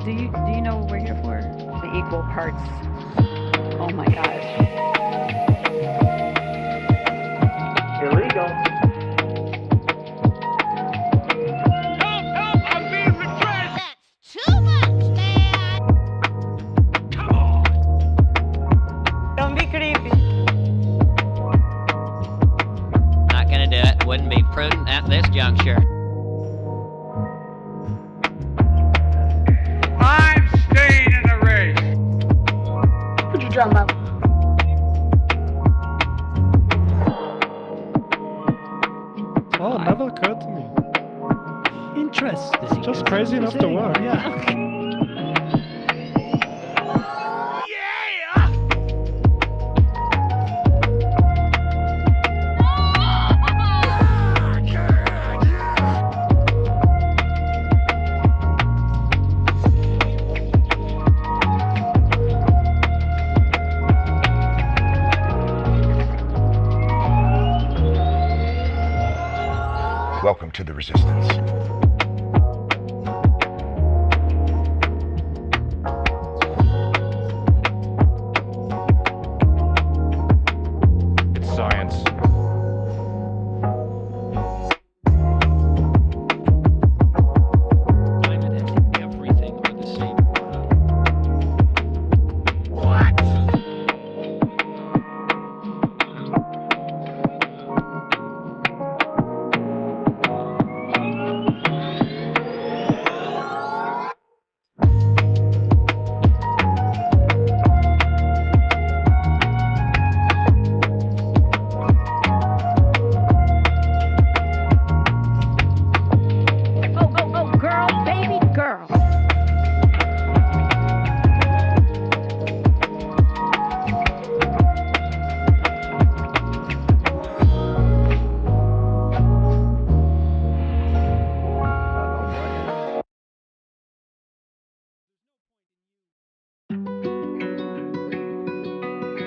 Do you know what we're here for? The equal parts. Oh my gosh. Illegal. Help! I'm being betrayed! That's too much, man! Come on! Don't be creepy. Not gonna do it. Wouldn't be prudent at this juncture. I'm staying in the race! Put your drum up. Oh, it never occurred to me. Interesting. Just crazy enough to work. Yeah. Yeah! Welcome to the Resistance. It's science. Climate and everything are the same. What? Oh, girl, baby girl.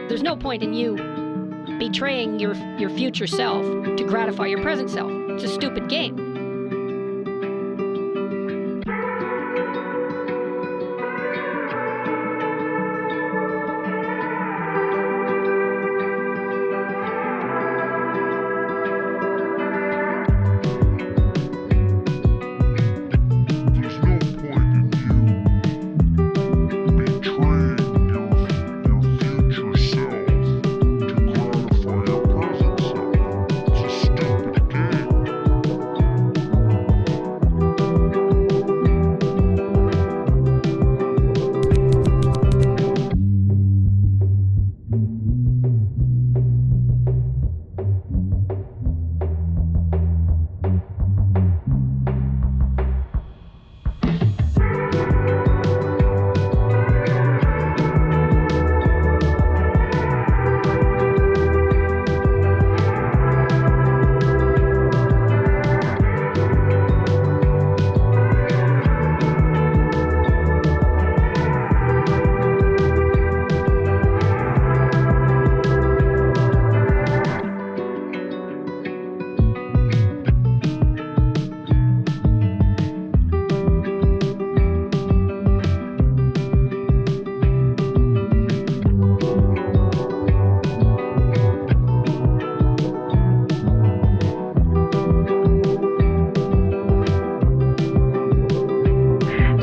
There's no point in you betraying your future self to gratify your present self. It's a stupid game. There's no point in you betraying your future self to gratify your present self. It's a stupid game.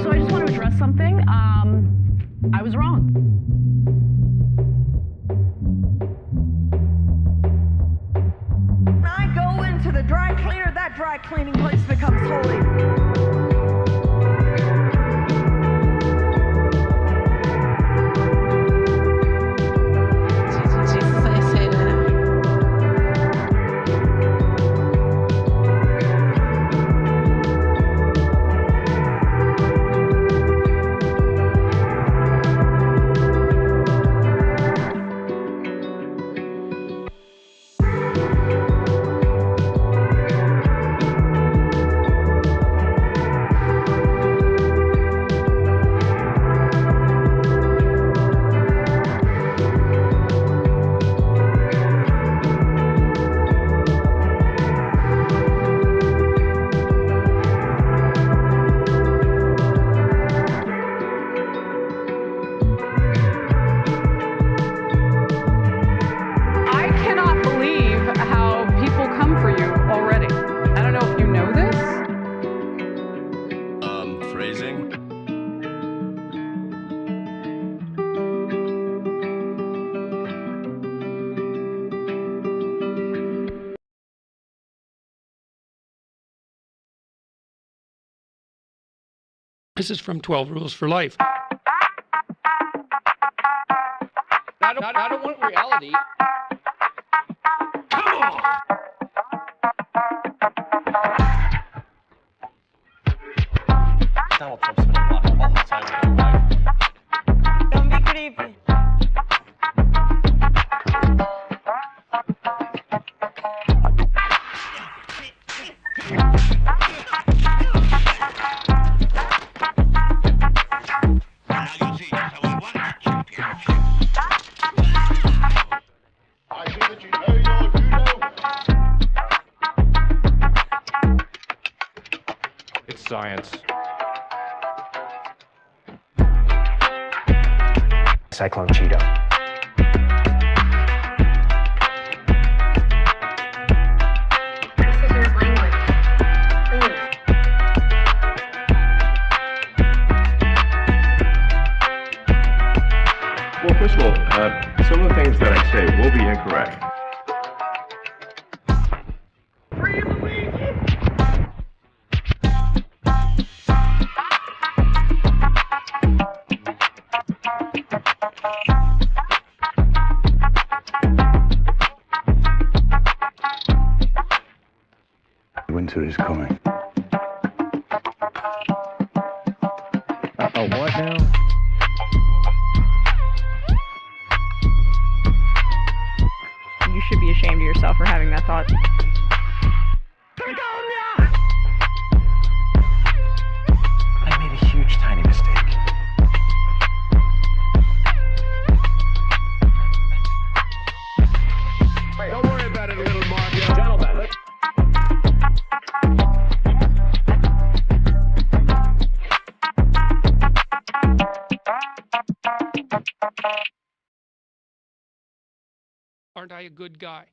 So I just want to address something. I was wrong. When I go into the dry cleaner, that dry cleaning place becomes holy. This is from 12 Rules for Life. I don't want reality. Come on! Donald Trump spent a lot of quality time with his wife. Don't be creepy. I see that you know your judo. It's science. Cyclone Cheeto. Well, first of all, some of the things that I say will be incorrect. Winter is coming. Oh, what now? You should be ashamed of yourself for having that thought. I made a huge, tiny mistake. Don't worry about it, little Mark. Gentlemen. Aren't I a good guy?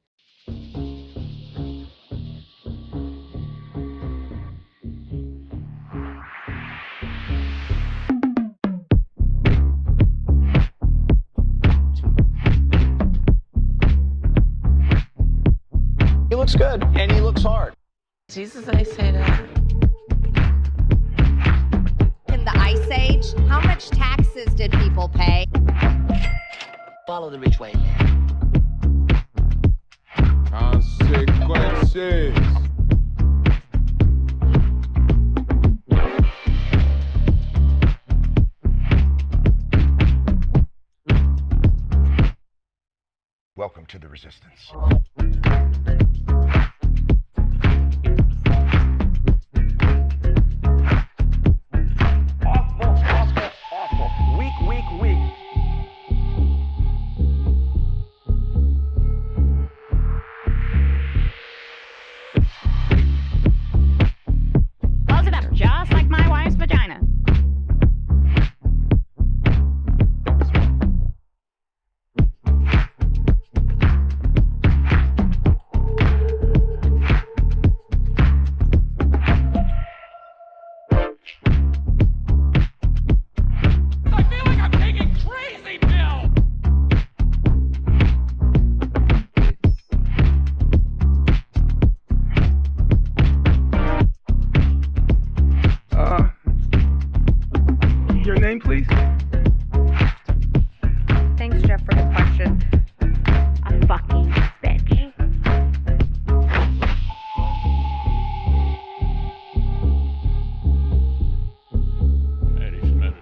He looks good, and he looks hard. Jesus, I say that. In the Ice Age, how much taxes did people pay? Follow the rich white man. Consequences. Welcome to the resistance. Awful. Weak. Close it up, just like my wife's vagina. I feel like I'm taking crazy pills! Your name, please? Thanks, Jeff, for the question. A fucking bitch. Eddie Smith.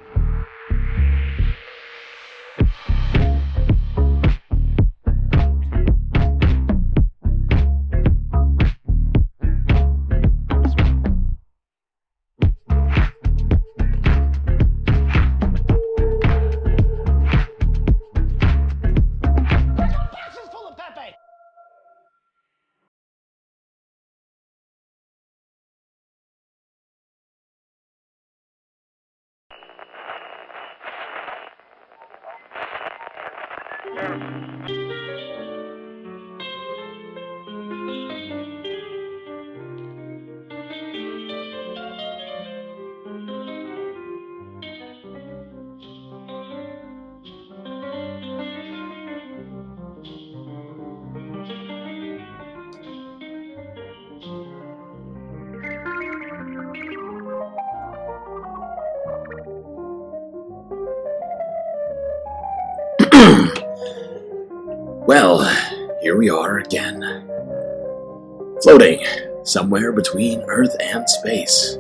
Well, here we are again. Floating somewhere between Earth and space.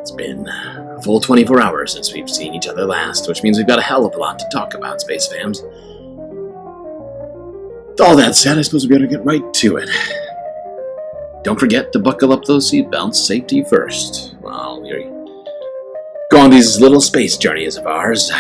It's been a full 24 hours since we've seen each other last, which means we've got a hell of a lot to talk about, Space Fams. With all that said, I suppose we better get right to it. Don't forget to buckle up those seatbelts, safety first, while we go on these little space journeys of ours.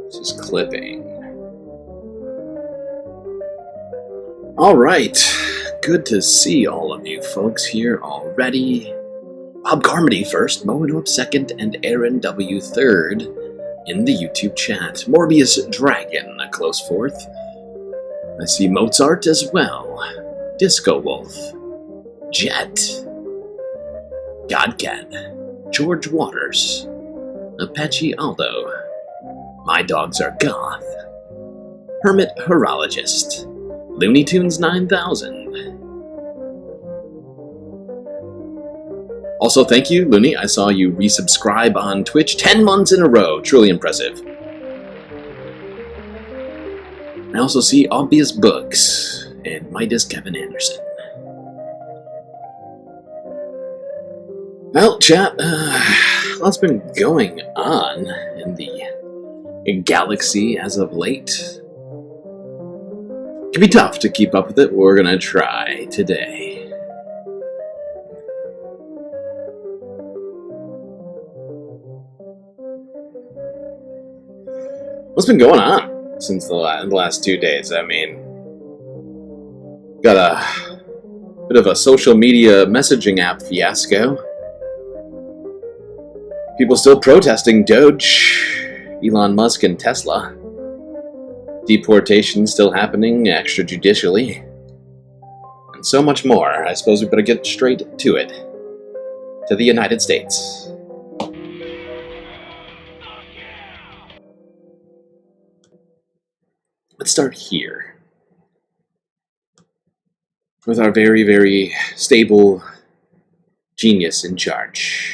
This is clipping. Alright, good to see all of you folks here already. Bob Carmody first, Moenop second, and Aaron W. third in the YouTube chat. Morbius Dragon a close fourth. I see Mozart as well. Disco Wolf. Jet. Godcat. George Waters. Apache Aldo. My Dogs Are Goth. Hermit Horologist. Looney Tunes 9000. Also, thank you, Looney. I saw you resubscribe on Twitch 10 months in a row. Truly impressive. I also see Obvious Books and Midas Kevin Anderson. Well, chat, lots been going on in the galaxy as of late. It can be tough to keep up with it. We're gonna try today. What's been going on since the last 2 days? I mean, got a bit of a social media messaging app fiasco. People still protesting DOGE, Elon Musk and Tesla. Deportation still happening extrajudicially. And so much more. I suppose we better get straight to it. To the United States. Let's start here. With our very, very stable genius in charge.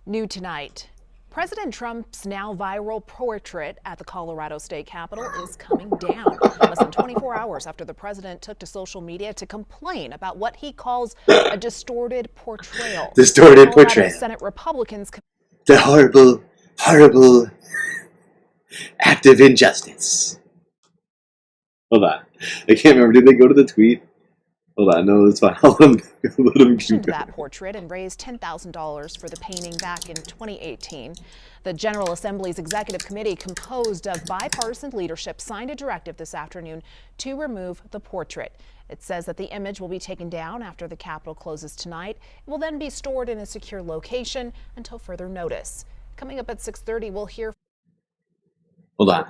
New tonight. President Trump's now viral portrait at the Colorado State Capitol is coming down less than 24 hours after the president took to social media to complain about what he calls a distorted portrayal. Distorted portrayal. Senate Republicans. The horrible, horrible act of injustice. Hold on. I can't remember. Did they go to the tweet? Hold on. No, that's fine. Let them keep that portrait and raised $10,000 for the painting back in 2018. The General Assembly's Executive Committee, composed of bipartisan leadership, signed a directive this afternoon to remove the portrait. It says that the image will be taken down after the Capitol closes tonight. It will then be stored in a secure location until further notice. Coming up at 6:30, we'll hear. Hold on.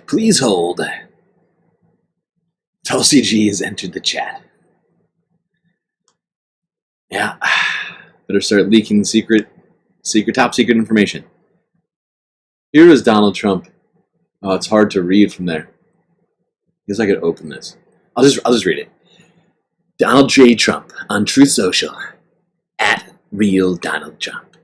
Please hold. Tulsi G has entered the chat. Yeah. Better start leaking top secret information. Here is Donald Trump. Oh, it's hard to read from there. I guess I could open this. I'll just read it. Donald J. Trump on Truth Social. At Real Donald Trump.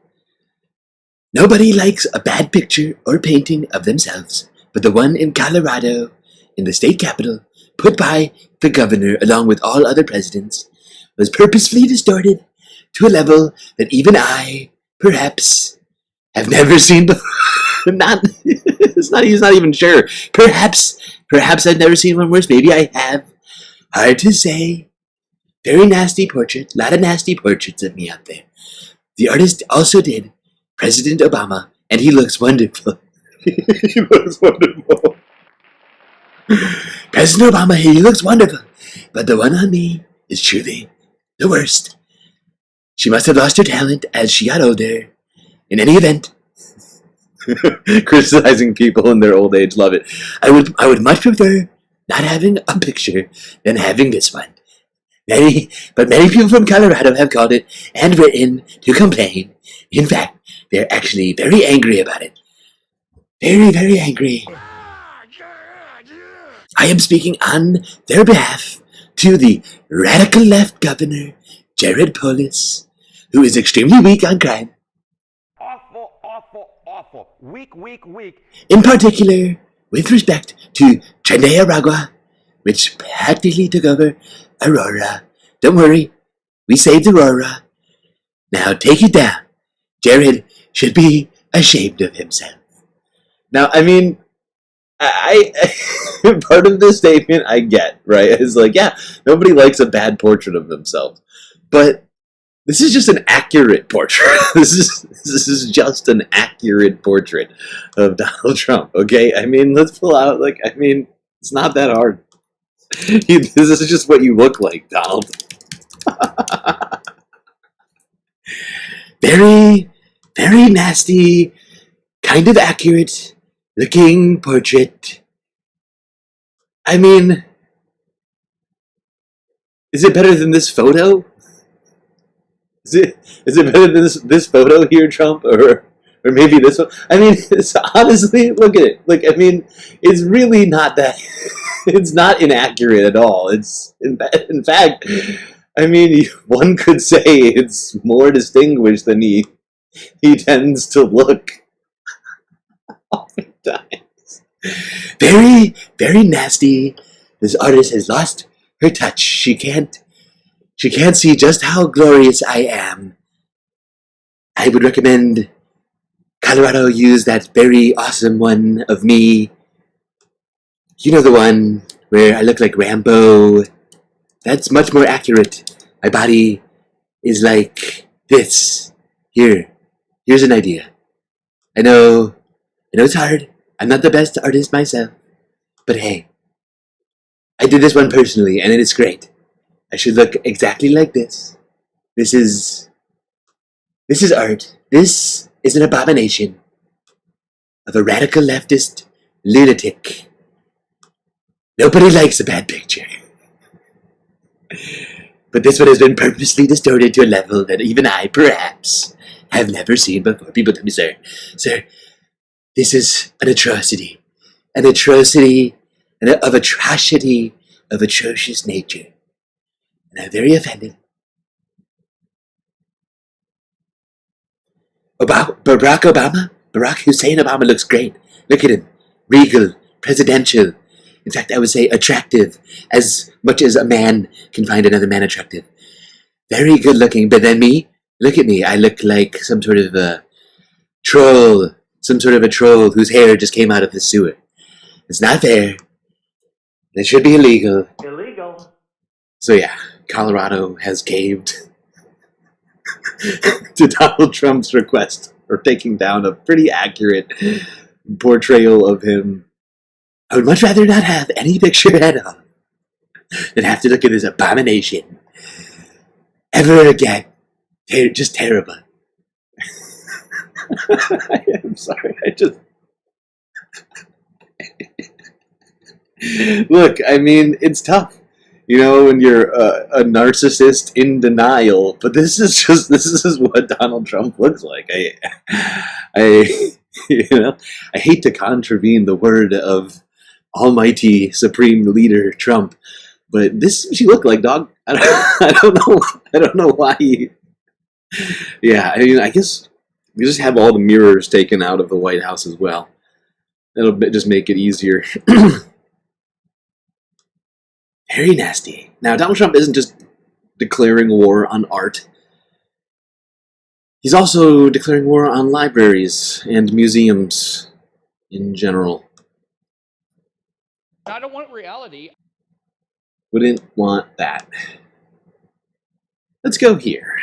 Nobody likes a bad picture or painting of themselves, but the one in Colorado, in the state capitol, put by the governor along with all other presidents, was purposefully distorted to a level that even I, perhaps, have never seen before. He's not even sure. Perhaps I've never seen one worse. Maybe I have. Hard to say. Very nasty portrait. A lot of nasty portraits of me out there. The artist also did President Obama, and he looks wonderful. He looks wonderful. President Obama, he looks wonderful, but the one on me is truly the worst. She must have lost her talent as she got older. In any event, criticizing people in their old age, love it. I would much prefer not having a picture than having this one. Many people from Colorado have called it and written to complain. In fact, they're actually very angry about it. Very, very angry. I am speaking on their behalf to the radical left governor, Jared Polis, who is extremely weak on crime. Awful, awful, awful. Weak, weak, weak. In particular, with respect to Trenday Aragua, which practically took over Aurora. Don't worry, we saved Aurora. Now take it down. Jared should be ashamed of himself. Now, I mean, I part of this statement I get, right? It's like, yeah, nobody likes a bad portrait of themselves. But this is just an accurate portrait. This is just an accurate portrait of Donald Trump, okay? I mean, let's pull out, like, I mean, it's not that hard. This is just what you look like, Donald. Very, very nasty, kind of accurate looking portrait. I mean, is it better than this photo? Is it better than this photo here, Trump, or maybe this one? I mean, it's honestly, look at it. Look, I mean, it's really not that. It's not inaccurate at all. It's in fact, I mean, one could say it's more distinguished than he tends to look. Oftentimes, very, very nasty. This artist has lost her touch. She can't see just how glorious I am. I would recommend Colorado use that very awesome one of me. You know, the one where I look like Rambo. That's much more accurate. My body is like this. Here's an idea. I know it's hard. I'm not the best artist myself. But hey, I did this one personally, and it is great. I should look exactly like this. This is art. This is an abomination of a radical leftist lunatic. Nobody likes a bad picture. But this one has been purposely distorted to a level that even I, perhaps, have never seen before. People tell me, sir, this is an atrocity. An atrocity of atrocity of atrocious nature. And I'm very offended. Barack Hussein Obama looks great. Look at him. Regal, presidential. In fact, I would say attractive, as much as a man can find another man attractive. Very good looking, but then me, look at me. I look like some sort of a troll. Some sort of a troll whose hair just came out of the sewer. It's not fair. It should be illegal. Illegal. So yeah, Colorado has caved to Donald Trump's request for taking down a pretty accurate portrayal of him. I would much rather not have any picture at all than have to look at this abomination ever again. Just terrible. I'm sorry, Look, I mean, it's tough, you know, when you're a narcissist in denial, but this is what Donald Trump looks like. I hate to contravene the word of almighty supreme leader Trump, but this is what she looked like, dog. I don't know why yeah, I mean, I guess we just have all the mirrors taken out of the White House as well. That'll just make it easier. Very nasty. Now, Donald Trump isn't just declaring war on art. He's also declaring war on libraries and museums in general. I don't want reality. Wouldn't want that. Let's go here.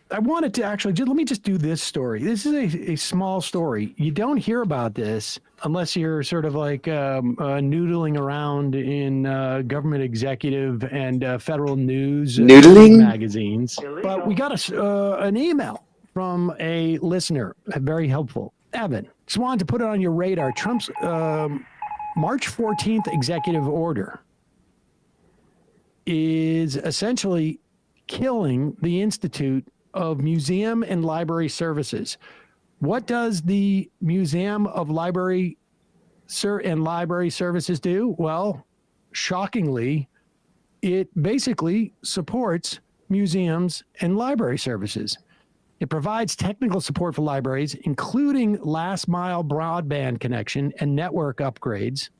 I wanted to actually, let me just do this story. This is a small story. You don't hear about this unless you're sort of like noodling around in government executive and federal news magazines. Illegal. But we got an email from a listener, very helpful. Evan, just wanted to put it on your radar. Trump's March 14th executive order is essentially killing the Institute of museum and library services. What does the Museum of Library and Library Services do? Well, shockingly, it basically supports museums and library services. It provides technical support for libraries, including last mile broadband connection and network upgrades,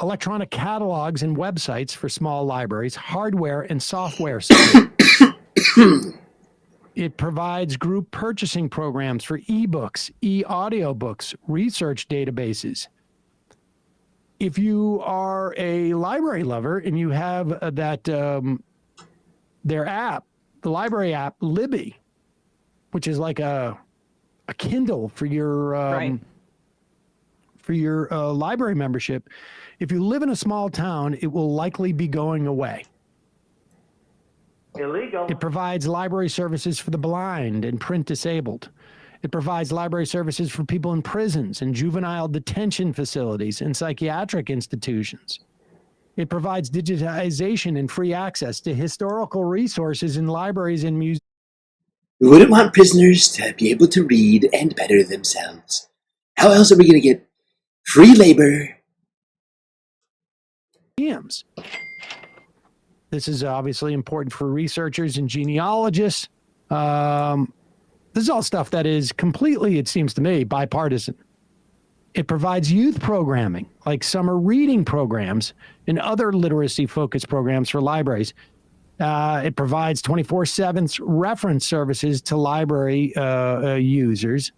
electronic catalogs and websites for small libraries, hardware and software support. It provides group purchasing programs for ebooks, e-audiobooks, research databases. If you are a library lover and you have their app, the library app, Libby, which is like a Kindle for your library membership. If you live in a small town, it will likely be going away. Illegal. It provides library services for the blind and print disabled. It provides library services for people in prisons and juvenile detention facilities and psychiatric institutions. It provides digitization and free access to historical resources in libraries and museums. We wouldn't want prisoners to be able to read and better themselves. How else are we going to get free labor? This is obviously important for researchers and genealogists. This is all stuff that is completely, it seems to me, bipartisan. It provides youth programming, like summer reading programs and other literacy-focused programs for libraries. It provides 24/7 reference services to library users.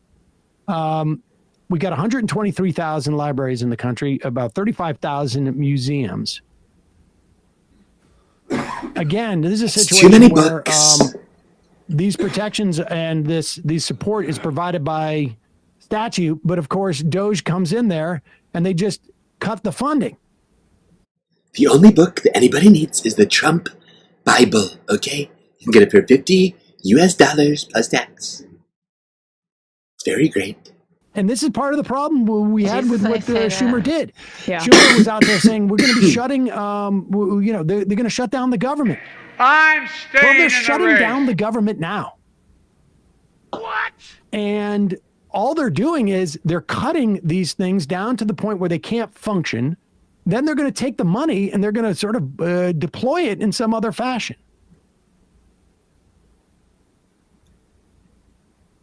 We got 123,000 libraries in the country, about 35,000 museums. Again, this is a situation too many where books. These protections and this support is provided by statute, but of course, DOGE comes in there and they just cut the funding. The only book that anybody needs is the Trump Bible, okay? You can get it for $50 US plus tax. It's very great. And this is part of the problem we had with what Schumer did. Yeah. Schumer was out there saying, we're going to be shutting, they're going to shut down the government. I'm staying Well, they're in shutting the race. down the government now. What? And all they're doing is they're cutting these things down to the point where they can't function. Then they're going to take the money and they're going to sort of deploy it in some other fashion.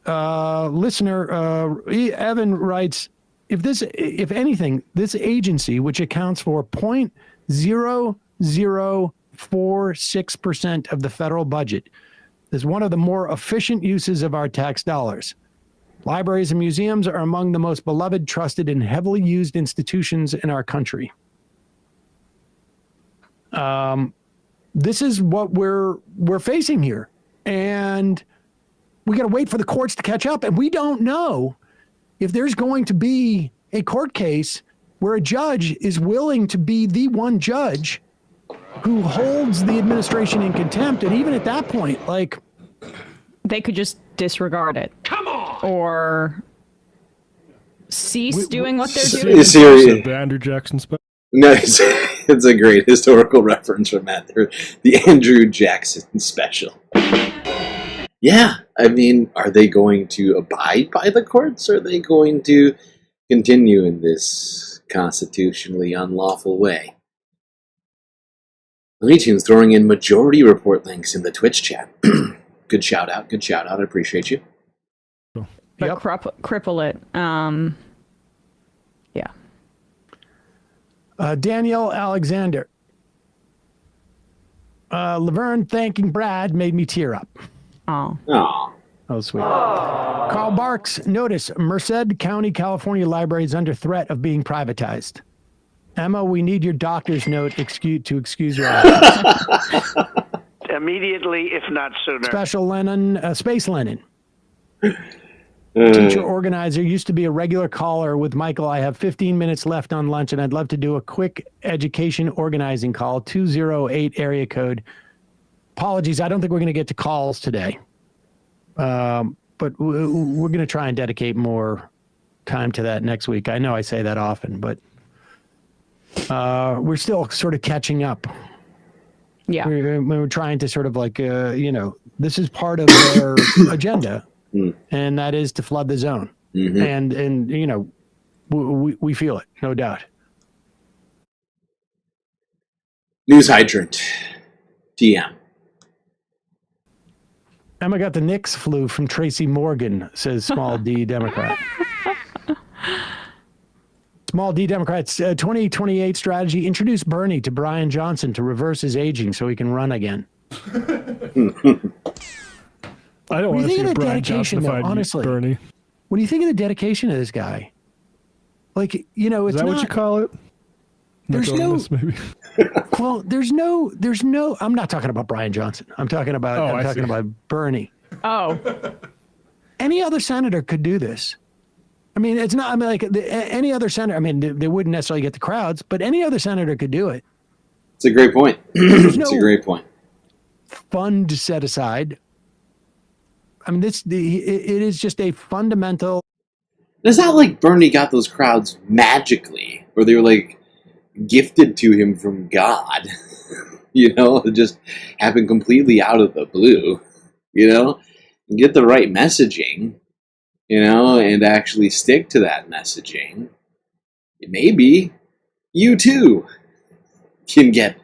Listener Evan writes, if anything, this agency, which accounts for 0.0046% of the federal budget, is one of the more efficient uses of our tax dollars. Libraries and museums are among the most beloved, trusted, and heavily used institutions in our country. This is what we're facing here. And we got to wait for the courts to catch up. And we don't know if there's going to be a court case where a judge is willing to be the one judge who holds the administration in contempt. And even at that point, like, they could just disregard it. Come on! Or cease doing what they're doing. The Andrew Jackson special. No, it's a great historical reference from Matt. The Andrew Jackson special. Yeah, I mean, are they going to abide by the courts, or are they going to continue in this constitutionally unlawful way? LeeTunes throwing in majority report links in the Twitch chat. Good shout out, I appreciate you. But cripple it. Yeah. Danielle Alexander. Laverne thanking Brad made me tear up. Oh. Oh, sweet. Carl Barks, notice Merced County, California library is under threat of being privatized. Emma, we need your doctor's note to excuse your absence. Immediately, if not sooner. Special Lennon, Space Lennon. Teacher organizer, used to be a regular caller with Michael. I have 15 minutes left on lunch, and I'd love to do a quick education organizing call, 208 area code. Apologies, I don't think we're going to get to calls today. But we're going to try and dedicate more time to that next week. I know I say that often, but we're still sort of catching up. Yeah. We're trying to sort of like, this is part of their agenda, and that is to flood the zone. Mm-hmm. And we feel it, no doubt. News hydrant. TM. Emma got the Knicks flu from Tracy Morgan, says Small D Democrat. Small D Democrats 2028 strategy: introduce Bernie to Brian Johnson to reverse his aging so he can run again. I don't want to see the Brian dedication, though, Johnson honestly. Bernie. What do you think of the dedication of this guy? Like, it's Is that not, what you call it? There's no, maybe. well, there's no. I'm not talking about Brian Johnson. I'm talking about. I'm talking about Bernie. Oh. Any other senator could do this. I mean, it's not. I mean, like any other senator. I mean, they wouldn't necessarily get the crowds, but any other senator could do it. It's a great point. It's a great point. Fund set aside. I mean, it is just a fundamental. It's not like Bernie got those crowds magically, or they were like gifted to him from God. It just happened completely out of the blue. Get the right messaging, and actually stick to that messaging. Maybe you too can get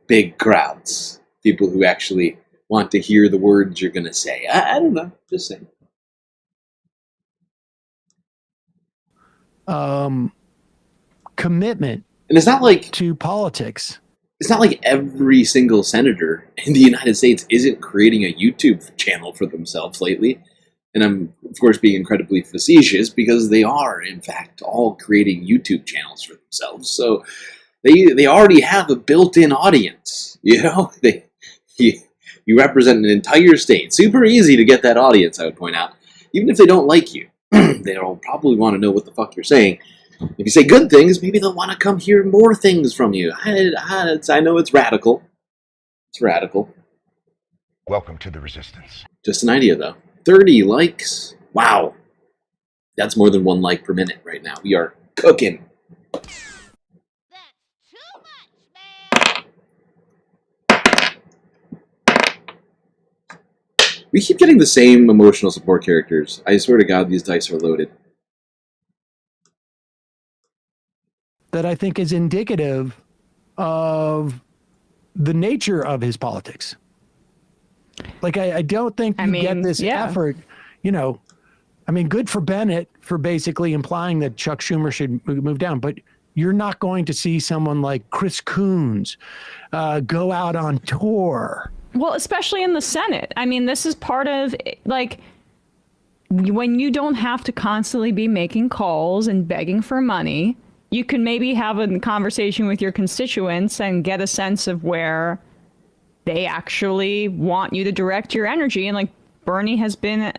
big crowds, people who actually want to hear the words you're going to say. I don't know, just saying. Commitment, and it's not like to politics. It's not like every single senator in the United States isn't creating a YouTube channel for themselves lately. And I'm, of course, being incredibly facetious because they are, in fact, all creating YouTube channels for themselves. So they already have a built-in audience. You represent an entire state. Super easy to get that audience, I would point out. Even if they don't like you, they'll probably want to know what the fuck you're saying. If you say good things, maybe they'll want to come hear more things from you. I know it's radical. It's radical. Welcome to the resistance. Just an idea, though. 30 likes. Wow. That's more than 1 like per minute right now. We are cooking. We keep getting the same emotional support characters. I swear to God, these dice are loaded. That I think is indicative of the nature of his politics. Like, I don't think you get this effort, I mean, good for Bennett for basically implying that Chuck Schumer should move down, but you're not going to see someone like Chris Coons go out on tour. Well, especially in the Senate. I mean, this is part of, like, when you don't have to constantly be making calls and begging for money, you can maybe have a conversation with your constituents and get a sense of where they actually want you to direct your energy. And like Bernie has been,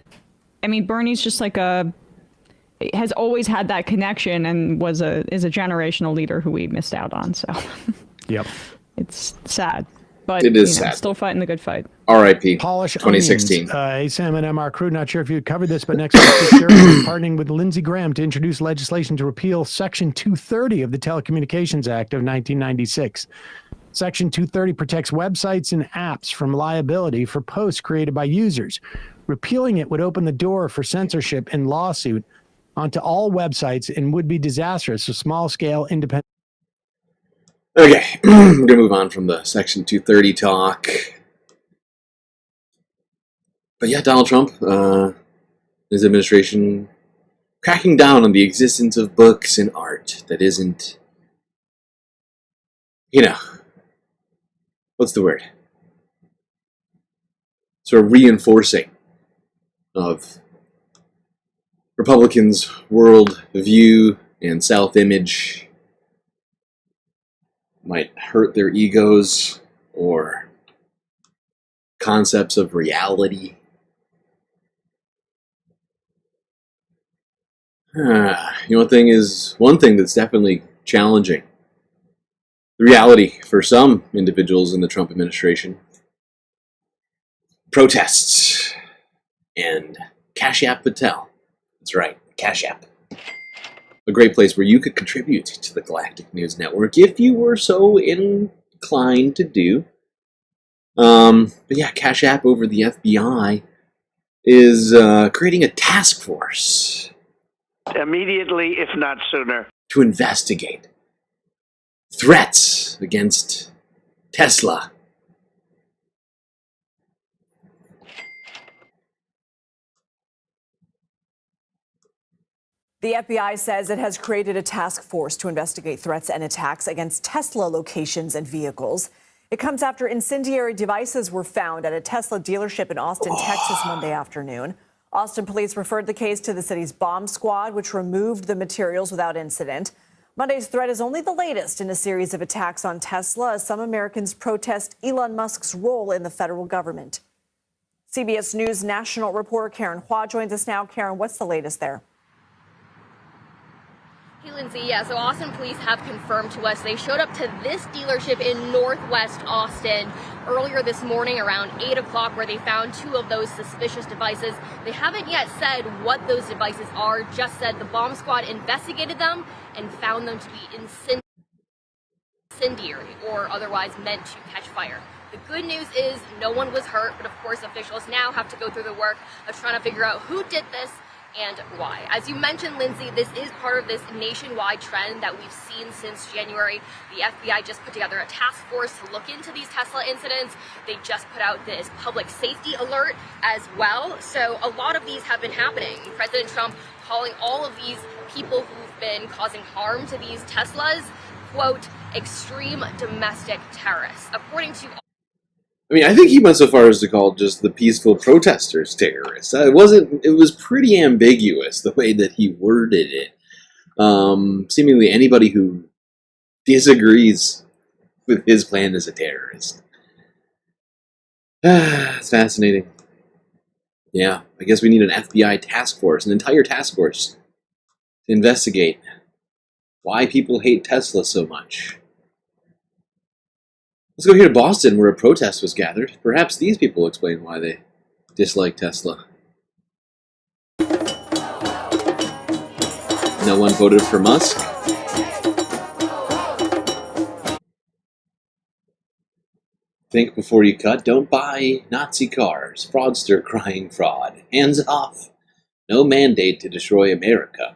Bernie's just like has always had that connection and is a generational leader who we missed out on. So yep, it's sad, but it is sad. Still fighting the good fight. R.I.P. Polish 2016. Hey, Sam and MR Crew, not sure if you covered this, but next week, the Sheriff is partnering with Lindsey Graham to introduce legislation to repeal Section 230 of the Telecommunications Act of 1996. Section 230 protects websites and apps from liability for posts created by users. Repealing it would open the door for censorship and lawsuit onto all websites and would be disastrous for small-scale independent. Okay, we're going to move on from the Section 230 talk. But yeah, Donald Trump, his administration, cracking down on the existence of books and art that isn't, what's the word? Sort of reinforcing of Republicans' world view and self-image. Might hurt their egos or concepts of reality. One thing that's definitely challenging. The reality for some individuals in the Trump administration. Protests and Cash App Patel. That's right, Cash App. A great place where you could contribute to the Galactic News Network if you were so inclined to do. But yeah, Cash App over the FBI is creating a task force. Immediately, if not sooner. To investigate threats against Tesla. The FBI says it has created a task force to investigate threats and attacks against Tesla locations and vehicles. It comes after incendiary devices were found at a Tesla dealership in Austin, Texas, Monday afternoon. Austin police referred the case to the city's bomb squad, which removed the materials without incident. Monday's threat is only the latest in a series of attacks on Tesla as some Americans protest Elon Musk's role in the federal government. CBS News national reporter Karen Hua joins us now. Karen, what's the latest there? Hey, Lindsay. Yeah, so Austin police have confirmed to us they showed up to this dealership in Northwest Austin earlier this morning around 8 o'clock where they found 2 of those suspicious devices. They haven't yet said what those devices are, just said the bomb squad investigated them and found them to be incendiary or otherwise meant to catch fire. The good news is no one was hurt, but of course officials now have to go through the work of trying to figure out who did this and why. As you mentioned, Lindsay, this is part of this nationwide trend that we've seen since January. The FBI just put together a task force to look into these Tesla incidents. They just put out this public safety alert as well. So a lot of these have been happening. President Trump calling all of these people who've been causing harm to these Teslas, quote, extreme domestic terrorists. According to I mean, I think he went so far as to call just the peaceful protesters terrorists. It was pretty ambiguous the way that he worded it. Seemingly anybody who disagrees with his plan is a terrorist. It's fascinating. Yeah, I guess we need an FBI task force, an entire task force, to investigate why people hate Tesla so much. Let's go here to Boston, where a protest was gathered. Perhaps these people explain why they dislike Tesla. No one voted for Musk. Think before you cut. Don't buy Nazi cars. Fraudster crying fraud. Hands off. No mandate to destroy America.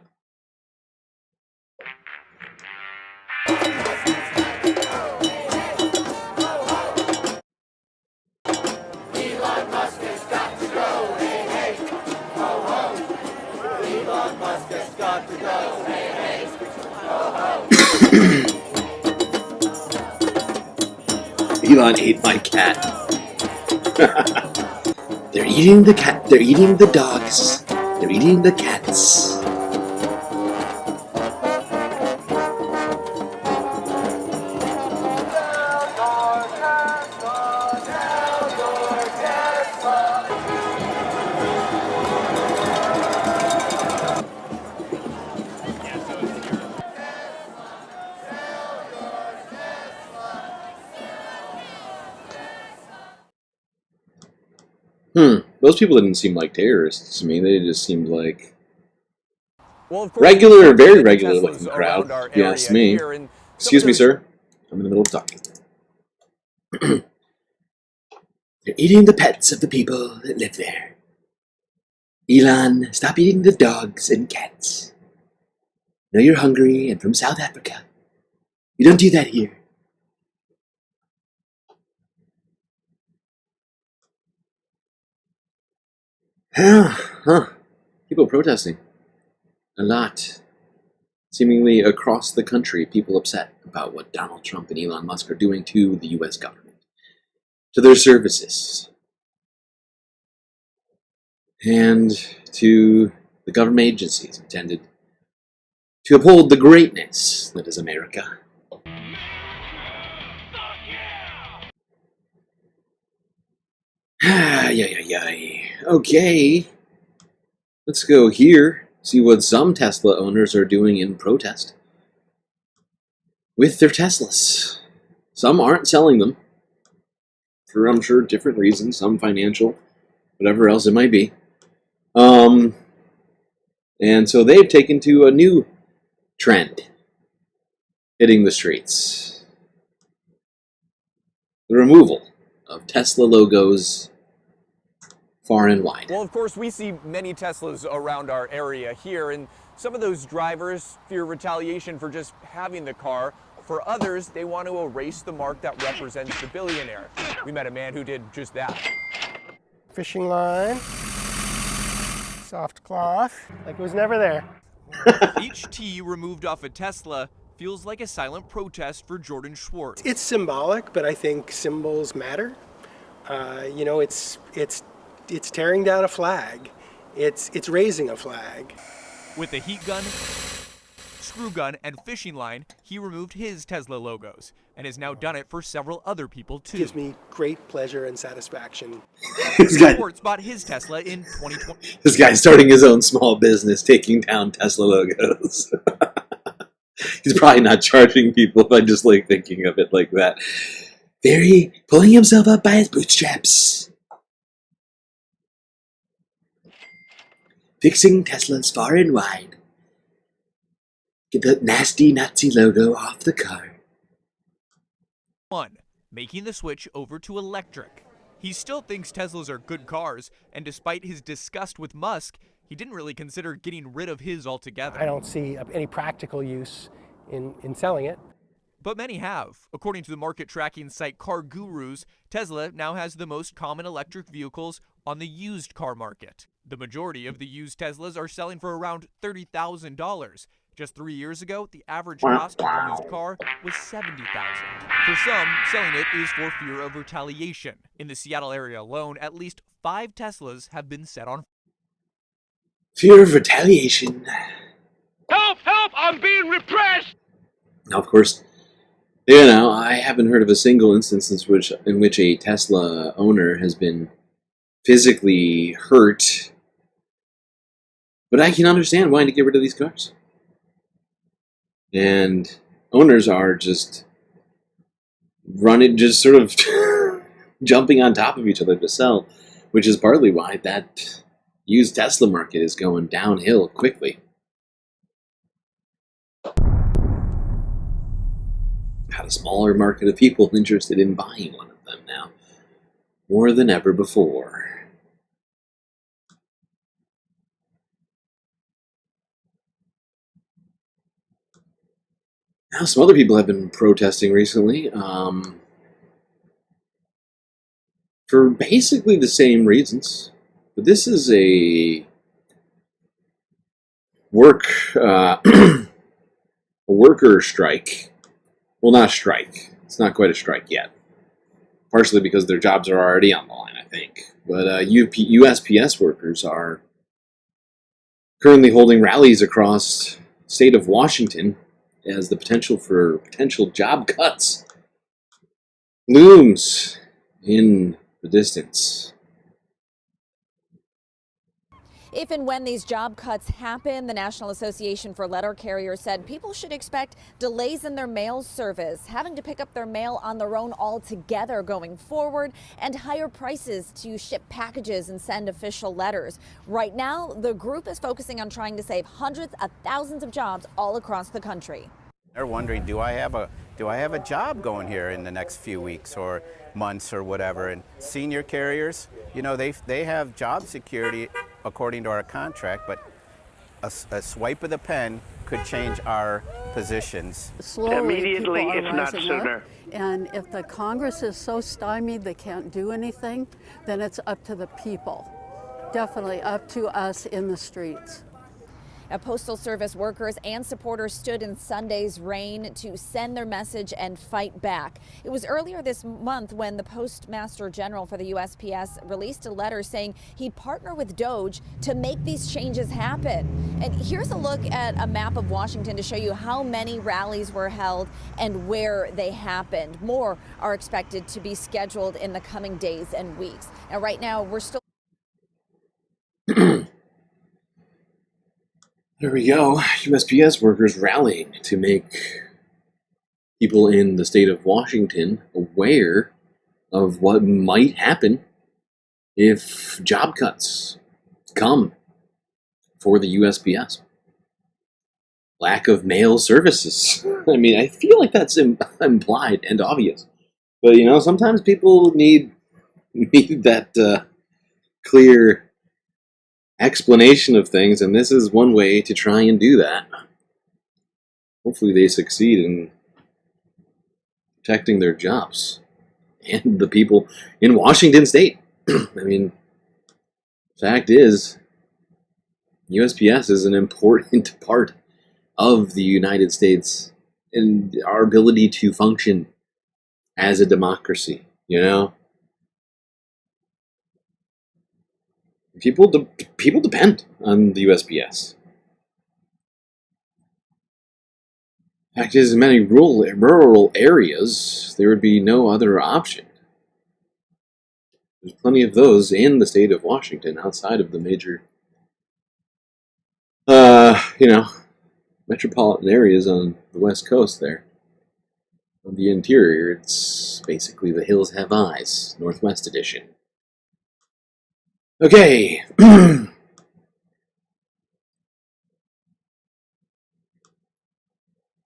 Elon ate my cat. They're eating the cat. They're eating the dogs. They're eating the cats. Those people didn't seem like terrorists to me. They just seemed like regular, very regular looking crowd, if you ask me. Excuse me, sir. I'm in the middle of talking. They're eating the pets of the people that live there. Elon, stop eating the dogs and cats. I know you're hungry and from South Africa. You don't do that here. People protesting. A lot. Seemingly across the country, people upset about what Donald Trump and Elon Musk are doing to the U.S. government, to their services, and to the government agencies intended to uphold the greatness that is America. Okay, let's go here, see what some Tesla owners are doing in protest with their Teslas. Some aren't selling them for, I'm sure, different reasons, some financial, whatever else it might be. And so they've taken to a new trend hitting the streets. The removal of Tesla logos far and wide. Well, of course, we see many Teslas around our area here, and some of those drivers fear retaliation for just having the car. For others, they want to erase the mark that represents the billionaire. We met a man who did just that. Fishing line, soft cloth, like it was never there. Each T removed off a Tesla feels like a silent protest for Jordan Schwartz. It's symbolic, but I think symbols matter. You know, it's tearing down a flag. It's raising a flag. With a heat gun, screw gun, and fishing line, he removed his Tesla logos and has now done it for several other people too. It gives me great pleasure and satisfaction. Schwartz bought his Tesla in 2020. This guy's starting his own small business, taking down Tesla logos. He's probably not charging people by just like thinking of it like that. Very pulling himself up by his bootstraps. Fixing Teslas far and wide. Get the nasty Nazi logo off the car. Making the switch over to electric. He still thinks Teslas are good cars, and despite his disgust with Musk, he didn't really consider getting rid of his altogether. I don't see any practical use in selling it. But many have. According to the market tracking site Car Gurus, Tesla now has the most common electric vehicles on the used car market. The majority of the used Teslas are selling for around $30,000. Just 3 years ago, the average cost of a used car was $70,000. For some, selling it is for fear of retaliation. In the Seattle area alone, at least 5 Teslas have been set on fire. Fear of retaliation. Help! Help! I'm being repressed! Now, of course, you know, I haven't heard of a single instance in which a Tesla owner has been physically hurt. But I can understand wanting to get rid of these cars. And owners are just sort of jumping on top of each other to sell, which is partly why that used Tesla market is going downhill quickly. Got a smaller market of people interested in buying one of them now, more than ever before. Now, some other people have been protesting recently for basically the same reasons. But this is a worker strike. Well, not a strike. It's not quite a strike yet. Partially because their jobs are already on the line, I think. But USPS workers are currently holding rallies across the state of Washington as the potential job cuts looms in the distance. If and when these job cuts happen, the National Association for Letter Carriers said people should expect delays in their mail service, having to pick up their mail on their own altogether going forward, and higher prices to ship packages and send official letters. Right now, the group is focusing on trying to save hundreds of thousands of jobs all across the country. They're wondering, do I have a job going here in the next few weeks or months or whatever? And senior carriers, you know, they have job security according to our contract, but a swipe of the pen could change our positions. Slowly, immediately, if not sooner. Up, and if the Congress is so stymied they can't do anything, then it's up to the people. Definitely up to us in the streets. Postal Service workers and supporters stood in Sunday's rain to send their message and fight back. It was earlier this month when the Postmaster General for the USPS released a letter saying he'd partner with DOGE to make these changes happen. And here's a look at a map of Washington to show you how many rallies were held and where they happened. More are expected to be scheduled in the coming days and weeks. Now, right now, we're still... There we go. USPS workers rallying to make people in the state of Washington aware of what might happen if job cuts come for the USPS. Lack of mail services. I mean, I feel like that's implied and obvious. But, you know, sometimes people need need that clear explanation of things, and this is one way to try and do that. Hopefully they succeed in protecting their jobs and the people in Washington State. I mean, the fact is, USPS is an important part of the United States and our ability to function as a democracy, you know? People depend on the USPS. Fact is, in many rural areas, there would be no other option. There's plenty of those in the state of Washington outside of the major, metropolitan areas on the West Coast there. On the interior, it's basically the Hills Have Eyes, Northwest Edition. Okay.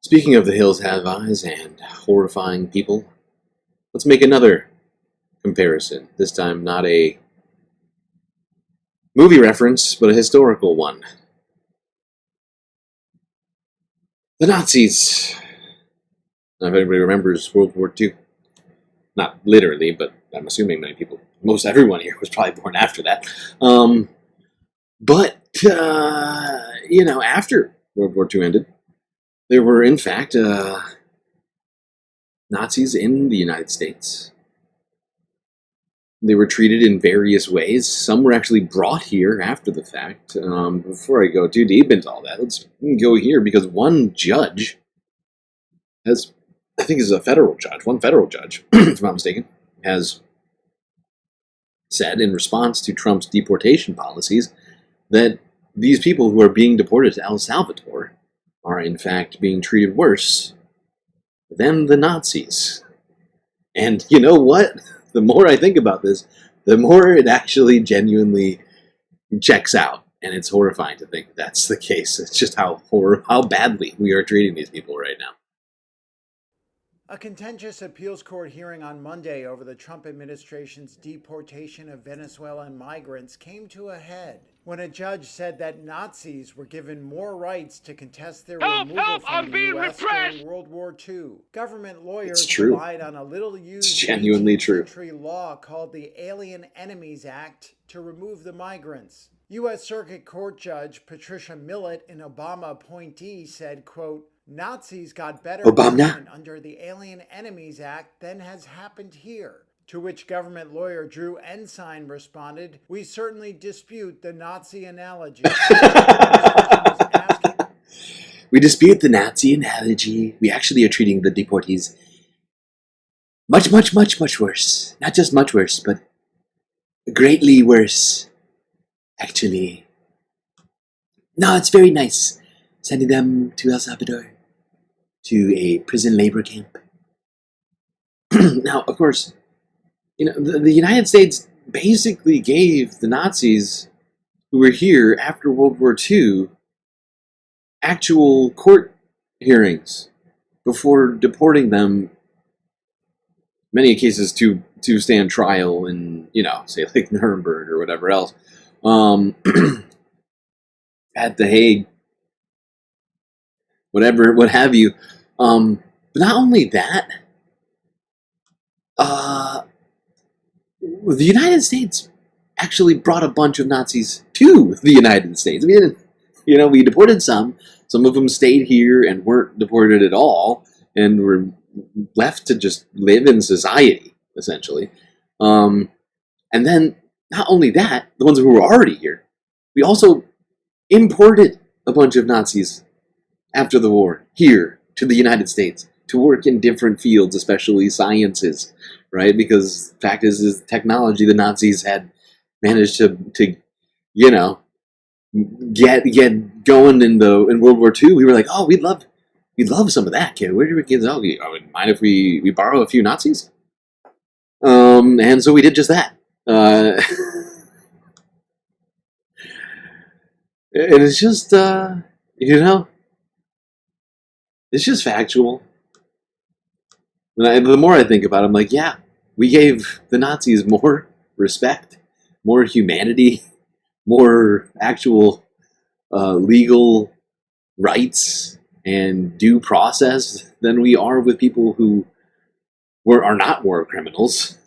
Speaking of the Hills Have Eyes and horrifying people, let's make another comparison. This time not a movie reference, but a historical one. The Nazis. Now, if anybody remembers World War II, not literally, but I'm assuming many people, most everyone here was probably born after that. After World War II ended, there were, in fact, Nazis in the United States. They were treated in various ways. Some were actually brought here after the fact. Before I go too deep into all that, let's go here because one judge has, I think is a federal judge, one federal judge, if I'm not mistaken, has said in response to Trump's deportation policies that these people who are being deported to El Salvador are in fact being treated worse than the Nazis. And you know what? The more I think about this, the more it actually genuinely checks out. And it's horrifying to think that's the case. It's just how badly we are treating these people right now. A contentious appeals court hearing on Monday over the Trump administration's deportation of Venezuelan migrants came to a head when a judge said that Nazis were given more rights to contest their removal from the U.S. during World War II. Government lawyers relied on a little-used 18th century law called the Alien Enemies Act to remove the migrants. U.S. Circuit Court Judge Patricia Millett, an Obama appointee, said, quote, Nazis got better treatment under the Alien Enemies Act than has happened here. To which government lawyer Drew Ensign responded, we certainly dispute the Nazi analogy. We dispute the Nazi analogy. We actually are treating the deportees much, much, much, much worse. Not just much worse, but greatly worse. Actually. No, it's very nice sending them to El Salvador, to a prison labor camp. Now, of course, the United States basically gave the Nazis who were here after World War II actual court hearings before deporting them, many cases to stand trial in, say like Nuremberg or whatever else, at The Hague, whatever, what have you. But not only that, the United States actually brought a bunch of Nazis to the United States. I mean, we deported some. Some of them stayed here and weren't deported at all and were left to just live in society, essentially. And then, not only that, the ones who were already here, we also imported a bunch of Nazis after the war here to the United States to work in different fields, especially sciences, right? Because the fact is technology the Nazis had managed to get going in World War II. We were like, oh, we'd love some of that, kid. Where do we get? Oh, mind if we borrow a few Nazis? And so we did just that. And it's just it's just factual. And the more I think about it, I'm like, yeah, we gave the Nazis more respect, more humanity, more actual legal rights and due process than we are with people who are not war criminals,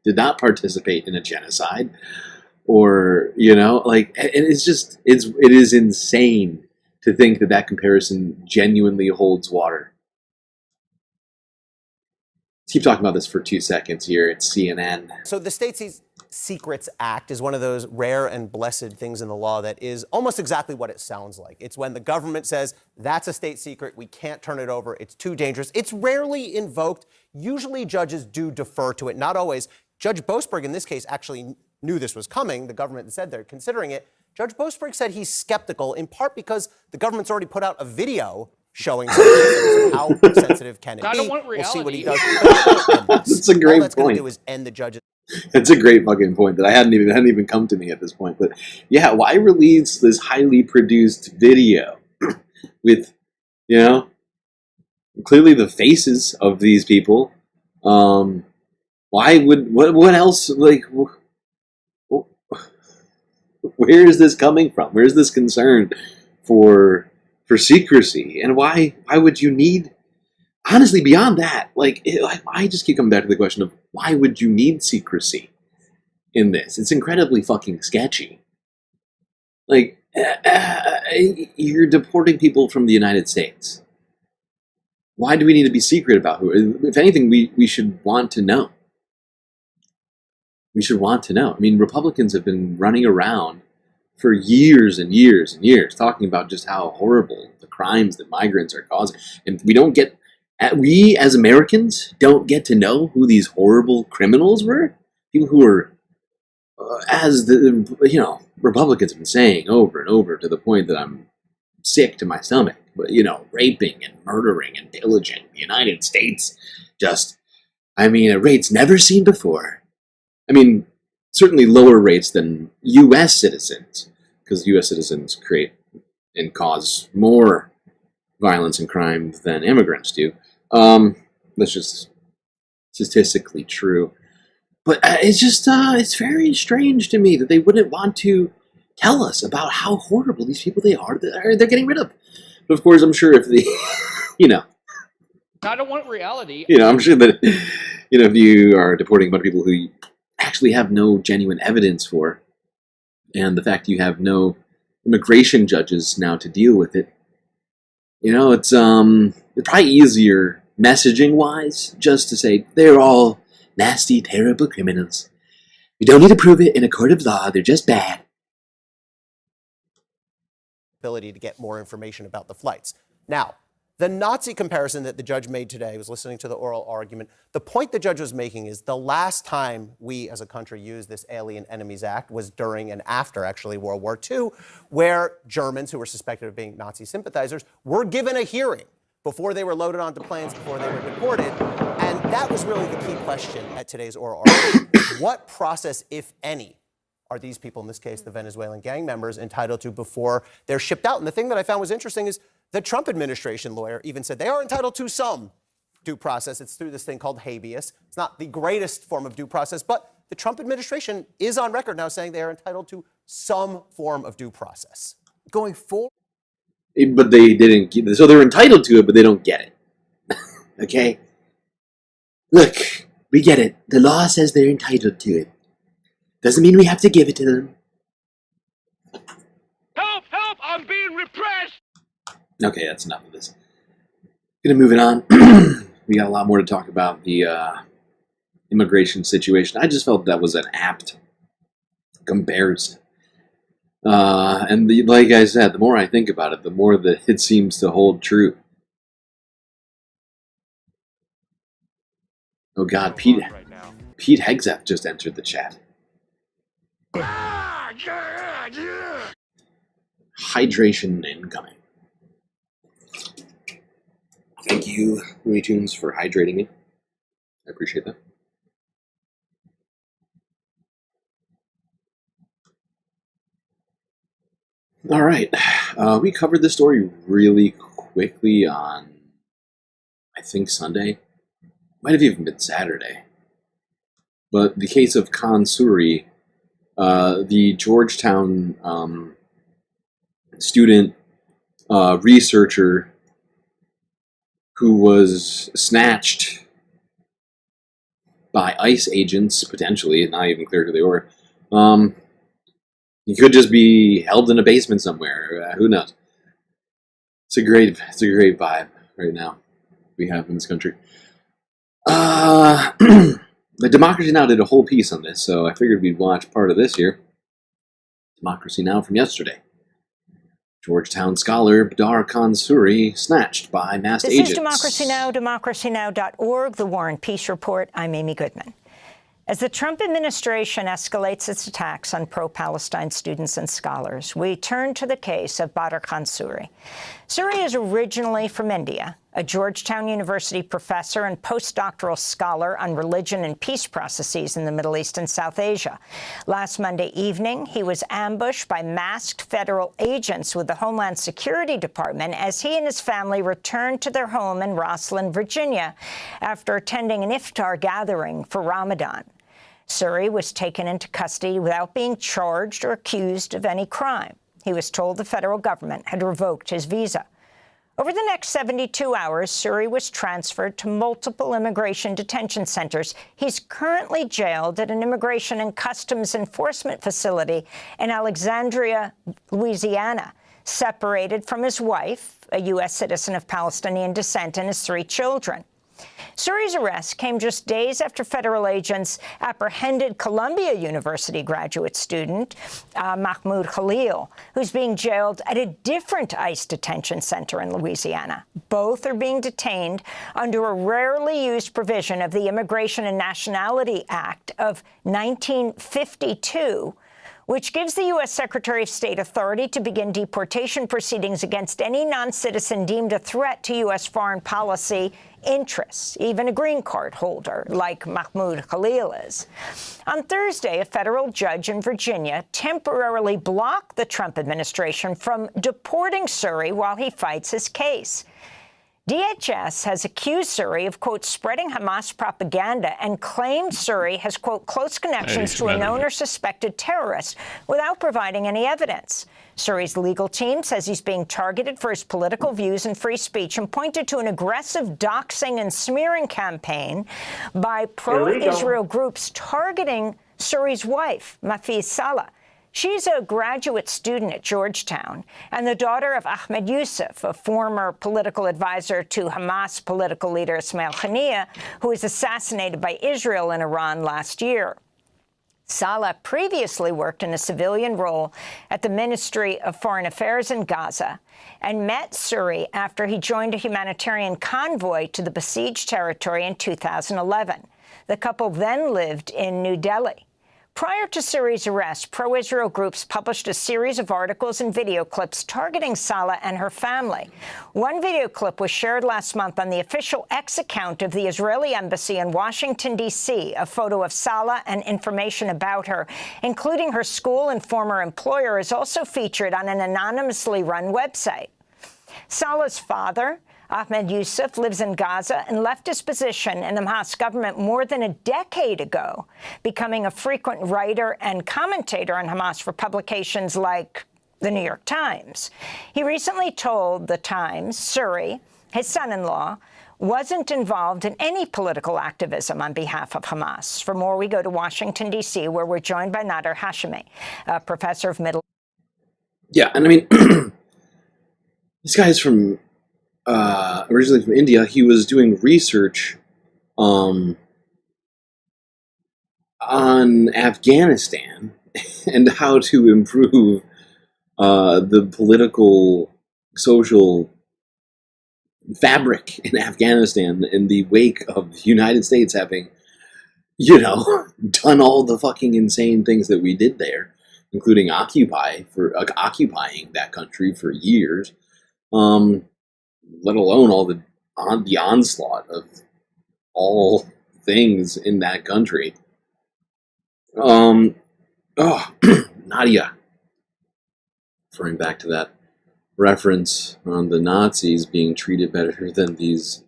did not participate in a genocide, or, you know, like, and it's just, it is insane to think that that comparison genuinely holds water. Let's keep talking about this for 2 seconds here. It's CNN. So the State Secrets Act is one of those rare and blessed things in the law that is almost exactly what it sounds like. It's when the government says, that's a state secret, we can't turn it over, it's too dangerous. It's rarely invoked. Usually judges do defer to it, not always. Judge Boasberg in this case actually knew this was coming. The government said they're considering it. Judge Boasberg said he's skeptical, in part because the government's already put out a video showing how sensitive can it be. I don't want reality. We'll see what he does. That's a great All that's going point. to do is end the judge's. It's a great fucking point that hadn't even come to me at this point. But yeah, why release this highly produced video with, you know, clearly the faces of these people? Why would what else? Like, where is this coming from? Where is this concern for secrecy? And why would you need? Honestly, beyond that, like, I just keep coming back to the question of why would you need secrecy in this? It's incredibly fucking sketchy. Like, you're deporting people from the United States. Why do we need to be secret about who? If anything, we should want to know. We should want to know. I mean, Republicans have been running around for years and years and years talking about just how horrible the crimes that migrants are causing. And we as Americans don't get to know who these horrible criminals were. People who are, as the, you know, Republicans have been saying over and over to the point that I'm sick to my stomach, but, you know, raping and murdering and pillaging the United States, just, I mean, at rates never seen before. I mean, certainly lower rates than U.S. citizens, because U.S. citizens create and cause more violence and crime than immigrants do. That's just statistically true. But it's just, it's very strange to me that they wouldn't want to tell us about how horrible these people they're getting rid of. But of course, I'm sure if the, you know. I don't want reality. You know, I'm sure that, you know, if you are deporting a bunch of people who you actually have no genuine evidence for, and the fact you have no immigration judges now to deal with it, you know, it's probably easier messaging-wise just to say they're all nasty, terrible criminals. We don't need to prove it in a court of law. They're just bad. Ability to get more information about the flights. Now, the Nazi comparison that the judge made today, I was listening to the oral argument. The point the judge was making is the last time we as a country used this Alien Enemies Act was during and after, actually, World War II, where Germans who were suspected of being Nazi sympathizers were given a hearing before they were loaded onto planes, before they were deported. And that was really the key question at today's oral argument. What process, if any, are these people, in this case, the Venezuelan gang members, entitled to before they're shipped out? And the thing that I found was interesting is the Trump administration lawyer even said they are entitled to some due process. It's through this thing called habeas. It's not the greatest form of due process, but the Trump administration is on record now saying they are entitled to some form of due process. Going forward. But they didn't, so they're entitled to it, but they don't get it. Okay? Look, we get it. The law says they're entitled to it. Doesn't mean we have to give it to them. Help! Help! I'm being repressed! Okay, that's enough of this. Gonna move it on. We got a lot more to talk about the immigration situation. I just felt that was an apt comparison. And like I said, the more I think about it, the more that it seems to hold true. Oh God, Pete Hegseth just entered the chat. Hydration incoming. Thank you, Looney Tunes, for hydrating me. I appreciate that. All right. We covered this story really quickly on, I think, Sunday. Might have even been Saturday. But the case of Khan Suri, the Georgetown student researcher who was snatched by ICE agents, potentially, not even clear who they were. He could just be held in a basement somewhere. Who knows? It's a great vibe right now we have in this country. The Democracy Now! Did a whole piece on this, so I figured we'd watch part of this here. Democracy Now! From yesterday. Georgetown scholar Badar Khan Suri snatched by masked agents. This is Democracy Now!, democracynow.org, The War and Peace Report. I'm Amy Goodman. As the Trump administration escalates its attacks on pro-Palestine students and scholars, we turn to the case of Badar Khan Suri. Suri is originally from India, a Georgetown University professor and postdoctoral scholar on religion and peace processes in the Middle East and South Asia. Last Monday evening, he was ambushed by masked federal agents with the Homeland Security Department as he and his family returned to their home in Rosslyn, Virginia, after attending an iftar gathering for Ramadan. Suri was taken into custody without being charged or accused of any crime. He was told the federal government had revoked his visa. Over the next 72 hours, Suri was transferred to multiple immigration detention centers. He's currently jailed at an Immigration and Customs Enforcement facility in Alexandria, Louisiana, separated from his wife, a U.S. citizen of Palestinian descent, and his 3 children. Suri's arrest came just days after federal agents apprehended Columbia University graduate student Mahmoud Khalil, who's being jailed at a different ICE detention center in Louisiana. Both are being detained under a rarely used provision of the Immigration and Nationality Act of 1952, which gives the U.S. Secretary of State authority to begin deportation proceedings against any non-citizen deemed a threat to U.S. foreign policy interests, even a green card holder like Mahmoud Khalil is. On Thursday, a federal judge in Virginia temporarily blocked the Trump administration from deporting Suri while he fights his case. DHS has accused Suri of, quote, spreading Hamas propaganda and claimed Suri has, quote, close connections to a known or suspected terrorist without providing any evidence. Suri's legal team says he's being targeted for his political views and free speech and pointed to an aggressive doxing and smearing campaign by pro-Israel groups targeting Suri's wife, Mafi Salah. She's a graduate student at Georgetown and the daughter of Ahmed Yusuf, a former political advisor to Hamas political leader Ismail Haniyeh, who was assassinated by Israel and Iran last year. Salah previously worked in a civilian role at the Ministry of Foreign Affairs in Gaza and met Suri after he joined a humanitarian convoy to the besieged territory in 2011. The couple then lived in New Delhi. Prior to Suri's arrest, pro-Israel groups published a series of articles and video clips targeting Salah and her family. One video clip was shared last month on the official X account of the Israeli embassy in Washington, D.C., a photo of Salah and information about her, including her school and former employer, is also featured on an anonymously run website. Salah's father, Ahmed Yusuf, lives in Gaza and left his position in the Hamas government more than a decade ago, becoming a frequent writer and commentator on Hamas for publications like the New York Times. He recently told the Times Suri, his son-in-law, wasn't involved in any political activism on behalf of Hamas. For more, we go to Washington, D.C., where we're joined by Nader Hashemi, a professor of Middle... Yeah, and I mean, this guy is from... originally from India. He was doing research on Afghanistan and how to improve the political, social fabric in Afghanistan in the wake of the United States having, done all the fucking insane things that we did there, including occupying that country for years. Let alone all the onslaught of all things in that country. Nadia. Referring back to that reference on the Nazis being treated better than these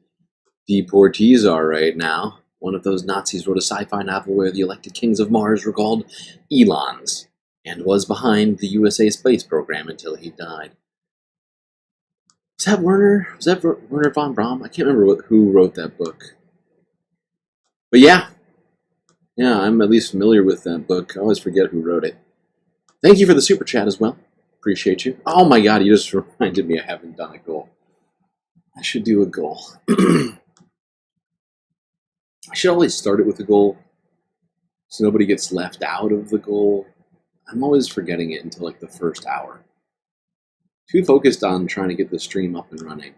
deportees are right now. One of those Nazis wrote a sci-fi novel where the elected kings of Mars were called Elons, and was behind the USA space program until he died. Was that Werner? Was that Werner von Braun? I can't remember who wrote that book. But yeah, I'm at least familiar with that book. I always forget who wrote it. Thank you for the super chat as well. Appreciate you. Oh my god, you just reminded me I haven't done a goal. I should do a goal. I should always start it with a goal so nobody gets left out of the goal. I'm always forgetting it until like the first hour. Too focused on trying to get the stream up and running.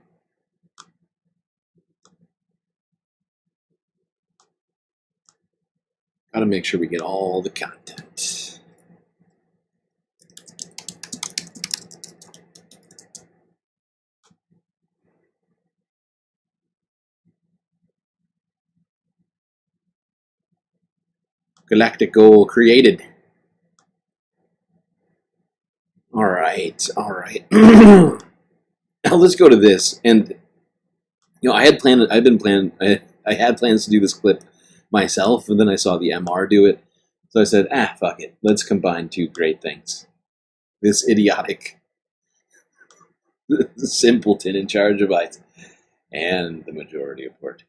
Gotta make sure we get all the content. Galactic goal created. All right. Now let's go to this. And I had plans to do this clip myself, and then I saw the MR do it. So I said, fuck it. Let's combine two great things. This idiotic simpleton in charge of ICE and the majority report.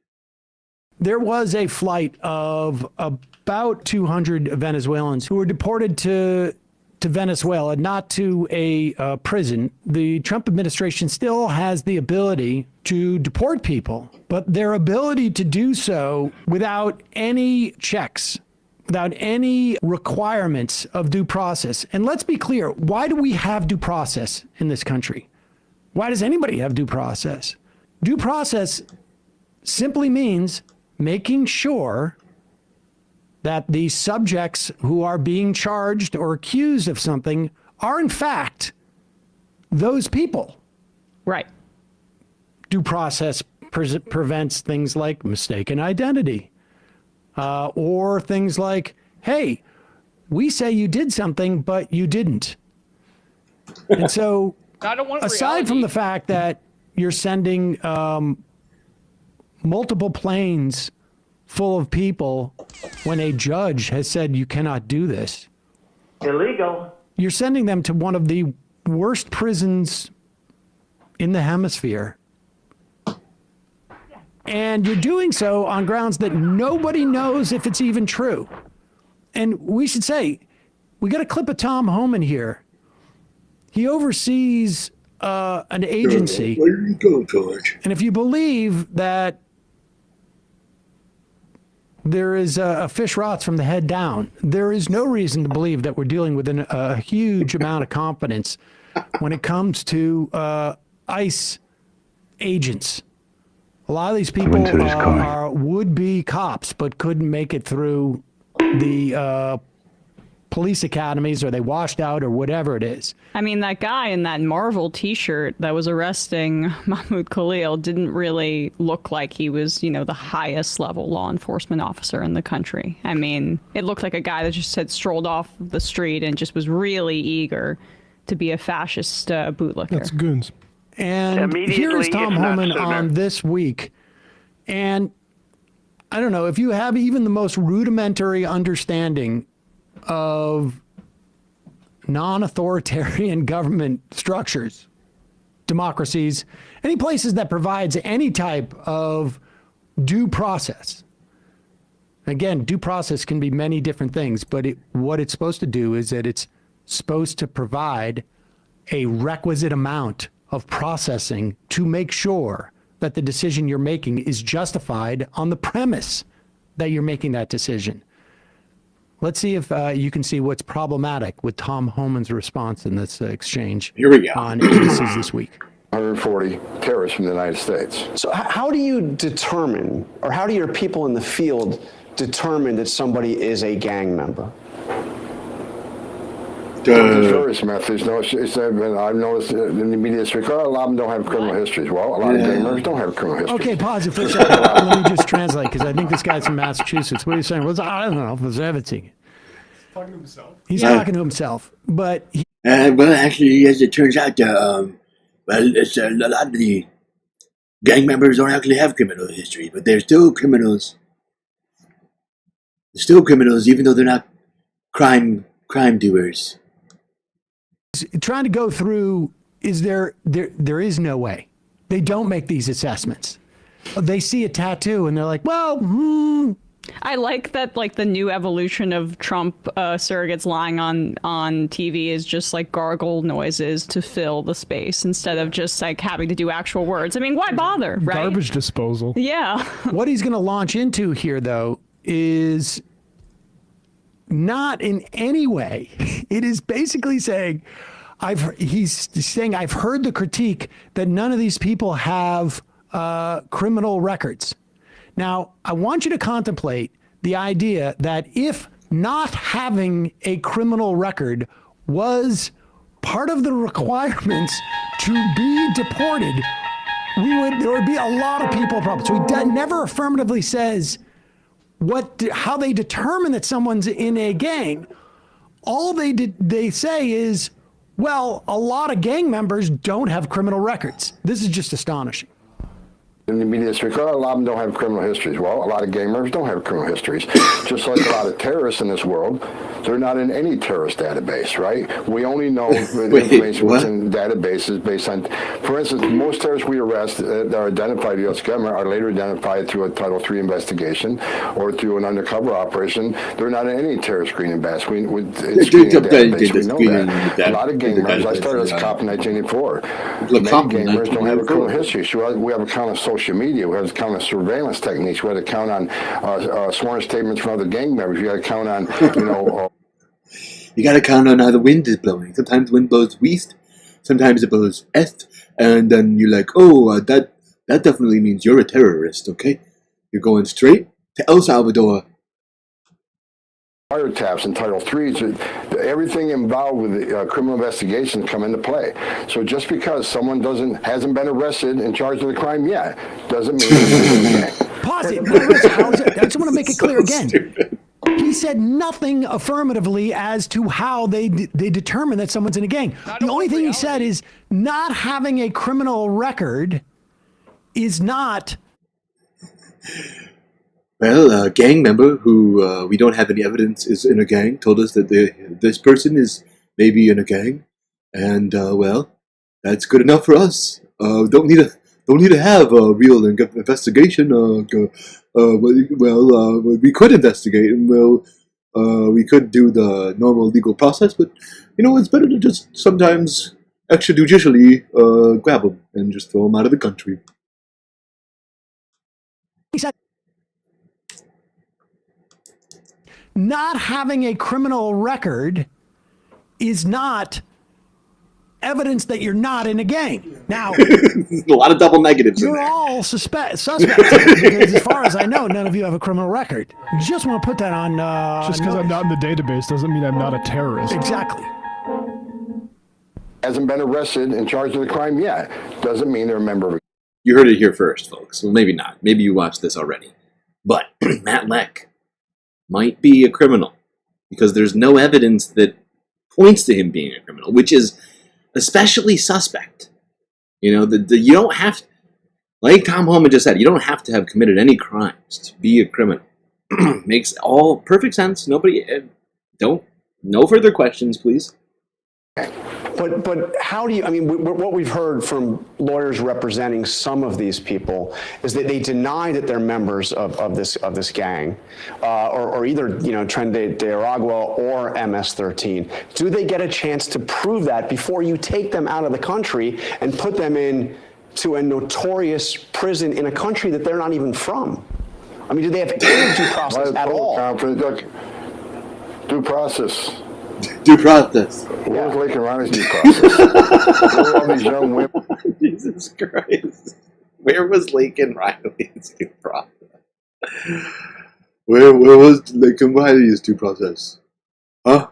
There was a flight of about 200 Venezuelans who were deported to Venezuela, not to a prison. The Trump administration still has the ability to deport people, but their ability to do so without any checks, without any requirements of due process. And let's be clear, why do we have due process in this country? Why does anybody have due process? Due process simply means making sure that the subjects who are being charged or accused of something are in fact those people. Right. Due process prevents things like mistaken identity, or things like, hey, we say you did something, but you didn't. And so, aside from the fact that you're sending multiple planes full of people when a judge has said you cannot do this. Illegal. You're sending them to one of the worst prisons in the hemisphere. And you're doing so on grounds that nobody knows if it's even true. And we should say, we got a clip of Tom Homan here. He oversees an agency. Where did you go, George? And if you believe that there is a fish rots from the head down, there is no reason to believe that we're dealing with a huge amount of competence when it comes to ICE agents. A lot of these people are would-be cops, but couldn't make it through the police academies, or they washed out, or whatever it is. I mean, that guy in that Marvel t-shirt that was arresting Mahmoud Khalil didn't really look like he was, the highest level law enforcement officer in the country. I mean, it looked like a guy that just had strolled off the street and just was really eager to be a fascist bootlicker. That's goons. And here's Tom Homan on This Week. And I don't know, if you have even the most rudimentary understanding of non-authoritarian government structures, democracies, any places that provides any type of due process. Again, due process can be many different things, but what it's supposed to do is that it's supposed to provide a requisite amount of processing to make sure that the decision you're making is justified on the premise that you're making that decision. Let's see if you can see what's problematic with Tom Homan's response in this exchange. Here we go. On ABC's This Week. 140 terrorists from the United States. So how do you determine, or how do your people in the field determine that somebody is a gang member? There's various methods. I've noticed in the media, a lot of them don't have criminal histories. Well, a lot of gang members don't have criminal histories. Okay, pause it for a second. Let me just translate, because I think this guy's from Massachusetts. What are you saying? Well, I don't know. Was everything? Talking to himself. He's talking to himself, but well, actually, as it turns out, it's a lot of the gang members don't actually have criminal history, but they're still criminals. They're still criminals, even though they're not crime doers. Trying to go through, there is no way. They don't make these assessments. They see a tattoo and they're like, well, I like that, like, the new evolution of Trump surrogates lying on TV is just like gargle noises to fill the space instead of just like having to do actual words. I mean, why bother, right? Garbage disposal. Yeah. What he's going to launch into here, though, is not in any way. It is basically saying, he's saying, I've heard the critique that none of these people have criminal records. Now, I want you to contemplate the idea that if not having a criminal record was part of the requirements to be deported, there would be a lot of people problems. So he never affirmatively says how they determine that someone's in a gang. All they say is, well, a lot of gang members don't have criminal records. This is just astonishing. In the media district, a lot of them don't have criminal histories. Well, a lot of gang members don't have criminal histories. Just like a lot of terrorists in this world, they're not in any terrorist database, right? We only know the information what's in databases based on, for instance, most terrorists we arrest that are identified by the U.S. government are later identified through a Title III investigation or through an undercover operation. They're not in any terrorist screening database. We know that. A lot of gang members, I started as a cop in 1984. Many gang members don't have a criminal history. So we have a count of social media, we have to count on surveillance techniques, we have to count on sworn statements from other gang members, you got to count on, you got to count on how the wind is blowing. Sometimes the wind blows west, sometimes it blows est, and then you're like, oh, that definitely means you're a terrorist, okay? You're going straight to El Salvador. Wiretaps and Title III, everything involved with the criminal investigation come into play. So just because someone hasn't been arrested and charged with a crime yet, doesn't mean Pause it. I just want to make it clear again. Stupid. He said nothing affirmatively as to how they determine that someone's in a gang. The only thing he said is not having a criminal record is not. Well, a gang member who we don't have any evidence is in a gang told us that this person is maybe in a gang, and well, that's good enough for us. Don't need to have a real investigation. We could investigate, and we could do the normal legal process, but it's better to just sometimes extrajudicially grab them and just throw them out of the country. He said, not having a criminal record is not evidence that you're not in a gang. Now, a lot of double negatives. You're all suspects, because as far as I know, none of you have a criminal record. Just want to put that on. Just because I'm not in the database doesn't mean I'm not a terrorist. Exactly. Hasn't been arrested and charged with a crime yet, doesn't mean they're a member of. You heard it here first, folks. Well, maybe not. Maybe you watched this already. But Matt Leck might be a criminal because there's no evidence that points to him being a criminal, which is especially suspect. You don't have to, like Tom Holman just said, you don't have to have committed any crimes to be a criminal. Makes all perfect sense. No further questions, please. But how do you, what we've heard from lawyers representing some of these people is that they deny that they're members of this gang, or either, Tren de Aragua or MS-13. Do they get a chance to prove that before you take them out of the country and put them into a notorious prison in a country that they're not even from? Do they have any due process at all? Look, due process. Due process. Where was Lake and Ronnie's due process? Where were all these young women? Jesus Christ. Where was Lake and Riley's due process? Where was Lake and Riley's due process? Huh?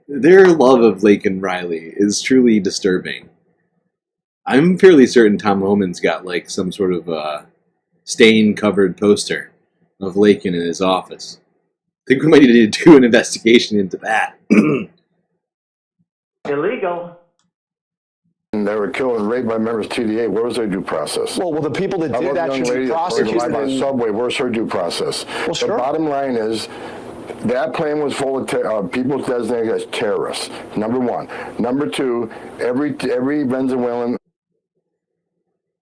Their love of Lake and Riley is truly disturbing. I'm fairly certain Tom Homan's got like some sort of stain-covered poster of Laken in his office. I think we might need to do an investigation into that. Illegal. They were killed and raped by members of TDA. Where was their due process? Well, the people that did that should be prosecuted. On the subway, where's her due process? Well, sure. The bottom line is, that plane was full of people designated as terrorists, number one. Number two, every Venezuelan...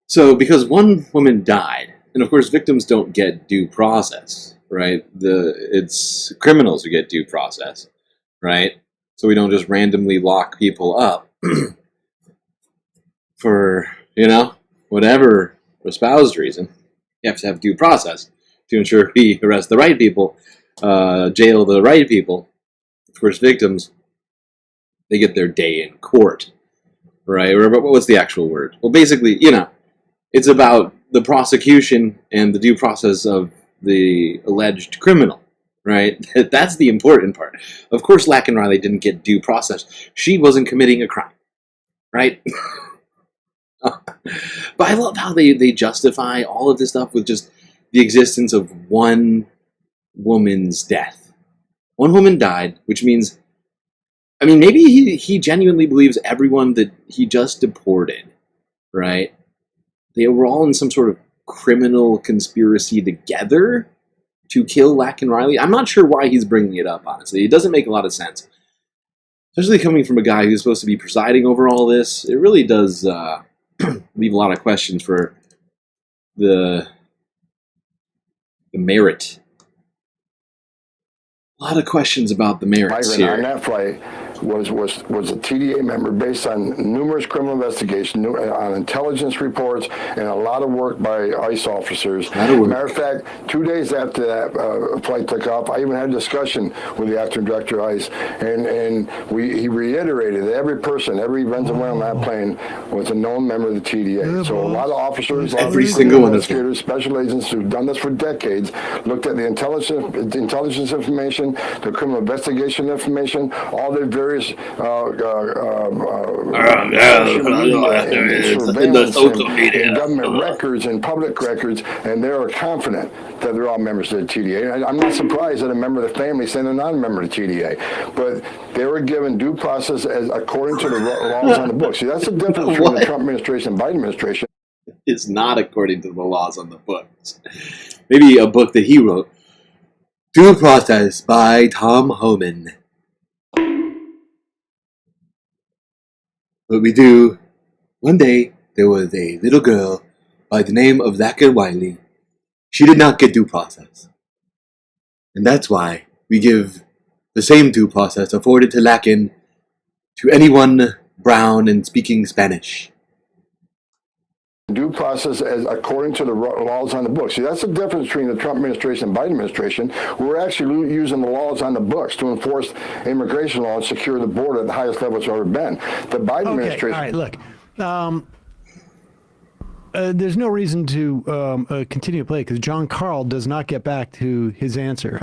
So, because one woman died, and of course victims don't get due process, right? It's criminals who get due process, right? So we don't just randomly lock people up for, whatever espoused reason. You have to have due process to ensure we arrest the right people, jail the right people. Of course, victims, they get their day in court, right? Or what was the actual word? Well, basically, it's about the prosecution and the due process of the alleged criminal, right? That's the important part. Of course, Lacken Riley didn't get due process. She wasn't committing a crime, right? But I love how they justify all of this stuff with just the existence of one woman's death. One woman died, which means, maybe he genuinely believes everyone that he just deported, right? They were all in some sort of criminal conspiracy together to kill Lacken Riley. I'm not sure why he's bringing it up, honestly. It doesn't make a lot of sense. Especially coming from a guy who's supposed to be presiding over all this. It really does leave a lot of questions for the merit. A lot of questions about the merits here. On that flight was a TDA member based on numerous criminal investigations, on intelligence reports, and a lot of work by ICE officers. Matter of fact, 2 days after that flight took off, I even had a discussion with the acting director of ICE, and he reiterated that every Venezuelan on that plane was a known member of the TDA. So a lot of officers, every single one of them, special agents who've done this for decades, looked at the intelligence information, the criminal investigation information, all the various and government records and public records, and they are confident that they're all members of the TDA. And I'm not surprised that a member of the family saying they're not a member of the TDA, but they were given due process as according to the laws on the books. See, that's the difference between the Trump administration and Biden administration. It's not according to the laws on the books. Maybe a book that he wrote. Due Process by Tom Homan. But we do. One day, there was a little girl by the name of Lacken Riley. She did not get due process. And that's why we give the same due process afforded to Lacken to anyone brown and speaking Spanish. Due process as according to the laws on the books. See, that's the difference between the Trump administration and Biden administration. We're actually using the laws on the books to enforce immigration law and secure the border at the highest level it's ever been. The Biden administration... All right, look. There's no reason to continue to play because John Carl does not get back to his answer.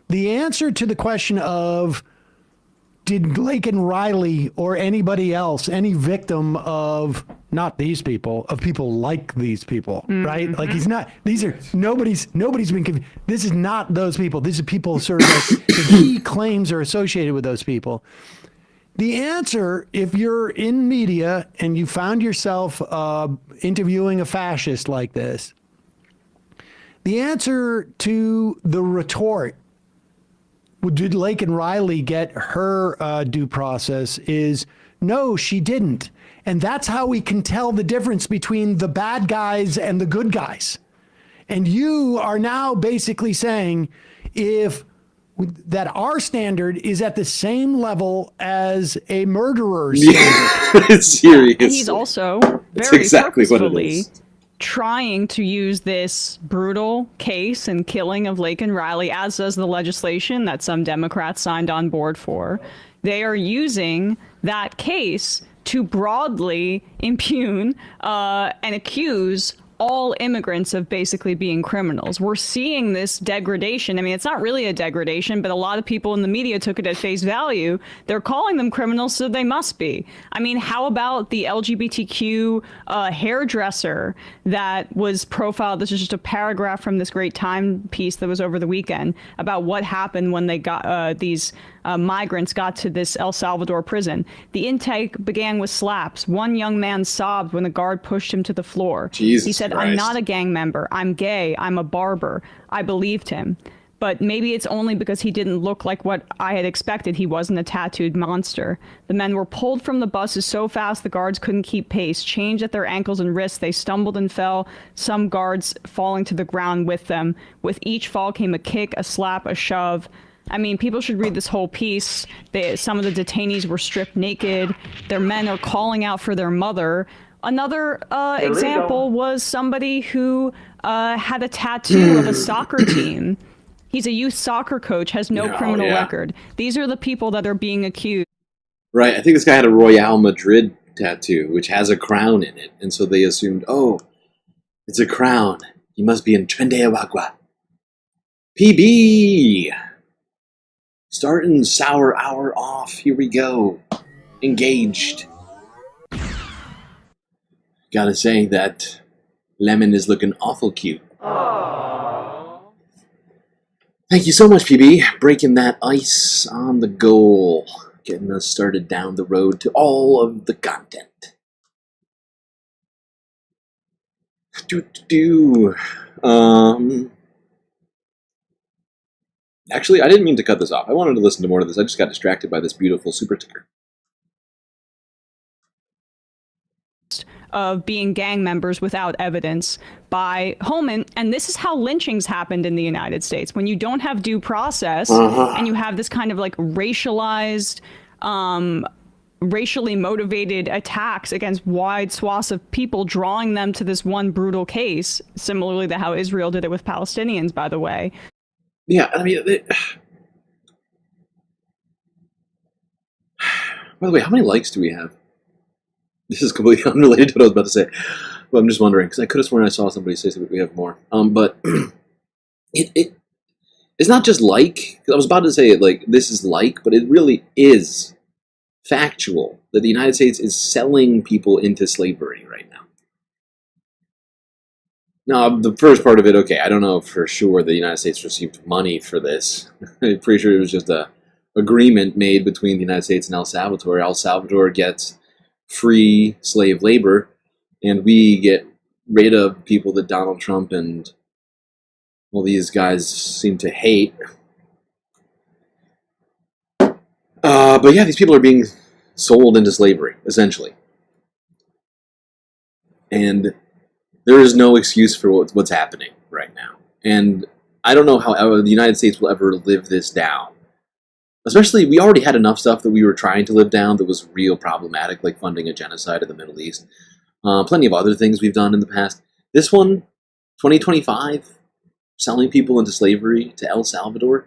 The answer to the question of did Lacken Riley or anybody else, any victim of not these people, of people like these people, right? Like he's not, nobody's been convicted. This is not those people. These are people sort of like that he claims are associated with those people. The answer, if you're in media and you found yourself interviewing a fascist like this, the answer to the retort, did Lacken Riley get her due process, is no, she didn't. And that's how we can tell the difference between the bad guys and the good guys. And you are now basically saying that our standard is at the same level as a murderer's standard. It's serious. And he's also That's very exactly what it purposefully is. trying to use this brutal case and killing of Lacken Riley, as does the legislation that some Democrats signed on board for. They are using that case to broadly impugn and accuse all immigrants of basically being criminals. We're seeing this degradation. It's not really a degradation, but a lot of people in the media took it at face value. They're calling them criminals, so they must be. How about the LGBTQ hairdresser that was profiled? This is just a paragraph from this great Time piece that was over the weekend about what happened when they got these migrants got to this El Salvador prison. The intake began with slaps. One young man sobbed when the guard pushed him to the floor. Jesus He said, Christ. "I'm not a gang member. I'm gay. I'm a barber." I believed him. But maybe it's only because he didn't look like what I had expected. He wasn't a tattooed monster. The men were pulled from the buses so fast the guards couldn't keep pace. Chained at their ankles and wrists, they stumbled and fell, some guards falling to the ground with them. With each fall came a kick, a slap, a shove. I mean, people should read this whole piece. Some of the detainees were stripped naked. Their men are calling out for their mother. Another example was somebody who had a tattoo of a soccer team. He's a youth soccer coach, has no criminal record. These are the people that are being accused. Right, I think this guy had a Royal Madrid tattoo, which has a crown in it. And so they assumed, oh, it's a crown. He must be in Trendeawagua. PB! Starting sour hour off. Here we go. Engaged. Gotta say that Lemon is looking awful cute. Thank you so much, PB. Breaking that ice on the goal. Getting us started down the road to all of the content. Actually, I didn't mean to cut this off. I wanted to listen to more of this. I just got distracted by this beautiful super ticker. Of being gang members without evidence by Holman. And this is how lynchings happened in the United States. When you don't have due process and you have this kind of like racialized, racially motivated attacks against wide swaths of people, drawing them to this one brutal case, similarly to how Israel did it with Palestinians, by the way. Yeah, I mean, by the way, how many likes do we have? This is completely unrelated to what I was about to say, but I'm just wondering, because I could have sworn I saw somebody say that we have more. But it's not just like, I was about to say it like, this is like, but it really is factual that the United States is selling people into slavery right now. Now, the first part of it, okay, I don't know for sure the United States received money for this. I'm pretty sure it was just a agreement made between the United States and El Salvador. El Salvador gets free slave labor, and we get rid of people that Donald Trump and all these guys seem to hate. But yeah, these people are being sold into slavery, essentially. And there is no excuse for what's happening right now. And I don't know how the United States will ever live this down. Especially, we already had enough stuff that we were trying to live down that was real problematic, like funding a genocide in the Middle East. Plenty of other things we've done in the past. This one, 2025, selling people into slavery to El Salvador,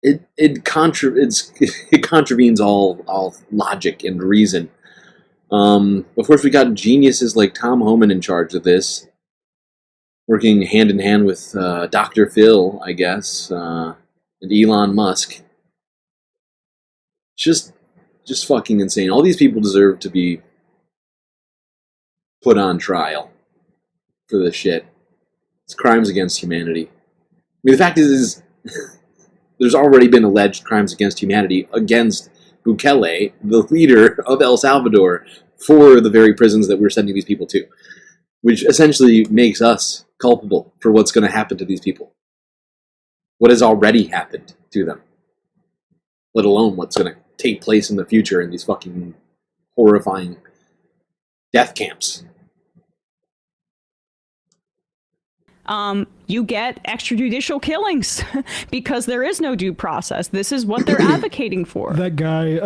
it contravenes all logic and reason. Of course, we got geniuses like Tom Homan in charge of this, working hand in hand with Dr. Phil, I guess, and Elon Musk. Just fucking insane. All these people deserve to be put on trial for this shit. It's crimes against humanity. I mean, the fact is there's already been alleged crimes against humanity against Bukele, the leader of El Salvador, for the very prisons that we're sending these people to, which essentially makes us culpable for what's going to happen to these people. What has already happened to them, let alone what's going to take place in the future in these fucking horrifying death camps. You get extrajudicial killings because there is no due process. This is what they're advocating for. That guy,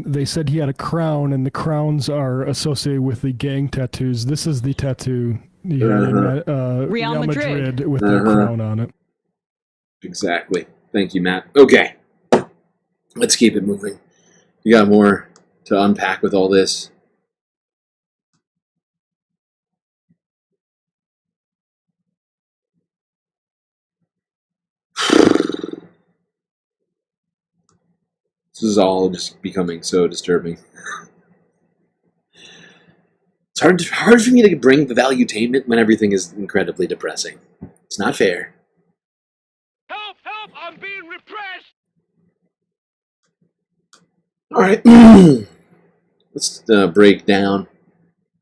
they said he had a crown, and the crowns are associated with the gang tattoos. This is the tattoo he had in Real Madrid with the crown on it. Exactly. Thank you, Matt. Okay. Let's keep it moving. We got more to unpack with all this. This is all just becoming so disturbing. It's hard for me to bring the valuetainment when everything is incredibly depressing. It's not fair. Help! Help! I'm being repressed! All right, let's break down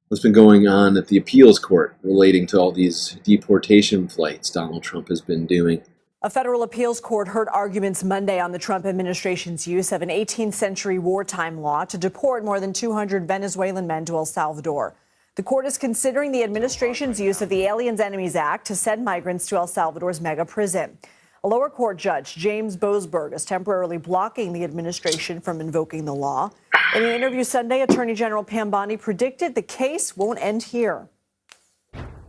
what's been going on at the appeals court relating to all these deportation flights Donald Trump has been doing. A federal appeals court heard arguments Monday on the Trump administration's use of an 18th century wartime law to deport more than 200 Venezuelan men to El Salvador. The court is considering the administration's use of the Aliens Enemies Act to send migrants to El Salvador's mega prison. A lower court judge, James Boasberg, is temporarily blocking the administration from invoking the law. In an interview Sunday, Attorney General Pam Bondi predicted the case won't end here.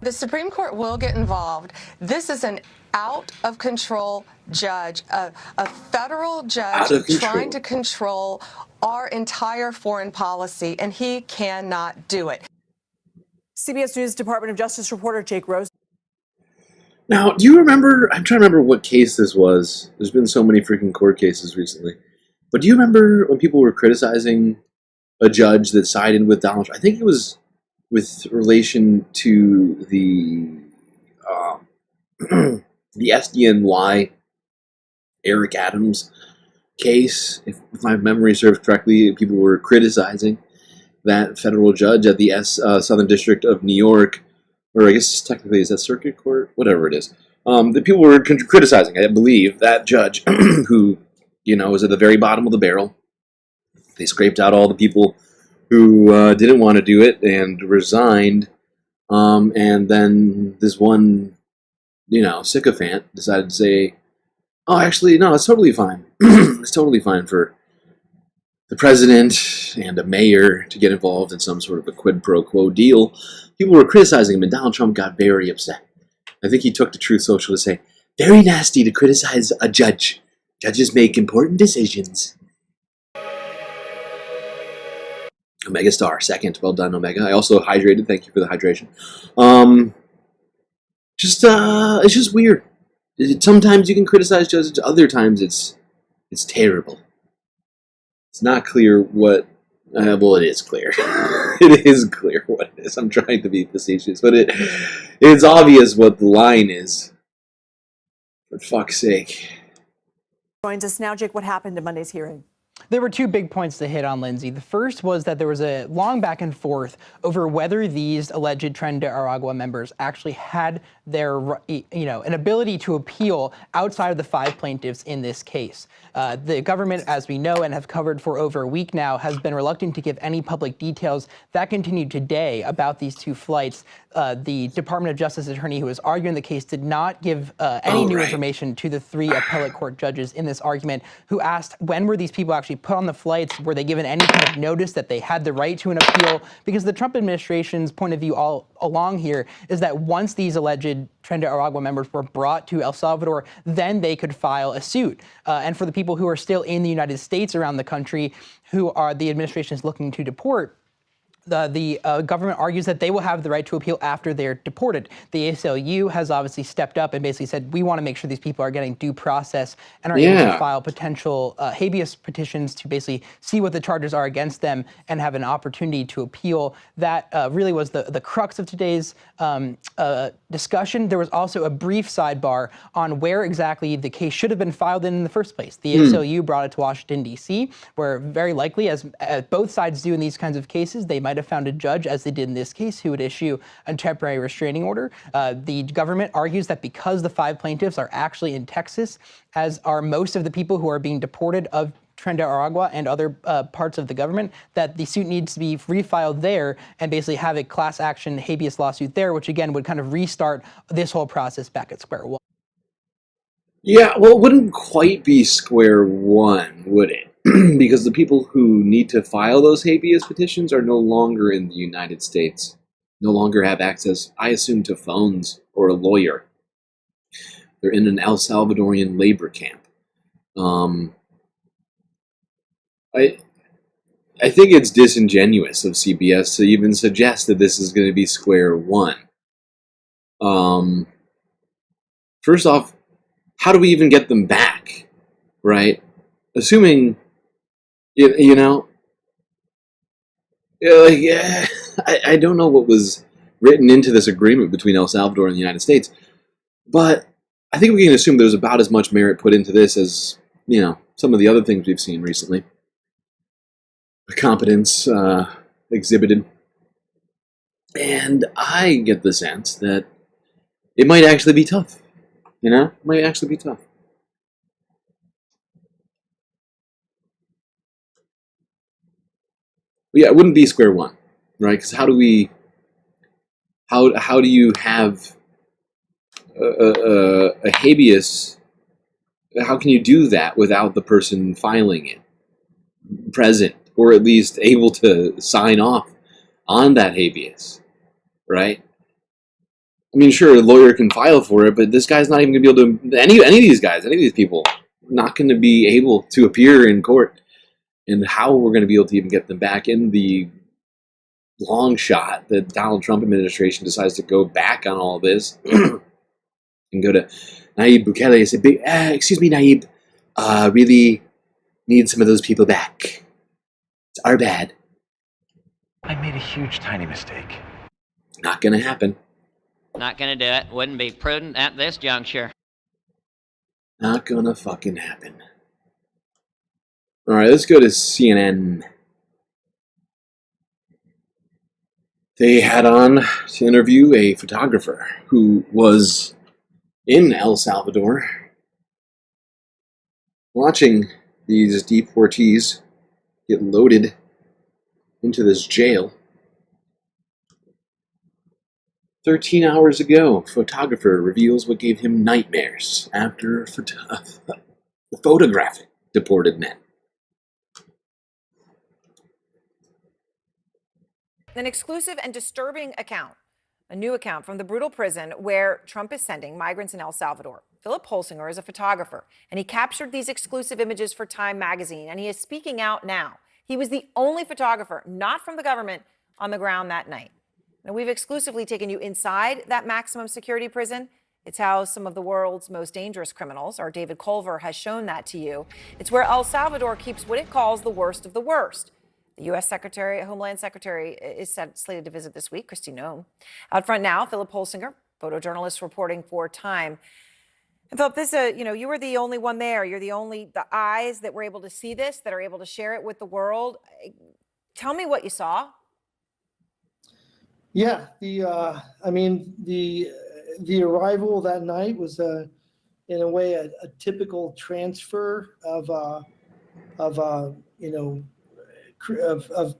The Supreme Court will get involved. This is an out-of-control judge, a federal judge trying to control our entire foreign policy, and he cannot do it. CBS News Department of Justice reporter Jake Rose. Now, do you remember, I'm trying to remember what case this was. There's been so many freaking court cases recently. But do you remember when people were criticizing a judge that sided with Donald Trump? I think it was with relation to the the SDNY Eric Adams case. If my memory serves correctly, people were criticizing that federal judge at the Southern District of New York, or I guess technically is that circuit court? Whatever it is. The people were criticizing, I believe, that judge who, you know, was at the very bottom of the barrel. They scraped out all the people who didn't want to do it and resigned. And then this one, you know, sycophant decided to say, oh, actually, no, it's totally fine. It's totally fine for the president and a mayor to get involved in some sort of a quid pro quo deal. People were criticizing him, and Donald Trump got very upset. I think he took to Truth Social to say, very nasty to criticize a judge. Judges make important decisions. Omega Star, second. Well done, Omega. I also hydrated. Thank you for the hydration. It's just weird. Sometimes you can criticize judges. Other times it's terrible. It's not clear what... well, it is clear. It is clear what it is. I'm trying to be facetious, but it's obvious what the line is. For fuck's sake. Joins us now, Jake. What happened in Monday's hearing? There were two big points to hit on, Lindsay. The first was that there was a long back and forth over whether these alleged Tren de Aragua members actually had their, an ability to appeal outside of the 5 plaintiffs in this case. The government, as we know and have covered for over a week now, has been reluctant to give any public details. That continued today about these two flights. The Department of Justice attorney who was arguing the case did not give any new information to the 3 appellate court judges in this argument, who asked when were these people actually put on the flights? Were they given any kind of notice that they had the right to an appeal? Because the Trump administration's point of view all along here is that once these alleged Tren de Aragua members were brought to El Salvador, then they could file a suit. And for the people who are still in the United States around the country who are the administration is looking to deport, the government argues that they will have the right to appeal after they're deported. The ACLU has obviously stepped up and basically said, we want to make sure these people are getting due process and are able to file potential habeas petitions to basically see what the charges are against them and have an opportunity to appeal. That really was the crux of today's discussion. There was also a brief sidebar on where exactly the case should have been filed in the first place. The ACLU brought it to Washington, D.C., where very likely, as both sides do in these kinds of cases, they might have found a judge, as they did in this case, who would issue a temporary restraining order. The government argues that because the 5 plaintiffs are actually in Texas, as are most of the people who are being deported of Tren de Aragua and other parts of the government, that the suit needs to be refiled there and basically have a class action habeas lawsuit there, which again would kind of restart this whole process back at square one. Yeah, well, it wouldn't quite be square one, would it? Because the people who need to file those habeas petitions are no longer in the United States, no longer have access, I assume, to phones or a lawyer. They're in an El Salvadorian labor camp. I think it's disingenuous of CBS to even suggest that this is going to be square one. First off, how do we even get them back, right? Assuming, I don't know what was written into this agreement between El Salvador and the United States, but I think we can assume there's about as much merit put into this as, some of the other things we've seen recently. competence exhibited. And I get the sense that it might actually be tough. You know? It might actually be tough. But yeah, it wouldn't be square one, right? Because how do you have a habeas? How can you do that without the person filing it present, or at least able to sign off on that habeas, right? I mean, sure, a lawyer can file for it, but this guy's not even going to be able to. Any of these people, not going to be able to appear in court. And how we're going to be able to even get them back in the long shot that Donald Trump administration decides to go back on all this and go to Nayib Bukele and say, excuse me, Nayib, really need some of those people back. It's our bad. I made a huge, tiny mistake. Not going to happen. Not gonna do it. Wouldn't be prudent at this juncture. Not going to fucking happen. All right, let's go to CNN. They had on to interview a photographer who was in El Salvador watching these deportees get loaded into this jail. 13 hours ago, photographer reveals what gave him nightmares after photographing deported men. An exclusive and disturbing account, a new account from the brutal prison where Trump is sending migrants in El Salvador. Philip Holsinger is a photographer, and he captured these exclusive images for Time magazine, and he is speaking out now. He was the only photographer, not from the government, on the ground that night. Now, we've exclusively taken you inside that maximum security prison. It's how some of the world's most dangerous criminals, our David Culver, has shown that to you. It's where El Salvador keeps what it calls the worst of the worst. The U.S. Homeland Secretary is slated to visit this week, Kristi Noem. Out front now, Philip Holsinger, photojournalist reporting for Time. And Philip, this, you were the only one there. You're the eyes that were able to see this, that are able to share it with the world. Tell me what you saw. Yeah, the arrival that night was in a way a typical transfer of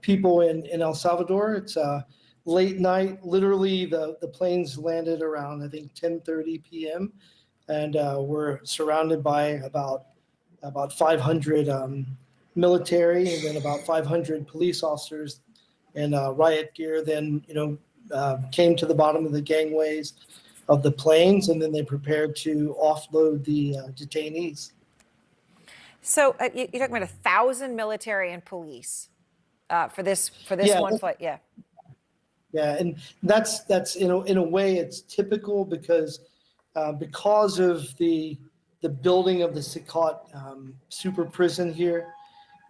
people in El Salvador. It's late night. Literally, the planes landed around, I think, 10:30 p.m. And we're surrounded by about 500 military and then about 500 police officers in riot gear. Then came to the bottom of the gangways of the planes, and then they prepared to offload the detainees. So you're talking about 1,000 military and police for this one flight, yeah. Yeah, and that's in a way it's typical because of the building of the Sikot super prison here,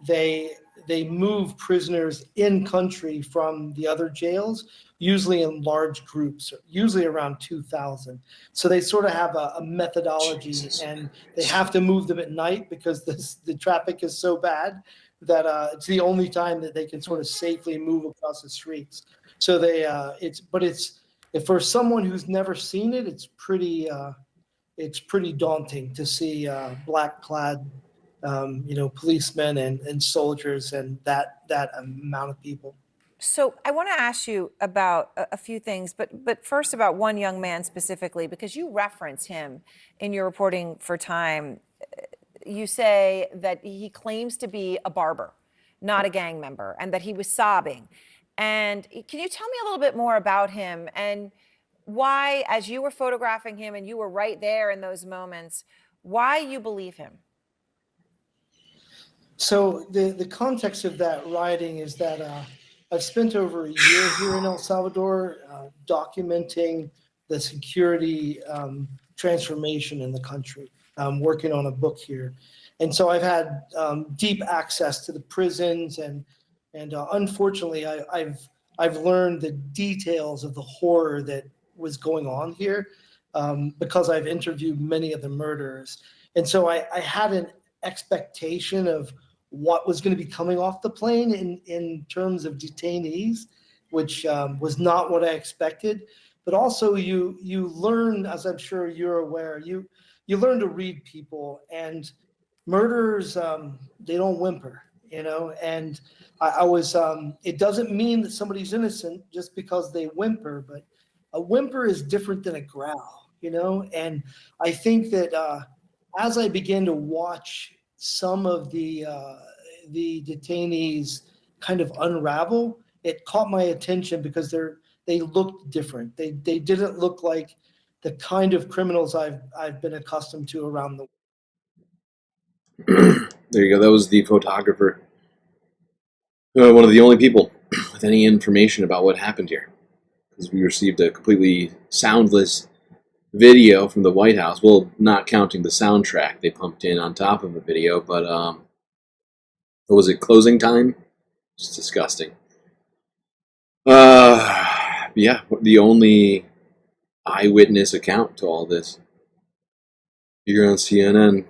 they move prisoners in country from the other jails, usually in large groups, usually around 2,000. So they sort of have a methodology, and they have to move them at night because the traffic is so bad that it's the only time that they can sort of safely move across the streets. So for someone who's never seen it, it's pretty daunting to see black-clad policemen and soldiers and that amount of people. So I want to ask you about a few things, but first about one young man specifically, because you reference him in your reporting for Time. You say that he claims to be a barber, not a gang member, and that he was sobbing. And can you tell me a little bit more about him and why, as you were photographing him and you were right there in those moments, why you believe him? So the context of that writing is that I've spent over a year here in El Salvador documenting the security transformation in the country, working on a book here. And so I've had deep access to the prisons, and unfortunately I've learned the details of the horror that was going on here because I've interviewed many of the murderers. And so I had an expectation of what was going to be coming off the plane in terms of detainees, which was not what I expected. But also you learn, as I'm sure you're aware, you learn to read people, and murderers, they don't whimper, and I was, it doesn't mean that somebody's innocent just because they whimper, but a whimper is different than a growl, and I think that as I began to watch some of the detainees kind of unravel, it caught my attention because they looked different. They didn't look like the kind of criminals I've been accustomed to around the world. There you go. That was the photographer. One of the only people with any information about what happened here, because we received a completely soundless video from the White House. Well, not counting the soundtrack they pumped in on top of the video, but what was it? Closing time? It's disgusting. Yeah, the only eyewitness account to all this here on CNN.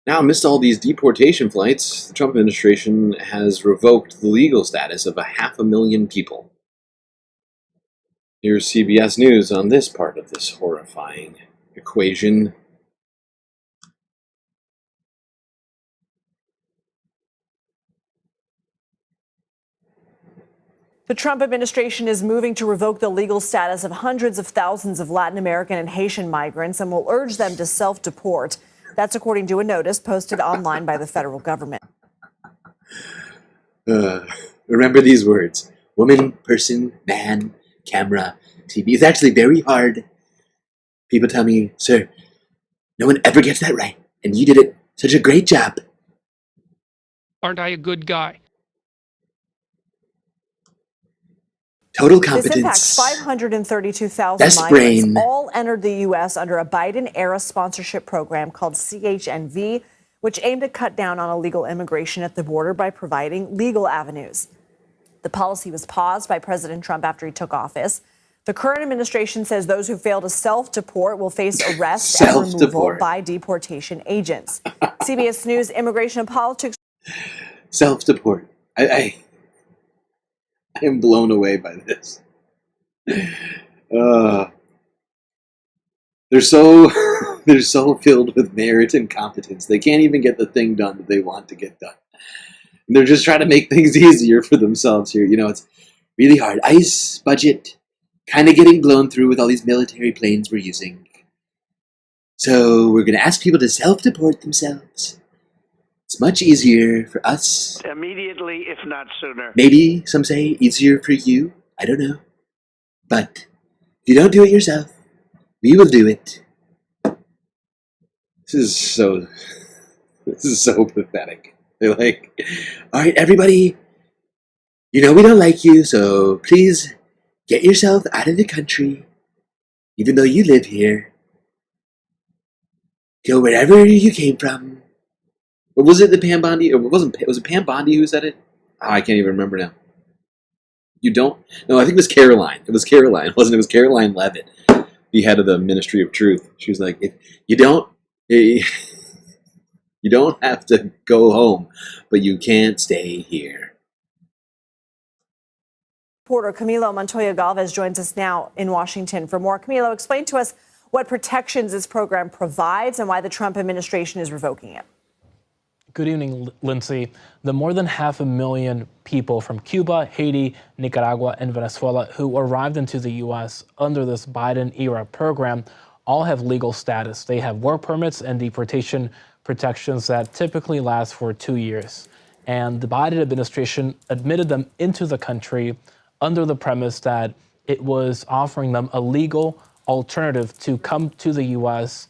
Now, amidst all these deportation flights, the Trump administration has revoked the legal status of 500,000 people. Here's CBS News on this part of this horrifying equation. The Trump administration is moving to revoke the legal status of hundreds of thousands of Latin American and Haitian migrants and will urge them to self-deport. That's according to a notice posted online by the federal government. Remember these words: woman, person, man, camera, TV. It's actually very hard. People tell me, sir, no one ever gets that right, and you did it such a great job. Aren't I a good guy? Total competence. This impacts 532,000 Best migrants. brain. All entered the U.S. under a Biden-era sponsorship program called CHNV, which aimed to cut down on illegal immigration at the border by providing legal avenues. The policy was paused by President Trump after he took office. The current administration says those who fail to self-deport will face arrest and removal by deportation agents. CBS News immigration and politics. Self-deport. I am blown away by this. They're so filled with merit and competence. They can't even get the thing done that they want to get done. And they're just trying to make things easier for themselves here. It's really hard. ICE budget kind of getting blown through with all these military planes we're using. So we're going to ask people to self-deport themselves. It's much easier for us. Immediately, if not sooner. Maybe some say easier for you. I don't know. But if you don't do it yourself, we will do it. This is so pathetic. They're like, all right, everybody, we don't like you, so please get yourself out of the country, even though you live here. Go wherever you came from. Or was it the Pam Bondi? Or was it Pam Bondi who said it? Oh, I can't even remember now. You don't? No, I think it was Caroline. It was Caroline, wasn't it? It was Caroline Levitt, the head of the Ministry of Truth. She was like, if you don't have to go home, but you can't stay here. Reporter Camilo Montoya Galvez joins us now in Washington for more. Camilo, explain to us what protections this program provides and why the Trump administration is revoking it. Good evening, Lindsay. The more than 500,000 people from Cuba, Haiti, Nicaragua, and Venezuela who arrived into the U.S. under this Biden-era program all have legal status. They have work permits and deportation protections that typically last for 2 years. And the Biden administration admitted them into the country under the premise that it was offering them a legal alternative to come to the U.S.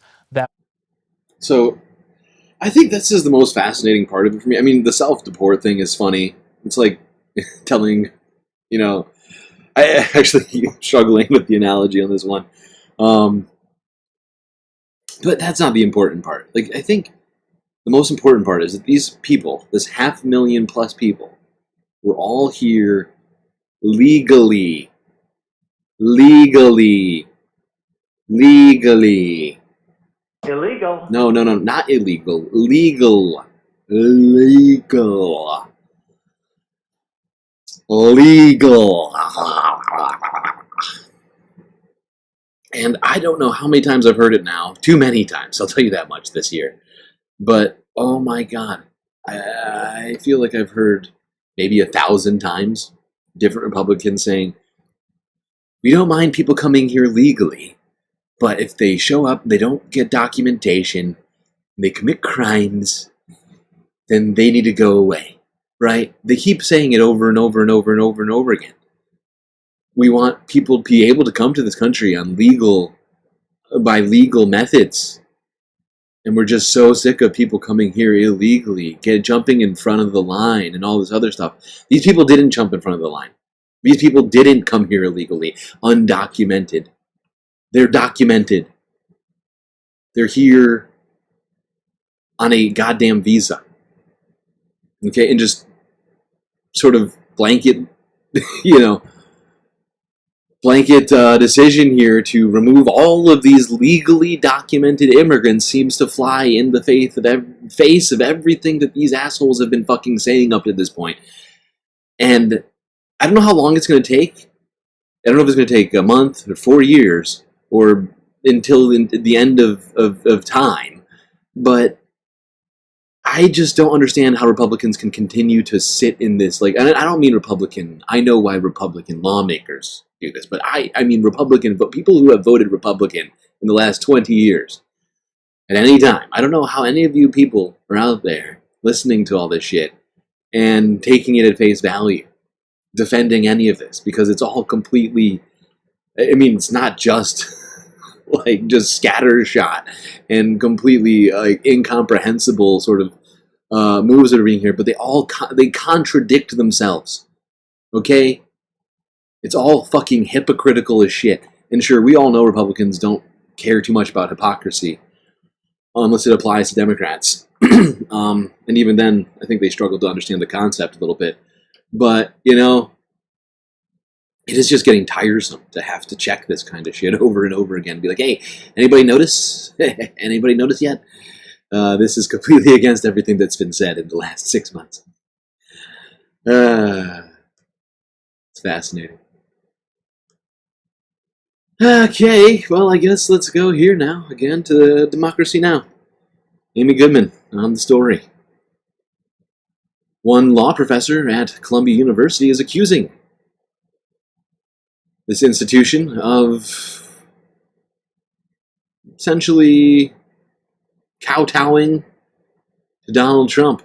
So I think this is the most fascinating part of it for me. I mean, the self-deport thing is funny. It's like telling, I actually am struggling with the analogy on this one. But that's not the important part. Like, I think the most important part is that these people, this 500,000 plus people, were all here legally. Illegal. No, not illegal. Legal. Legal. Legal. And I don't know how many times I've heard it now. Too many times, I'll tell you that much this year. But, oh my God. I feel like I've heard maybe 1,000 times different Republicans saying, we don't mind people coming here legally, but if they show up, they don't get documentation, they commit crimes, then they need to go away, right? They keep saying it over and over and over and over and over again. We want people to be able to come to this country on by legal methods. And we're just so sick of people coming here illegally, jumping in front of the line and all this other stuff. These people didn't jump in front of the line. These people didn't come here illegally, undocumented. They're documented. They're here on a goddamn visa. Okay, and just sort of blanket, blanket decision here to remove all of these legally documented immigrants seems to fly in the face of everything that these assholes have been fucking saying up to this point. And I don't know how long it's going to take. I don't know if it's going to take a month or 4 years or until the end of time. But I just don't understand how Republicans can continue to sit in this. Like, I don't mean Republican. I know why Republican lawmakers do this, but I mean Republican, but people who have voted Republican in the last 20 years at any time. I don't know how any of you people are out there listening to all this shit and taking it at face value, defending any of this, because it's all completely, I mean, it's not just like just scattershot and completely like incomprehensible sort of moves that are being here, but they contradict themselves. Okay? It's all fucking hypocritical as shit. And sure, we all know Republicans don't care too much about hypocrisy unless it applies to Democrats. And even then, I think they struggle to understand the concept a little bit. But, it is just getting tiresome to have to check this kind of shit over and over again. Be like, hey, anybody notice? Anybody notice yet? This is completely against everything that's been said in the last 6 months. It's fascinating. Okay, well, I guess let's go here now, again, to Democracy Now! Amy Goodman on the story. One law professor at Columbia University is accusing this institution of essentially kowtowing to Donald Trump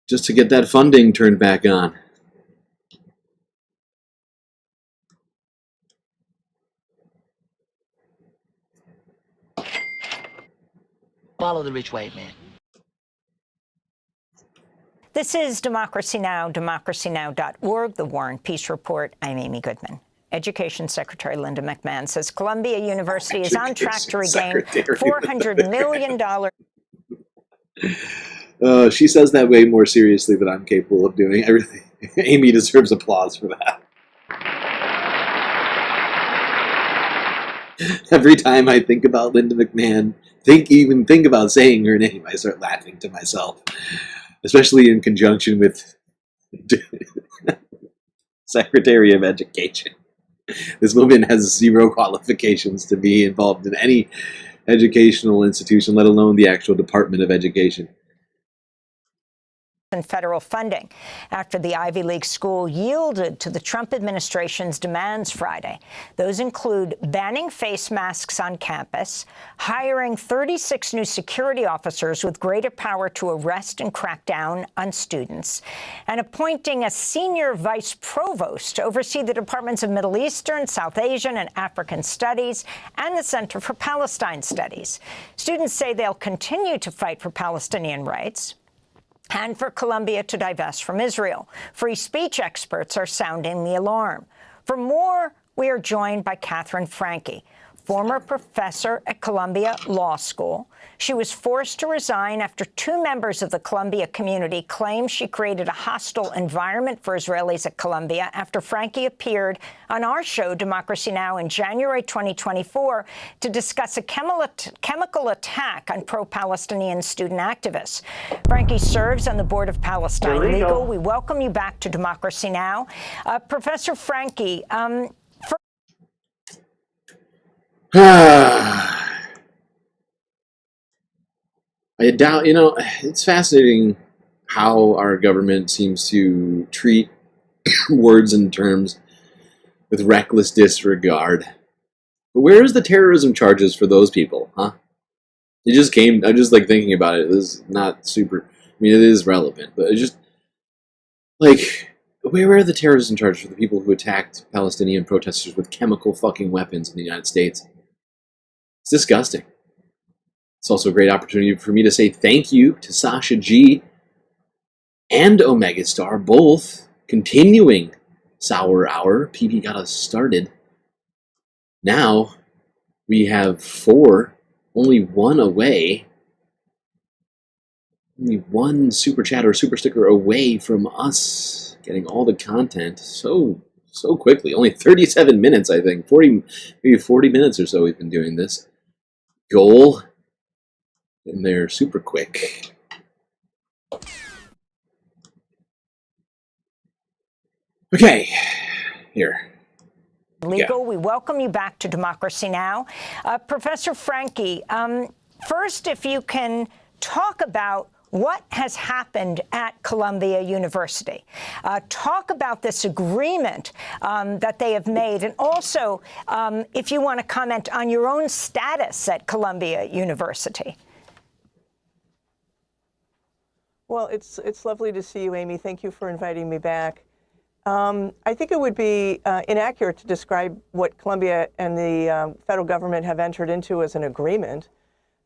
just to get that funding turned back on. Follow the rich white man. This is Democracy Now!, democracynow.org, The War and Peace Report. I'm Amy Goodman. Education Secretary Linda McMahon says Columbia University is on track to regain $400 million. She says that way more seriously than I'm capable of doing. Everything. Amy deserves applause for that. Every time I think about Linda McMahon, even think about saying her name, I start laughing to myself. Especially in conjunction with Secretary of Education. This woman has zero qualifications to be involved in any educational institution, let alone the actual Department of Education. And federal funding after the Ivy League school yielded to the Trump administration's demands Friday. Those include banning face masks on campus, hiring 36 new security officers with greater power to arrest and crack down on students, and appointing a senior vice provost to oversee the departments of Middle Eastern, South Asian, and African Studies and the Center for Palestine Studies. Students say they'll continue to fight for Palestinian rights and for Columbia to divest from Israel. Free speech experts are sounding the alarm. For more, we are joined by Catherine Franke, former professor at Columbia Law School. She was forced to resign after 2 members of the Columbia community claimed she created a hostile environment for Israelis at Columbia after Frankie appeared on our show, Democracy Now!, in January 2024 to discuss a chemical attack on pro-Palestinian student activists. Frankie serves on the board of Palestine Legal. We welcome you back to Democracy Now! Professor Frankie, I doubt, it's fascinating how our government seems to treat words and terms with reckless disregard. But where is the terrorism charges for those people, huh? It just came, I'm just like thinking about it. This is not super, it is relevant, but it just, where are the terrorism charges for the people who attacked Palestinian protesters with chemical fucking weapons in the United States? It's disgusting. It's also a great opportunity for me to say thank you to Sasha G and Omega Star, both continuing Sour Hour. PP got us started. Now we have 4, only 1 away. Only 1 super chat or super sticker away from us getting all the content so quickly. Only 37 minutes, I think. 40 minutes or so we've been doing this. Goal. And they're super quick. Okay, here. Legal, we welcome you back to Democracy Now! Professor Frankie, first, if you can talk about what has happened at Columbia University. Talk about this agreement that they have made, and also if you want to comment on your own status at Columbia University. Well, it's lovely to see you, Amy. Thank you for inviting me back. I think it would be inaccurate to describe what Columbia and the federal government have entered into as an agreement.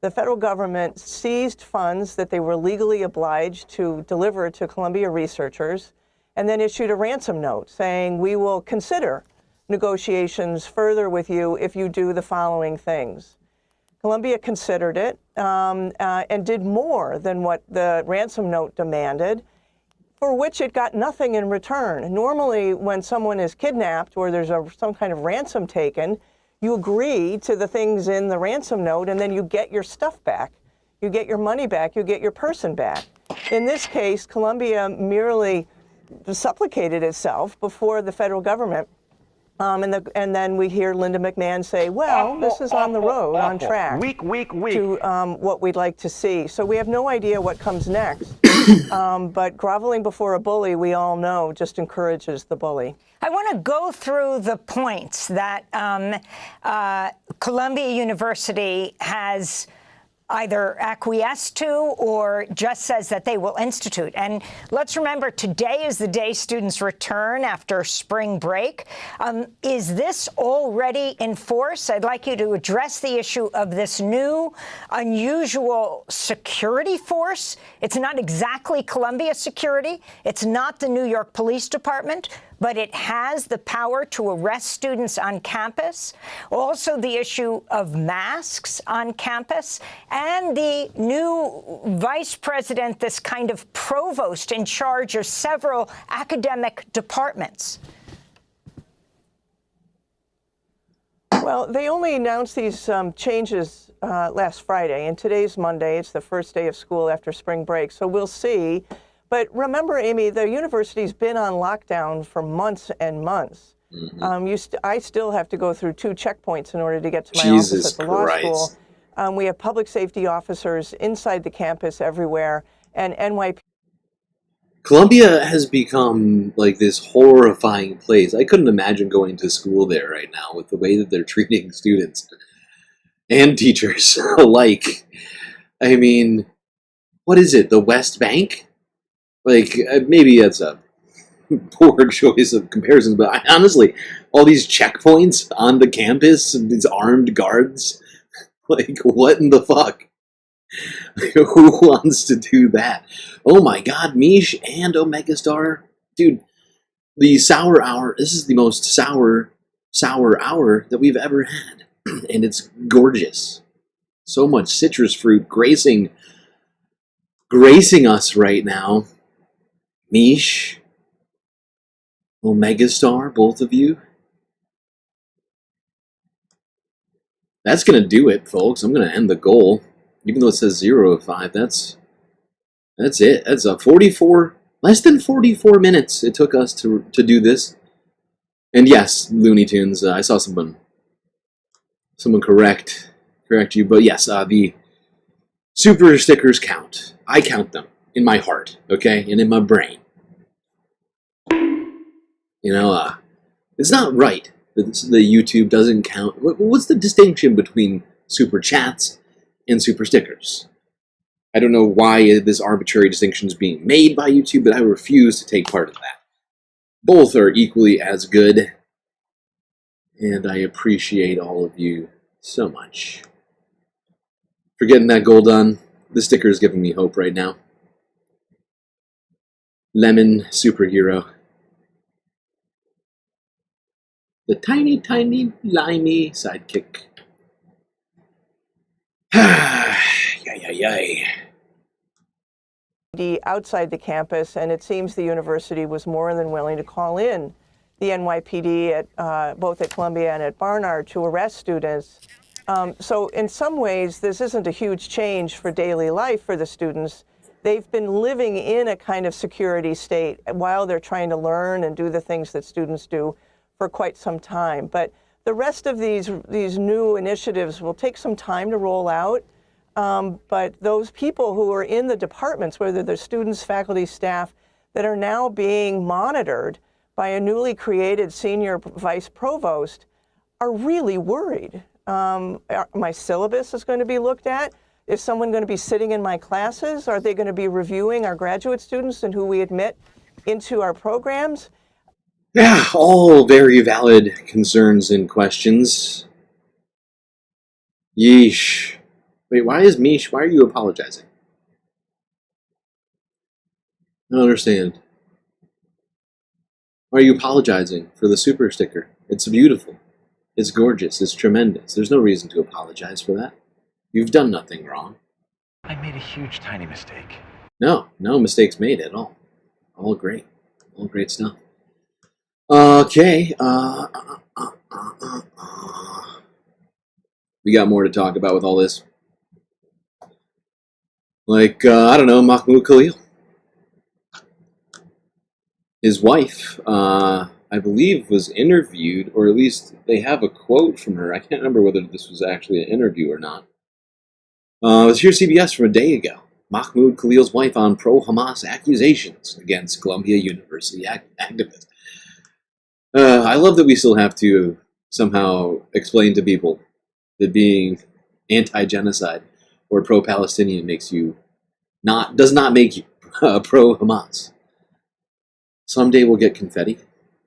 The federal government seized funds that they were legally obliged to deliver to Columbia researchers and then issued a ransom note saying, we will consider negotiations further with you if you do the following things. Columbia considered it and did more than what the ransom note demanded, for which it got nothing in return. Normally, when someone is kidnapped or there's some kind of ransom taken, you agree to the things in the ransom note and then you get your stuff back. You get your money back, you get your person back. In this case, Columbia merely supplicated itself before the federal government. And then we hear Linda McMahon say, well, this is on the road, on track to what we'd like to see. So we have no idea what comes next. But groveling before a bully, we all know, just encourages the bully. I want to go through the points that Columbia University has either acquiesced to or just says that they will institute. And let's remember, today is the day students return after spring break. Is this already in force? I'd like you to address the issue of this new, unusual security force. It's not exactly Columbia security. It's not the New York Police Department, but it has the power to arrest students on campus. Also, the issue of masks on campus, and the new vice president, this kind of provost in charge of several academic departments. Well, they only announced these changes last Friday, and today's Monday. It's the first day of school after spring break, so we'll see. But remember, Amy, the university's been on lockdown for months and months. Mm-hmm. I still have to go through 2 checkpoints in order to get to my office at the law school. We have public safety officers inside the campus everywhere, and NYPD. Columbia has become like this horrifying place. I couldn't imagine going to school there right now with the way that they're treating students and teachers alike. I mean, what is it, the West Bank? Like, maybe that's a poor choice of comparison, but honestly, all these checkpoints on the campus, these armed guards, like, what in the fuck? Who wants to do that? Oh my god, Mish and Omega Star. Dude, the Sour Hour, this is the most sour hour that we've ever had. And it's gorgeous. So much citrus fruit gracing us right now. Mish, Omega Star, both of you. That's going to do it, folks. I'm going to end the goal. Even though it says 0 of 5, that's it. That's a 44, less than 44 minutes it took us to do this. And yes, Looney Tunes, I saw someone correct you, but yes, the super stickers count. I count them in my heart, okay, and in my brain. You know, it's not right that YouTube doesn't count. What's the distinction between super chats and super stickers? I don't know why this arbitrary distinction is being made by YouTube, but I refuse to take part in that. Both are equally as good, and I appreciate all of you so much for getting that goal done. The sticker is giving me hope right now. Lemon superhero. The tiny, tiny, limey sidekick. Yay. Outside the campus, and it seems the university was more than willing to call in the NYPD at both at Columbia and at Barnard to arrest students. So in some ways, this isn't a huge change for daily life for the students. They've been living in a kind of security state while they're trying to learn and do the things that students do for quite some time. But the rest of these new initiatives will take some time to roll out. But those people who are in the departments, whether they're students, faculty, staff, that are now being monitored by a newly created senior vice provost are really worried. My syllabus is going to be looked at. Is someone going to be sitting in my classes? Are they going to be reviewing our graduate students and who we admit into our programs? Yeah, all very valid concerns and questions. Yeesh. Wait, why are you apologizing? I don't understand. Why are you apologizing for the super sticker? It's beautiful. It's gorgeous. It's tremendous. There's no reason to apologize for that. You've done nothing wrong. I made a huge, tiny mistake. No mistakes made at all. All great. All great stuff. Okay. We got more to talk about with all this. Like, I don't know, Mahmoud Khalil. His wife, I believe, was interviewed, or at least they have a quote from her. I can't remember whether this was actually an interview or not. It was here CBS from a day ago. Mahmoud Khalil's wife on pro-Hamas accusations against Columbia University activists. I love that we still have to somehow explain to people that being anti-genocide or pro-Palestinian does not make you pro-Hamas. Someday we'll get confetti.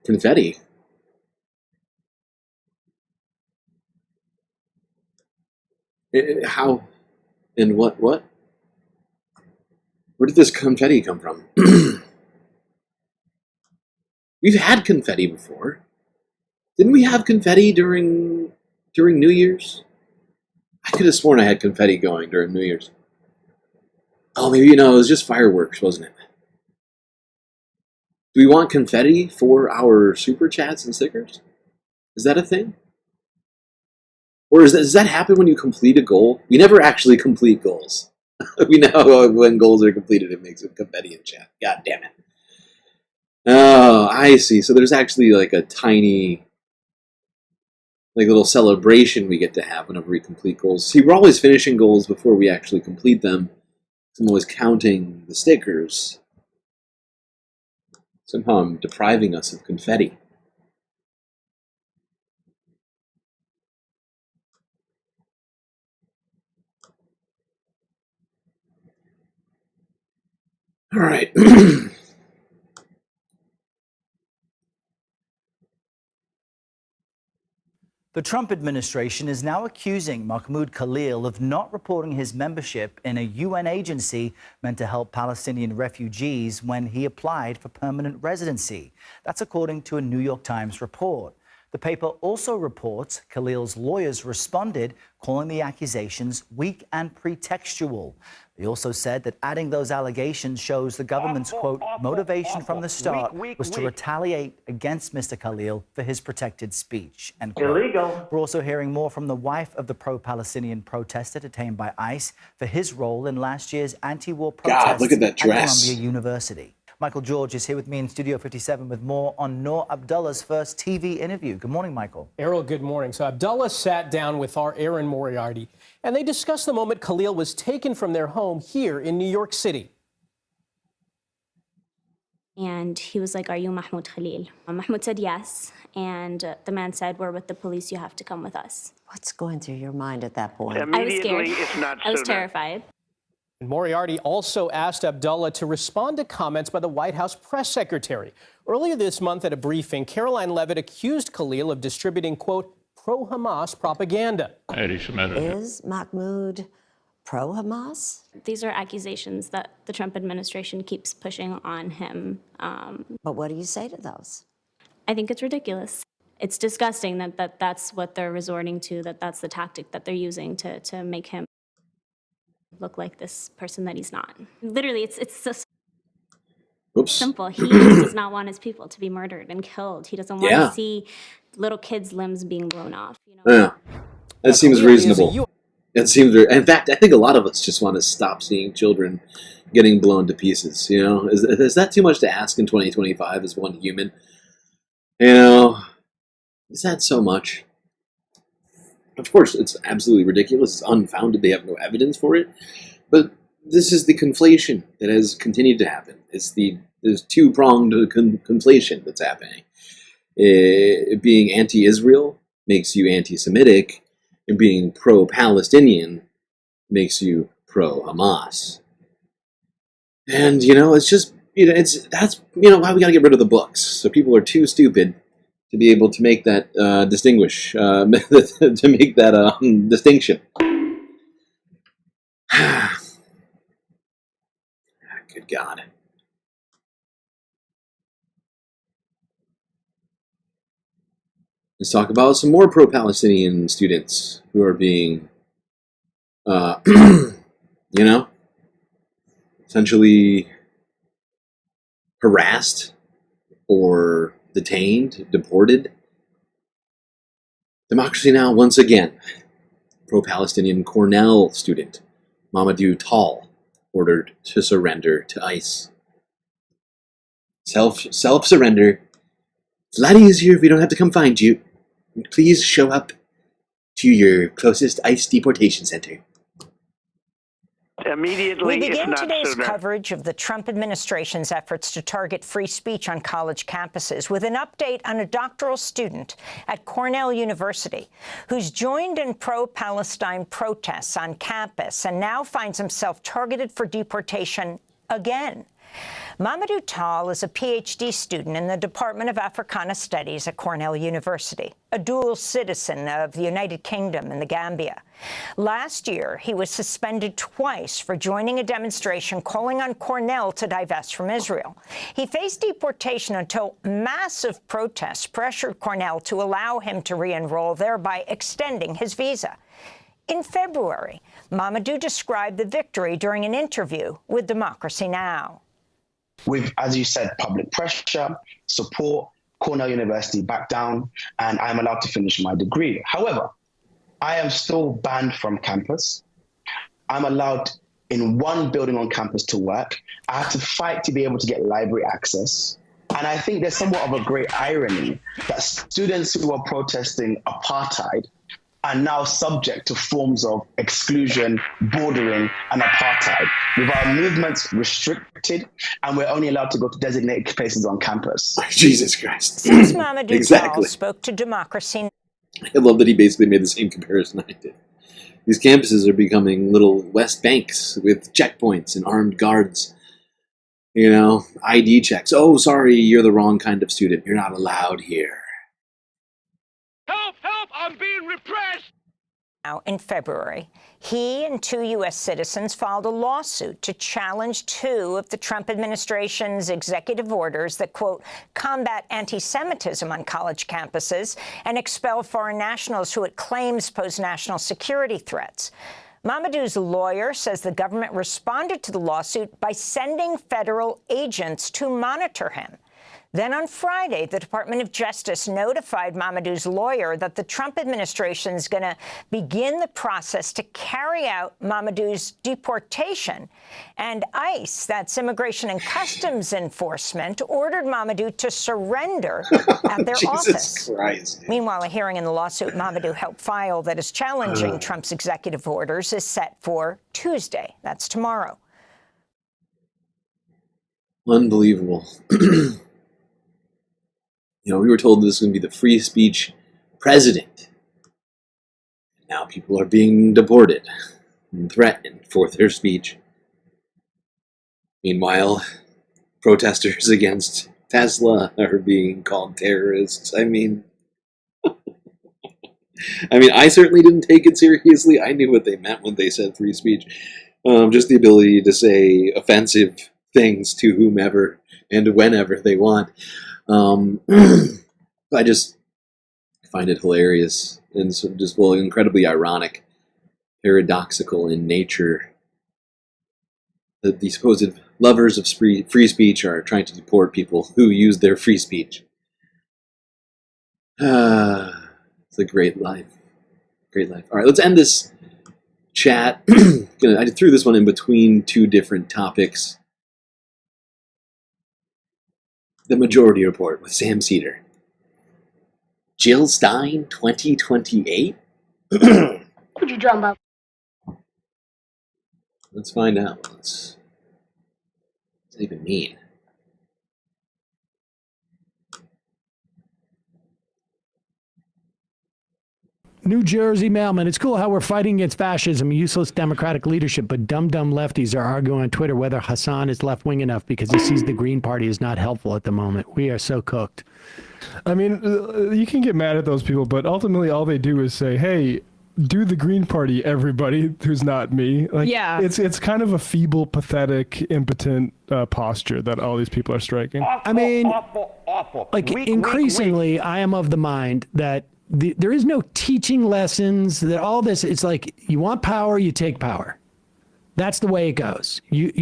Confetti? How? And what? Where did this confetti come from? We've had confetti before. Didn't we have confetti during New Year's? I could have sworn I had confetti going during New Year's. Oh, maybe, it was just fireworks, wasn't it? Do we want confetti for our super chats and stickers? Is that a thing? Or does that happen when you complete a goal? We never actually complete goals. We know when goals are completed, it makes it confetti in chat. God damn it. Oh, I see. So there's actually like a tiny, little celebration we get to have whenever we complete goals. See, we're always finishing goals before we actually complete them. I'm always counting the stickers. Somehow I'm depriving us of confetti. All right. The Trump administration is now accusing Mahmoud Khalil of not reporting his membership in a UN agency meant to help Palestinian refugees when he applied for permanent residency. That's according to a New York Times report. The paper also reports Khalil's lawyers responded, calling the accusations weak and pretextual. They also said that adding those allegations shows the government's, quote, motivation from the start was to retaliate against Mr. Khalil for his protected speech, end quote. Illegal. We're also hearing more from the wife of the pro-Palestinian protester detained by ICE for his role in last year's anti-war protests look at that dress. Columbia University. Michael George is here with me in Studio 57 with more on Noor Abdullah's first TV interview. Good morning, Michael. Errol, good morning. So Abdullah sat down with our Aaron Moriarty, and they discussed the moment Khalil was taken from their home here in New York City. And he was like, "Are you Mahmoud Khalil?" Mahmoud said yes, and the man said, "We're with the police, you have to come with us." What's going through your mind at that point? I was scared. If not I was sooner. terrified. And Moriarty also asked Abdullah to respond to comments by the White House press secretary. Earlier this month at a briefing, Caroline Levitt accused Khalil of distributing, quote, pro-Hamas propaganda. Is Mahmoud pro-Hamas? These are accusations that the Trump administration keeps pushing on him. But what do you say to those? I think it's ridiculous. It's disgusting that that's what they're resorting to, that's the tactic that they're using to make him look like this person that he's not. Literally, it's so simple. He does not want his people to be murdered and killed. He doesn't want to see little kids' limbs being blown off. You know? Yeah, that seems reasonable. It seems. In fact, I think a lot of us just want to stop seeing children getting blown to pieces. You know, is that too much to ask in 2025 as one human? You know, is that so much? Of course, it's absolutely ridiculous. It's unfounded. They have no evidence for it. But this is the conflation that has continued to happen. There's two-pronged conflation that's happening. Being anti-Israel makes you anti-Semitic, and being pro-Palestinian makes you pro-Hamas. And, you know, it's just, you know, that's why we got to get rid of the books. So people are too stupid to be able to make that to make that distinction. Good God. Let's talk about some more pro-Palestinian students who are being, you know, essentially harassed or detained, deported. Democracy Now! Once again. Pro-Palestinian Cornell student Mamadou Tall ordered to surrender to ICE. Self-surrender. It's a lot easier if we don't have to come find you. Please show up to your closest ICE deportation center. Immediately, we if begin not today's sooner. coverage of the Trump administration's efforts to target free speech on college campuses with an update on a doctoral student at Cornell University who's joined in pro-Palestine protests on campus and now finds himself targeted for deportation again. Mamadou Tall is a PhD student in the Department of Africana Studies at Cornell University, a dual citizen of the United Kingdom and the Gambia. Last year, he was suspended twice for joining a demonstration calling on Cornell to divest from Israel. He faced deportation until massive protests pressured Cornell to allow him to re-enroll, thereby extending his visa. In February, Mamadou described the victory during an interview with Democracy Now! With, as you said, public pressure, support, Cornell University backed down, and I'm allowed to finish my degree. However, I am still banned from campus. I'm allowed in one building on campus to work. I have to fight to be able to get library access. And I think there's somewhat of a great irony that students who are protesting apartheid are now subject to forms of exclusion, bordering, and apartheid, with our movements restricted, and we're only allowed to go to designated places on campus. Jesus Christ. Since Mamadou Exactly. Tall spoke to Democracy I love that he basically made the same comparison I did. These campuses are becoming little West Banks with checkpoints and armed guards. You know, ID checks. Oh, sorry, you're the wrong kind of student. You're not allowed here. Help! Help! I'm being repressed! In February, he and 2 U.S. citizens filed a lawsuit to challenge 2 of the Trump administration's executive orders that, quote, combat anti-Semitism on college campuses and expel foreign nationals who it claims pose national security threats. Mamadou's lawyer says the government responded to the lawsuit by sending federal agents to monitor him. Then on Friday, the Department of Justice notified Mamadou's lawyer that the Trump administration is going to begin the process to carry out Mamadou's deportation. And ICE, that's Immigration and Customs Enforcement, ordered Mamadou to surrender at their office. Christ. Meanwhile, a hearing in the lawsuit Mamadou helped file that is challenging Trump's executive orders is set for Tuesday. That's tomorrow. Unbelievable. You know, we were told this was going to be the free speech president. Now people are being deported and threatened for their speech. Meanwhile, protesters against Tesla are being called terrorists. I mean, I certainly didn't take it seriously. I knew what they meant when they said free speech. Just the ability to say offensive things to whomever and whenever they want. I just find it hilarious and so just, well, incredibly ironic, paradoxical in nature that the supposed lovers of free speech are trying to deport people who use their free speech. It's a great life. Great life. All right, let's end this chat. I threw this one in between 2 different topics. The Majority Report with Sam Seder. Jill Stein 2028? What you talking about? Let's find out. What's it even mean? New Jersey mailman. It's cool how we're fighting against fascism, useless democratic leadership, but dumb lefties are arguing on Twitter whether Hassan is left-wing enough because he sees the Green Party is not helpful at the moment. We are so cooked. I mean, you can get mad at those people, but ultimately all they do is say, hey, do the Green Party, everybody who's not me. Like, yeah. It's kind of a feeble, pathetic, impotent posture that all these people are striking. I mean, awful. Like, increasingly, I am of the mind that there is no teaching lessons, that all this, it's like, you want power, you take power. That's the way it goes. And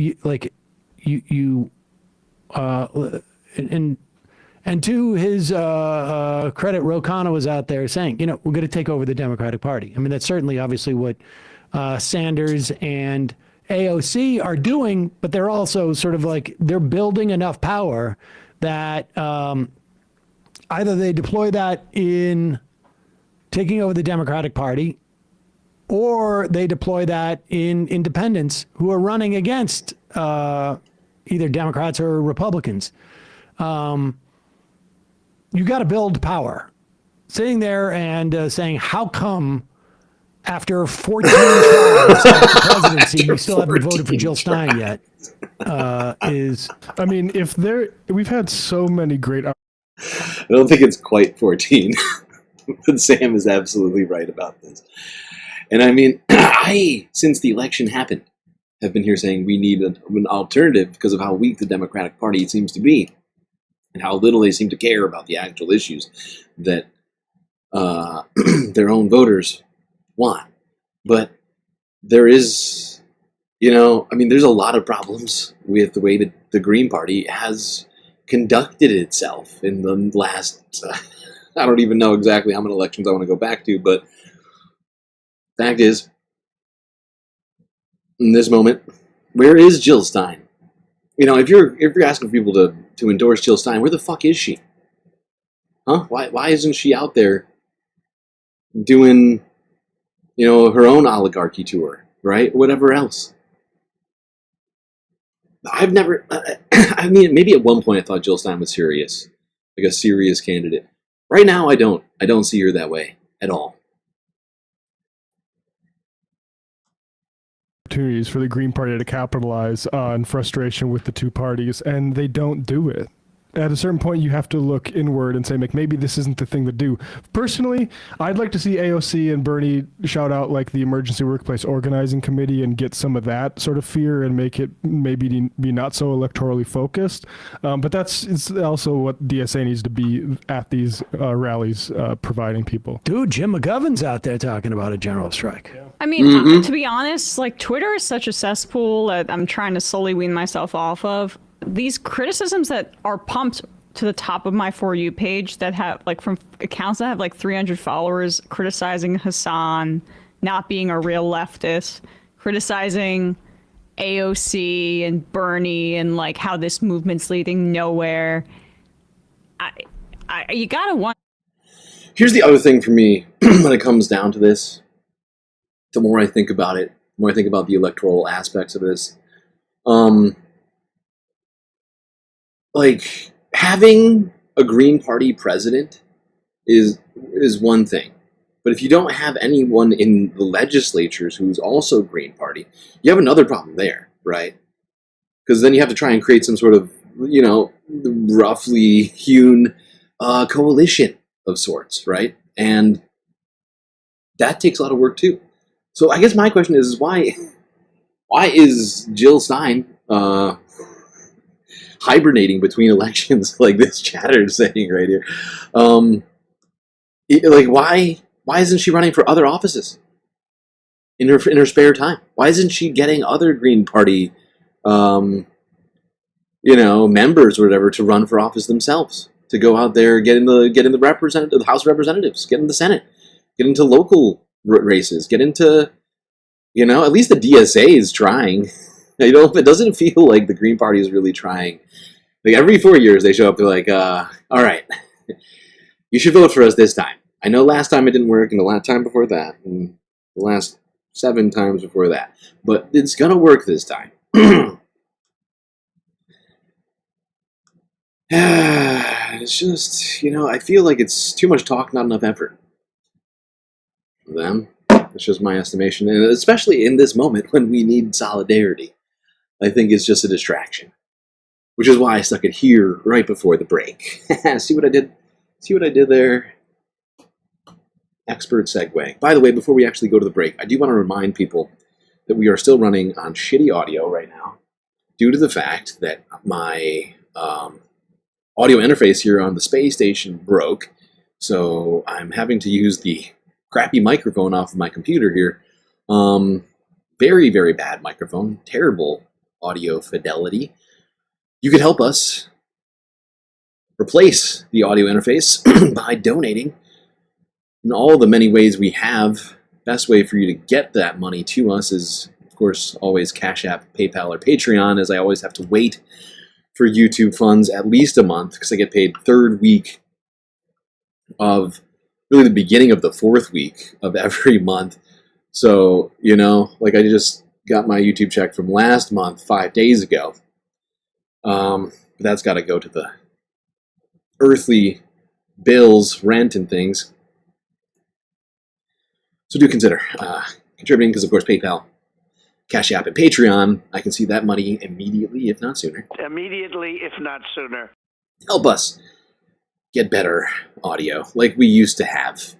to his credit, Ro Khanna was out there saying, you know, we're going to take over the Democratic Party. I mean, that's certainly obviously what Sanders and AOC are doing, but they're also sort of like, they're building enough power that either they deploy that in taking over the Democratic Party, or they deploy that in independents who are running against either Democrats or Republicans. You got to build power. Sitting there and saying, how come after 14 tries at the presidency, you still haven't voted for Jill Stein yet? I mean, we've had so many great... I don't think it's quite 14. But Sam is absolutely right about this. And I mean, since the election happened, have been here saying we need an alternative because of how weak the Democratic Party seems to be and how little they seem to care about the actual issues that their own voters want. But there is, there's a lot of problems with the way that the Green Party has conducted itself in the last... I don't even know exactly how many elections I want to go back to, but fact is, in this moment, where is Jill Stein? If you're asking people to endorse Jill Stein, where the fuck is she? Huh? Why isn't she out there doing, her own oligarchy tour, right? Whatever else. I've never, maybe at one point I thought Jill Stein was serious, like a serious candidate. Right now, I don't see her that way at all. Opportunities for the Green Party to capitalize on frustration with the two parties, and they don't do it. at a certain point, you have to look inward and say, like, maybe this isn't the thing to do. Personally, I'd like to see AOC and Bernie shout out like the Emergency Workplace Organizing Committee and get some of that sort of fear and make it maybe be not so electorally focused. But it's also what DSA needs to be at these rallies, providing people. Dude, Jim McGovern's out there talking about a general strike. I mean, to be honest, like Twitter is such a cesspool that I'm trying to slowly wean myself off of. These criticisms that are pumped to the top of my For You page that have like from accounts that have like 300 followers criticizing Hassan not being a real leftist, criticizing AOC and Bernie and like how this movement's leading nowhere. You gotta want. Here's the other thing for me when it comes down to this. The more I think about it, the more I think about the electoral aspects of this, like having a Green Party president is one thing, but if you don't have anyone in the legislatures who's also Green Party, you have another problem there, right? Because then you have to try and create some sort of, roughly hewn coalition of sorts, right? And that takes a lot of work too. So I guess my question is why is Jill Stein hibernating between elections like this chatter is saying right here? Why isn't she running for other offices in her spare time? Why isn't she getting other Green Party members or whatever to run for office themselves, to go out there, get in the House of Representatives, get in the Senate, get into local races, get into, at least the DSA is trying. It doesn't feel like the Green Party is really trying. Like every 4 years they show up, they're like, all right, you should vote for us this time. I know last time it didn't work, and the last time before that, and the last 7 times before that, but it's gonna work this time. It's just, I feel like it's too much talk, not enough effort. For them, it's just my estimation, and especially in this moment when we need solidarity, I think it's just a distraction. Which is why I stuck it here right before the break. See what I did? See what I did there? Expert segue. By the way, before we actually go to the break, I do want to remind people that we are still running on shitty audio right now due to the fact that my audio interface here on the space station broke. So I'm having to use the crappy microphone off of my computer here. Very, very bad microphone. Terrible audio fidelity. You could help us replace the audio interface by donating in all the many ways we have. Best way for you to get that money to us is, of course, always Cash App, PayPal, or Patreon, as I always have to wait for YouTube funds at least a month because I get paid third week of really the beginning of the fourth week of every month. So, like I just got my YouTube check from last month 5 days ago. But that's got to go to the earthly bills, rent, and things. So do consider contributing, because of course PayPal, Cash App, and Patreon, I can see that money immediately, if not sooner. Immediately, if not sooner. Help us get better audio like we used to have,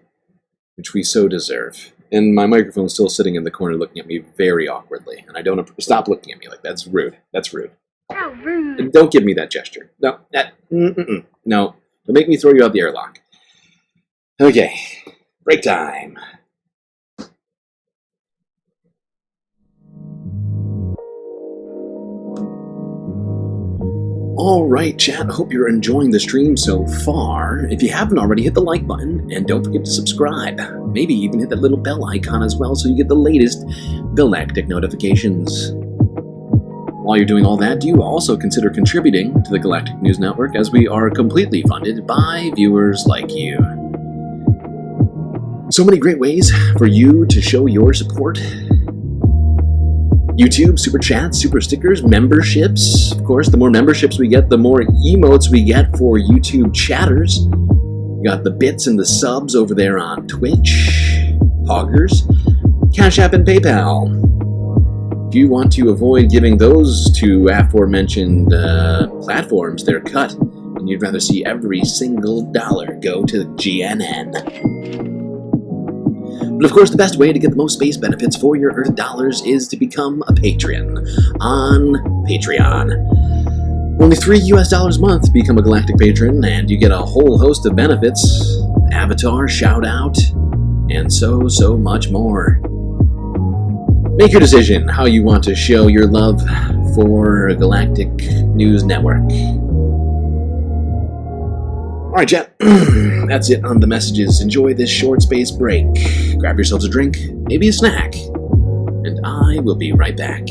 which we so deserve. And my microphone's still sitting in the corner looking at me very awkwardly, and I don't stop looking at me like that's rude. That's rude. How rude. And don't give me that gesture. No, no. Don't make me throw you out the airlock. Okay, break time. All right, chat. I hope you're enjoying the stream so far. If you haven't already, hit the like button and don't forget to subscribe. Maybe even hit that little bell icon as well so you get the latest Galactic notifications. While you're doing all that, do you also consider contributing to the Galactic News Network, as we are completely funded by viewers like you. So many great ways for you to show your support. YouTube, super chats, super stickers, memberships. Of course, the more memberships we get, the more emotes we get for YouTube chatters. We got the bits and the subs over there on Twitch, Poggers, Cash App, and PayPal. If you want to avoid giving those two aforementioned platforms their cut and you'd rather see every single dollar go to GNN. But of course, the best way to get the most space benefits for your Earth dollars is to become a patron on Patreon. Only $3 a month to become a Galactic patron, and you get a whole host of benefits, avatar, shout-out, and so much more. Make your decision how you want to show your love for Galactic News Network. Alright, chat. That's it on the messages. Enjoy this short space break. Grab yourselves a drink, maybe a snack, and I will be right back.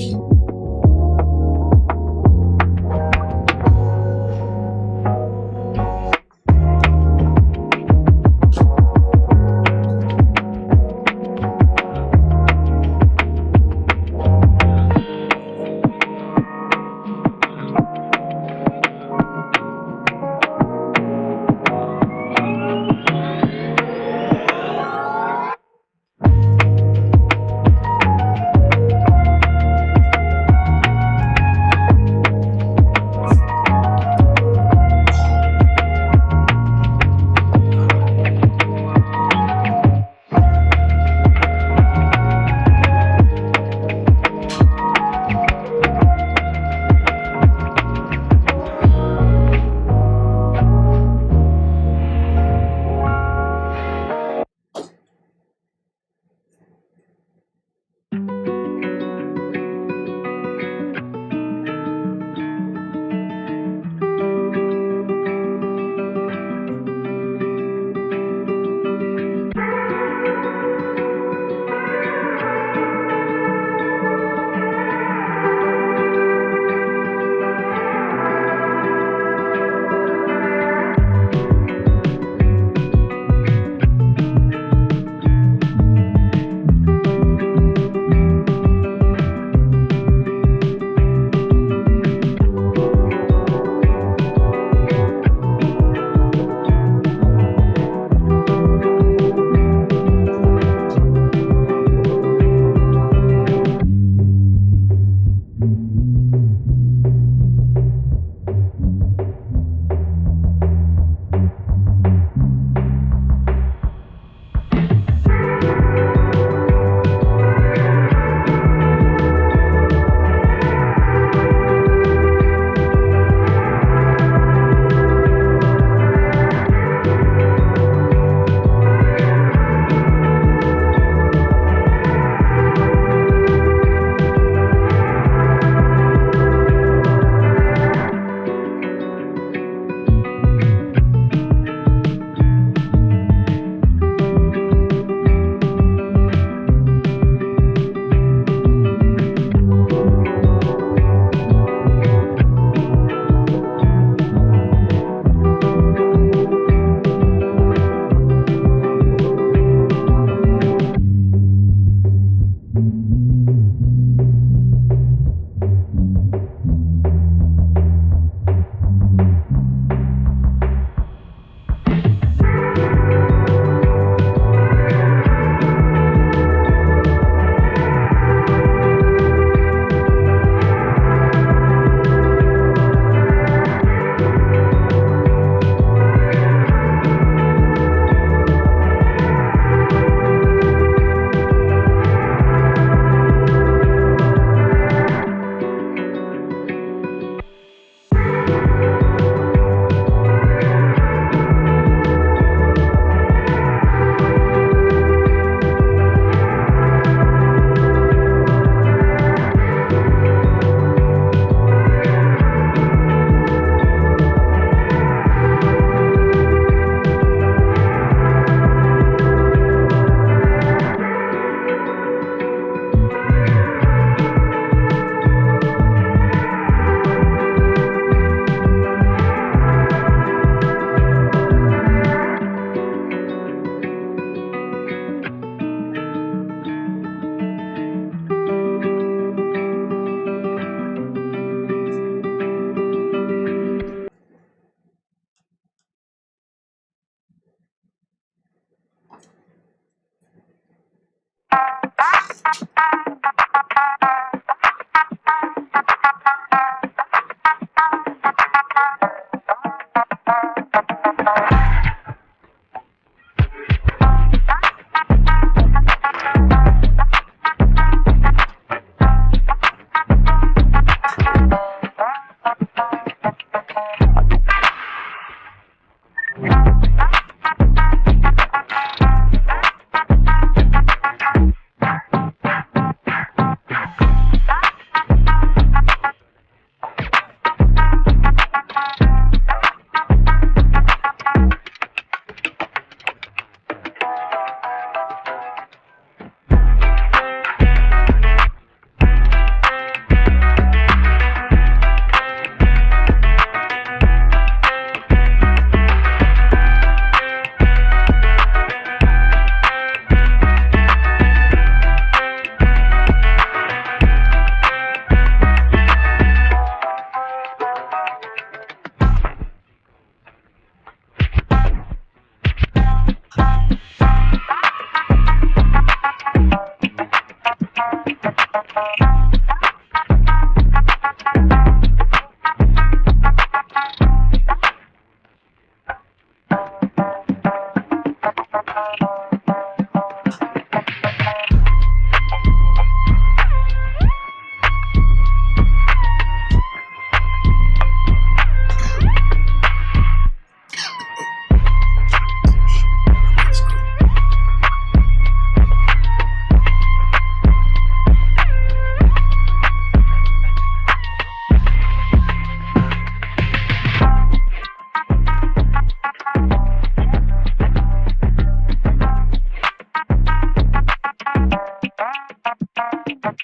Well,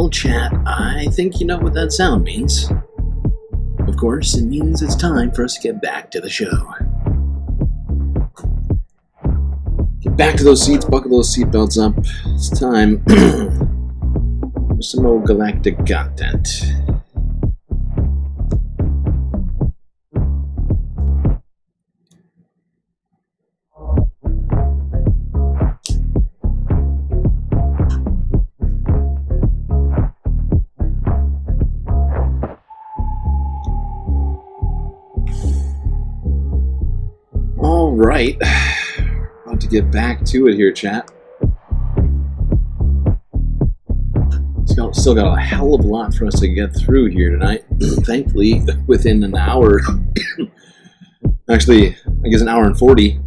chat, I think you know what that sound means. Of course, it means it's time for us to get back to the show. Get back to those seats, buckle those seatbelts up. It's time for some old galactic content. All right, about to get back to it here, chat. Still got a hell of a lot for us to get through here tonight. Thankfully, within an hour, actually, I guess an hour and 40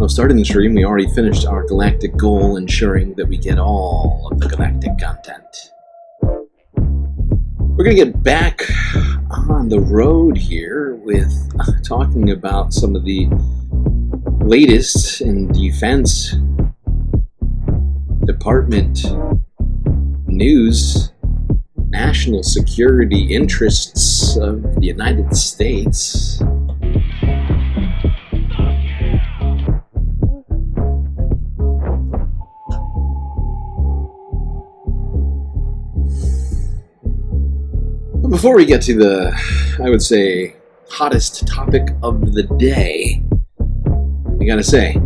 of starting the stream, we already finished our galactic goal, ensuring that we get all of the galactic content. We're going to get back on the road here with talking about some of the latest in Defense Department news, national security interests of the United States. But before we get to the, I would say, hottest topic of the day, I gotta say,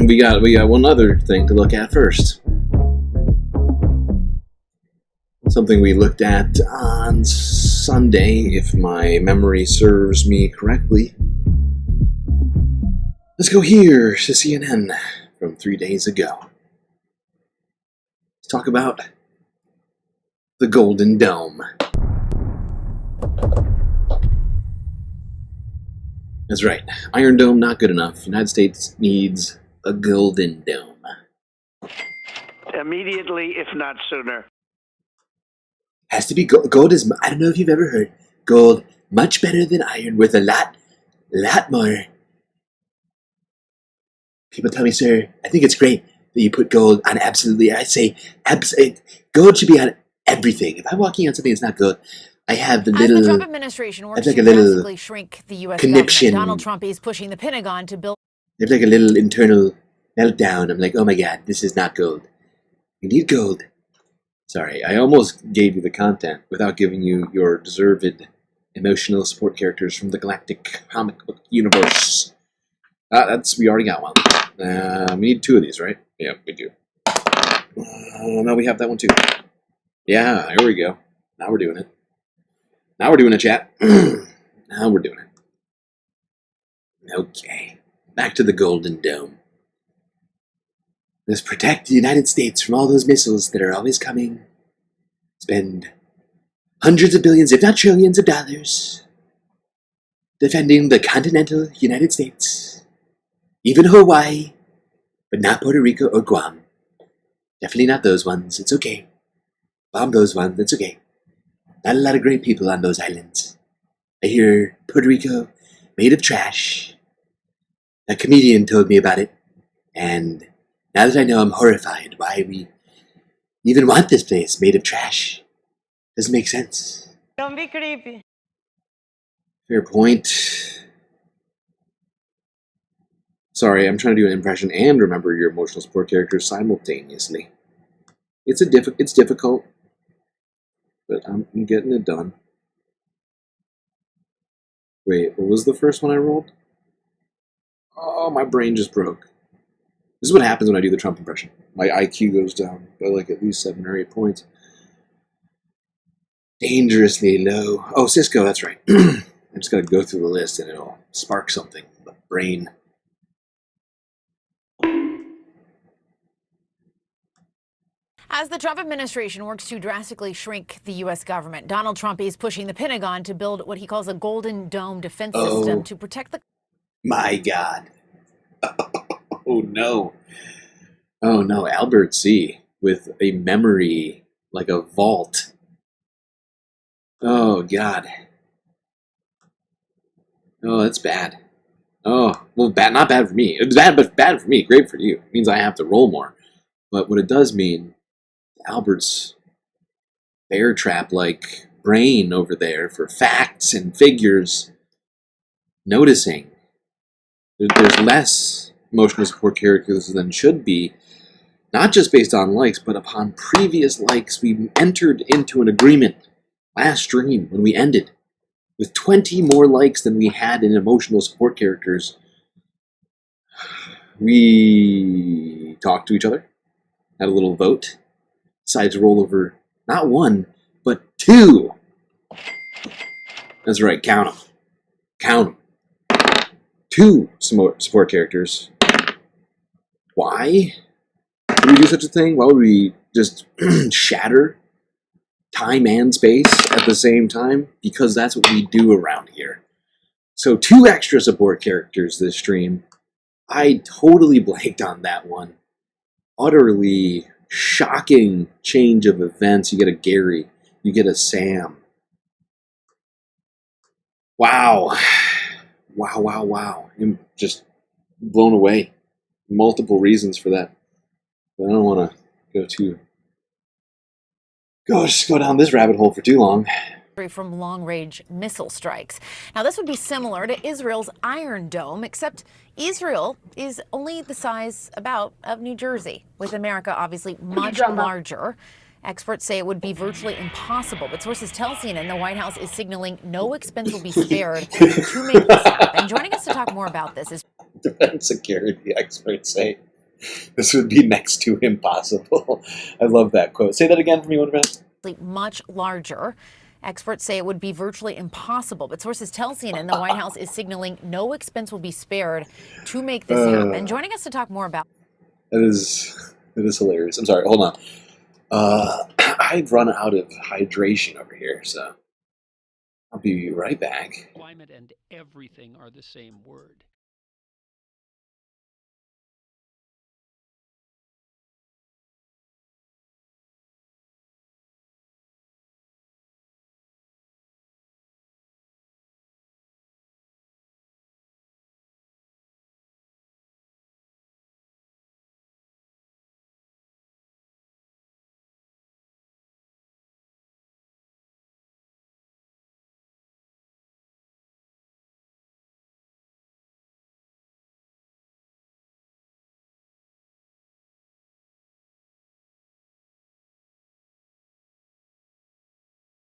we got one other thing to look at first. Something we looked at on Sunday, if my memory serves me correctly. Let's go here to CNN from 3 days ago. Let's talk about the Golden Dome. That's right. Iron Dome, not good enough. United States needs a Golden Dome. Immediately, if not sooner. Has to be gold. Gold is, I don't know if you've ever heard, gold much better than iron, worth a lot more. People tell me, sir, I think it's great that you put gold on absolutely. I say, gold should be on everything. If I'm walking on something that's not gold, I have the little. As the Trump administration works like to drastically shrink the U.S. conniption. government, Donald Trump is pushing the Pentagon to build. There's like a little internal meltdown. I'm like, oh my god, this is not gold. You need gold. Sorry, I almost gave you the content without giving you your deserved emotional support characters from the Galactic comic book universe. We already got one. We need 2 of these, right? Yeah, we do. No, we have that one too. Yeah, here we go. Now we're doing it. Now we're doing it, chat. Now we're doing it. Okay, back to the Golden Dome. Let's protect the United States from all those missiles that are always coming. Spend hundreds of billions, if not trillions of dollars, defending the continental United States. Even Hawaii, but not Puerto Rico or Guam. Definitely not those ones. It's okay. Bomb those ones. It's okay. Not a lot of great people on those islands. I hear Puerto Rico made of trash. A comedian told me about it, and now that I know, I'm horrified why we even want this place made of trash. Doesn't make sense. Don't be creepy. Fair point. Sorry, I'm trying to do an impression and remember your emotional support characters simultaneously. It's difficult, but I'm getting it done. Wait, what was the first one I rolled? Oh, my brain just broke. This is what happens when I do the Trump impression. My IQ goes down by like at least 7 or 8 points. Dangerously low. Oh, Cisco, that's right. I just gotta go through the list and it'll spark something. The brain. As the Trump administration works to drastically shrink the U.S. government, Donald Trump is pushing the Pentagon to build what he calls a Golden Dome defense system to protect the... My God. Oh, no. Oh, no. Albert C. with a memory like a vault. Oh, God. Oh, that's bad. Oh, well, bad. Not bad for me. It's bad, but bad for me. Great for you. It means I have to roll more. But what it does mean, Albert's bear trap-like brain over there for facts and figures, noticing there's less emotional support characters than should be, not just based on likes, but upon previous likes. We entered into an agreement last stream when we ended with 20 more likes than we had in emotional support characters. We talked to each other, had a little vote, decided to roll over not one, but two. That's right, count them. Count them. Two support characters. Why would we do such a thing? Why would we just shatter time and space at the same time? Because that's what we do around here. So 2 extra support characters this stream. I totally blanked on that one. Utterly shocking change of events. You get a Gary. You get a Sam. Wow. Wow, wow, wow. I'm just blown away. Multiple reasons for that. But I don't want to go down this rabbit hole for too long. from long-range missile strikes. Now, this would be similar to Israel's Iron Dome, except Israel is only the size about of New Jersey, with America obviously much larger. Experts say it would be virtually impossible, but sources tell CNN the White House is signaling no expense will be spared to make this happen. Joining us to talk more about this is defense security experts say this would be next to impossible. I love that quote. Say that again for me, one minute. Much larger. Experts say it would be virtually impossible, but sources tell CNN the White House is signaling no expense will be spared to make this happen. Joining us to talk more about that is hilarious. I'm sorry, hold on. I've run out of hydration over here, so I'll be right back. Climate and everything are the same word.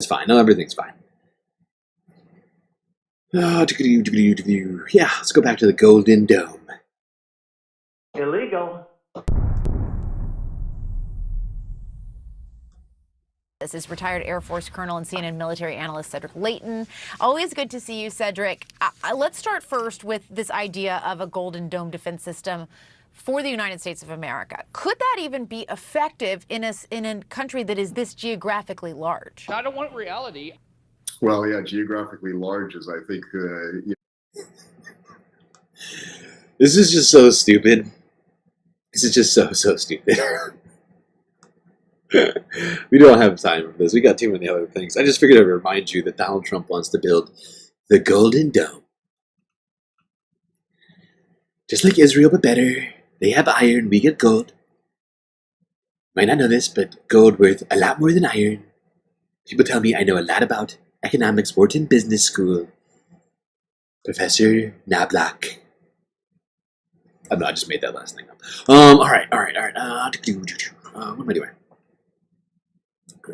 It's fine. No, everything's fine. Yeah, let's go back to the Golden Dome. Illegal. This is retired Air Force Colonel and CNN military analyst Cedric Leighton. Always good to see you, Cedric. Let's start first with this idea of a Golden Dome defense system for the United States of America. Could that even be effective in a country that is this geographically large? I don't want reality. Well, yeah, geographically large is, I think, This is just so stupid. This is just so stupid. We don't have time for this. We got too many other things. I just figured I'd remind you that Donald Trump wants to build the Golden Dome. Just like Israel, but better. They have iron, we get gold. Might not know this, but gold worth a lot more than iron. People tell me I know a lot about economics, Wharton Business School. Professor Knobloch. I don't know, I just made that last thing up. Alright. What am I doing?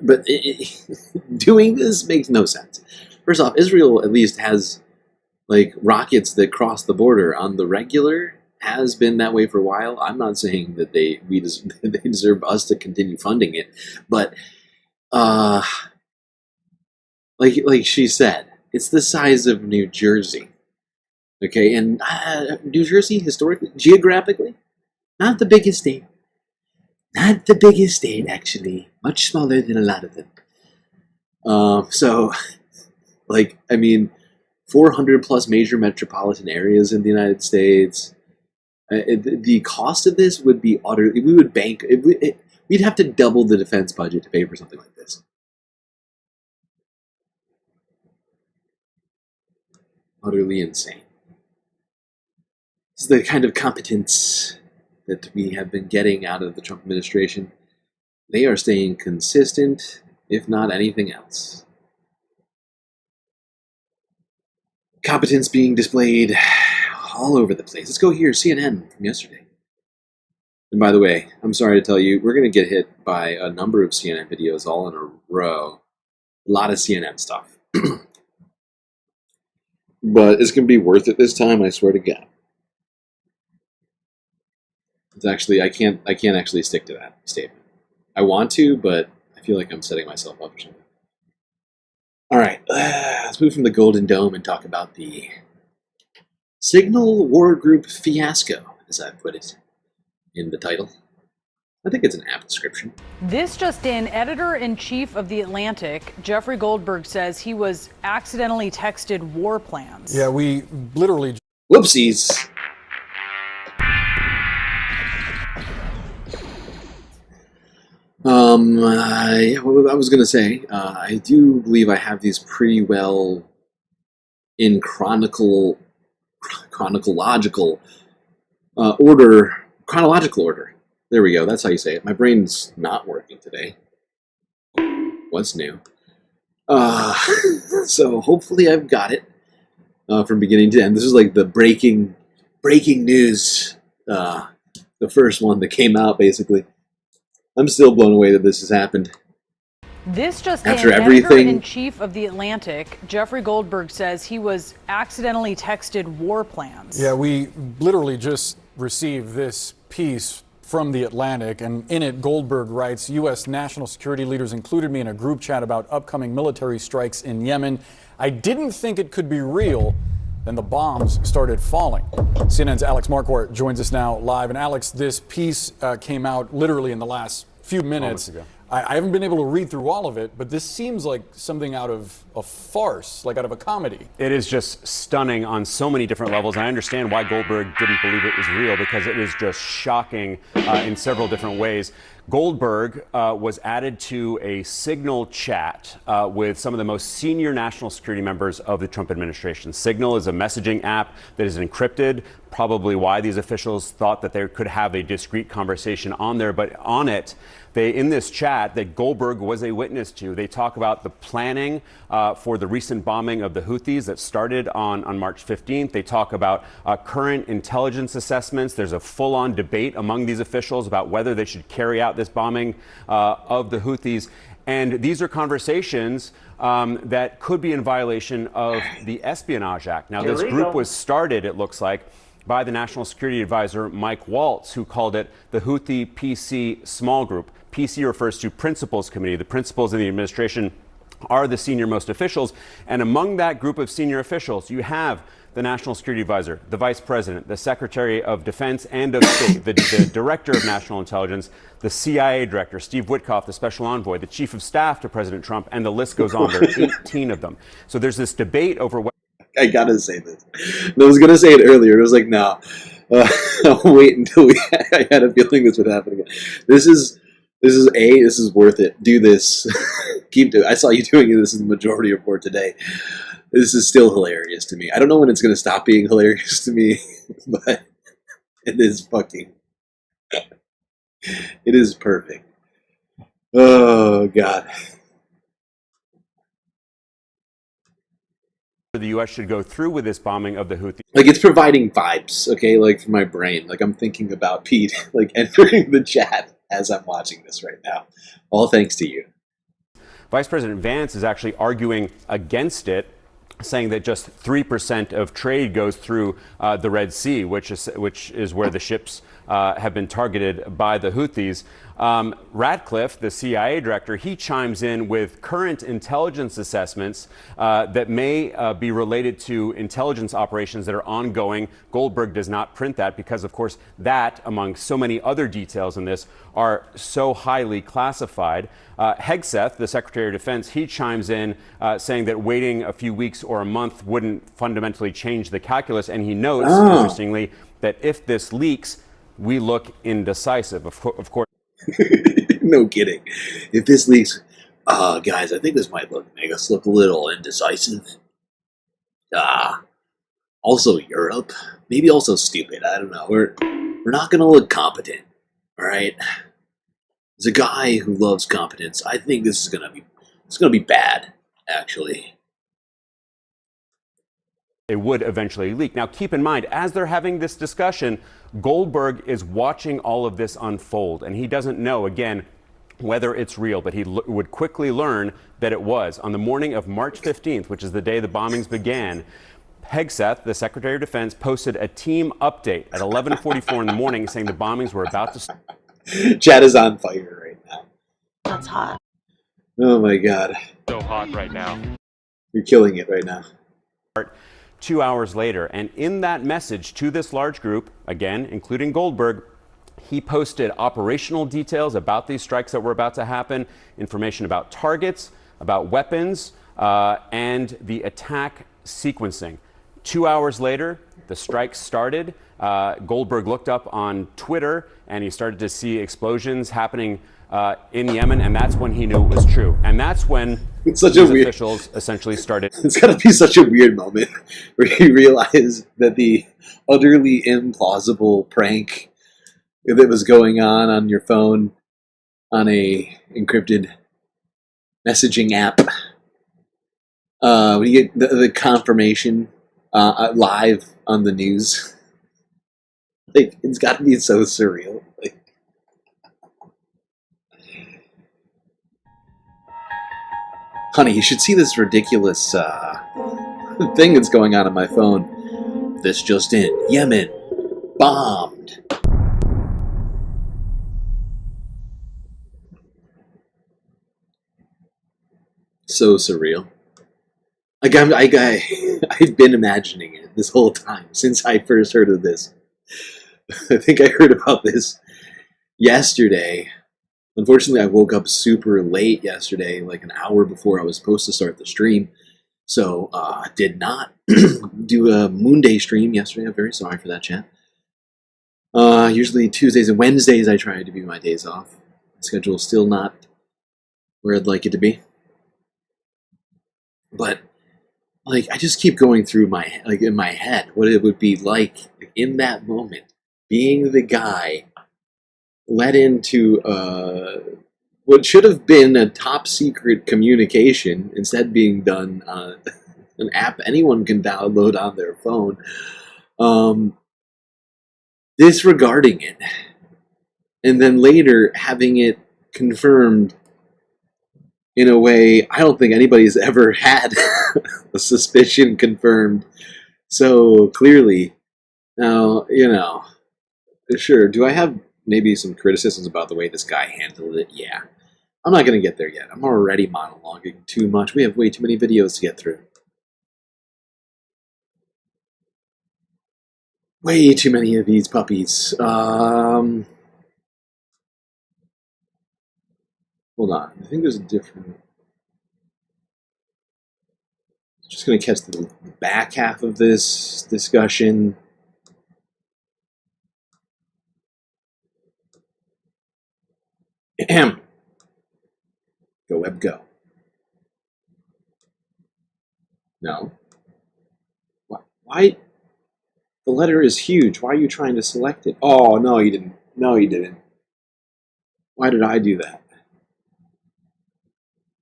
But doing this makes no sense. First off, Israel at least has like rockets that cross the border on the regular. Has been that way for a while. I'm not saying that they deserve us to continue funding it, but like she said, it's the size of New Jersey. Okay, and New Jersey historically, geographically, not the biggest state, Not the biggest state, actually. Much smaller than a lot of them. So, like, I mean, 400 plus major metropolitan areas in the United States. The cost of this would be utterly. We would bank. We'd have to double the defense budget to pay for something like this. Utterly insane. This is the kind of competence that we have been getting out of the Trump administration. They are staying consistent, if not anything else. Competence being displayed all over the place. Let's go here, CNN from yesterday. And by the way, I'm sorry to tell you, we're going to get hit by a number of CNN videos all in a row. A lot of CNN stuff. But it's going to be worth it this time, I swear to God. It's actually, I can't actually stick to that statement. I want to, but I feel like I'm setting myself up for something. All right, let's move from the Golden Dome and talk about the Signal War Group Fiasco, as I put it in the title. I think it's an apt description. This just in, editor-in-chief of The Atlantic, Jeffrey Goldberg, says he was accidentally texted war plans. Yeah, we literally... Whoopsies. Yeah, what I was going to say, I do believe I have these pretty well in chronological order. There we go, that's how you say it. My brain's not working today. What's new? So hopefully I've got it from beginning to end. This is like the breaking news, the first one that came out, basically. I'm still blown away that this has happened. This just After in, everything. editor-in-chief of The Atlantic, Jeffrey Goldberg, says he was accidentally texted war plans. Yeah, we literally just received this piece from The Atlantic, and in it, Goldberg writes, U.S. national security leaders included me in a group chat about upcoming military strikes in Yemen. I didn't think it could be real. Then the bombs started falling. CNN's Alex Marquardt joins us now live. And Alex, this piece came out literally in the last few minutes. I haven't been able to read through all of it, but this seems like something out of a farce, like out of a comedy. It is just stunning on so many different levels. I understand why Goldberg didn't believe it was real, because it is just shocking in several different ways. Goldberg was added to a Signal chat with some of the most senior national security members of the Trump administration. Signal is a messaging app that is encrypted, probably why these officials thought that they could have a discreet conversation on there. But on it, in this chat that Goldberg was a witness to, they talk about the planning for the recent bombing of the Houthis that started on March 15th. They talk about current intelligence assessments. There's a full-on debate among these officials about whether they should carry out this bombing of the Houthis. And these are conversations that could be in violation of the Espionage Act. Now, this group was started, it looks like, by the National Security Advisor Mike Waltz, who called it the Houthi PC Small Group. PC refers to Principals Committee. The principals in the administration are the senior-most officials. And among that group of senior officials, you have the National Security Advisor, the Vice President, the Secretary of Defense and of State, the Director of National Intelligence, the CIA Director, Steve Witkoff, the Special Envoy, the Chief of Staff to President Trump, and the list goes on. There are 18 of them. So there's this debate over what... I gotta say this. I was gonna say it earlier. It was like, no. I'll wait until I had a feeling this would happen again. This is worth it. Do this. Keep doing. I saw you doing this in the majority report today. This is still hilarious to me. I don't know when it's gonna stop being hilarious to me, but it is fucking. It is perfect. Oh God. The U.S. should go through with this bombing of the Houthis. Like, it's providing vibes, okay? Like, for my brain. Like, I'm thinking about Pete, like, entering the chat as I'm watching this right now. All thanks to you. Vice President Vance is actually arguing against it, saying that just 3% of trade goes through the Red Sea, which is where the ships have been targeted by the Houthis. Ratcliffe, the CIA director, he chimes in with current intelligence assessments that may be related to intelligence operations that are ongoing. Goldberg does not print that because, of course, that, among so many other details in this, are so highly classified. Hegseth, the Secretary of Defense, he chimes in saying that waiting a few weeks or a month wouldn't fundamentally change the calculus. And he notes, interestingly, that if this leaks, we look indecisive. Of course. No kidding. If this leaks, guys, I think this might make us look a little indecisive. Also Europe, maybe also stupid. I don't know. We're not gonna look competent. All right. As a guy who loves competence, I think this is gonna be bad. Actually. It would eventually leak. Now, keep in mind, as they're having this discussion, Goldberg is watching all of this unfold, and he doesn't know, again, whether it's real, but he would quickly learn that it was. On the morning of March 15th, which is the day the bombings began, Hegseth, the Secretary of Defense, posted a team update at 11:44 in the morning saying the bombings were about to start. Chat is on fire right now. That's hot. Oh my God. So hot right now. You're killing it right now. 2 hours later. And in that message to this large group, again, including Goldberg, he posted operational details about these strikes that were about to happen, information about targets, about weapons, and the attack sequencing. 2 hours later, the strikes started. Goldberg looked up on Twitter and he started to see explosions happening in Yemen, and that's when he knew it was true. And that's when officials essentially started. It's got to be such a weird moment where you realize that the utterly implausible prank that was going on your phone on a encrypted messaging app, when you get the confirmation live on the news, like, it's got to be so surreal. Like, honey, you should see this ridiculous thing that's going on my phone. This just in. Yemen bombed. So surreal. Like, I've been imagining it this whole time since I first heard of this. I think I heard about this yesterday. Unfortunately, I woke up super late yesterday, like an hour before I was supposed to start the stream. So I did not do a Moonday stream yesterday. I'm very sorry for that, chat. Usually Tuesdays and Wednesdays I try to be my days off. My schedule is still not where I'd like it to be. But like, I just keep going through in my head what it would be like in that moment, being the guy led into what should have been a top secret communication, instead being done on an app anyone can download on their phone, disregarding it, and then later having it confirmed in a way I don't think anybody's ever had a suspicion confirmed so clearly. Now, you know, sure, do I have maybe some criticisms about the way this guy handled it? Yeah. I'm not going to get there yet. I'm already monologuing too much. We have way too many videos to get through. Way too many of these puppies. Hold on. I think there's a different... Just going to catch the back half of this discussion. Ahem. Go web go. No. Why? The letter is huge. Why are you trying to select it? Oh, no, you didn't. No, you didn't. Why did I do that?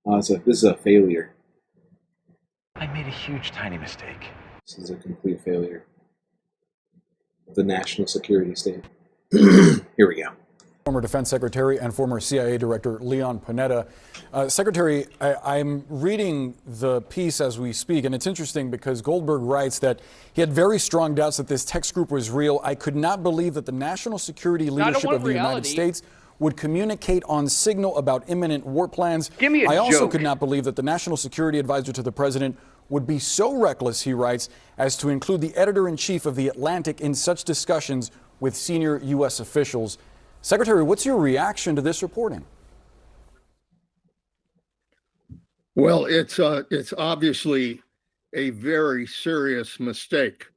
Oh, this is a failure. I made a huge, tiny mistake. This is a complete failure of the national security state. Here we go. Former Defense Secretary and former CIA Director Leon Panetta. Secretary, I'm reading the piece as we speak, and it's interesting because Goldberg writes that he had very strong doubts that this text group was real. I could not believe that the national security leadership of the United States would communicate on Signal about imminent war plans. I also could not believe that the national security advisor to the president would be so reckless, he writes, as to include the editor-in-chief of The Atlantic in such discussions with senior U.S. officials. Secretary, what's your reaction to this reporting? Well, it's obviously a very serious mistake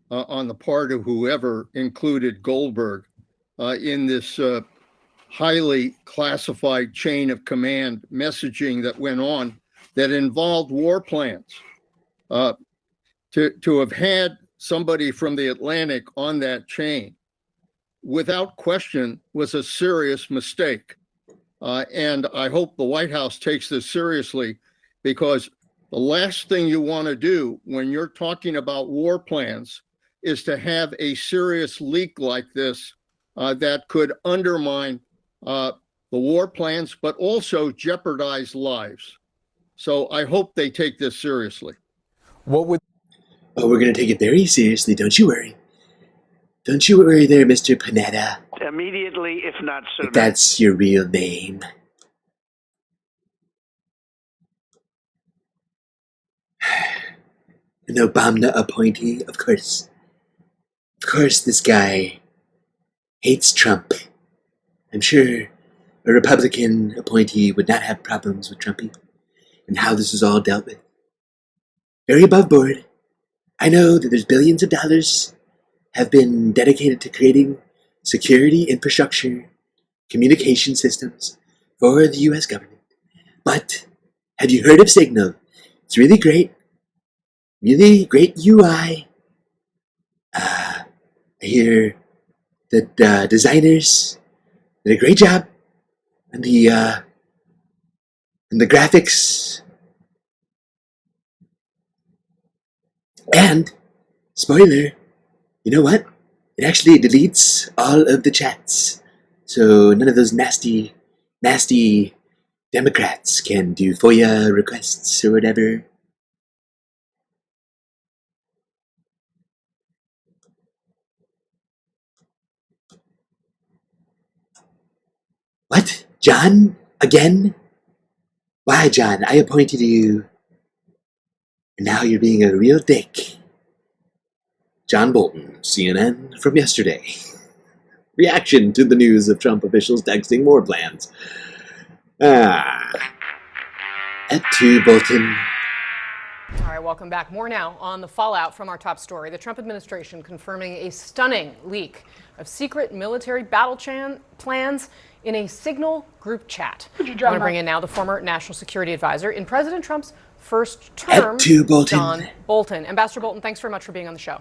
on the part of whoever included Goldberg in this highly classified chain of command messaging that went on that involved war plans. To have had somebody from the Atlantic on that chain, without question, was a serious mistake. And I hope the White House takes this seriously, because the last thing you want to do when you're talking about war plans is to have a serious leak like this that could undermine the war plans, but also jeopardize lives. So I hope they take this seriously. What would? Oh, we're going to take it very seriously. Don't you worry. Don't you worry there, Mr. Panetta. Immediately, if not sooner. If that's your real name. An Obama appointee, of course. Of course, this guy hates Trump. I'm sure a Republican appointee would not have problems with Trumpy and how this is all dealt with. Very above board. I know that there's billions of dollars have been dedicated to creating security infrastructure, communication systems for the U.S. government. But have you heard of Signal? It's really great UI. I hear that designers did a great job, and the graphics. And spoiler, you know what? It actually deletes all of the chats, so none of those nasty Democrats can do FOIA requests or whatever. What? John? Again? Why, John? I appointed you, and now you're being a real dick. John Bolton, CNN from yesterday. Reaction to the news of Trump officials texting war plans. At 2 Bolton. All right, welcome back. More now on the fallout from our top story. The Trump administration confirming a stunning leak of secret military battle plans in a Signal group chat. I want to bring in now the former national security advisor in President Trump's first term, John Bolton. Ambassador Bolton, thanks very much for being on the show.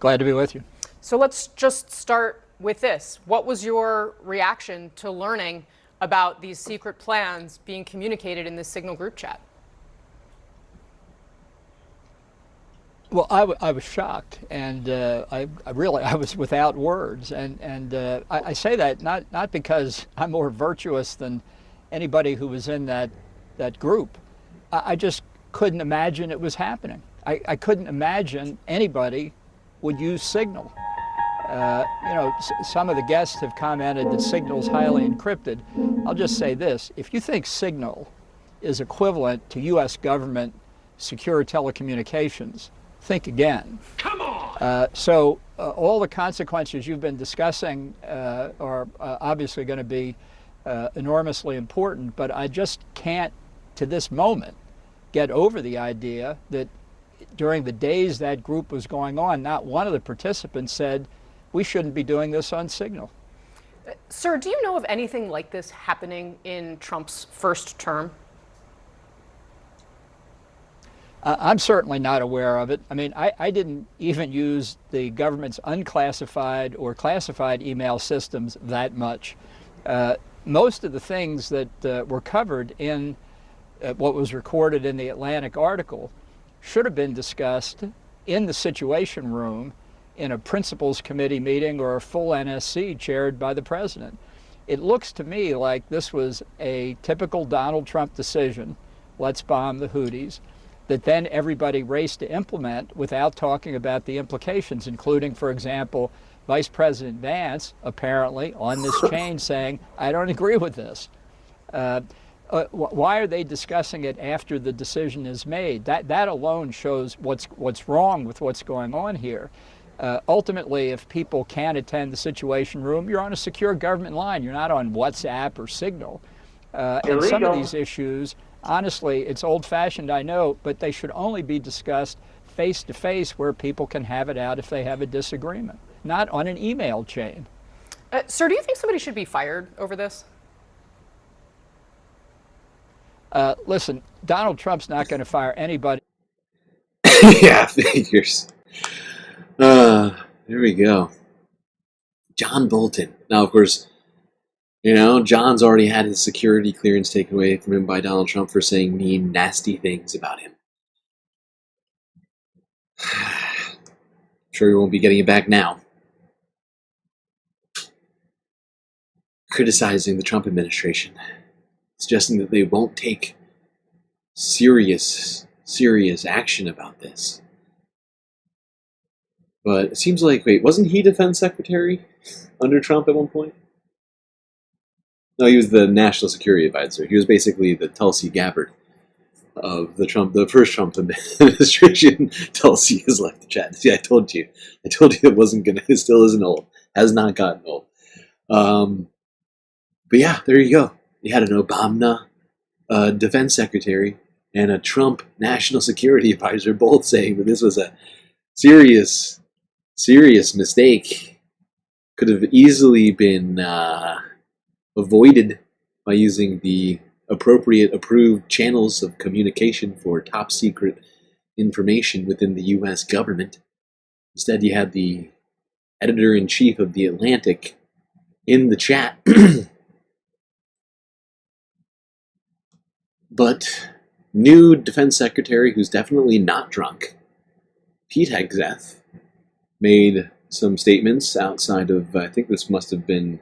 Glad to be with you. So let's just start with this. What was your reaction to learning about these secret plans being communicated in this Signal group chat? Well, I was shocked, and I was without words, and I say that not because I'm more virtuous than anybody who was in that group. I just couldn't imagine it was happening. I couldn't imagine anybody would use Signal. Some of the guests have commented that Signal's highly encrypted. I'll just say this: if you think Signal is equivalent to U.S. government secure telecommunications, think again. Come on! All the consequences you've been discussing are obviously going to be enormously important, but I just can't, to this moment, get over the idea that during the days that group was going on, not one of the participants said, we shouldn't be doing this on Signal. Sir, do you know of anything like this happening in Trump's first term? I'm certainly not aware of it. I mean, I didn't even use the government's unclassified or classified email systems that much. Most of the things that were covered in what was recorded in the Atlantic article should have been discussed in the Situation Room in a principals committee meeting or a full NSC chaired by the president. It looks to me like this was a typical Donald Trump decision, let's bomb the Houthis, that then everybody raced to implement without talking about the implications, including, for example, Vice President Vance apparently on this chain saying, I don't agree with this. Why are they discussing it after the decision is made? That alone shows what's wrong with what's going on here. Ultimately, if people can't attend the Situation Room, you're on a secure government line. You're not on WhatsApp or Signal. And some of these issues, honestly, it's old-fashioned, I know, but they should only be discussed face-to-face where people can have it out if they have a disagreement, not on an email chain. Sir, do you think somebody should be fired over this? Listen, Donald Trump's not going to fire anybody. Yeah, figures. There we go. John Bolton. Now, of course, you know, John's already had his security clearance taken away from him by Donald Trump for saying mean, nasty things about him. I'm sure he won't be getting it back now. Criticizing the Trump administration, suggesting that they won't take serious action about this. But it seems like, wait, wasn't he defense secretary under Trump at one point? No, he was the national security advisor. He was basically the Tulsi Gabbard of the first Trump administration. Tulsi has left the chat. See, I told you it wasn't gonna. It still isn't old. Has not gotten old. But yeah, there you go. You had an Obama defense secretary and a Trump national security advisor both saying that this was a serious mistake. Could have easily been avoided by using the appropriate approved channels of communication for top secret information within the U.S. government. Instead, you had the editor-in-chief of The Atlantic in the chat. But new defense secretary, who's definitely not drunk, Pete Hegseth, made some statements outside of, I think this must have been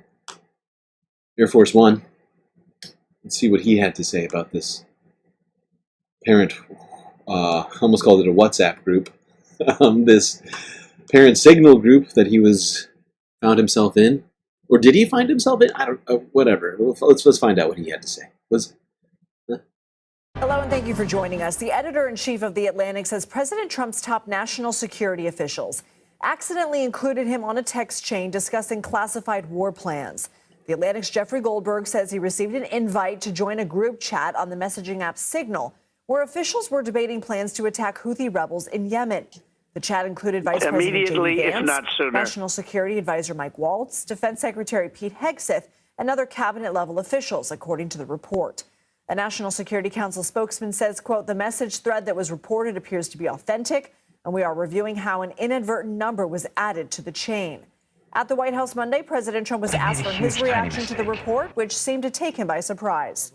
Air Force One. Let's see what he had to say about this parent, almost called it a WhatsApp group, this parent signal group that he found himself in. Or did he find himself in? I don't know, whatever. Let's find out what he had to say. Hello and thank you for joining us. The editor-in-chief of The Atlantic says President Trump's top national security officials accidentally included him on a text chain discussing classified war plans. The Atlantic's Jeffrey Goldberg says he received an invite to join a group chat on the messaging app Signal, where officials were debating plans to attack Houthi rebels in Yemen. The chat included Vice President Vance, National Security Advisor Mike Waltz, Defense Secretary Pete Hegseth, and other cabinet-level officials, according to the report. A National Security Council spokesman says, quote, the message thread that was reported appears to be authentic, and we are reviewing how an inadvertent number was added to the chain. At the White House Monday, President Trump was asked for his reaction to the report, which seemed to take him by surprise.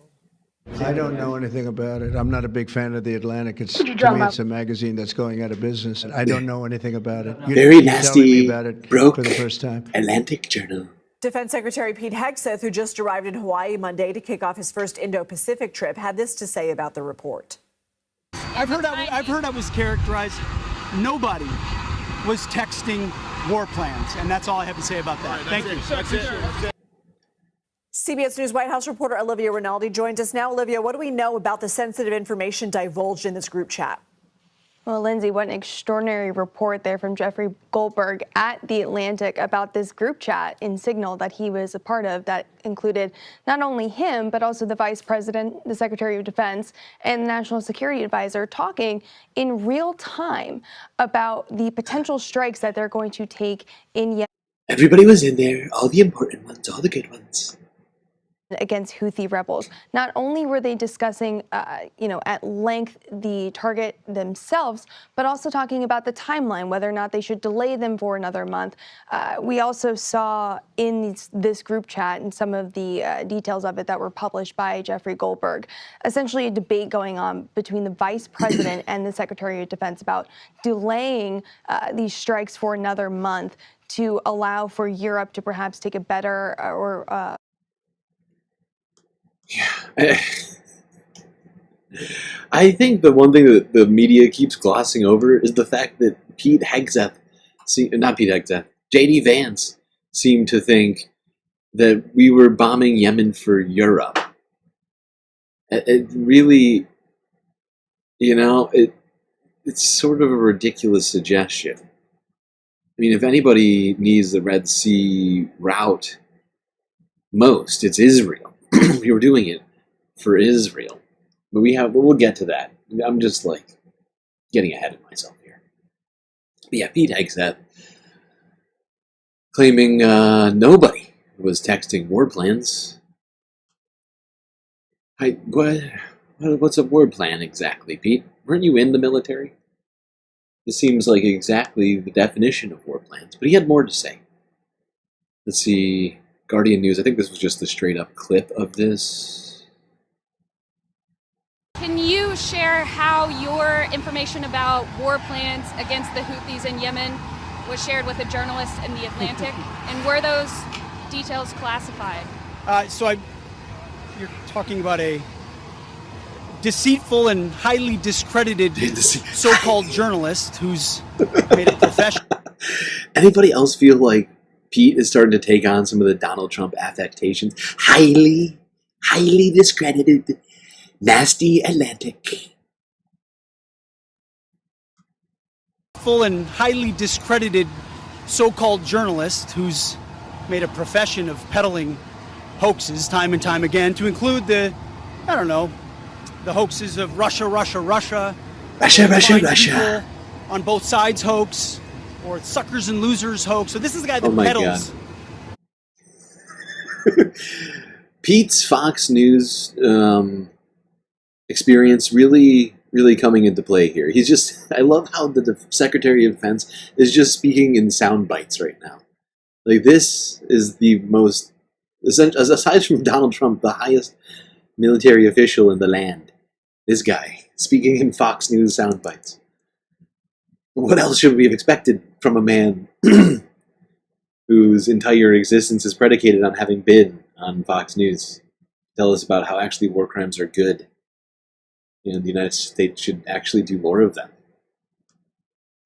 I don't know anything about it. I'm not a big fan of The Atlantic. To me, it's a magazine that's going out of business. I don't know anything about it. Very nasty, about it broke for the first time. Atlantic Journal. Defense Secretary Pete Hegseth, who just arrived in Hawaii Monday to kick off his first Indo-Pacific trip, had this to say about the report. I've heard I was characterized. Nobody was texting war plans, and that's all I have to say about that. Thank you. CBS News White House reporter Olivia Rinaldi joins us now. Olivia, what do we know about the sensitive information divulged in this group chat? Well, Lindsay, what an extraordinary report there from Jeffrey Goldberg at The Atlantic about this group chat in Signal that he was a part of that included not only him, but also the Vice President, the Secretary of Defense, and the National Security Advisor talking in real time about the potential strikes that they're going to take in Yemen. Everybody was in there, all the important ones, all the good ones. against Houthi rebels. Not only were they discussing, at length the target themselves, but also talking about the timeline, whether or not they should delay them for another month. We also saw in this group chat and some of the details of it that were published by Jeffrey Goldberg, essentially a debate going on between the vice president and the Secretary of Defense about delaying these strikes for another month to allow for Europe to perhaps take a better I think the one thing that the media keeps glossing over is the fact that J.D. Vance seemed to think that we were bombing Yemen for Europe. It really, it's sort of a ridiculous suggestion. I mean, if anybody needs the Red Sea route most, it's Israel. We were doing it for Israel. But we'll get to that. I'm just getting ahead of myself here. But yeah, Pete Hegseth claiming nobody was texting war plans. What's a war plan exactly, Pete? Weren't you in the military? This seems like exactly the definition of war plans, but he had more to say. Let's see, Guardian News. I think this was just a straight-up clip of this. Can you share how your information about war plans against the Houthis in Yemen was shared with a journalist in the Atlantic, and were those details classified? You're talking about a deceitful and highly discredited so-called journalist who's made a profession. Anybody else feel like Pete is starting to take on some of the Donald Trump affectations? Highly discredited, nasty Atlantic. Full and highly discredited so-called journalist who's made a profession of peddling hoaxes time and time again, to include the hoaxes of Russia, on both sides hoax, or suckers and losers hoax. So this is the guy that peddles. Pete's Fox News experience really coming into play here. I love how the Secretary of Defense is just speaking in sound bites right now. This is the most, aside from Donald Trump, the highest military official in the land. This guy speaking in Fox News sound bites. What else should we have expected from a man whose entire existence is predicated on having been on Fox News? Tell us about how actually war crimes are good, and the United States should actually do more of them.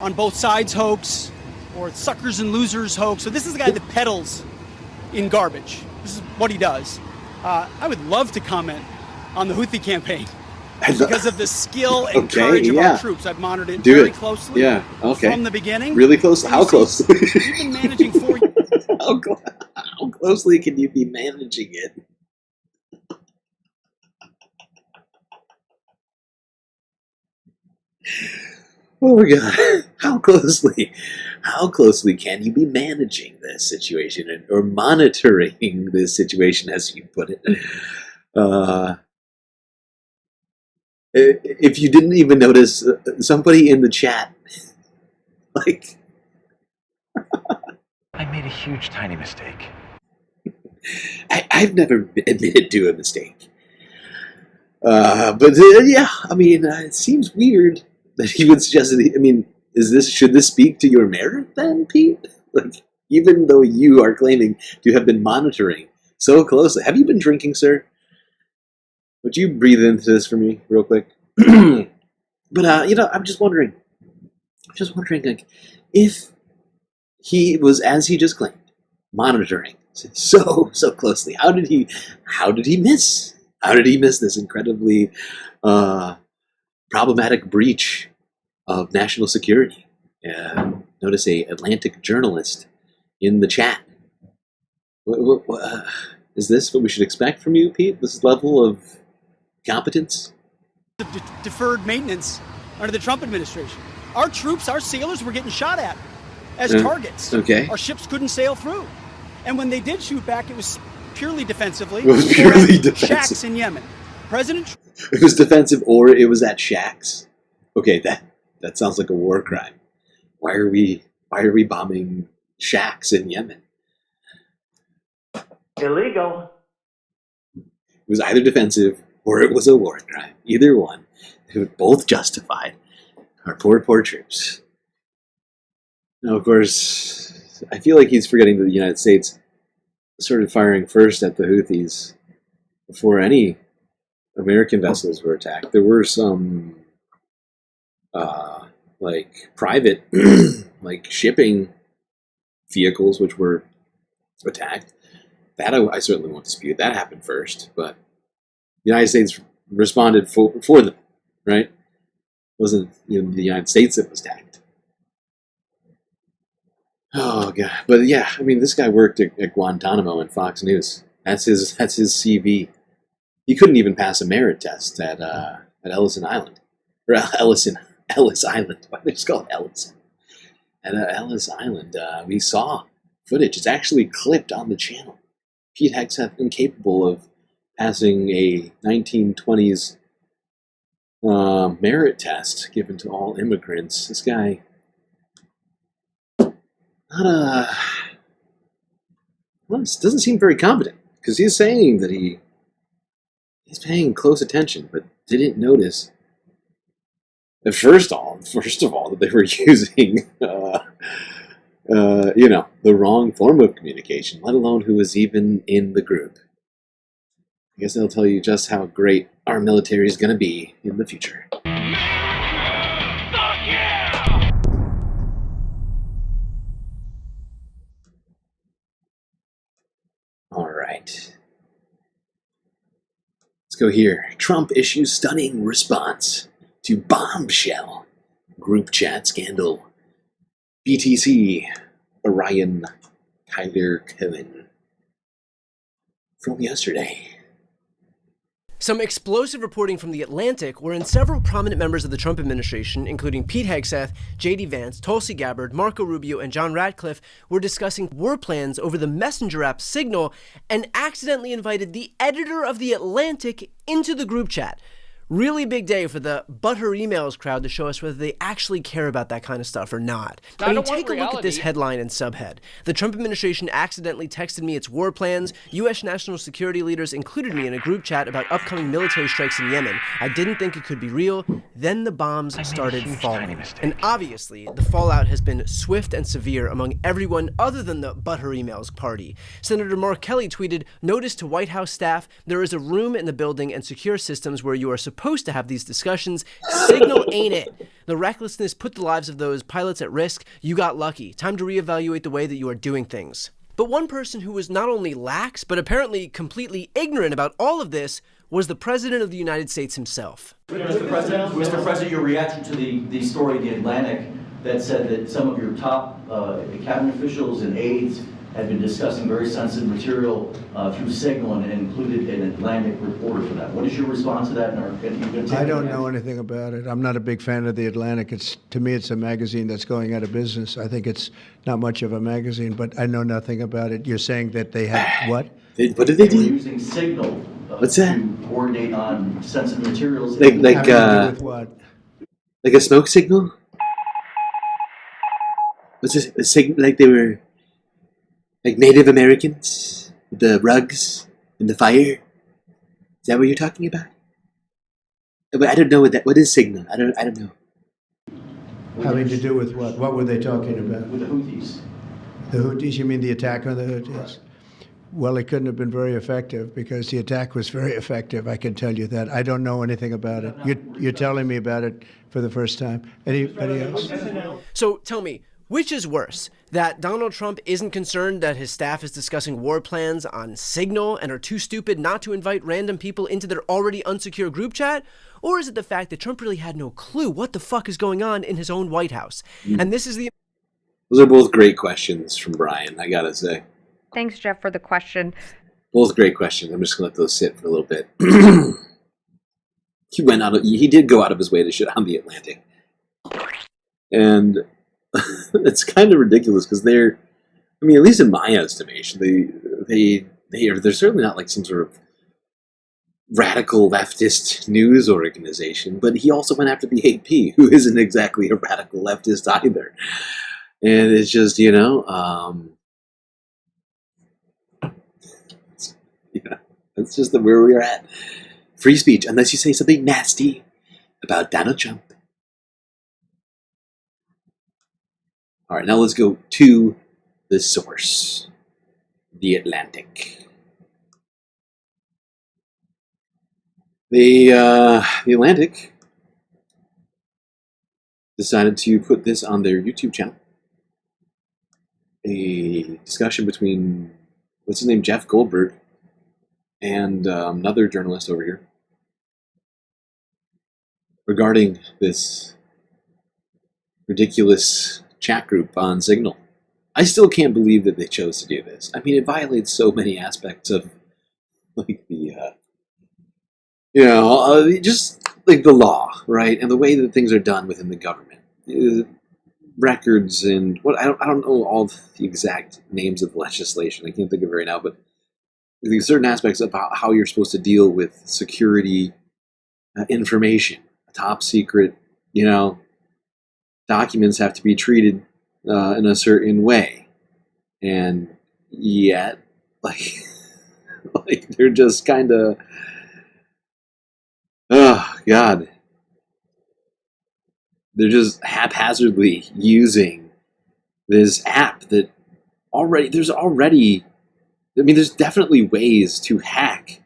On both sides hoax, or suckers and losers hoax. So this is the guy that peddles in garbage. This is what he does. I would love to comment on the Houthi campaign because of the skill and courage of our troops. I've monitored it very closely. Yeah, okay. From the beginning. Really close? How close? We've been managing for you. How closely can you be managing it? Oh my God! How closely can you be managing this situation or monitoring this situation, as you put it? If you didn't even notice, somebody in the chat, I made a huge, tiny mistake. I've never admitted to a mistake. It seems weird that he would suggest that, should this speak to your merit then, Pete? Even though you are claiming to have been monitoring so closely. Have you been drinking, sir? Would you breathe into this for me real quick? But, I'm just wondering, if he was, as he just claimed, monitoring so closely, how did he miss this incredibly problematic breach of national security? Notice a Atlantic journalist in the chat. Is this what we should expect from you, Pete? This level of competence? Deferred maintenance under the Trump administration. Our troops, our sailors were getting shot at as targets. Okay. Our ships couldn't sail through. And when they did shoot back, it was purely defensively. It was or purely at defensive. shacks in Yemen. President It was defensive, or it was at shacks. Okay, that sounds like a war crime. Why are we bombing shacks in Yemen? Illegal. It was either defensive or it was a war crime. Either one. They were both justified. Our poor troops. Now, of course, I feel like he's forgetting that the United States started firing first at the Houthis before any American vessels were attacked. There were some, like, private, like, shipping vehicles which were attacked. That I certainly won't dispute. That happened first, but the United States responded for them, right? It wasn't the United States that was attacked. Oh god! But yeah, I mean, this guy worked at Guantanamo and Fox News. That's his CV. He couldn't even pass a merit test at Ellis Island, or Ellis Island. Why they just call it Ellis? At Ellis Island, we saw footage. It's actually clipped on the channel. Pete Hegseth, incapable of passing a 1920s merit test given to all immigrants. This guy, doesn't seem very competent, because he's saying that he's paying close attention, but didn't notice that first of all that they were using the wrong form of communication, let alone who was even in the group. I guess they'll tell you just how great our military is going to be in the future. All right. Let's go here. Trump issues stunning response to bombshell group chat scandal. BTC, Orion, Tyler Cohen. From yesterday. Some explosive reporting from The Atlantic, wherein several prominent members of the Trump administration, including Pete Hegseth, J.D. Vance, Tulsi Gabbard, Marco Rubio, and John Ratcliffe, were discussing war plans over the messenger app Signal and accidentally invited the editor of The Atlantic into the group chat. Really big day for the but her emails crowd to show us whether they actually care about that kind of stuff or not. I mean, take a look at this headline and subhead. The Trump administration accidentally texted me its war plans. U.S. national security leaders included me in a group chat about upcoming military strikes in Yemen. I didn't think it could be real. Then the bombs started falling. And obviously, the fallout has been swift and severe among everyone other than the but her emails party. Senator Mark Kelly tweeted, "Notice to White House staff, there is a room in the building and secure systems where you are supposed to have these discussions. Signal ain't it. The recklessness put the lives of those pilots at risk. You got lucky. Time to reevaluate the way that you are doing things." But one person who was not only lax, but apparently completely ignorant about all of this was the President of the United States himself. Mr. President, your reaction to the story in The Atlantic that said that some of your top cabinet officials and aides had been discussing very sensitive material through Signal and included an Atlantic reporter for that. What is your response to that? I don't know anything about it. I'm not a big fan of The Atlantic. To me, it's a magazine that's going out of business. I think it's not much of a magazine, but I know nothing about it. You're saying that they have what? What did they do? Using Signal. What's that? To coordinate on sensitive materials. Having to do with what? Like a smoke signal? What's this? A signal? Like they were like Native Americans, with the rugs and the fire. Is that what you're talking about? But I don't know what is Signal. I don't know. Having to do with what? What were they talking about? With the Houthis. The Houthis? You mean the attack on the Houthis? Well, it couldn't have been very effective because the attack was very effective. I can tell you that. I don't know anything about it. You're telling me about it for the first time. Anybody else? So tell me, which is worse? That Donald Trump isn't concerned that his staff is discussing war plans on Signal and are too stupid not to invite random people into their already unsecure group chat? Or is it the fact that Trump really had no clue what the fuck is going on in his own White House? And this is the... Those are both great questions from Brian, I gotta say. Thanks, Jeff, for the question. Both great questions. I'm just gonna let those sit for a little bit. He did go out of his way to shit on The Atlantic. And it's kind of ridiculous because at least in my estimation, they they're certainly not like some sort of radical leftist news organization, but he also went after the AP, who isn't exactly a radical leftist either. And it's just, that's just where we're at. Free speech, unless you say something nasty about Donald Trump. All right, now let's go to the source, The Atlantic. The Atlantic decided to put this on their YouTube channel. A discussion between, what's his name, Jeff Goldberg, and another journalist over here regarding this ridiculous chat group on Signal. I still can't believe that they chose to do this. I mean, it violates so many aspects of, like, the, just, like, the law, right? And the way that things are done within the government. Records and, I don't know all the exact names of the legislation. I can't think of it right now, but there's certain aspects of how you're supposed to deal with security information. Top secret, documents have to be treated in a certain way. And yet, like they're just kind of, oh, God. They're just haphazardly using this app that there's definitely ways to hack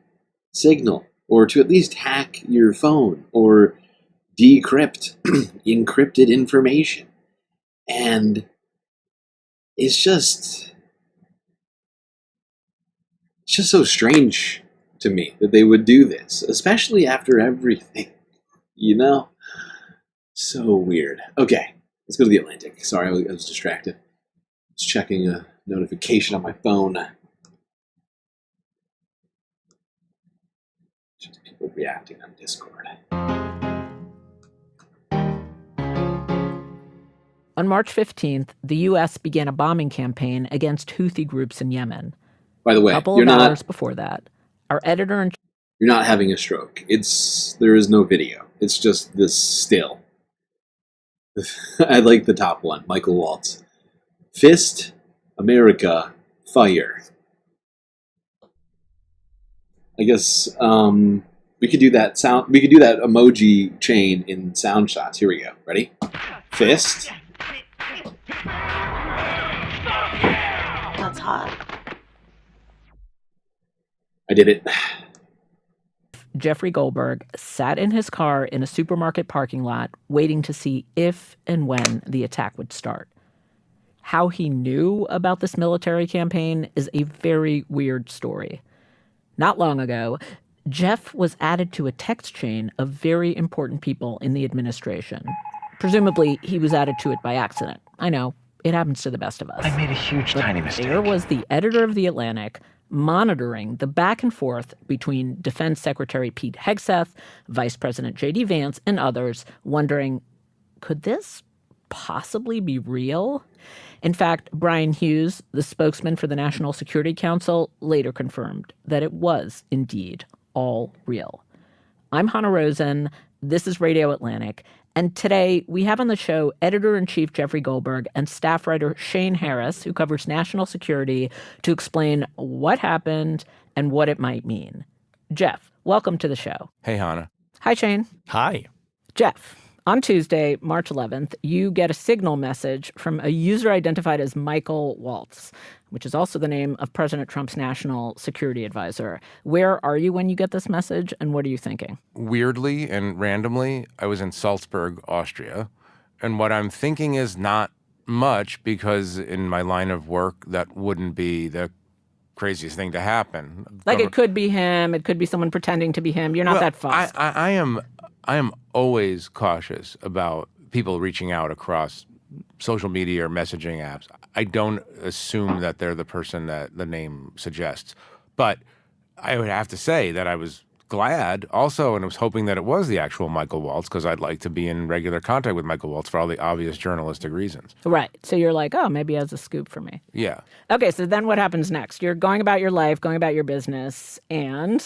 Signal, or to at least hack your phone, or decrypt encrypted information. And it's just so strange to me that they would do this, especially after everything, So weird. Okay, let's go to the Atlantic. Sorry, I was distracted. I was checking a notification on my phone. Just people reacting on Discord. On March 15th, the U.S. began a bombing campaign against Houthi groups in Yemen. By the way, a couple of hours before that, our editor and you're not having a stroke. There is no video. It's just this still. I like the top one, Michael Waltz. Fist, America, fire. I guess we could do that sound. We could do that emoji chain in sound shots. Here we go. Ready? Fist. That's hot. I did it. Jeffrey Goldberg sat in his car in a supermarket parking lot waiting to see if and when the attack would start. How he knew about this military campaign is a very weird story. Not long ago, Jeff was added to a text chain of very important people in the administration. Presumably, he was added to it by accident. I know, it happens to the best of us. I made a huge, tiny mistake. There was the editor of The Atlantic monitoring the back and forth between Defense Secretary Pete Hegseth, Vice President J.D. Vance, and others, wondering, could this possibly be real? In fact, Brian Hughes, the spokesman for the National Security Council, later confirmed that it was indeed all real. I'm Hannah Rosen. This is Radio Atlantic. And today we have on the show editor-in-chief Jeffrey Goldberg and staff writer Shane Harris, who covers national security, to explain what happened and what it might mean. Jeff, welcome to the show. Hey, Hannah. Hi, Shane. Hi. Jeff, on Tuesday, March 11th, you get a Signal message from a user identified as Michael Waltz, which is also the name of President Trump's national security advisor. Where are you when you get this message, and what are you thinking? Weirdly and randomly, I was in Salzburg, Austria, and what I'm thinking is not much, because in my line of work, that wouldn't be the craziest thing to happen. Like, it could be him, it could be someone pretending to be him. You're not that fussed. I am always cautious about people reaching out across social media or messaging apps. I don't assume that they're the person that the name suggests. But I would have to say that I was glad also, and I was hoping that it was the actual Michael Waltz, because I'd like to be in regular contact with Michael Waltz for all the obvious journalistic reasons. Right. So you're like, oh, maybe he has a scoop for me. Yeah. Okay, so then what happens next? You're going about your life, going about your business, and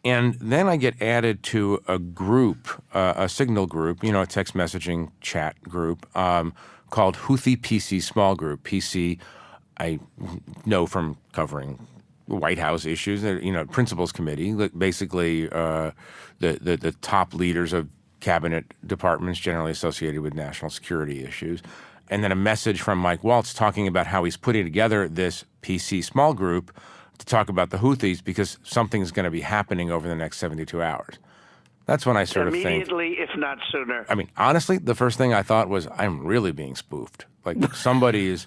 then I get added to a group, a Signal group, a text messaging chat group called Houthi PC Small Group. PC, I know from covering White House issues, Principals Committee, basically the top leaders of cabinet departments generally associated with national security issues. And then a message from Mike Waltz talking about how he's putting together this PC small group to talk about the Houthis because something's going to be happening over the next 72 hours. That's when I sort of think... Immediately, if not sooner. I mean, honestly, the first thing I thought was, I'm really being spoofed. Like, somebody is...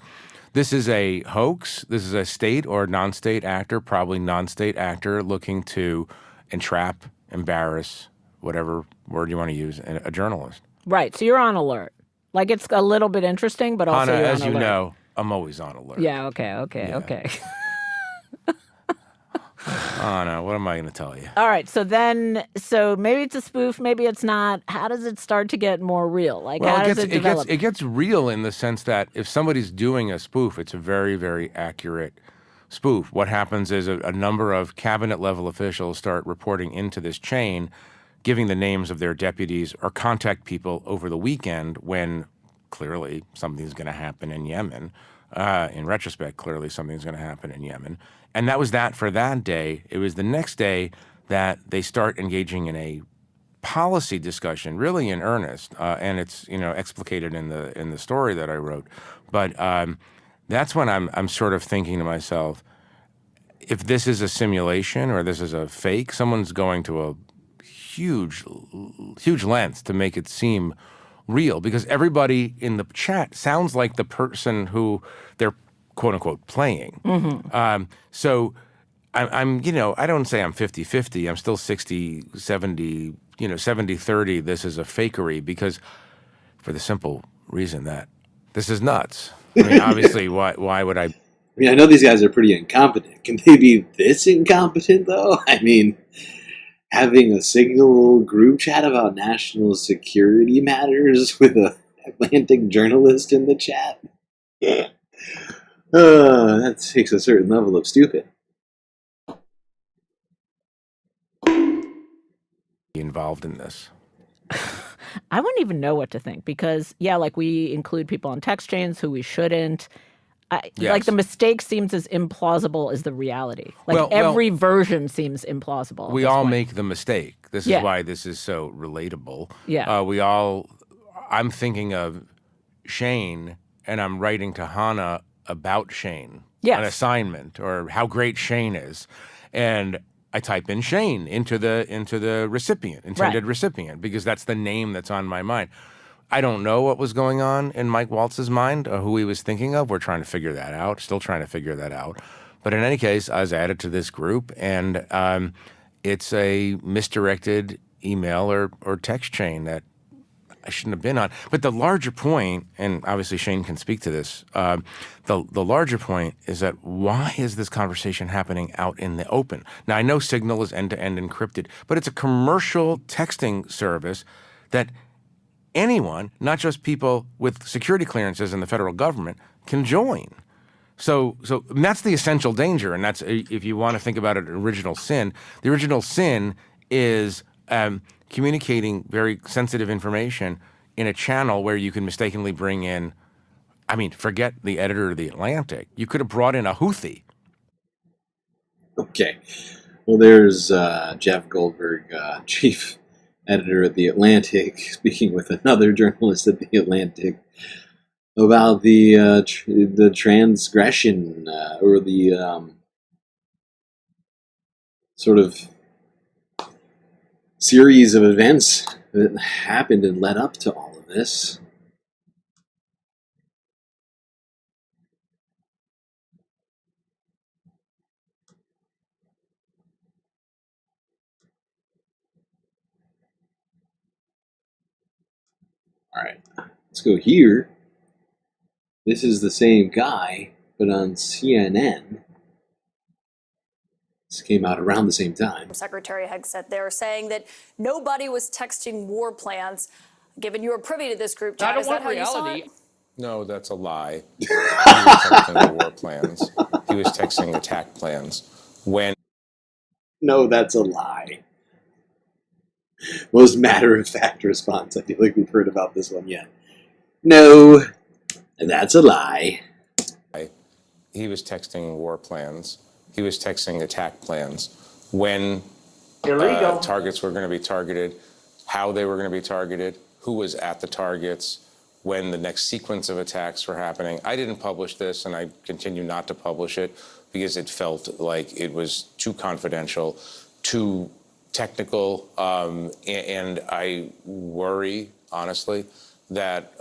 This is a hoax. This is a state or non-state actor, probably non-state actor, looking to entrap, embarrass, whatever word you want to use, a journalist. right. So you're on alert. Like it's a little bit interesting, but also Hannah, you're on as alert. you know, I'm always on alert. Yeah. Okay. Oh, no, what am I going to tell you? All right. So maybe it's a spoof, maybe it's not. How does it start to get more real? Like, how does it develop? It gets real in the sense that if somebody's doing a spoof, it's a very, very accurate spoof. What happens is a number of cabinet-level officials start reporting into this chain, giving the names of their deputies or contact people over the weekend when clearly something's going to happen in Yemen. In retrospect, clearly something's going to happen in Yemen. And that was that for that day. It was the next day that they start engaging in a policy discussion, really in earnest, and it's explicated in the story that I wrote. But that's when I'm sort of thinking to myself, if this is a simulation or this is a fake, someone's going to a huge length to make it seem real, because everybody in the chat sounds like the person who they're quote unquote playing. Mm-hmm. So I'm I don't say I'm 50-50. I'm still 60-70, 70-30. This is a fakery, because for the simple reason that this is nuts. I mean, obviously, why would I? I mean, I know these guys are pretty incompetent. Can they be this incompetent, though? I mean, having a Signal group chat about national security matters with a Atlantic journalist in the chat? That takes a certain level of stupid. Involved in this. I wouldn't even know what to think, because like we include people on text chains who we shouldn't. Yes. Like the mistake seems as implausible as the reality. Like every version seems implausible. We all make the mistake. This is why this is so relatable. Yeah. I'm thinking of Shane, and I'm writing to Hannah about Shane. Yes. An assignment, or how great Shane is. And I type in Shane into the intended recipient, because that's the name that's on my mind. I don't know what was going on in Mike Waltz's mind, or who he was thinking of. We're trying to figure that out, still trying to figure that out. But in any case, I was added to this group, and it's a misdirected email or text chain that I shouldn't have been on. But the larger point, and obviously Shane can speak to this, the larger point is that why is this conversation happening out in the open? Now, I know Signal is end-to-end encrypted, but it's a commercial texting service that anyone, not just people with security clearances in the federal government, can join. So and that's the essential danger, and that's, if you want to think about it, original sin. The original sin is communicating very sensitive information in a channel where you can mistakenly bring in, I mean, forget the editor of The Atlantic. You could have brought in a Houthi. Okay. Well, there's Jeff Goldberg, chief editor at The Atlantic, speaking with another journalist at The Atlantic about the transgression or the sort of series of events that happened and led up to all of this. All right, let's go here. This is the same guy, but on CNN, This came out around the same time. Secretary Hegseth there saying that nobody was texting war plans. Given you were privy to this group chat, is that how you saw it? No, that's a lie. He was texting war plans. He was texting attack plans. When No, that's a lie. Most matter-of-fact response. I feel like we've heard about this one yet. No, that's a lie. he was texting war plans, he was texting attack plans, when targets were going to be targeted, how they were going to be targeted, who was at the targets, when the next sequence of attacks were happening. I didn't publish this, and I continue not to publish it because it felt like it was too confidential, too technical, and I worry, honestly, that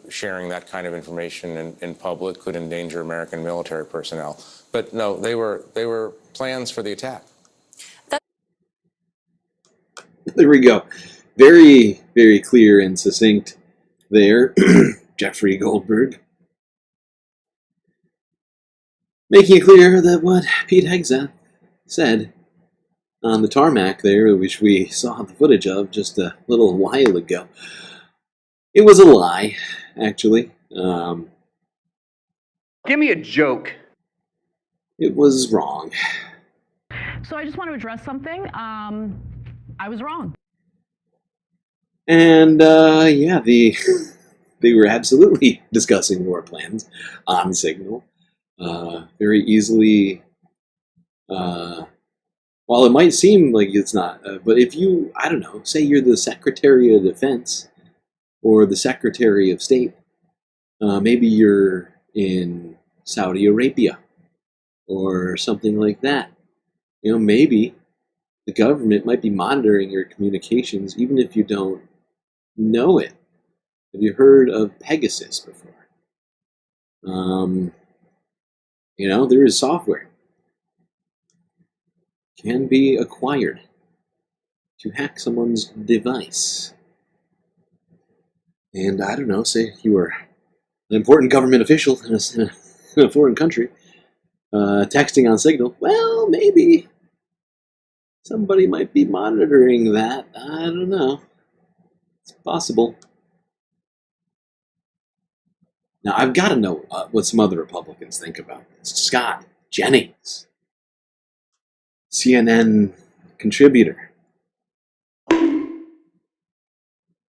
sharing that kind of information in public could endanger American military personnel. But no, they were plans for the attack. There we go. Very, very clear and succinct there. Jeffrey Goldberg. Making it clear that what Pete Hegseth said on the tarmac there, which we saw the footage of just a little while ago, it was a lie, actually. Give me a joke. It was wrong. So I just want to address something. I was wrong. And yeah, they were absolutely discussing war plans on Signal. Very easily, while it might seem like it's not, but if you, I don't know, say you're the Secretary of Defense or the Secretary of State, maybe you're in Saudi Arabia or something like that. You know, maybe the government might be monitoring your communications even if you don't know it. Have you heard of Pegasus before? You know, there is software. Can be acquired to hack someone's device. And I don't know, say you were an important government official in a foreign country, texting on Signal. Well, maybe somebody might be monitoring that. I don't know. It's possible. Now, I've got to know what some other Republicans think about this. Scott Jennings, CNN contributor.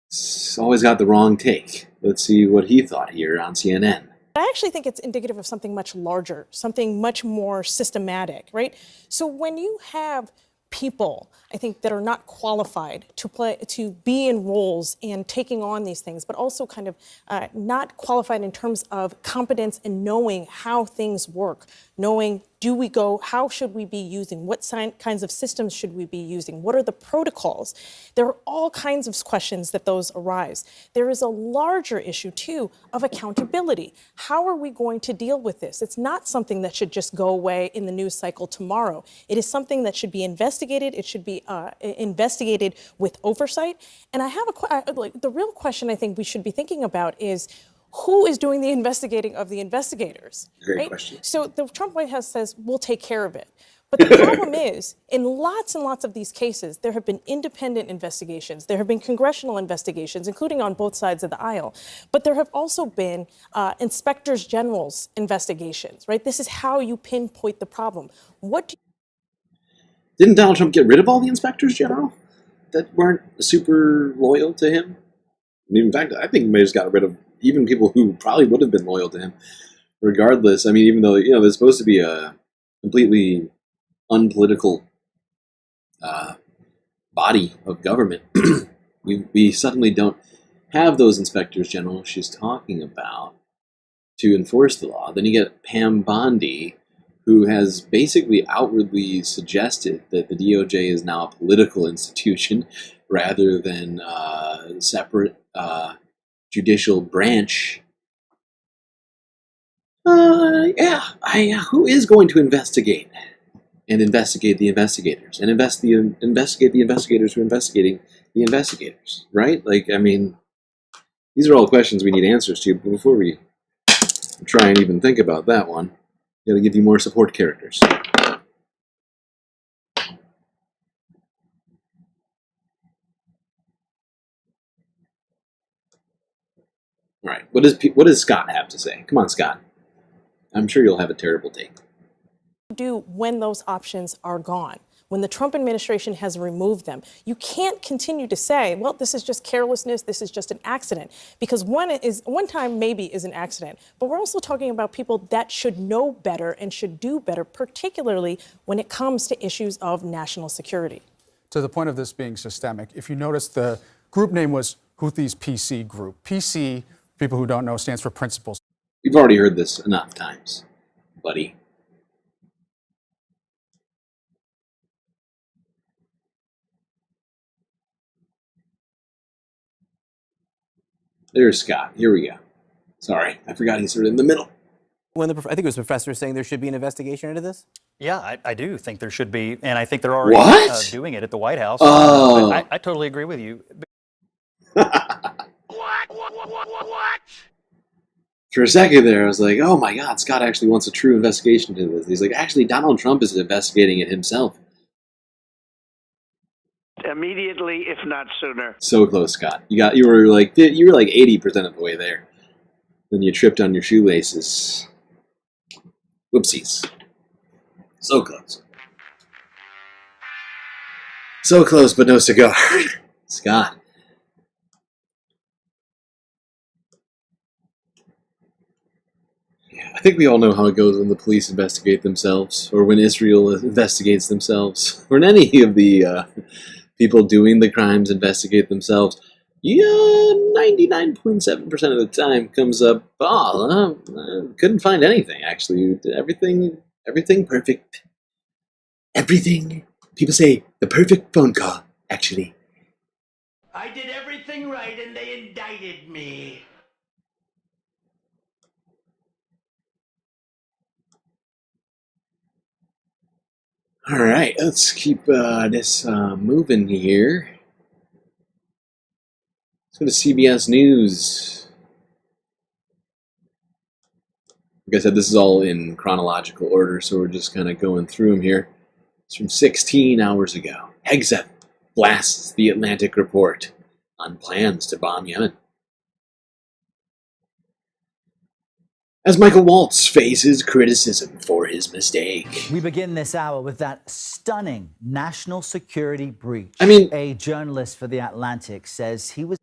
It's always got the wrong take. Let's see what he thought here on CNN. I actually think it's indicative of something much larger, something much more systematic, right? So when you have people, I think, that are not qualified to be in roles and taking on these things, but also kind of not qualified in terms of competence and knowing how things work, knowing how should we be using, what kinds of systems should we be using, what are the protocols? There are all kinds of questions that those arise. There is a larger issue, too, of accountability. How are we going to deal with this? It's not something that should just go away in the news cycle tomorrow. It is something that should be investigated. It should be investigated with oversight. And I have the real question I think we should be thinking about is, who is doing the investigating of the investigators? Great question. So the Trump White House says, we'll take care of it. But the problem is, in lots and lots of these cases, there have been independent investigations. There have been congressional investigations, including on both sides of the aisle. But there have also been inspectors general's investigations, right? This is how you pinpoint the problem. Didn't Donald Trump get rid of all the inspectors general that weren't super loyal to him? I mean, in fact, I think he may have just got rid of even people who probably would have been loyal to him regardless. I mean, even though, you know, there's supposed to be a completely unpolitical body of government, we suddenly don't have those inspectors general she's talking about to enforce the law. Then you get Pam Bondi, who has basically outwardly suggested that the DOJ is now a political institution rather than a separate judicial branch. Who is going to investigate and investigate the investigators and investigate the investigators who are investigating the investigators, right? Like, I mean, these are all questions we need answers to. But before we try and even think about that one, got to give you more support characters. All right. What does Scott have to say? Come on, Scott. I'm sure you'll have a terrible take. Do when those options are gone, when the Trump administration has removed them. You can't continue to say, well, this is just carelessness, this is just an accident, because one time maybe is an accident, but we're also talking about people that should know better and should do better, particularly when it comes to issues of national security. To the point of this being systemic, if you notice, the group name was Houthis PC Group. PC, people who don't know, stands for principles. You've already heard this enough times, buddy. There's Scott. Here we go. Sorry, I forgot he's sort of in the middle. I think it was the professor saying there should be an investigation into this? Yeah, I do think there should be, and I think they're already doing it at the White House. Oh. I totally agree with you. For a second there, I was like, oh my God, Scott actually wants a true investigation into this. He's like, actually, Donald Trump is investigating it himself. Immediately, if not sooner. So close, Scott. You were like 80% of the way there. Then you tripped on your shoelaces. Whoopsies. So close. So close, but no cigar. Scott. Yeah, I think we all know how it goes when the police investigate themselves, or when Israel investigates themselves, or when any of the people doing the crimes investigate themselves. Yeah, 99.7% of the time comes up, couldn't find anything, actually. Everything perfect. Everything. People say the perfect phone call, actually. I did everything right and they indicted me. All right, let's keep this moving here. Let's go to CBS News. Like I said, this is all in chronological order, so we're just kind of going through them here. It's from 16 hours ago. Hegseth blasts the Atlantic report on plans to bomb Yemen. As Michael Waltz faces criticism for his mistake. We begin this hour with that stunning national security breach. I mean, a journalist for The Atlantic says he was...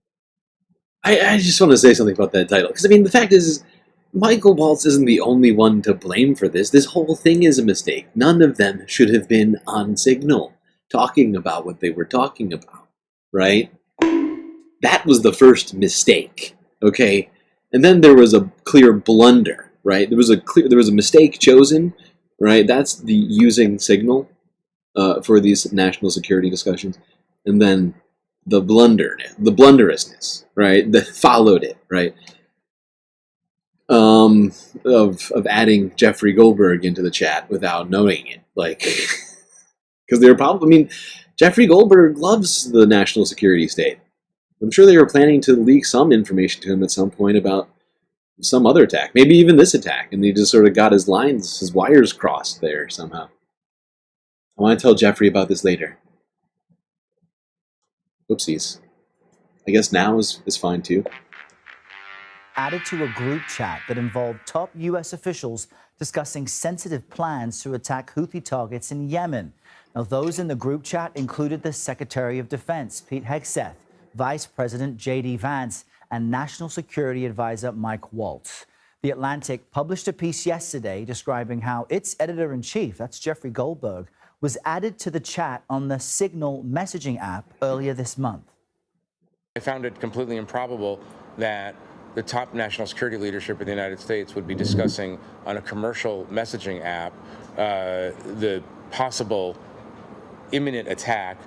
I just want to say something about that title. Because, I mean, the fact is, Michael Waltz isn't the only one to blame for this. This whole thing is a mistake. None of them should have been on Signal talking about what they were talking about, right? That was the first mistake, okay? And then there was a clear blunder, right? There was a mistake chosen, right? That's the using Signal for these national security discussions. And then the blunderousness, right? That followed it, right? Of adding Jeffrey Goldberg into the chat without knowing it, like, because they were probably. I mean, Jeffrey Goldberg loves the national security state. I'm sure they were planning to leak some information to him at some point about some other attack, maybe even this attack, and he just sort of got his wires crossed there somehow. I want to tell Jeffrey about this later. Whoopsies. I guess now is fine too. added to a group chat that involved top U.S. officials discussing sensitive plans to attack Houthi targets in Yemen. Now, those in the group chat included the Secretary of Defense, Pete Hegseth, Vice President J.D. Vance, and National Security Advisor Mike Waltz. The Atlantic published a piece yesterday describing how its editor-in-chief, that's Jeffrey Goldberg, was added to the chat on the Signal messaging app earlier this month. I found it completely improbable that the top national security leadership in the United States would be discussing on a commercial messaging app the possible imminent attack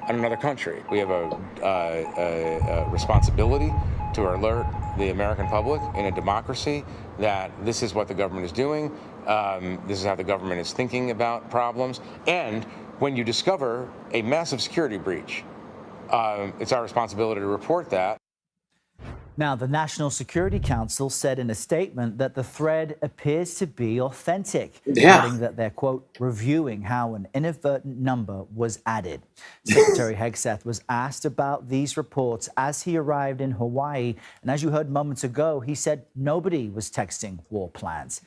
on another country. We have a responsibility to alert the American public in a democracy that this is what the government is doing, this is how the government is thinking about problems, and when you discover a massive security breach, it's our responsibility to report that. Now, the National Security Council said in a statement that the thread appears to be authentic, adding that they're, quote, reviewing how an inadvertent number was added. Secretary Hegseth was asked about these reports as he arrived in Hawaii, and as you heard moments ago, he said nobody was texting war plans.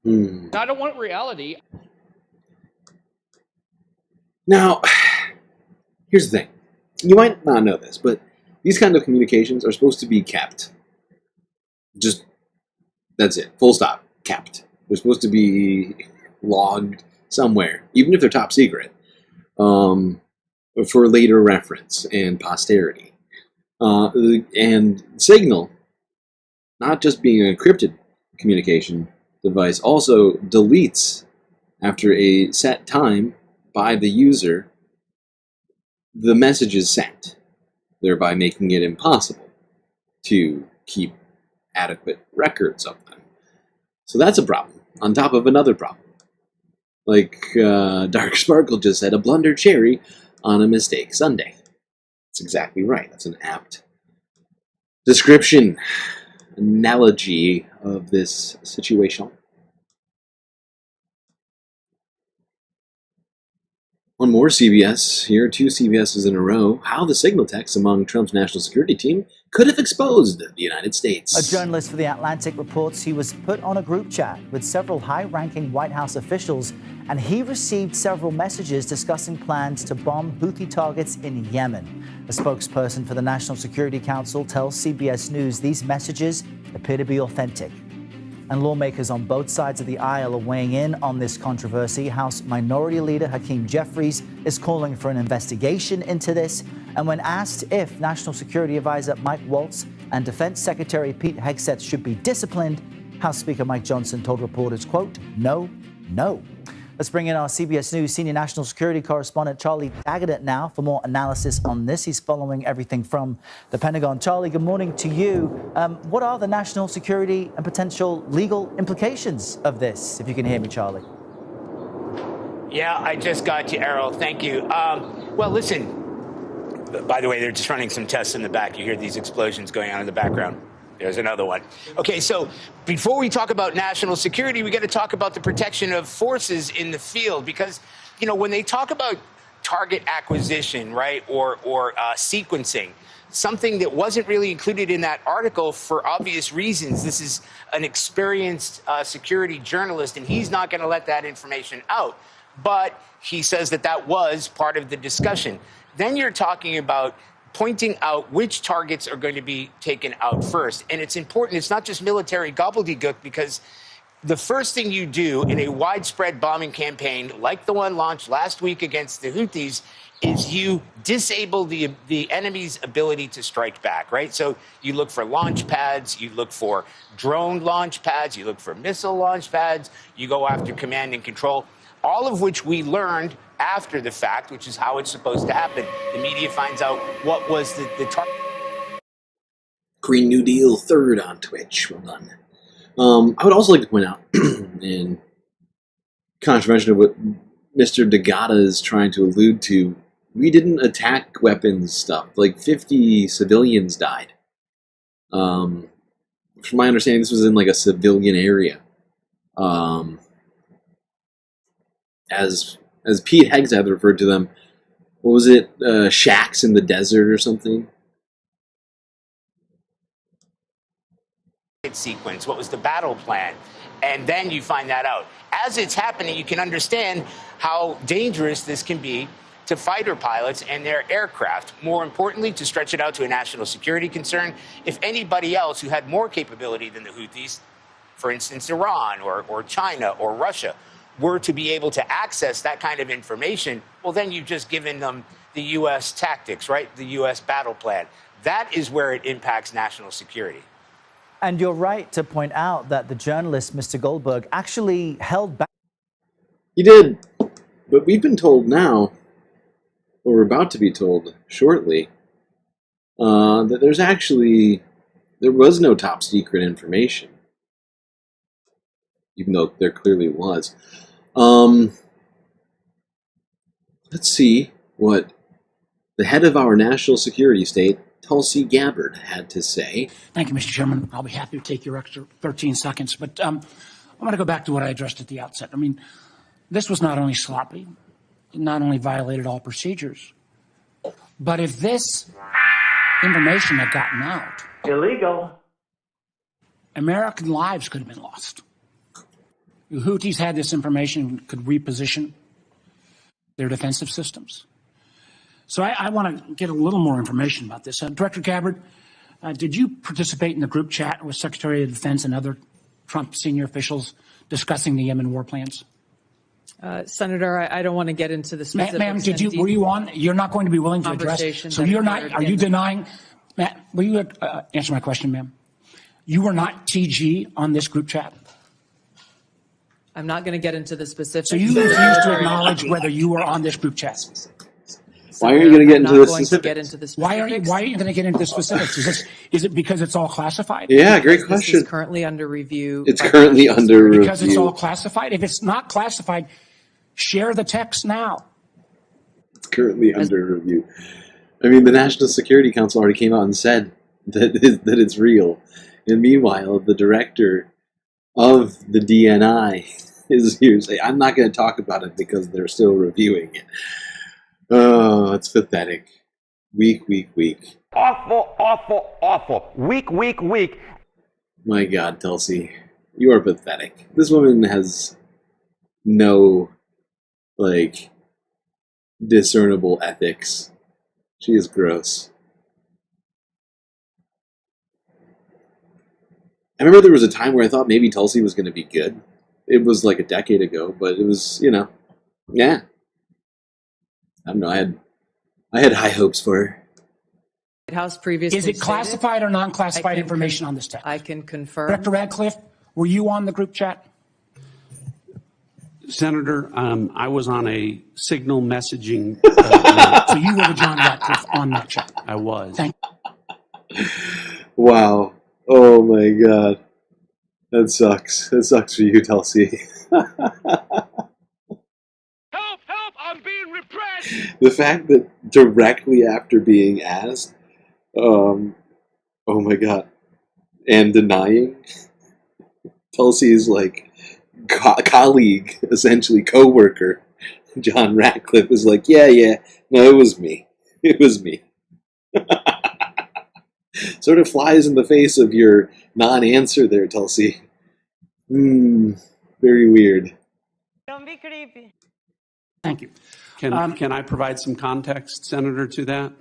I don't want reality. Now, here's the thing. You might not know this, but these kind of communications are supposed to be kept. Just, that's it. Full stop. Kept. They're supposed to be logged somewhere, even if they're top secret, for later reference and posterity. And Signal, not just being an encrypted communication device, also deletes after a set time by the user the messages sent, thereby making it impossible to keep adequate records of them. So that's a problem, on top of another problem. Like Dark Sparkle just said, a blunder cherry on a mistake Sunday. That's exactly right. That's an apt description, analogy of this situation. One more CBS here, 2 CBSs in a row. How the signal text among Trump's national security team could have exposed the United States. A journalist for The Atlantic reports he was put on a group chat with several high-ranking White House officials, and he received several messages discussing plans to bomb Houthi targets in Yemen. A spokesperson for the National Security Council tells CBS News these messages appear to be authentic. And lawmakers on both sides of the aisle are weighing in on this controversy. House Minority Leader Hakeem Jeffries is calling for an investigation into this. And when asked if National Security Advisor Mike Waltz and Defense Secretary Pete Hegseth should be disciplined, House Speaker Mike Johnson told reporters, quote, no, no. Let's bring in our CBS News senior national security correspondent Charlie Daggett now for more analysis on this. He's following everything from the Pentagon. Charlie, good morning to you. What are the national security and potential legal implications of this? If you can hear me, Charlie. Yeah, I just got you, Errol. Thank you. Well, listen, by the way, they're just running some tests in the back. You hear these explosions going on in the background. There's another one. Okay, so before we talk about national security, we got to talk about the protection of forces in the field, because, you know, when they talk about target acquisition, right, or sequencing, something that wasn't really included in that article for obvious reasons. This is an experienced security journalist, and he's not going to let that information out. But he says that that was part of the discussion. Then you're talking about pointing out which targets are going to be taken out first. And it's important. It's not just military gobbledygook, because the first thing you do in a widespread bombing campaign like the one launched last week against the Houthis is you disable the enemy's ability to strike back, right? So you look for launch pads, you look for drone launch pads, you look for missile launch pads, you go after command and control, all of which we learned after the fact, which is how it's supposed to happen. The media finds out what was the target. Green New Deal third on Twitch. Well done. I would also like to point out, in contravention of what Mr. Degata is trying to allude to, we didn't attack weapons stuff. Like 50 civilians died. From my understanding, this was in like a civilian area. As Pete Hegseth referred to them, what was it, shacks in the desert or something? Sequence, what was the battle plan? And then you find that out. As it's happening, you can understand how dangerous this can be to fighter pilots and their aircraft. More importantly, to stretch it out to a national security concern, if anybody else who had more capability than the Houthis, for instance, Iran or China or Russia, were to be able to access that kind of information, well, then you've just given them the U.S. tactics, right? The U.S. battle plan. That is where it impacts national security. And you're right to point out that the journalist, Mr. Goldberg, actually held back. He did. But we've been told now, or we're about to be told shortly, that there was no top secret information. Even though there clearly was. Let's see what the head of our national security state, Tulsi Gabbard, had to say. Thank you, Mr. Chairman. I'll be happy to take your extra 13 seconds. But I want to go back to what I addressed at the outset. I mean, this was not only sloppy, it not only violated all procedures, but if this information had gotten out, Illegal. American lives could have been lost. The Houthis had this information, could reposition their defensive systems. So I want to get a little more information about this. Director Gabbard, did you participate in the group chat with Secretary of Defense and other Trump senior officials discussing the Yemen war plans? Senator, I don't want to get into the specifics. Ma'am, were you on? You're not going to be willing to address. So you're not, are you denying, will you answer my question, ma'am? You were not TG on this group chat? I'm not going to get into the specifics. So you refuse to acknowledge whether you were on this group chat? Why are you going to get into the specifics? Why aren't you going to get into the specifics? Is it because it's all classified? Yeah, great question. This is currently under review. It's currently under review. Because it's all classified? If it's not classified, share the text now. It's currently under review. I mean, the National Security Council already came out and said that it's real. And meanwhile, the director of the DNI is here saying, I'm not going to talk about it because they're still reviewing it. Oh, it's pathetic. Weak. Awful, awful, awful. Weak. My God, Tulsi, you are pathetic. This woman has no, discernible ethics. She is gross. I remember there was a time where I thought maybe Tulsi was going to be good. It was like a decade ago, but it was, yeah. I don't know. I had high hopes for her. White House previously Is it classified or non-classified information on this text? I can confirm. Director Radcliffe, were you on the group chat? Senator, I was on a signal messaging. So you were with John Radcliffe on that chat? I was. Thank you. Wow. Oh my God. That sucks. That sucks for you, Tulsi. Help! I'm being repressed! The fact that directly after being asked, oh my God, and denying, Tulsi's colleague, essentially co-worker, John Ratcliffe, is like, yeah, no, it was me. Sort of flies in the face of your non-answer there, Tulsi. Very weird. Don't be creepy. Thank you. Can I provide some context, Senator, to that?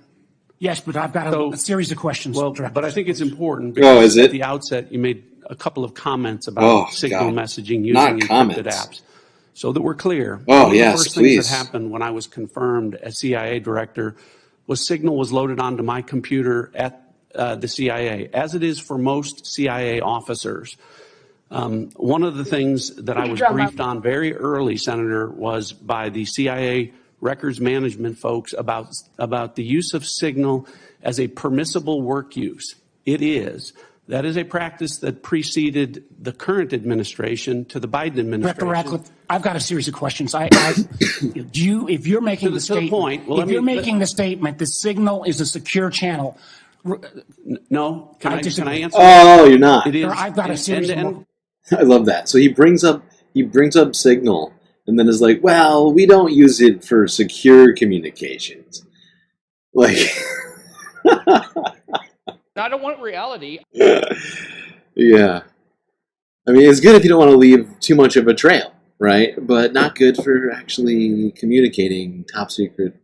Yes, but I've got a series of questions. Well, but I think it's important because at the outset you made a couple of comments about signal messaging using encrypted apps. So that we're clear. One of the first things that happened when I was confirmed as CIA director was signal was loaded onto my computer at the CIA, as it is for most CIA officers. One of the things that I was briefed on very early, Senator, was by the CIA records management folks about the use of signal as a permissible work use. It is. That is a practice that preceded the current administration to the Biden administration. Director Ratcliffe, I've got a series of questions. If you're making the statement, making the statement, the signal is a secure channel. No, can I answer? Oh, you're not. It is. I've got a series of. I love that. So he brings up signal, and then is like, well, we don't use it for secure communications. I don't want reality. Yeah. I mean, it's good if you don't want to leave too much of a trail, right? But not good for actually communicating top secret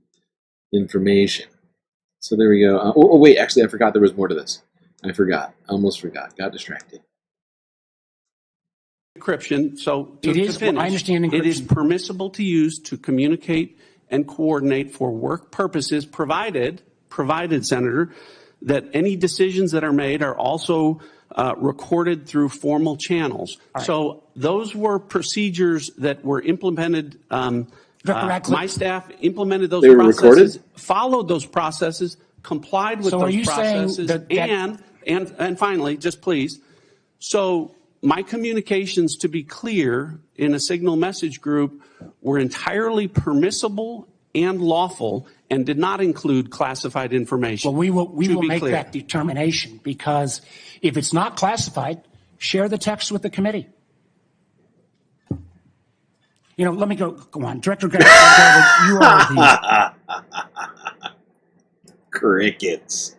information. So there we go. Wait, actually, I forgot there was more to this. I almost forgot. Got distracted. Encryption. So to finish, I understand encryption. It is permissible to use to communicate and coordinate for work purposes, provided, Senator, that any decisions that are made are also recorded through formal channels. Right. So those were procedures that were implemented. My staff implemented those processes, followed those processes, complied with those processes, and finally, just please. So my communications, to be clear, in a signal message group were entirely permissible and lawful and did not include classified information. Well, we will make clear. that determination, because if it's not classified, share the text with the committee. You know, let me go on. Director Gabbard, you are the... Crickets.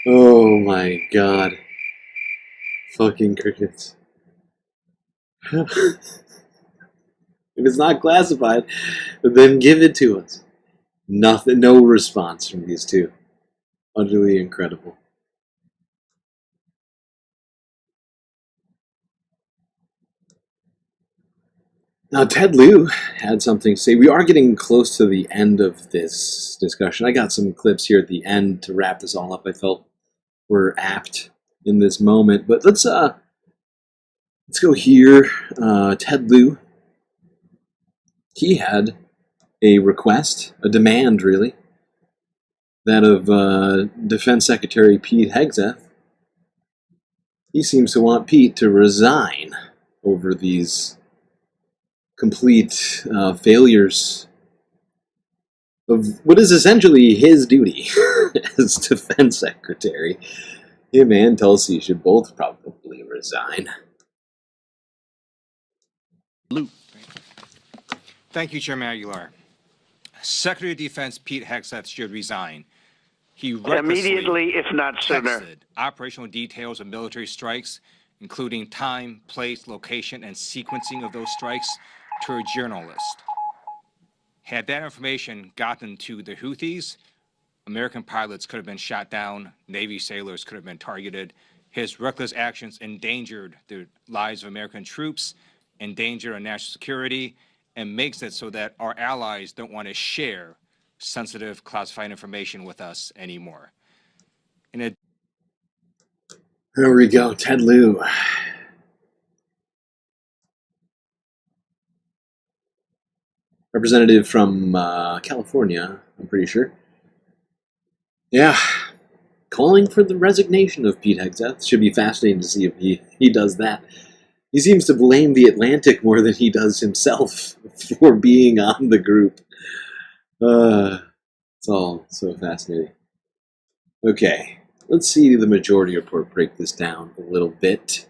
Oh my god. Fucking crickets. If it's not classified, then give it to us. Nothing, no response from these two. Utterly incredible. Now, Ted Lieu had something to say. We are getting close to the end of this discussion. I got some clips here at the end to wrap this all up. I felt were apt in this moment. But let's go here. Ted Lieu, he had a request, a demand really, that of Defense Secretary Pete Hegseth. He seems to want Pete to resign over these complete failures of what is essentially his duty as Defense Secretary. Him and Tulsi should both probably resign. Thank you, Chairman Aguilar. Secretary of Defense Pete Hegseth should resign. He immediately, if not sooner. Texted operational details of military strikes, including time, place, location, and sequencing of those strikes, to a journalist. Had that information gotten to the Houthis, American pilots could have been shot down, Navy sailors could have been targeted. His reckless actions endangered the lives of American troops, endanger our national security, and makes it so that our allies don't want to share sensitive classified information with us anymore. There we go, Ted Lieu. Representative from California, I'm pretty sure. Yeah, calling for the resignation of Pete Hegseth. Should be fascinating to see if he does that. He seems to blame the Atlantic more than he does himself for being on the group. It's all so fascinating. Okay, let's see the majority report break this down a little bit.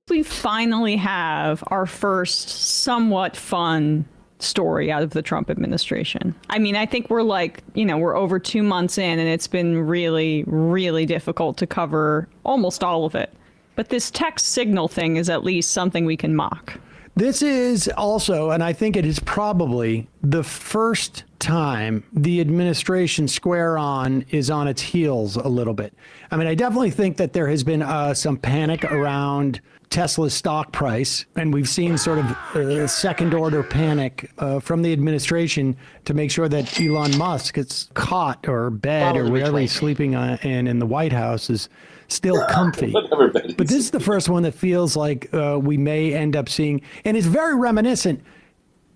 We finally have our first somewhat fun story out of the Trump administration. I mean, I think we're we're over 2 months in, and it's been really, really difficult to cover almost all of it. But this text signal thing is at least something we can mock. This is also, and I think it is probably the first time the administration square on is on its heels a little bit. I mean, I definitely think that there has been some panic around Tesla's stock price, and we've seen sort of second order panic from the administration to make sure that Elon Musk gets caught or bed or whatever he's sleeping in the White House is still comfy. But this is the first one that feels like we may end up seeing, and it's very reminiscent.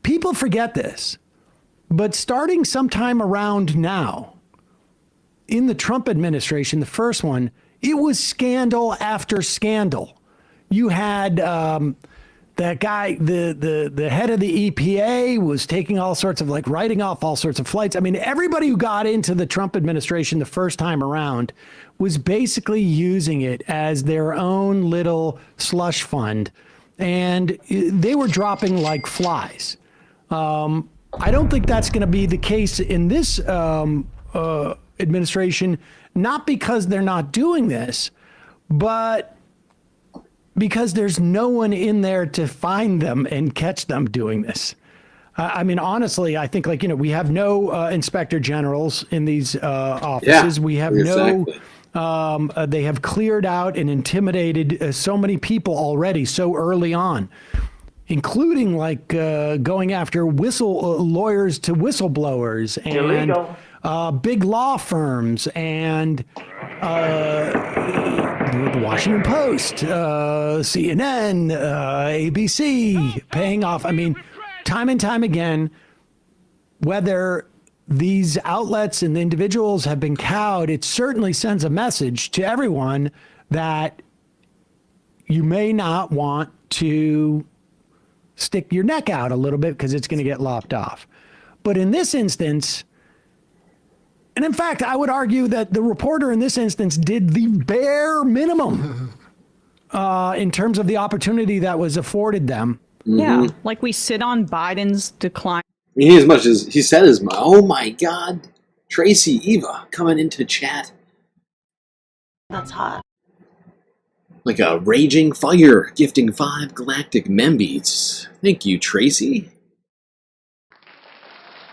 People forget this, but starting sometime around now, in the Trump administration, the first one, it was scandal after scandal. You had that guy, the head of the EPA was taking all sorts of, writing off all sorts of flights. I mean, everybody who got into the Trump administration the first time around was basically using it as their own little slush fund. And they were dropping like flies. I don't think that's going to be the case in this administration, not because they're not doing this, but because there's no one in there to find them and catch them doing this. I mean, honestly, I think we have no inspector generals in these offices. We have exactly. They have cleared out and intimidated so many people already so early on, including going after lawyers to whistleblowers and big law firms and the Washington Post, CNN, ABC, paying off. I mean, time and time again, whether these outlets and individuals have been cowed, it certainly sends a message to everyone that you may not want to stick your neck out a little bit because it's going to get lopped off. But in this instance, and in fact, I would argue that the reporter in this instance did the bare minimum in terms of the opportunity that was afforded them. Yeah, like we sit on Biden's decline. I mean, as much as he said as much. Oh my God, Tracy, Eva coming into chat. That's hot. Like a raging fire, gifting 5 galactic membeats. Thank you, Tracy.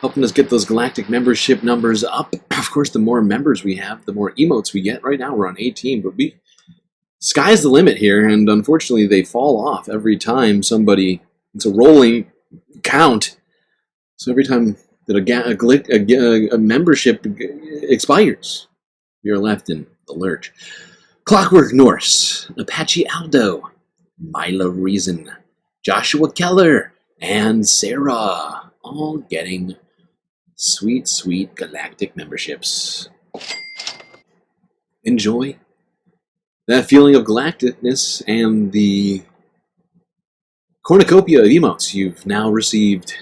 Helping us get those galactic membership numbers up. Of course, the more members we have, the more emotes we get. Right now, we're on 18, but sky's the limit here, and unfortunately, they fall off every time somebody. It's a rolling count. So every time that a membership expires, you're left in the lurch. Clockwork Norse, Apache Aldo, Mila Reason, Joshua Keller, and Sarah, all getting sweet, sweet galactic memberships. Enjoy that feeling of galacticness and the cornucopia of emotes you've now received.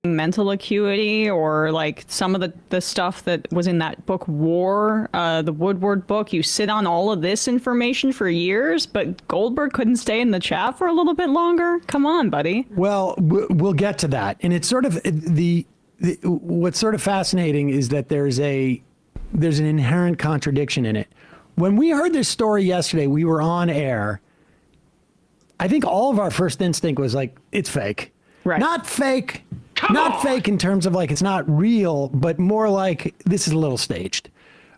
Mental acuity, or like some of the stuff that was in that book War, the Woodward book. You sit on all of this information for years, but Goldberg couldn't stay in the chat for a little bit longer. Come on, buddy. Well, we'll get to that. And it's sort of what's sort of fascinating is that there's an inherent contradiction in it. When we heard this story yesterday, we were on air. I think all of our first instinct was like, it's fake. Right. Not fake. Not fake in terms of like it's not real, but more like this is a little staged.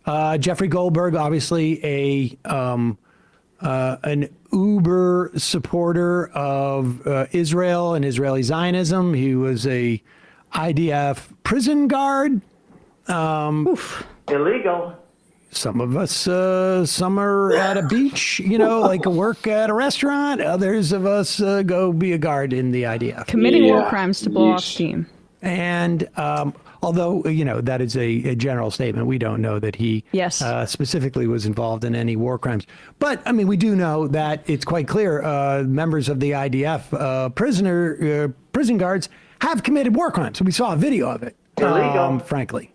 Jeffrey Goldberg, obviously an uber supporter of Israel and Israeli Zionism. He was a IDF prison guard. Illegal. Some of us, some are at a beach, like work at a restaurant. Others of us go be a guard in the IDF. Committing war crimes to blow off steam. And although, that is a general statement, we don't know that he specifically was involved in any war crimes. But, I mean, we do know that it's quite clear members of the IDF prison guards have committed war crimes. We saw a video of it, frankly.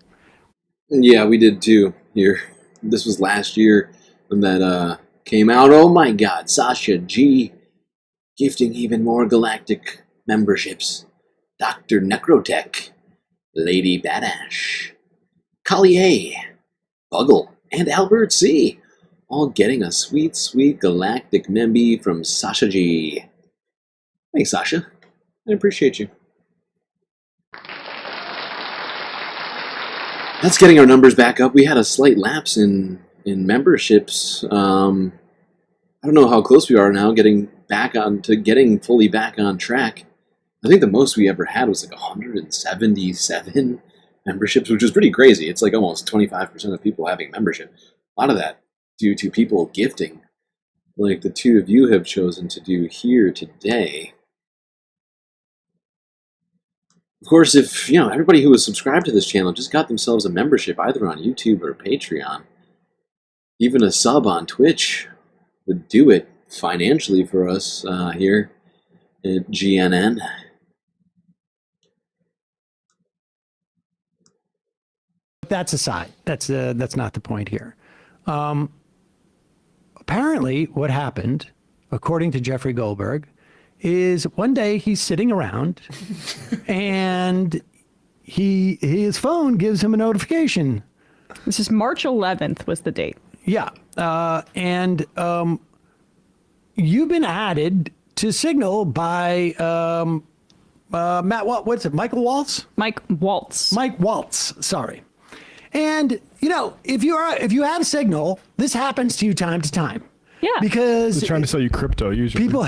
Yeah, we did too here. This was last year when that came out. Oh my God, Sasha G gifting even more galactic memberships. Dr. Necrotech, Lady Badash, Collier, Buggle, and Albert C. All getting a sweet, sweet galactic memby from Sasha G. Thanks, Sasha. I appreciate you. That's getting our numbers back up. We had a slight lapse in memberships. I don't know how close we are now getting fully back on track. I think the most we ever had was like 177 memberships, which was pretty crazy. It's like almost 25% of people having membership. A lot of that due to people gifting, like the two of you have chosen to do here today. Of course, if everybody who was subscribed to this channel just got themselves a membership either on YouTube or Patreon, even a sub on Twitch would do it financially for us here at GNN. That's aside. That's not the point here. Apparently, what happened, according to Jeffrey Goldberg, is one day he's sitting around and his phone gives him a notification. This is March 11th was the date. Yeah. And you've been added to Signal by Matt, what's it? Michael Waltz? Mike Waltz. Mike Waltz. Sorry. And, if you have Signal, this happens to you time to time. Yeah. Because they're trying to sell you crypto usually. People,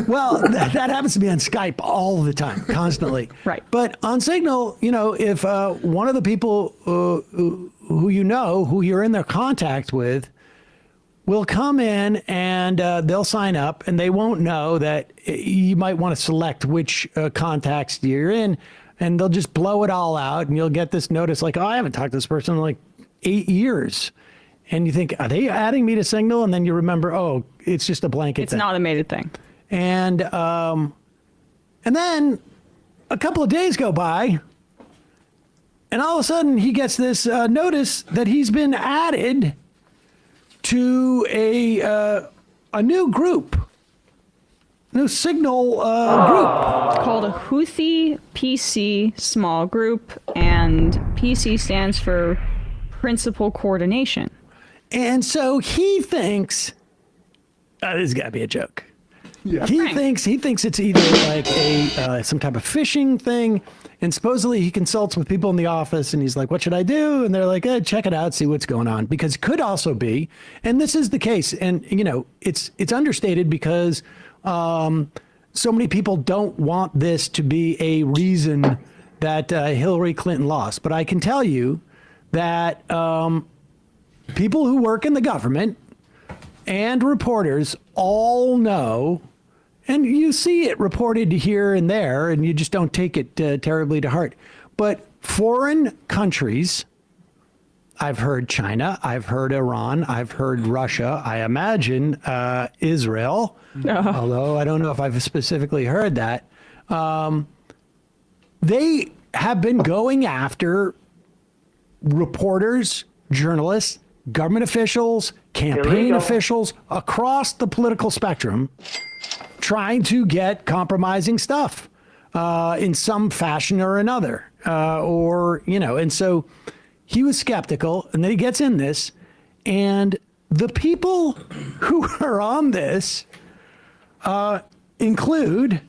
well, that happens to be on Skype all the time, constantly. Right. But on Signal, if one of the people who who you're in their contact with, will come in and they'll sign up, and they won't know that you might want to select which contacts you're in, and they'll just blow it all out, and you'll get this notice like, oh, I haven't talked to this person in like 8 years. And you think, are they adding me to Signal? And then you remember, oh, it's just a blanket It's thing. an automated thing. And then a couple of days go by, and all of a sudden he gets this notice that he's been added to a new group, new Signal group. It's called a Houthi PC small group, and PC stands for Principal Coordination. And so he thinks, this has got to be a joke. Yeah. He thinks it's either like some type of phishing thing, and supposedly he consults with people in the office, and he's like, "What should I do?" And they're like, "Check it out, see what's going on," because it could also be, and this is the case, and it's understated because so many people don't want this to be a reason that Hillary Clinton lost, but I can tell you that people who work in the government and reporters all know, and you see it reported here and there, and you just don't take it terribly to heart. But foreign countries, I've heard China, I've heard Iran, I've heard Russia, I imagine Israel, although I don't know if I've specifically heard that. They have been going after reporters, journalists, government officials, campaign officials across the political spectrum, trying to get compromising stuff in some fashion or another. And so he was skeptical, and then he gets in this, and the people who are on this include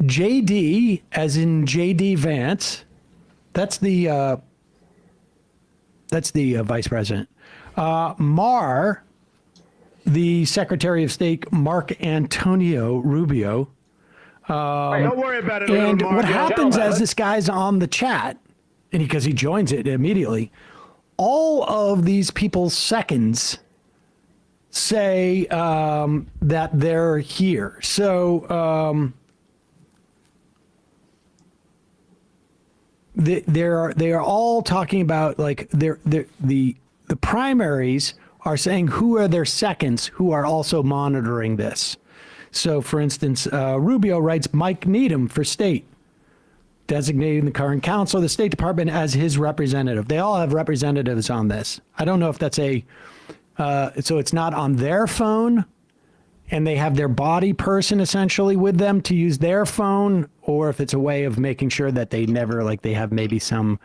JD, as in JD Vance. That's the vice president. Marr, the Secretary of State, Mark Antonio Rubio. Don't worry about it. And what happens as this guy's on the chat, and because he joins it immediately, all of these people's seconds say that they're here. So they are all talking about, like, the primaries are saying who are their seconds who are also monitoring this. So, for instance, Rubio writes Mike Needham for state, designating the current counsel of the State Department as his representative. They all have representatives on this. I don't know if that's so it's not on their phone, and they have their body person essentially with them to use their phone, or if it's a way of making sure that they never, like, they have maybe some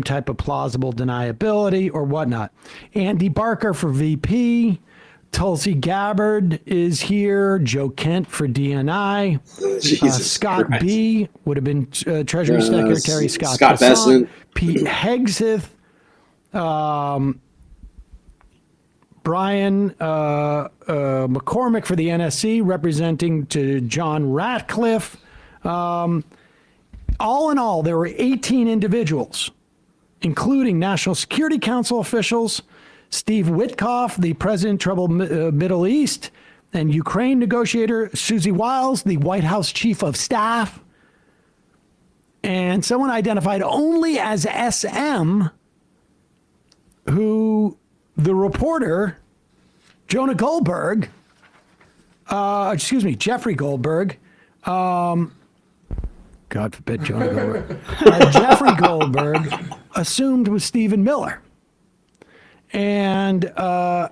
type of plausible deniability or whatnot. Andy Barker for VP, Tulsi Gabbard is here, Joe Kent for DNI, Scott Christ. B would have been Treasury Secretary Scott Bessent, Pete Hegseth, Brian McCormick for the NSC, representing to John Ratcliffe. All in all, there were 18 individuals, including National Security Council officials, Steve Witkoff, the President Troubled Middle East and Ukraine negotiator, Susie Wiles, the White House Chief of Staff, and someone identified only as SM, who the reporter, Jeffrey Goldberg, God forbid Jonah Goldberg, Jeffrey Goldberg assumed was Stephen Miller. And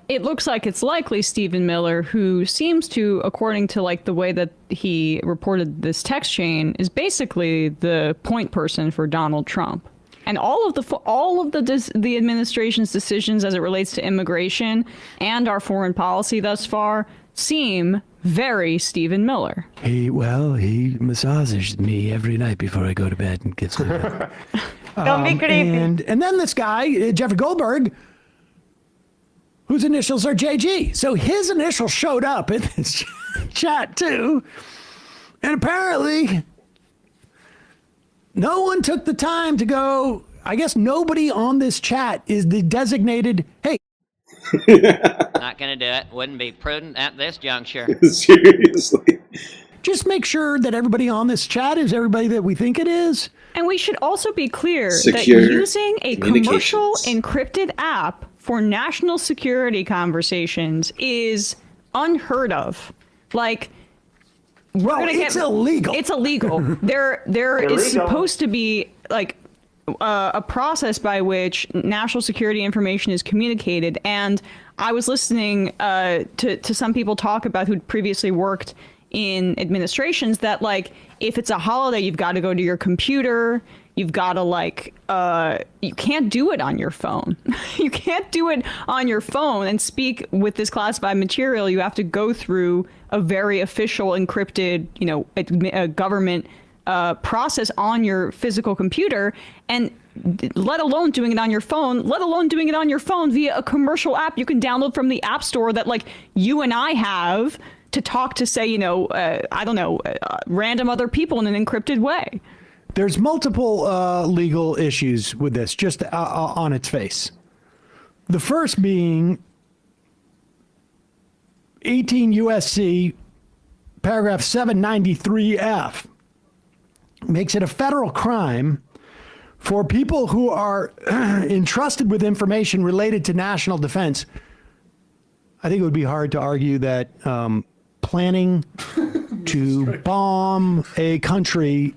it looks like it's likely Stephen Miller, who seems to, according to like the way that he reported this text chain, is basically the point person for Donald Trump. And all of the administration's decisions as it relates to immigration and our foreign policy thus far seem very Stephen Miller. He massages me every night before I go to bed and gets me. Don't be creepy. And then this guy, Jeffrey Goldberg, whose initials are JG. So his initials showed up in this chat too. And apparently no one took the time to go, I guess nobody on this chat is the designated, hey. Not going to do it. Wouldn't be prudent at this juncture. Seriously. Just make sure that everybody on this chat is everybody that we think it is. And we should also be clear Secure that using a commercial encrypted app for national security conversations is unheard of. Like, we're gonna it's illegal. It's illegal. There is supposed to be like a process by which national security information is communicated. And I was listening to some people talk about who'd previously worked in administrations that, like, if it's a holiday, you've got to go to your computer. You've got to, like, you can't do it on your phone. You can't do it on your phone and speak with this classified material. You have to go through a very official, encrypted, you know, a government process on your physical computer, and let alone doing it on your phone, let alone doing it on your phone via a commercial app you can download from the App Store that, like, you and I have to talk to, say, you know, I don't know, random other people in an encrypted way. There's multiple legal issues with this, just on its face. The first being 18 USC paragraph 793F makes it a federal crime for people who are entrusted with information related to national defense. I think it would be hard to argue that planning to bomb a country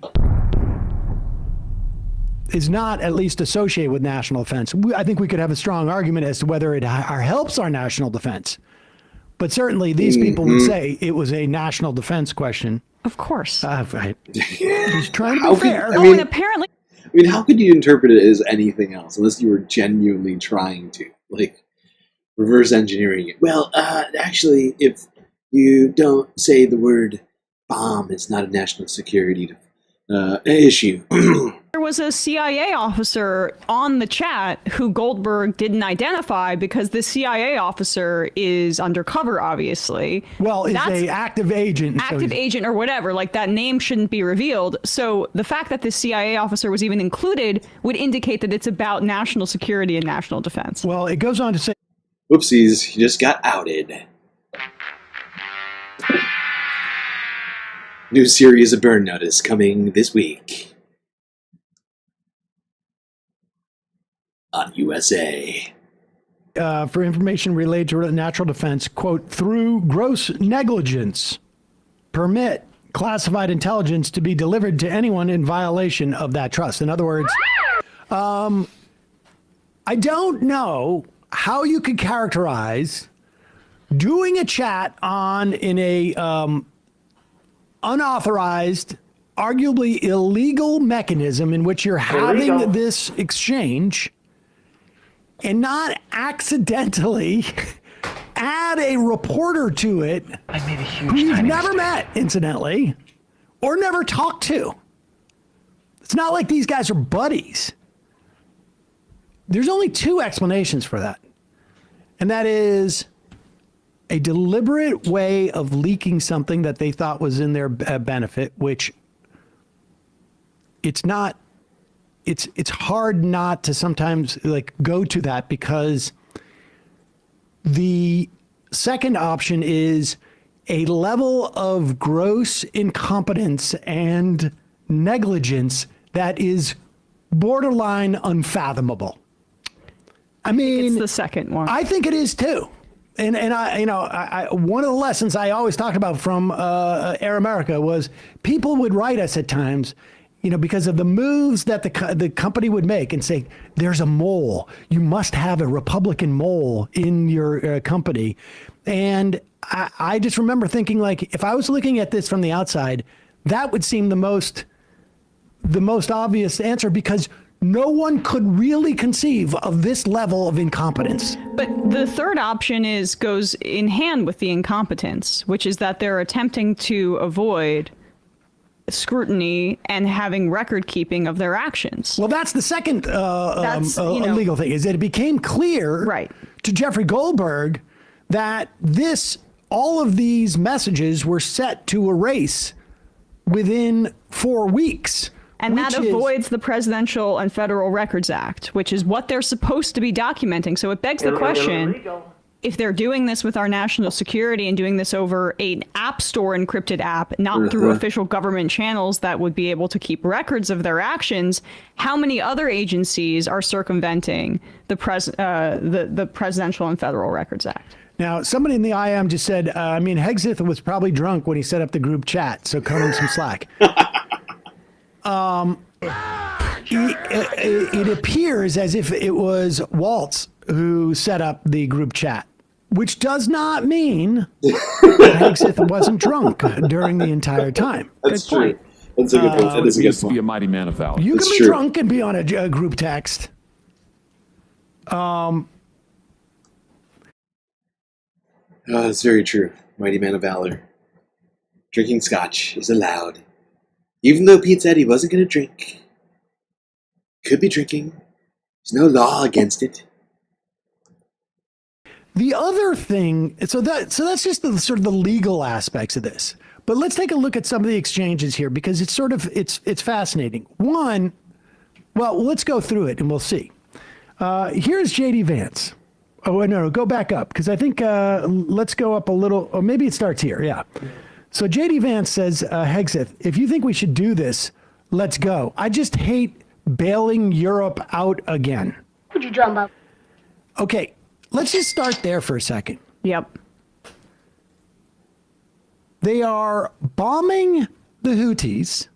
is not at least associated with national defense. I think we could have a strong argument as to whether it helps our national defense. But certainly these people would say it was a national defense question. Of course. Just trying to be fair. And apparently... I mean, how could you interpret it as anything else unless you were genuinely trying to, like, reverse engineering it? Well, actually, if you don't say the word bomb, it's not a national security issue. There was a CIA officer on the chat who Goldberg didn't identify because the CIA officer is undercover, obviously. Well, it's an active agent. Active agent or whatever. Like, that name shouldn't be revealed. So the fact that the CIA officer was even included would indicate that it's about national security and national defense. Well, it goes on to say... Whoopsies, he just got outed. New series of Burn Notice coming this week on USA. For information related to natural defense, quote, through gross negligence, permit classified intelligence to be delivered to anyone in violation of that trust. In other words, I don't know how you could characterize doing a chat in a unauthorized, arguably illegal mechanism in which you're having this exchange and not accidentally add a reporter to it I made a huge who you've never mistake. met, incidentally, or never talked to. It's not like these guys are buddies. There's only two explanations for that. And that is a deliberate way of leaking something that they thought was in their benefit, which it's not. It's hard not to sometimes, like, go to that, because the second option is a level of gross incompetence and negligence that is borderline unfathomable. I mean, it's the second one. I think it is too. And I one of the lessons I always talked about from Air America was people would write us at times, because of the moves that the company would make and say, there's a mole. You must have a Republican mole in your company. And I just remember thinking, like, if I was looking at this from the outside, that would seem the most obvious answer, because no one could really conceive of this level of incompetence. But the third option goes in hand with the incompetence, which is that they're attempting to avoid scrutiny and having record keeping of their actions. Well, that's the second illegal thing, is that it became clear to Jeffrey Goldberg that all of these messages were set to erase within 4 weeks. And that avoids the Presidential and Federal Records Act, which is what they're supposed to be documenting. So it begs the question, if they're doing this with our national security and doing this over an app store encrypted app, not through official government channels that would be able to keep records of their actions, how many other agencies are circumventing the Presidential and Federal Records Act? Now, somebody in the IM just said, Hegseth was probably drunk when he set up the group chat, so cut him some slack. It appears as if it was Waltz who set up the group chat, which does not mean that Hegseth wasn't drunk during the entire time. That's true. That's a good point. That is a good point. Be a mighty man of valor. You can be drunk and be on a group text. That's very true. Mighty man of valor. Drinking scotch is allowed. Even though Pete said he wasn't going to drink. Could be drinking. There's no law against it. The other thing, so that's just the sort of the legal aspects of this. But let's take a look at some of the exchanges here because it's sort of, it's fascinating. One, well, let's go through it and we'll see. Here's JD Vance. Oh, no, go back up because I think let's go up a little, or maybe it starts here. Yeah. So JD Vance says, Hegseth, if you think we should do this, let's go. I just hate bailing Europe out again. Would you drum up? Okay, let's just start there for a second. Yep. They are bombing the Houthis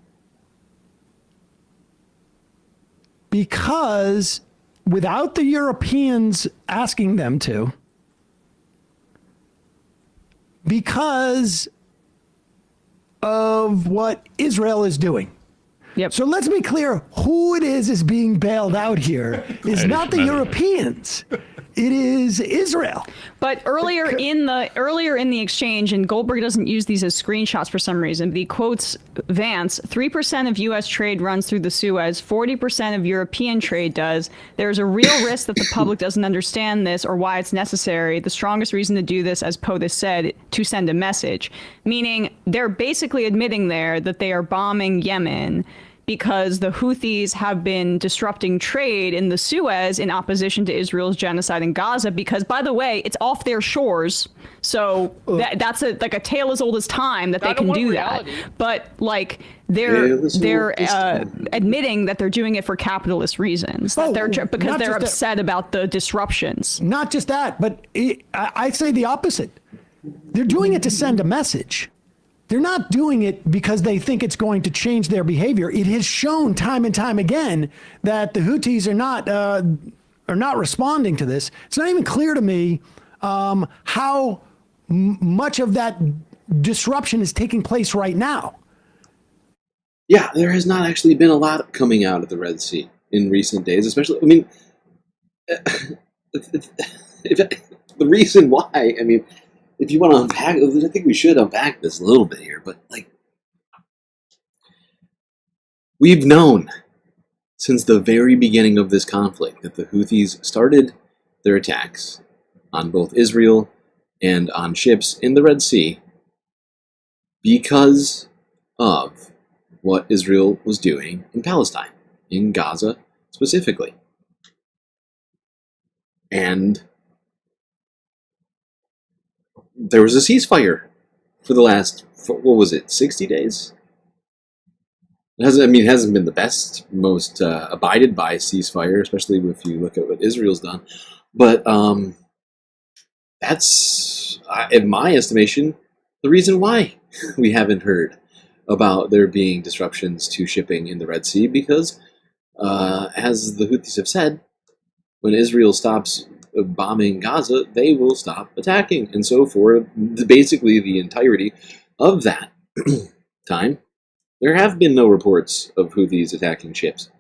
because without the Europeans asking them to, because of what Israel is doing. Yep. So let's be clear, who it is being bailed out here is not the Europeans. It is Israel. But earlier in the exchange, and Goldberg doesn't use these as screenshots for some reason, but he quotes Vance, 3% of U.S. trade runs through the Suez, 40% of European trade does. There's a real risk that the public doesn't understand this or why it's necessary. The strongest reason to do this, as POTUS said, to send a message. Meaning they're basically admitting there that they are bombing Yemen because the Houthis have been disrupting trade in the Suez in opposition to Israel's genocide in Gaza because, by the way, it's off their shores. So that's like a tale as old as time that they can do that. But like they're admitting that they're doing it for capitalist reasons. Because they're upset about the disruptions. Not just that, but I say the opposite. They're doing it to send a message. They're not doing it because they think it's going to change their behavior. It has shown time and time again that the Houthis are not responding to this. It's not even clear to me how much of that disruption is taking place right now. Yeah, there has not actually been a lot coming out of the Red Sea in recent days, especially, I mean, the reason why, I mean, if you want to unpack, I think we should unpack this a little bit here, but like, we've known since the very beginning of this conflict that the Houthis started their attacks on both Israel and on ships in the Red Sea because of what Israel was doing in Palestine, in Gaza specifically. And there was a ceasefire for the last, what was it, 60 days? It hasn't been the best, most abided by ceasefire, especially if you look at what Israel's done. But that's, in my estimation, the reason why we haven't heard about there being disruptions to shipping in the Red Sea, because, as the Houthis have said, when Israel stops bombing Gaza, they will stop attacking. And so for basically the entirety of that time, there have been no reports of Houthis attacking ships.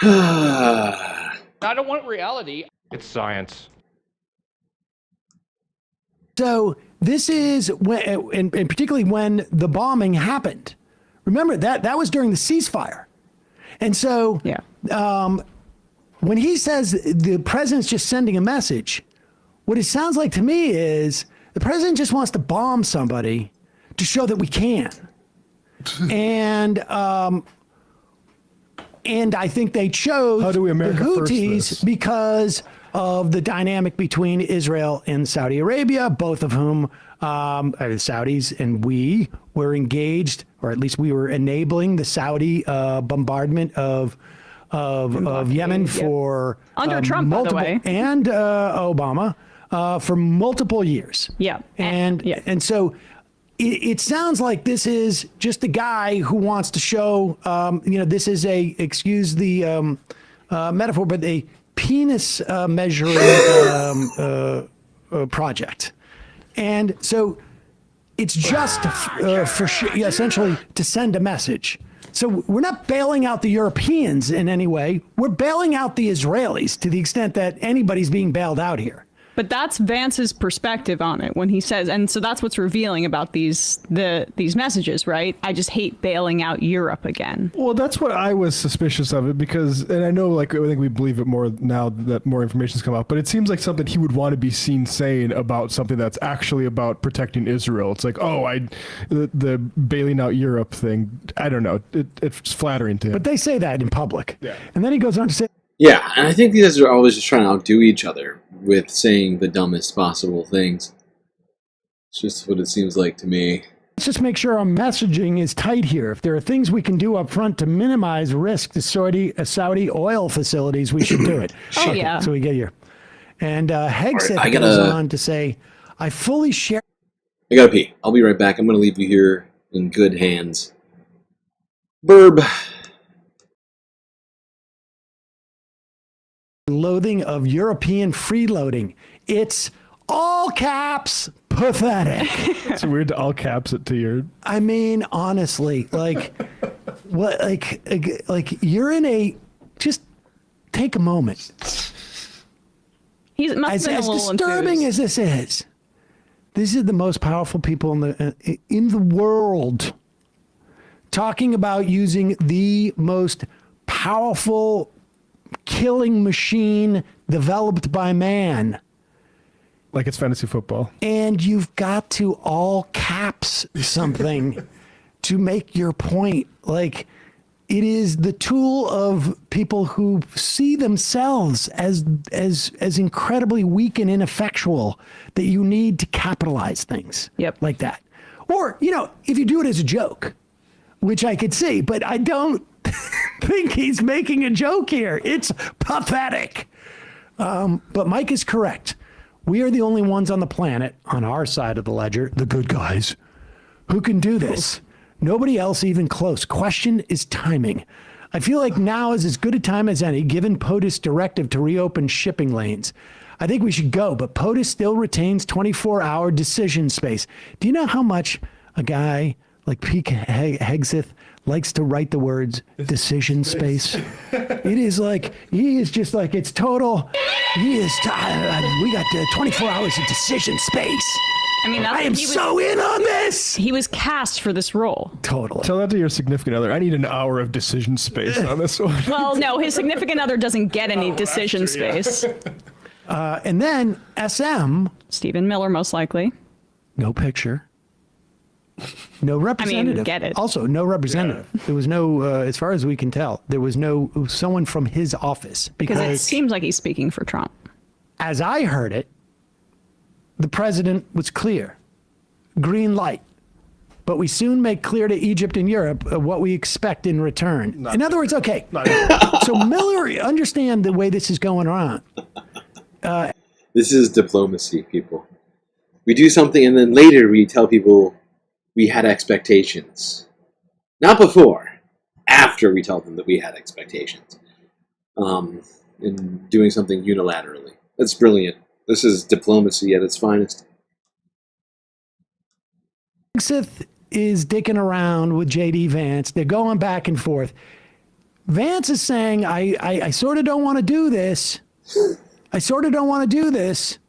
I don't want reality. It's science. So this is when, and particularly when the bombing happened. Remember that was during the ceasefire. And so when he says the president's just sending a message, what it sounds like to me is the president just wants to bomb somebody to show that we can. And I think they chose the Houthis because of the dynamic between Israel and Saudi Arabia, both of whom, the Saudis and we, were engaged, or at least we were enabling the Saudi bombardment of Yemen for under Trump, multiple, by the way, and Obama for multiple years. Yeah, and so it sounds like this is just a guy who wants to show, this is excuse the metaphor, but a penis measuring project. And so it's just essentially to send a message. So we're not bailing out the Europeans in any way. We're bailing out the Israelis to the extent that anybody's being bailed out here. But that's Vance's perspective on it when he says, and so that's what's revealing about these messages, right? I just hate bailing out Europe again. Well, that's what I was suspicious of it because, and I know, like, I think we believe it more now that more information's come out, but it seems like something he would want to be seen saying about something that's actually about protecting Israel. It's like, the bailing out Europe thing, I don't know. It's flattering to him. But they say that in public. Yeah. And then he goes on to say, yeah, and I think these guys are always just trying to outdo each other with saying the dumbest possible things. It's just what it seems like to me. Let's just make sure our messaging is tight here. If there are things we can do up front to minimize risk to Saudi oil facilities, we should do it. Oh, yeah. So we get here. And Hegseth goes on to say, I fully share. I gotta pee. I'll be right back. I'm gonna leave you here in good hands. Burb. Loathing of European freeloading. It's all caps pathetic. It's weird to all caps it to your. I mean, honestly, like, what, like you're in a. Just take a moment. He's as disturbing as this is. This is the most powerful people in the world talking about using the most powerful killing machine developed by man. Like it's fantasy football. And you've got to all caps something to make your point. Like, it is the tool of people who see themselves as incredibly weak and ineffectual that you need to capitalize things like that. Or, if you do it as a joke, which I could see, but I don't think he's making a joke here. It's pathetic. But Mike is correct. We are the only ones on the planet, on our side of the ledger, the good guys, who can do this. Nobody else even close. Question is timing. I feel like now is as good a time as any, given POTUS directive to reopen shipping lanes. I think we should go, but POTUS still retains 24-hour decision space. Do you know how much a guy like Pete Hegseth likes to write the words decision space? It is like, he is just like, it's total, he is, we got 24 hours of decision space. I mean, I am so in on this. He was cast for this role. Totally. Tell that to your significant other. I need an hour of decision space on this one. Well, no, his significant other doesn't get any decision space. And then SM. Stephen Miller, most likely. No picture. No representative. I mean, get it. Also, no representative. Yeah. There was no, as far as we can tell, there was no someone from his office. Because it seems like he's speaking for Trump. As I heard it, the president was clear. Green light. But we soon make clear to Egypt and Europe what we expect in return. In other words, okay. So Miller, understand the way this is going on. This is diplomacy, people. We do something and then later we tell people we had expectations. Not before. After we tell them that we had expectations. And doing something unilaterally. That's brilliant. This is diplomacy at its finest. Hegseth is dicking around with J.D. Vance. They're going back and forth. Vance is saying, I sort of don't want to do this. I sort of don't want to do this.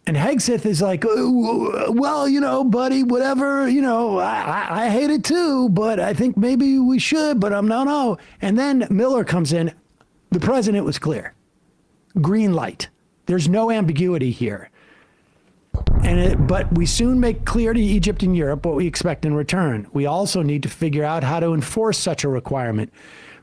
And Hegseth is like, well, buddy, whatever, I hate it too, but I think maybe we should, but no. And then Miller comes in. The president was clear. Green light. There's no ambiguity here. But we soon make clear to Egypt and Europe what we expect in return. We also need to figure out how to enforce such a requirement.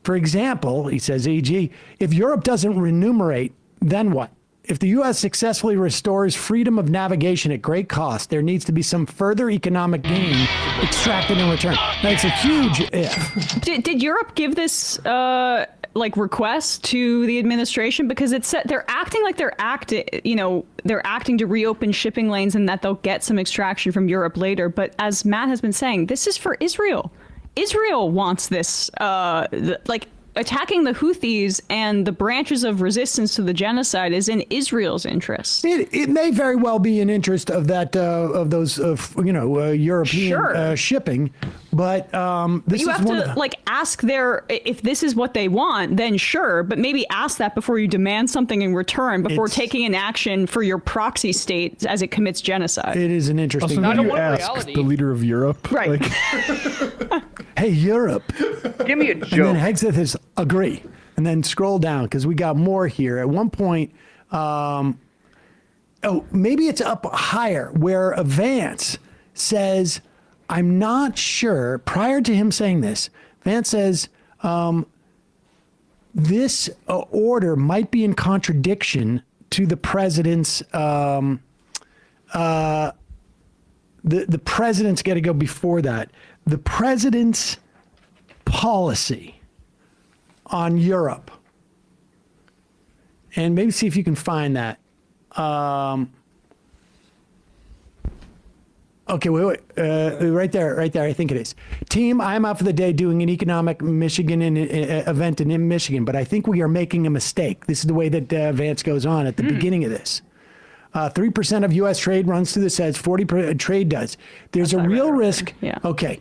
For example, he says, e.g., if Europe doesn't remunerate, then what? If the U.S. successfully restores freedom of navigation at great cost, there needs to be some further economic gain extracted in return. That's a huge if. Did Europe give this request to the administration? Because it said they're acting like they're acting to reopen shipping lanes and that they'll get some extraction from Europe later. But as Matt has been saying, this is for Israel. Israel wants this, attacking the Houthis and the branches of resistance to the genocide is in Israel's interest. It may very well be an interest of that those European shipping, but this you is have one to of the, ask if this is what they want, then sure, but maybe ask that before you demand something in return before taking an action for your proxy state as it commits genocide. It is an interesting. Also, you ask the leader of Europe, right? Hey, Europe, give me a joke. joke. And then Hegseth is agree, and then scroll down because we got more here. At one point, maybe it's up higher where Vance says, I'm not sure. Prior to him saying this, Vance says, this order might be in contradiction to the president's, the president's got to go before that. The president's policy on Europe. And maybe see if you can find that. Okay, wait. Right there. I think it is. Team, I'm out for the day doing an economic Michigan event in Michigan, but I think we are making a mistake. This is the way that Vance goes on at the beginning of this. 3% of U.S. trade runs through the Seds, 40% trade does. There's a real risk. Yeah. Okay.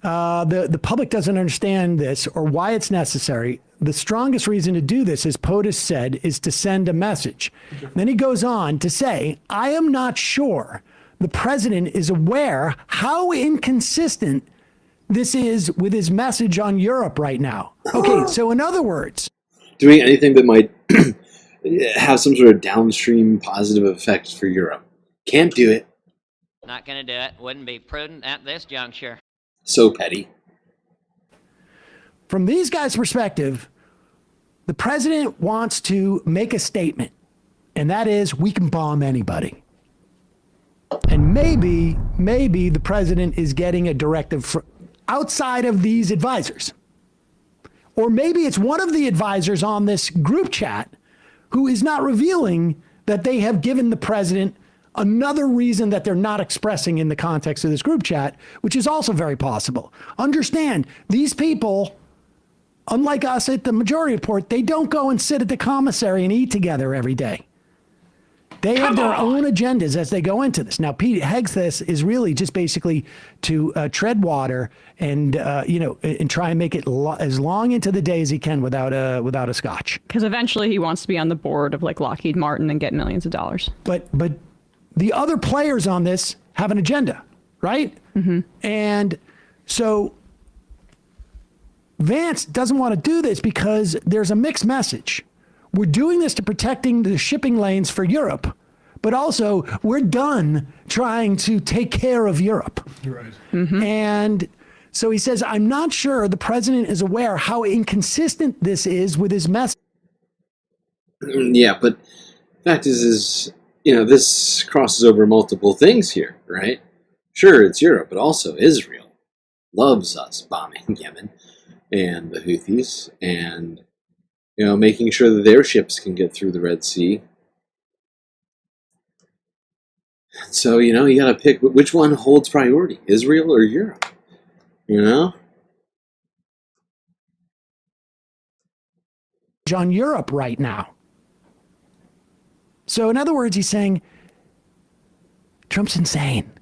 The public doesn't understand this or why it's necessary. The strongest reason to do this, as POTUS said, is to send a message. Then he goes on to say, I am not sure the president is aware how inconsistent this is with his message on Europe right now. Okay, so in other words, doing anything that might have some sort of downstream positive effect for Europe. Can't do it. Not going to do it. Wouldn't be prudent at this juncture. So petty. From these guys' perspective, the president wants to make a statement, and that is, we can bomb anybody. And maybe the president is getting a directive outside of these advisors. Or maybe it's one of the advisors on this group chat who is not revealing that they have given the president another reason that they're not expressing in the context of this group chat, which is also very possible. Understand, these people, unlike us at the Majority Report, they don't go and sit at the commissary and eat together every day. They have their own agendas as they go into this. Now, Pete Hegseth is really just basically to tread water and and try and make it as long into the day as he can without a scotch. Because eventually he wants to be on the board of Lockheed Martin and get millions of dollars. But the other players on this have an agenda, right? Mm-hmm. And so Vance doesn't want to do this because there's a mixed message. We're doing this to protecting the shipping lanes for Europe, but also we're done trying to take care of Europe. Right. Mm-hmm. And so he says, I'm not sure the president is aware how inconsistent this is with his message. Yeah, but fact is, this crosses over multiple things here, right? Sure, it's Europe, but also Israel loves us bombing Yemen and the Houthis and making sure that their ships can get through the Red Sea. So, you got to pick which one holds priority, Israel or Europe, On Europe right now. So, in other words, he's saying, Trump's insane.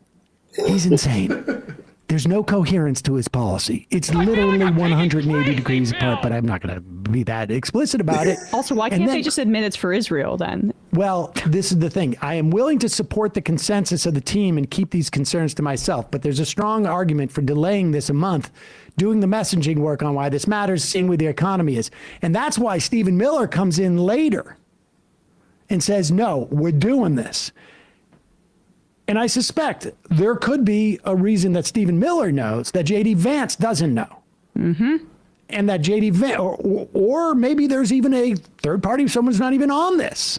He's insane. There's no coherence to his policy. It's literally 180 degrees apart, but I'm not going to be that explicit about it. Also, why can't they just admit it's for Israel then? Well, this is the thing. I am willing to support the consensus of the team and keep these concerns to myself, but there's a strong argument for delaying this a month, doing the messaging work on why this matters, seeing where the economy is. And that's why Stephen Miller comes in later and says, no, we're doing this. And I suspect there could be a reason that Stephen Miller knows that J.D. Vance doesn't know. Mm-hmm. and that JD Vance, or maybe there's even a third party, someone's not even on this,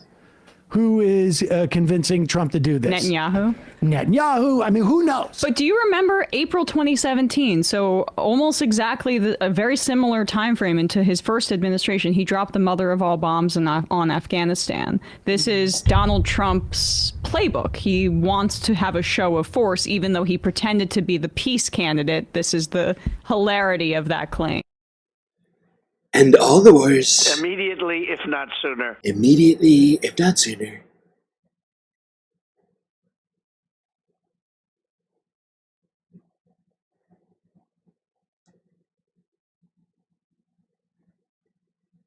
who is convincing Trump to do this. Netanyahu. I mean, who knows? But do you remember April 2017? So almost exactly a very similar time frame into his first administration. He dropped the mother of all bombs on Afghanistan. This is Donald Trump's playbook. He wants to have a show of force, even though he pretended to be the peace candidate. This is the hilarity of that claim. And all the worse. Immediately, if not sooner. Immediately, if not sooner.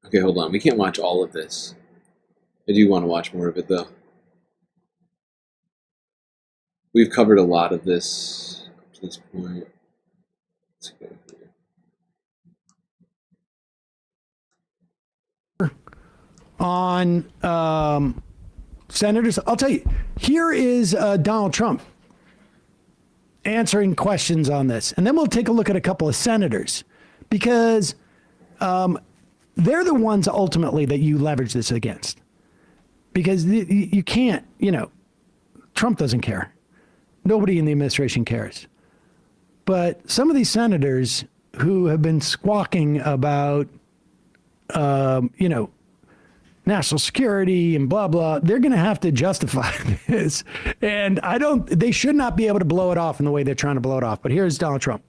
Okay, hold on. We can't watch all of this. I do want to watch more of it, though. We've covered a lot of this up to this point. Let's go here. On senators, I'll tell you, here is Donald Trump answering questions on this. And then we'll take a look at a couple of senators, because they're the ones ultimately that you leverage this against. Because you can't, Trump doesn't care. Nobody in the administration cares. But some of these senators who have been squawking about, national security and blah, blah, they're going to have to justify this. And they should not be able to blow it off in the way they're trying to blow it off. But here's Donald Trump.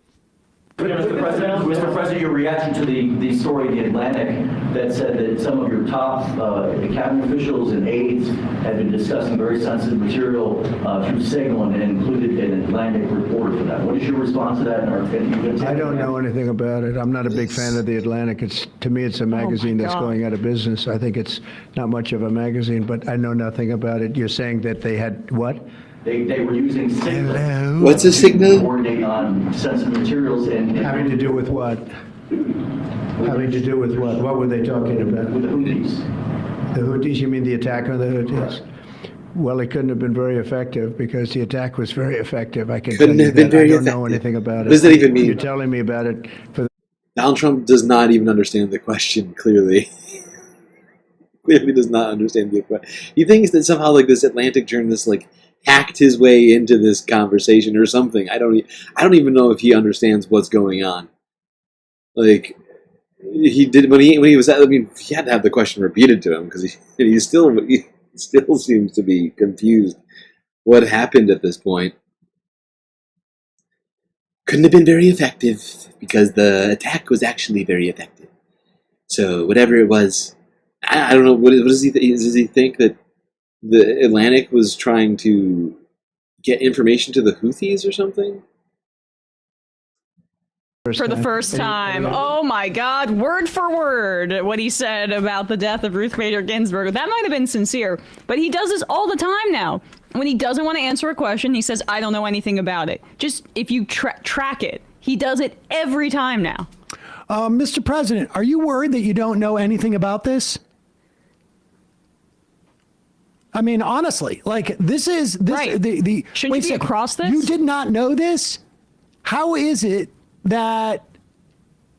Mr. President, your reaction to the story in the Atlantic that said that some of your top cabinet officials and aides had been discussing very sensitive material through Signal and included an Atlantic report for that. What is your response to that? I don't know anything about it. I'm not a big fan of the Atlantic. To me, it's a magazine that's going out of business. I think it's not much of a magazine, but I know nothing about it. You're saying that they had what? They were using Signal. Hello? What's a Signal? To coordinate on sensitive materials and having to do with what? Having to do with what? What were they talking about? With the Houthis. The Houthis? You mean the attack on the Houthis? Well, it couldn't have been very effective because the attack was very effective. I can couldn't tell you have been that. very I don't effective. know anything about it. What does that even mean? You're telling me about it for. Donald Trump does not even understand the question. Clearly does not understand the question. He thinks that somehow this Atlantic journalist hacked his way into this conversation or something. I don't even know if he understands what's going on. He did when he was. He had to have the question repeated to him because he still seems to be confused. What happened at this point? Couldn't have been very effective because the attack was actually very effective. So whatever it was, I don't know. What does he does he think that the Atlantic was trying to get information to the Houthis or something? For the first time. Oh my God, word for word, what he said about the death of Ruth Bader Ginsburg. That might have been sincere, but he does this all the time now. When he doesn't want to answer a question, he says, I don't know anything about it. Just if you track it, he does it every time now. Mr. President, are you worried that you don't know anything about this? I mean, honestly, this is right. Shouldn't you be across this? You did not know this? How is it that,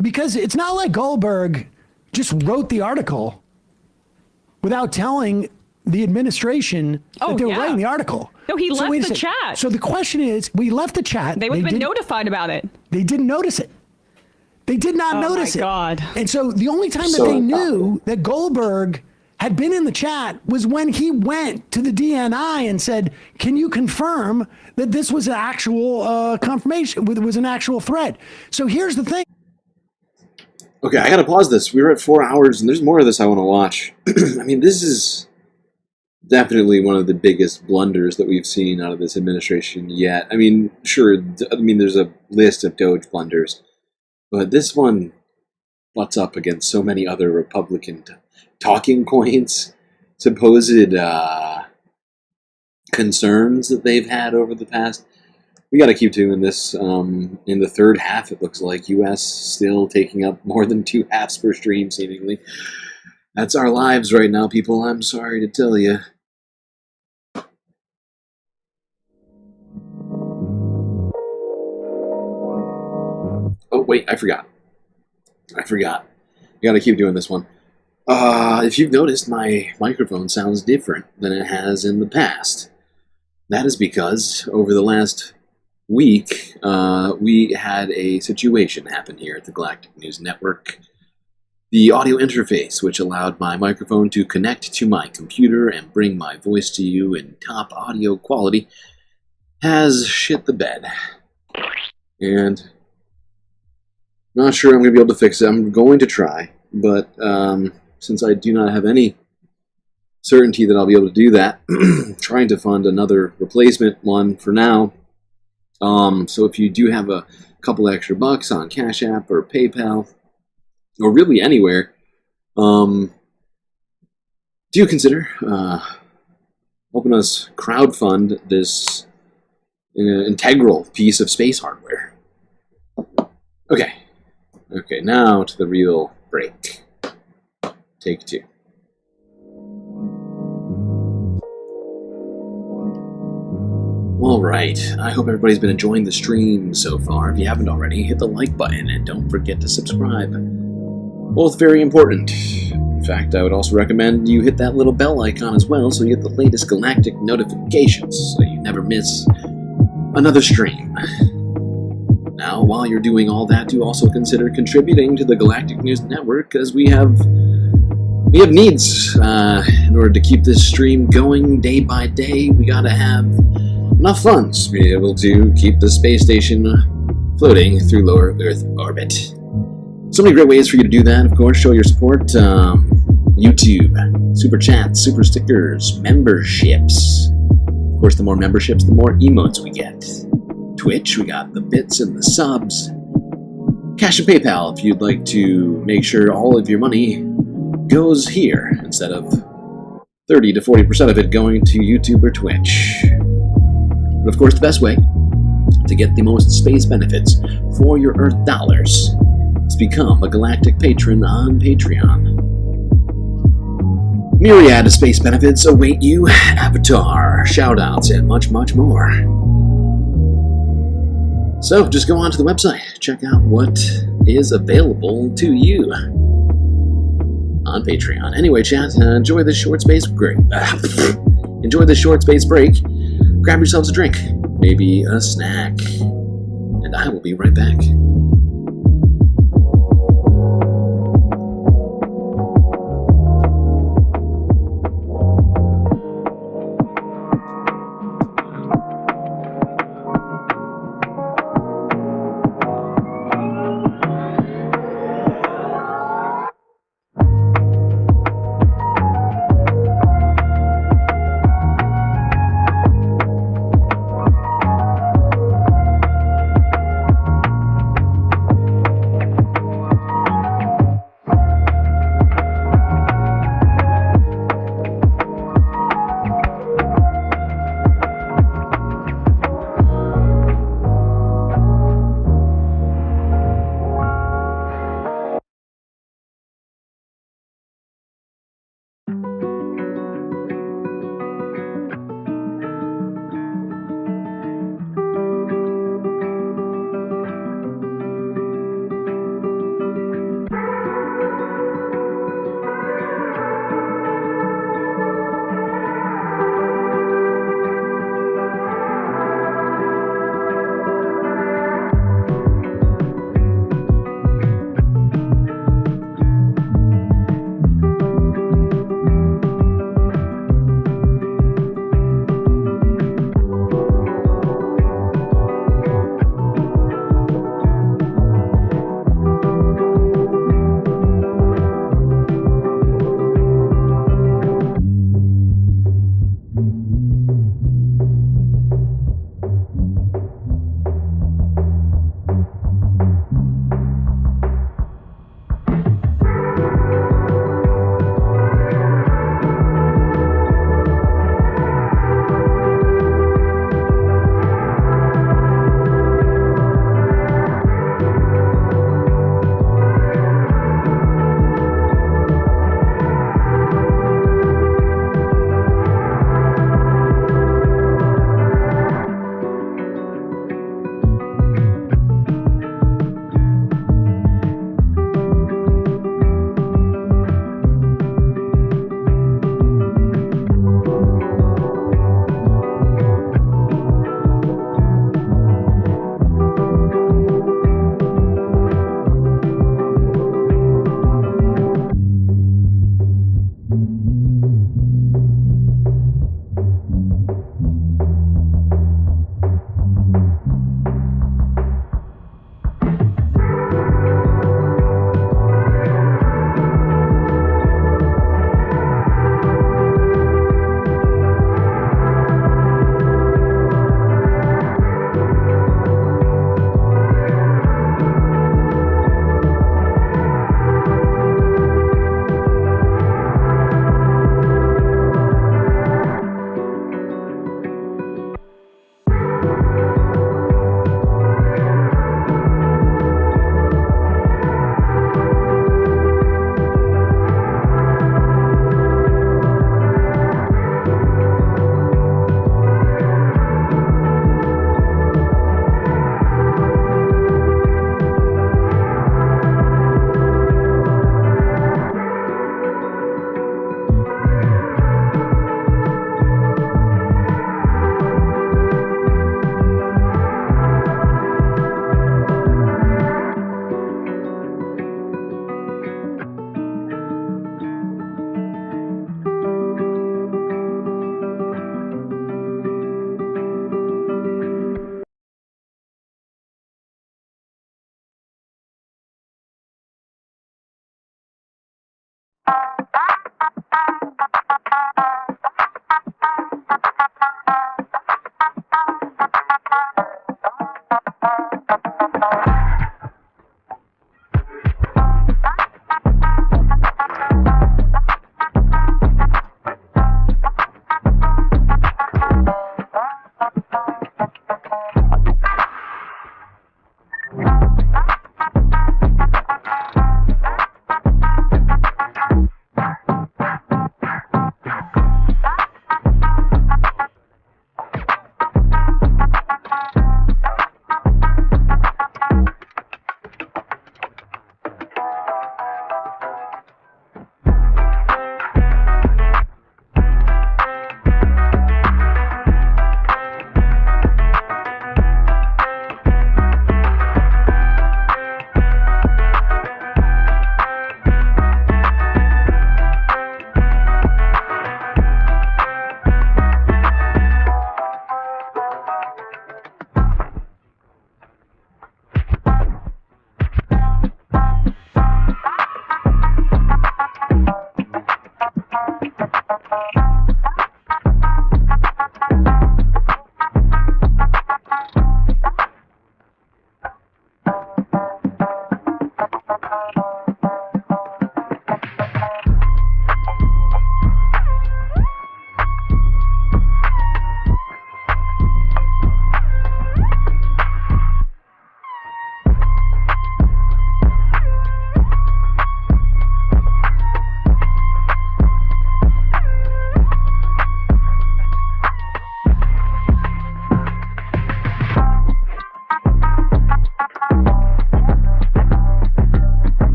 because it's not like Goldberg just wrote the article without telling the administration that they were writing the article. No, he left the chat. So the question is, we left the chat. They would have been notified about it. They didn't notice it. They did not notice it. Oh my God. And so the only time that they knew that Goldberg had been in the chat was when he went to the DNI and said, can you confirm that this was an actual confirmation, was an actual threat? So here's the thing. Okay, I gotta pause this. We were at 4 hours, and there's more of this I want to watch. I mean, this is definitely one of the biggest blunders that we've seen out of this administration yet. I mean, sure, there's a list of DOGE blunders, but this one butts up against so many other Republican talking points, supposed concerns that they've had over the past. We got to keep doing this. In the third half, it looks like U.S. still taking up more than 2 halves per stream, seemingly. That's our lives right now, people. I'm sorry to tell you. Oh, wait, I forgot. I forgot. I gotta keep doing this one. If you've noticed, my microphone sounds different than it has in the past. That is because over the last week, we had a situation happen here at the Galactic News Network. The audio interface, which allowed my microphone to connect to my computer and bring my voice to you in top audio quality, has shit the bed. And I'm not sure I'm going to be able to fix it. I'm going to try, but since I do not have any certainty that I'll be able to do that, trying to fund another replacement one for now. So if you do have a couple extra bucks on Cash App or PayPal, or really anywhere, do consider helping us crowdfund this integral piece of space hardware. Okay, now to the real break. Take 2. Alright, I hope everybody's been enjoying the stream so far. If you haven't already, hit the like button and don't forget to subscribe. Both very important. In fact, I would also recommend you hit that little bell icon as well so you get the latest Galactic notifications so you never miss another stream. Now, while you're doing all that, do also consider contributing to the Galactic News Network, because we have needs in order to keep this stream going day by day. We gotta have enough funds to be able to keep the space station floating through low Earth orbit. So many great ways for you to do that. Of course, show your support. YouTube, super chats, super stickers, memberships. Of course, the more memberships, the more emotes we get. Twitch, we got the bits and the subs. Cash and PayPal if you'd like to make sure all of your money goes here instead of 30 to 40% of it going to YouTube or Twitch. But of course, the best way to get the most space benefits for your Earth dollars is become a Galactic patron on Patreon. Myriad of space benefits await you, avatar, shoutouts, and much, much more. So just go onto the website, check out what is available to you on Patreon. Anyway, chat, enjoy this short space break. Enjoy this short space break. Grab yourselves a drink, maybe a snack, and I will be right back.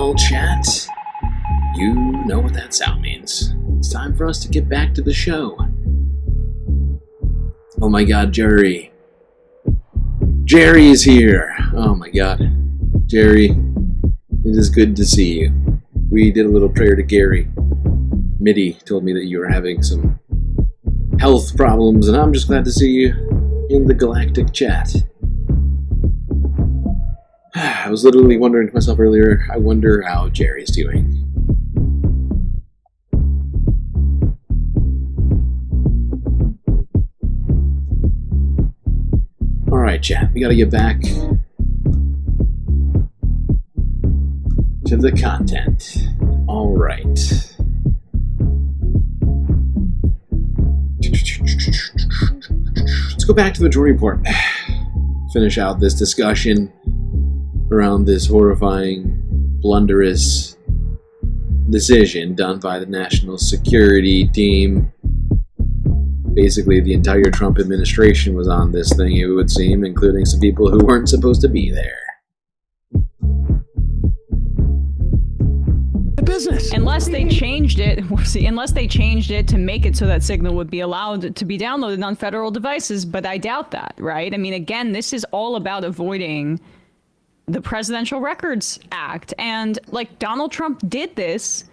Well, chat, you know what that sound means. It's time for us to get back to the show. Oh my god, Jerry. Jerry is here. Oh my god. Jerry, it is good to see you. We did a little prayer to Gary. Mitty told me that you were having some health problems, and I'm just glad to see you in the Galactic chat. I was literally wondering to myself earlier, I wonder how Jerry's doing. Alright, chat, we gotta get back to the content. Alright. Let's go back to the Drone Report. Finish out this discussion around this horrifying, blunderous decision done by the national security team. Basically, the entire Trump administration was on this thing, it would seem, including some people who weren't supposed to be there. Business. Unless they changed it, to make it so that signal would be allowed to be downloaded on federal devices, but I doubt that, right? I mean, again, this is all about avoiding the Presidential Records Act, and like Donald Trump did this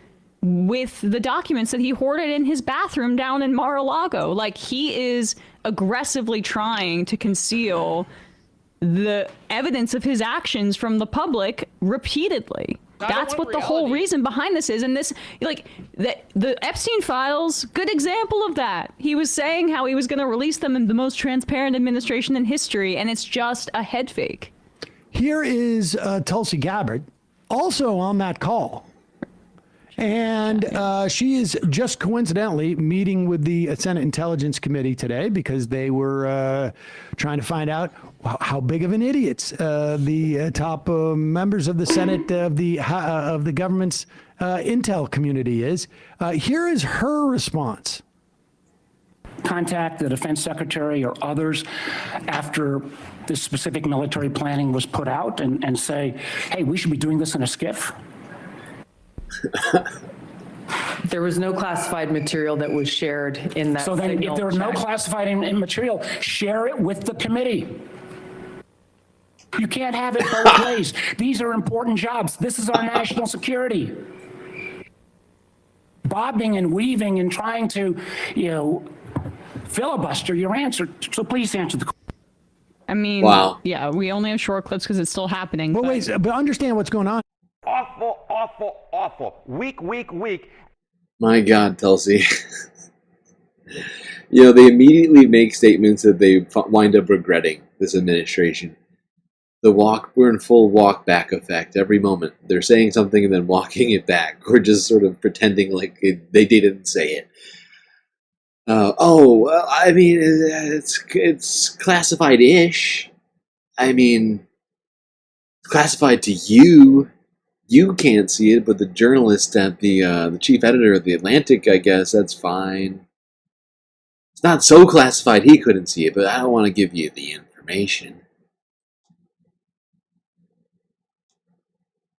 with the documents that he hoarded in his bathroom down in Mar-a-Lago. Like, he is aggressively trying to conceal the evidence of his actions from the public repeatedly. That's what the whole reason behind this is. And this, like, the Epstein files, good example of that. He was saying how he was going to release them in the most transparent administration in history, and it's just a head fake. Here is Tulsi Gabbard, also on that call. And she is just coincidentally meeting with the Senate Intelligence Committee today because they were trying to find out how big of an idiots the top members of the Senate of the government's intel community is. Here is her response. Contact the defense secretary or others after this specific military planning was put out and say, hey, we should be doing this in a skiff? There was no classified material that was shared in that. So then if there was no classified material, share it with the committee. You can't have it both ways. These are important jobs. This is our national security. Bobbing and weaving and trying to, filibuster your answer. So please answer the question. I mean, wow. Yeah, we only have short clips because it's still happening. But wait, but understand what's going on. Awful, awful, awful. Weak. My God, Tulsi. They immediately make statements that they wind up regretting, this administration. We're in full walk back effect every moment. They're saying something and then walking it back, or just sort of pretending like they didn't say it. I mean, it's classified-ish. I mean, classified to you. You can't see it, but the journalist at the chief editor of the Atlantic, I guess, that's fine. It's not so classified he couldn't see it, but I don't want to give you the information.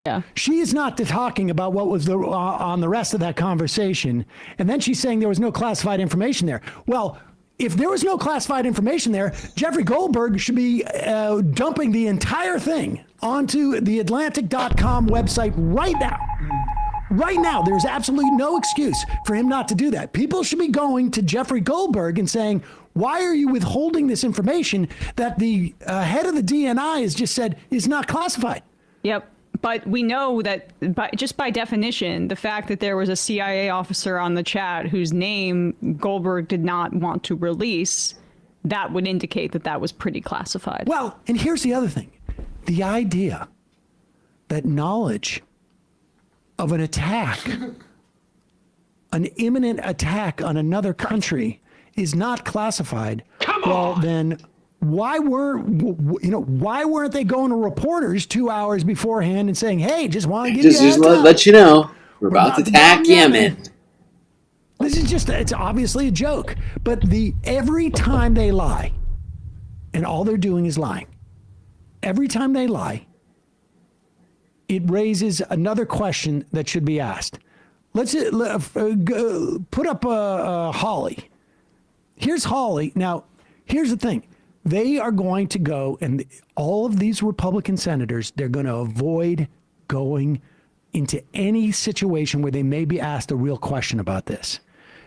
Yeah. She is not talking about what was on the rest of that conversation, and then she's saying there was no classified information there. Well, if there was no classified information there, Jeffrey Goldberg should be dumping the entire thing onto the Atlantic.com website right now. Right now, there's absolutely no excuse for him not to do that. People should be going to Jeffrey Goldberg and saying, why are you withholding this information that the head of the DNI has just said is not classified? Yep. But we know that just by definition, the fact that there was a CIA officer on the chat whose name Goldberg did not want to release, that would indicate that that was pretty classified. Well, and here's the other thing. The idea that knowledge of an attack, an imminent attack on another country is not classified. Well, then why weren't they going to reporters 2 hours beforehand and saying, hey, just want to give just let you know we're about to attack Yemen. This is it's obviously a joke, but every time they lie, and all they're doing is lying, every time they lie, it raises another question that should be asked. Let's put up Holly. Here's Holly. Now, here's the thing. They are going to go, and all of these Republican senators, they're going to avoid going into any situation where they may be asked a real question about this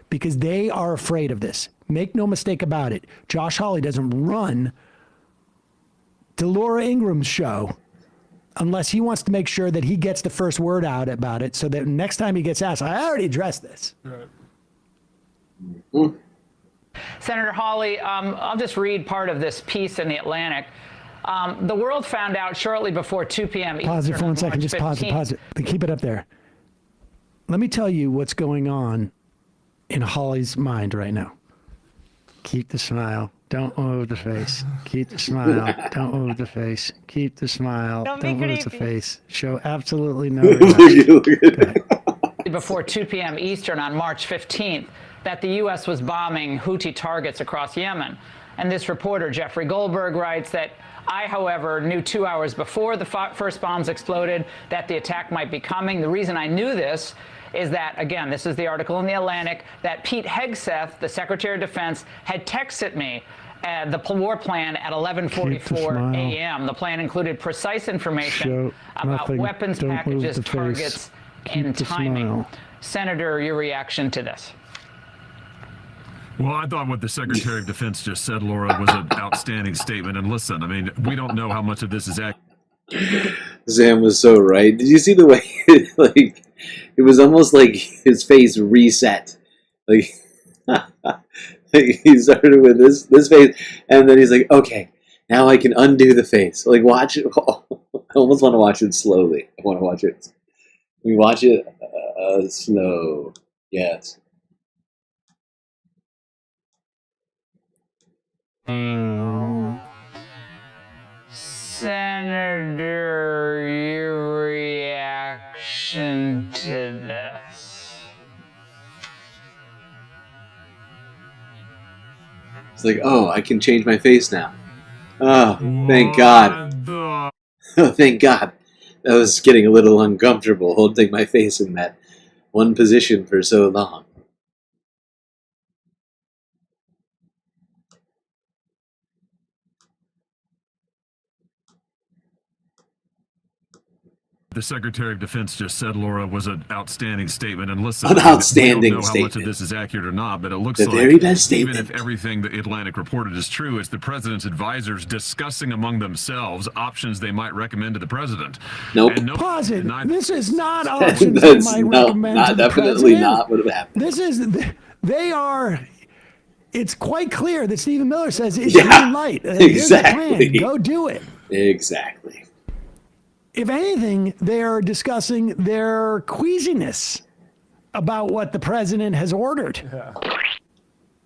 because they are afraid of this. Make no mistake about it. Josh Hawley doesn't run to Laura Ingram's show unless he wants to make sure that he gets the first word out about it so that next time he gets asked, I already addressed this. Right. Senator Hawley, I'll just read part of this piece in The Atlantic. The world found out shortly before 2 p.m. Pause it for 1 second. Just pause it. Keep it up there. Let me tell you what's going on in Hawley's mind right now. Keep the smile. Don't move the face. Keep the smile. Don't move the face. Keep the smile. Don't move the face. Show absolutely no reaction. Before 2 p.m. Eastern on March 15th, that the U.S. was bombing Houthi targets across Yemen. And this reporter, Jeffrey Goldberg, writes that I, however, knew 2 hours before the first bombs exploded that the attack might be coming. The reason I knew this is that, again, this is the article in The Atlantic, that Pete Hegseth, the Secretary of Defense, had texted me the war plan at 11:44 a.m. The plan included precise information about weapons packages, targets, and timing. Senator, your reaction to this? Well, I thought what the Secretary of Defense just said, Laura, was an outstanding statement. And listen, I mean, we don't know how much of this is accurate. Sam was so right. Did you see the way, like, it was almost like his face reset. Like, he started with this face, and then he's like, okay, now I can undo the face. Like, watch it. I almost want to watch it slowly. I want to watch it. We watch it slow. Yes. Senator, your reaction to this? It's like, oh, I can change my face now. Oh, thank God. Oh, thank God. I was getting a little uncomfortable holding my face in that one position for so long. The Secretary of Defense just said, Laura, was an outstanding statement. And listen, an outstanding we don't know statement. How much of this is accurate or not, but it looks the like very best statement. Even if everything the Atlantic reported is true, it's the president's advisors discussing among themselves options they might recommend to the president. Nope. Pause it. This is not options they might recommend to the definitely president. not what would have happened. This is, they are, it's quite clear that Stephen Miller says it's green light. Here's the plan. Go do it. Exactly. If anything, they're discussing their queasiness about what the president has ordered. Yeah.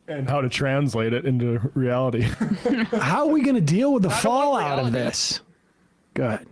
And how to translate it into reality. How are we going to deal with the fallout of this? Go ahead.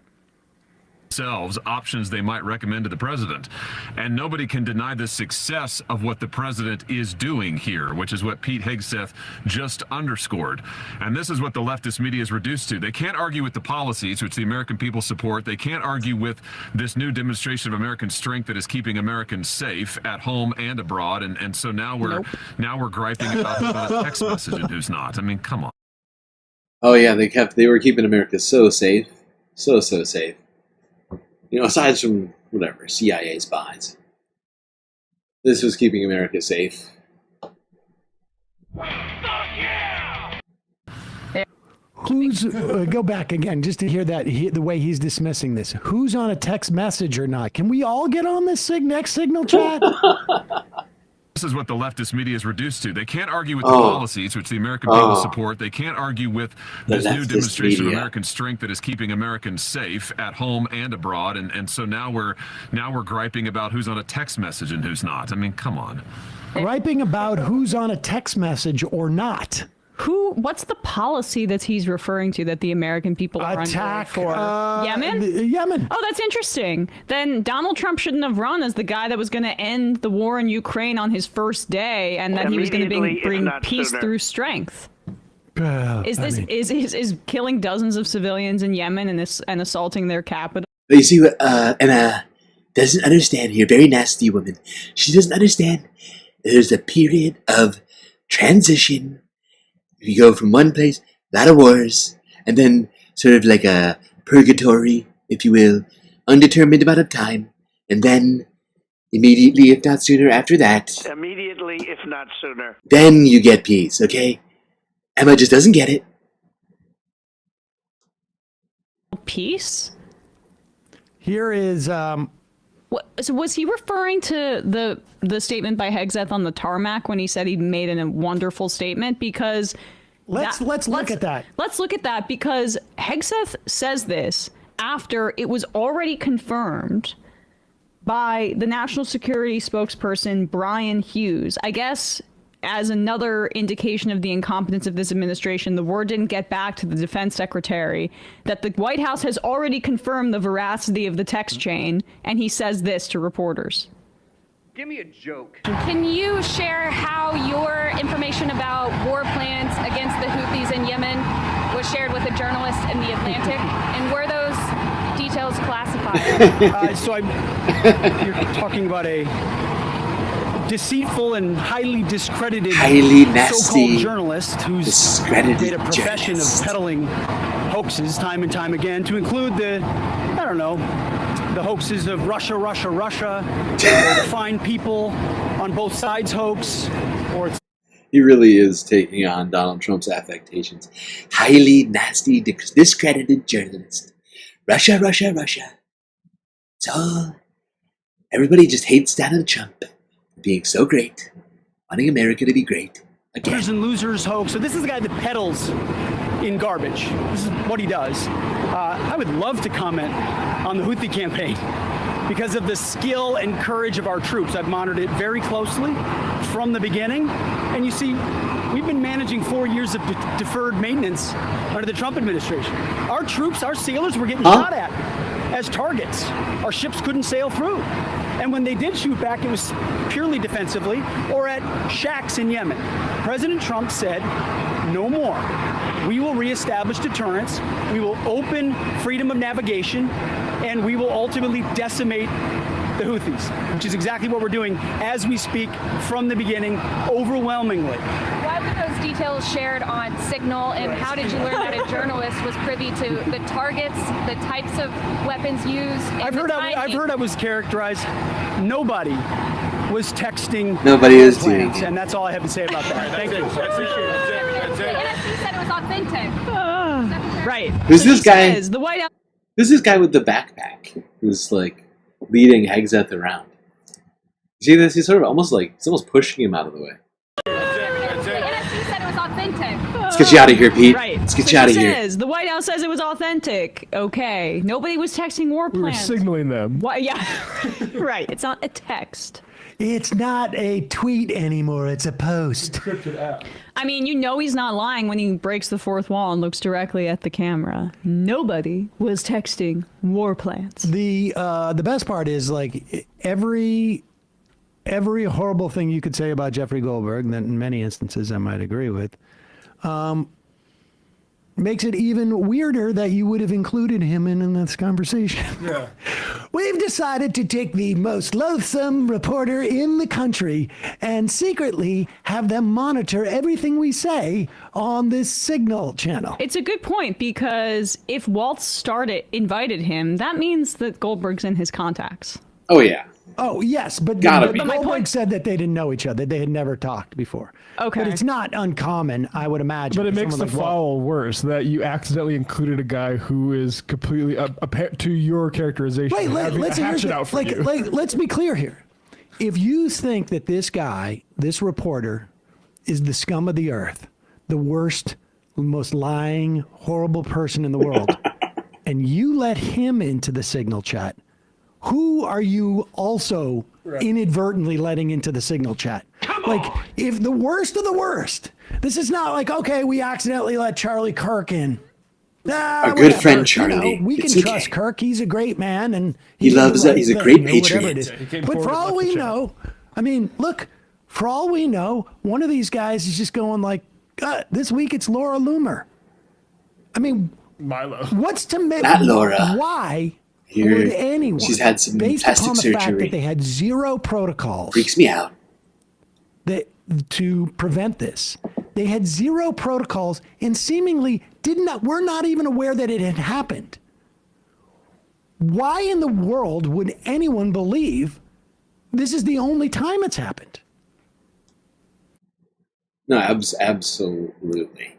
Options they might recommend to the president. And nobody can deny the success of what the president is doing here, which is what Pete Hegseth just underscored. And this is what the leftist media is reduced to. They can't argue with the policies which the American people support. They can't argue with this new demonstration of American strength that is keeping Americans safe at home and abroad. And so now we're griping about who's on a text message and who's not. I mean, come on. Oh yeah, they were keeping America so safe. So safe. You know, aside from, whatever, CIA spies. This was keeping America safe. Who's, go back again, just to hear that, the way he's dismissing this. Who's on a text message or not? Can we all get on this next signal chat? This is what the leftist media is reduced to. They can't argue with the policies which the American people support. They can't argue with this new demonstration of American strength that is keeping Americans safe at home and abroad. And so now we're griping about who's on a text message and who's not. I mean, come on. Griping about who's on a text message or not. What's the policy that he's referring to that the American people are on for? Yemen? Yemen. Oh, that's interesting. Then Donald Trump shouldn't have run as the guy that was going to end the war in Ukraine on his first day, and that he was going to bring peace through strength. Is killing dozens of civilians in Yemen and assaulting their capital? But you see, Emma doesn't understand here. Very nasty woman. She doesn't understand. There's a period of transition. You go from one place, a lot of wars, and then sort of like a purgatory, if you will, undetermined amount of time, and then immediately, if not sooner after that, Immediately, if not sooner. then you get peace, okay? Emma just doesn't get it. Peace? Here is So was he referring to the statement by Hegseth on the tarmac when he said he made a wonderful statement? Because let's look at that. Let's look at that because Hegseth says this after it was already confirmed by the national security spokesperson Brian Hughes. I guess as another indication of the incompetence of this administration, the word didn't get back to the defense secretary that the White House has already confirmed the veracity of the text chain, and he says this to reporters. Give me a joke. Can you share how your information about war plans against the Houthis in Yemen was shared with a journalist in The Atlantic? And were those details classified? You're talking about a deceitful and highly discredited, highly nasty, so-called journalist who's made a profession of peddling hoaxes time and time again, to include the hoaxes of Russia, the fine people on both sides hoax, or he really is taking on Donald Trump's affectations. Highly nasty, discredited journalist. Russia. So everybody just hates Donald Trump being so great, wanting America to be great again. Winners and losers hoax. So this is the guy that peddles in garbage. This is what he does. I would love to comment on the Houthi campaign because of the skill and courage of our troops. I've monitored it very closely from the beginning. And you see, we've been managing 4 years of deferred maintenance under the Trump administration. Our troops, our sailors were getting shot at as targets. Our ships couldn't sail through. And when they did shoot back, it was purely defensively or at shacks in Yemen. President Trump said, no more. We will reestablish deterrence. We will open freedom of navigation, and we will ultimately decimate the Houthis, which is exactly what we're doing as we speak from the beginning, overwhelmingly. Why were those details shared on Signal, and how did you learn that a journalist was privy to the targets, the types of weapons used? I've heard I was characterized. Nobody was texting. Nobody is doing it. And that's all I have to say about that. Thank you. The NSC said it was authentic. Right. Who's this guy? The White House. Who's this guy with the backpack who's like leading Hegseth around? You see this? He's sort of almost pushing him out of the way. The NSC said it was authentic. Let's get you out of here, Pete. Right. Let's get you out of here. The White House says it was authentic. Okay. Nobody was texting war We were plans. signaling them. Why? Yeah. Right. It's not a text. It's not a tweet anymore. It's a post. I mean, you know he's not lying when he breaks the fourth wall and looks directly at the camera. Nobody was texting war plans. The best part is like every horrible thing you could say about Jeffrey Goldberg, that in many instances I might agree with, makes it even weirder that you would have included him in this conversation. Yeah. We've decided to take the most loathsome reporter in the country and secretly have them monitor everything we say on this Signal channel. It's a good point because if Waltz invited him, that means that Goldberg's in his contacts. Oh, yeah. Oh, yes, but Goldberg said that they didn't know each other. They had never talked before. Okay. But it's not uncommon, I would imagine. But it makes the foul worse that you accidentally included a guy who is completely to your characterization. Wait, let's be clear here. If you think that this guy, this reporter, is the scum of the earth, the worst, most lying, horrible person in the world, and you let him into the Signal chat, who are you also inadvertently letting into the Signal chat? If the worst of the worst, this is not like, okay, we accidentally let Charlie Kirk in. Our good friend Charlie. We can trust Kirk. He's a great man, and he's a great patriot. But for all we know, I mean, look, for all we know, one of these guys is just going like, this week it's Laura Loomer. I mean, Milo. What's to make not Laura? Why? would anyone, she's had some based plastic upon the fact surgery. that they had zero protocols, Freaks me out. to prevent this. They had zero protocols and seemingly were not even aware that it had happened. Why in the world would anyone believe this is the only time it's happened? No, absolutely.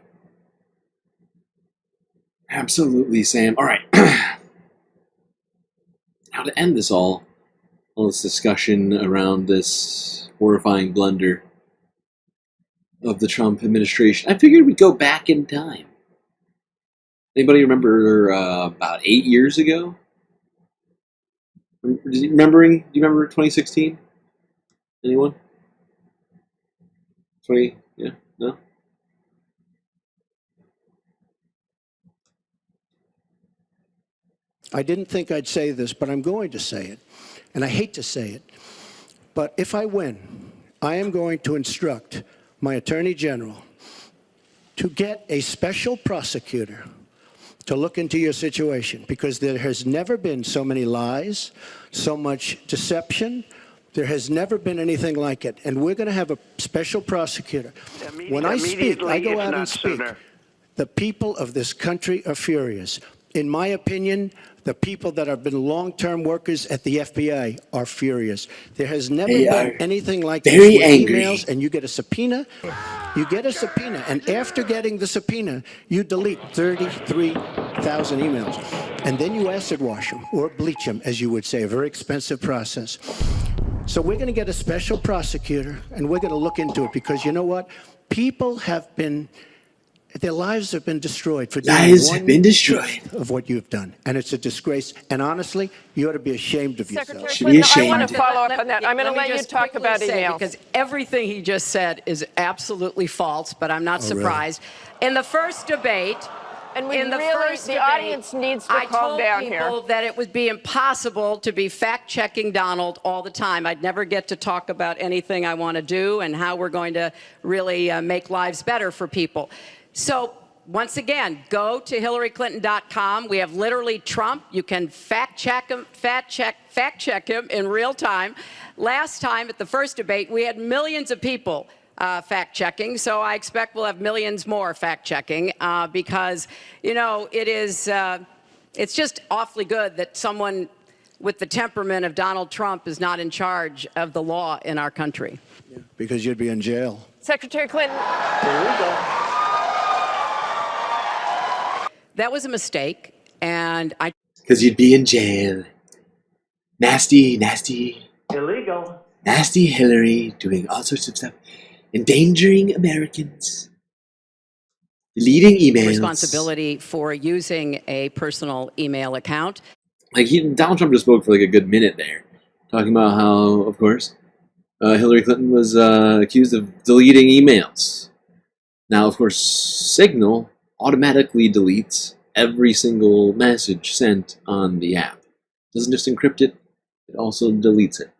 Absolutely, Sam. All right. How to end all this discussion around this horrifying blunder of the Trump administration. I figured we'd go back in time. Anybody remember about 8 years ago? Do you remember 2016? Anyone? 20? Yeah? No? I didn't think I'd say this, but I'm going to say it. And I hate to say it. But if I win, I am going to instruct my Attorney General to get a special prosecutor to look into your situation, because there has never been so many lies, so much deception. There has never been anything like it. And we're going to have a special prosecutor. When I speak, I go out and speak. The people of this country are furious. In my opinion, the people that have been long-term workers at the FBI are furious. There has never been anything like this. Very with angry. Emails, and you get a subpoena. You get a subpoena, and after getting the subpoena, you delete 33,000 emails. And then you acid wash them, or bleach them, as you would say, a very expensive process. So we're going to get a special prosecutor, and we're going to look into it, because you know what? People have been... Their lives have been destroyed for doing one-fifth of what you've done. And it's a disgrace. And honestly, you ought to be ashamed of yourself. Should be ashamed. I want to follow up on that. I'm going to let you talk about emails. Because everything he just said is absolutely false, but I'm not surprised. Really? In the first debate, and the audience needs to calm down here. I told people that it would be impossible to be fact-checking Donald all the time. I'd never get to talk about anything I want to do and how we're going to really make lives better for people. So, once again, go to HillaryClinton.com. We have literally Trump. You can fact check him in real time. Last time at the first debate, we had millions of people fact checking. So I expect we'll have millions more fact checking because, you know, it's just awfully good that someone with the temperament of Donald Trump is not in charge of the law in our country. Yeah, because you'd be in jail. Secretary Clinton. There we go. That was a mistake, and because you'd be in jail. Nasty, Illegal. Nasty Hillary doing all sorts of stuff, endangering Americans, deleting emails. Responsibility for using a personal email account. Like Donald Trump just spoke for like a good minute there, talking about how, of course, Hillary Clinton was accused of deleting emails. Now, of course, Signal automatically deletes every single message sent on the app. It doesn't just encrypt it, it also deletes it.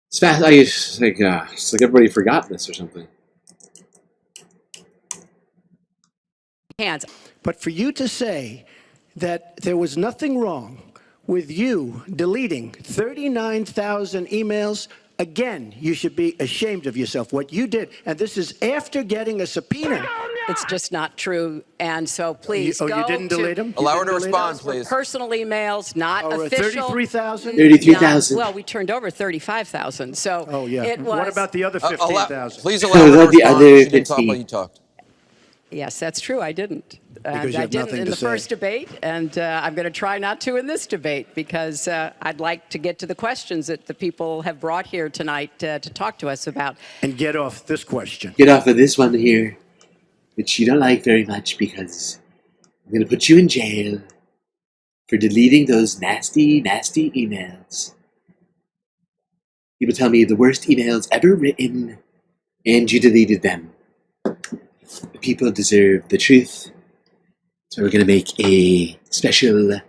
It's fast. It's like everybody forgot this or something. Hands. But for you to say that there was nothing wrong with you deleting 39,000 emails, again, you should be ashamed of yourself. What you did, and this is after getting a subpoena. It's just not true, and so please go you didn't delete them? Allow her to respond, please. Personal emails, not official. 33,000? 33,000. Well, we turned over 35,000, so it was. What about the other 15,000? Please allow her to respond. She didn't talk while you talked. Yes, that's true. I didn't. Because you I have didn't nothing in to the say. first debate, and I'm going to try not to in this debate because I'd like to get to the questions that the people have brought here tonight to talk to us about. And get off this question. Get off of this one here, which you don't like very much because I'm going to put you in jail for deleting those nasty, nasty emails. People tell me the worst emails ever written, and you deleted them. The people deserve the truth. So we're going to make a special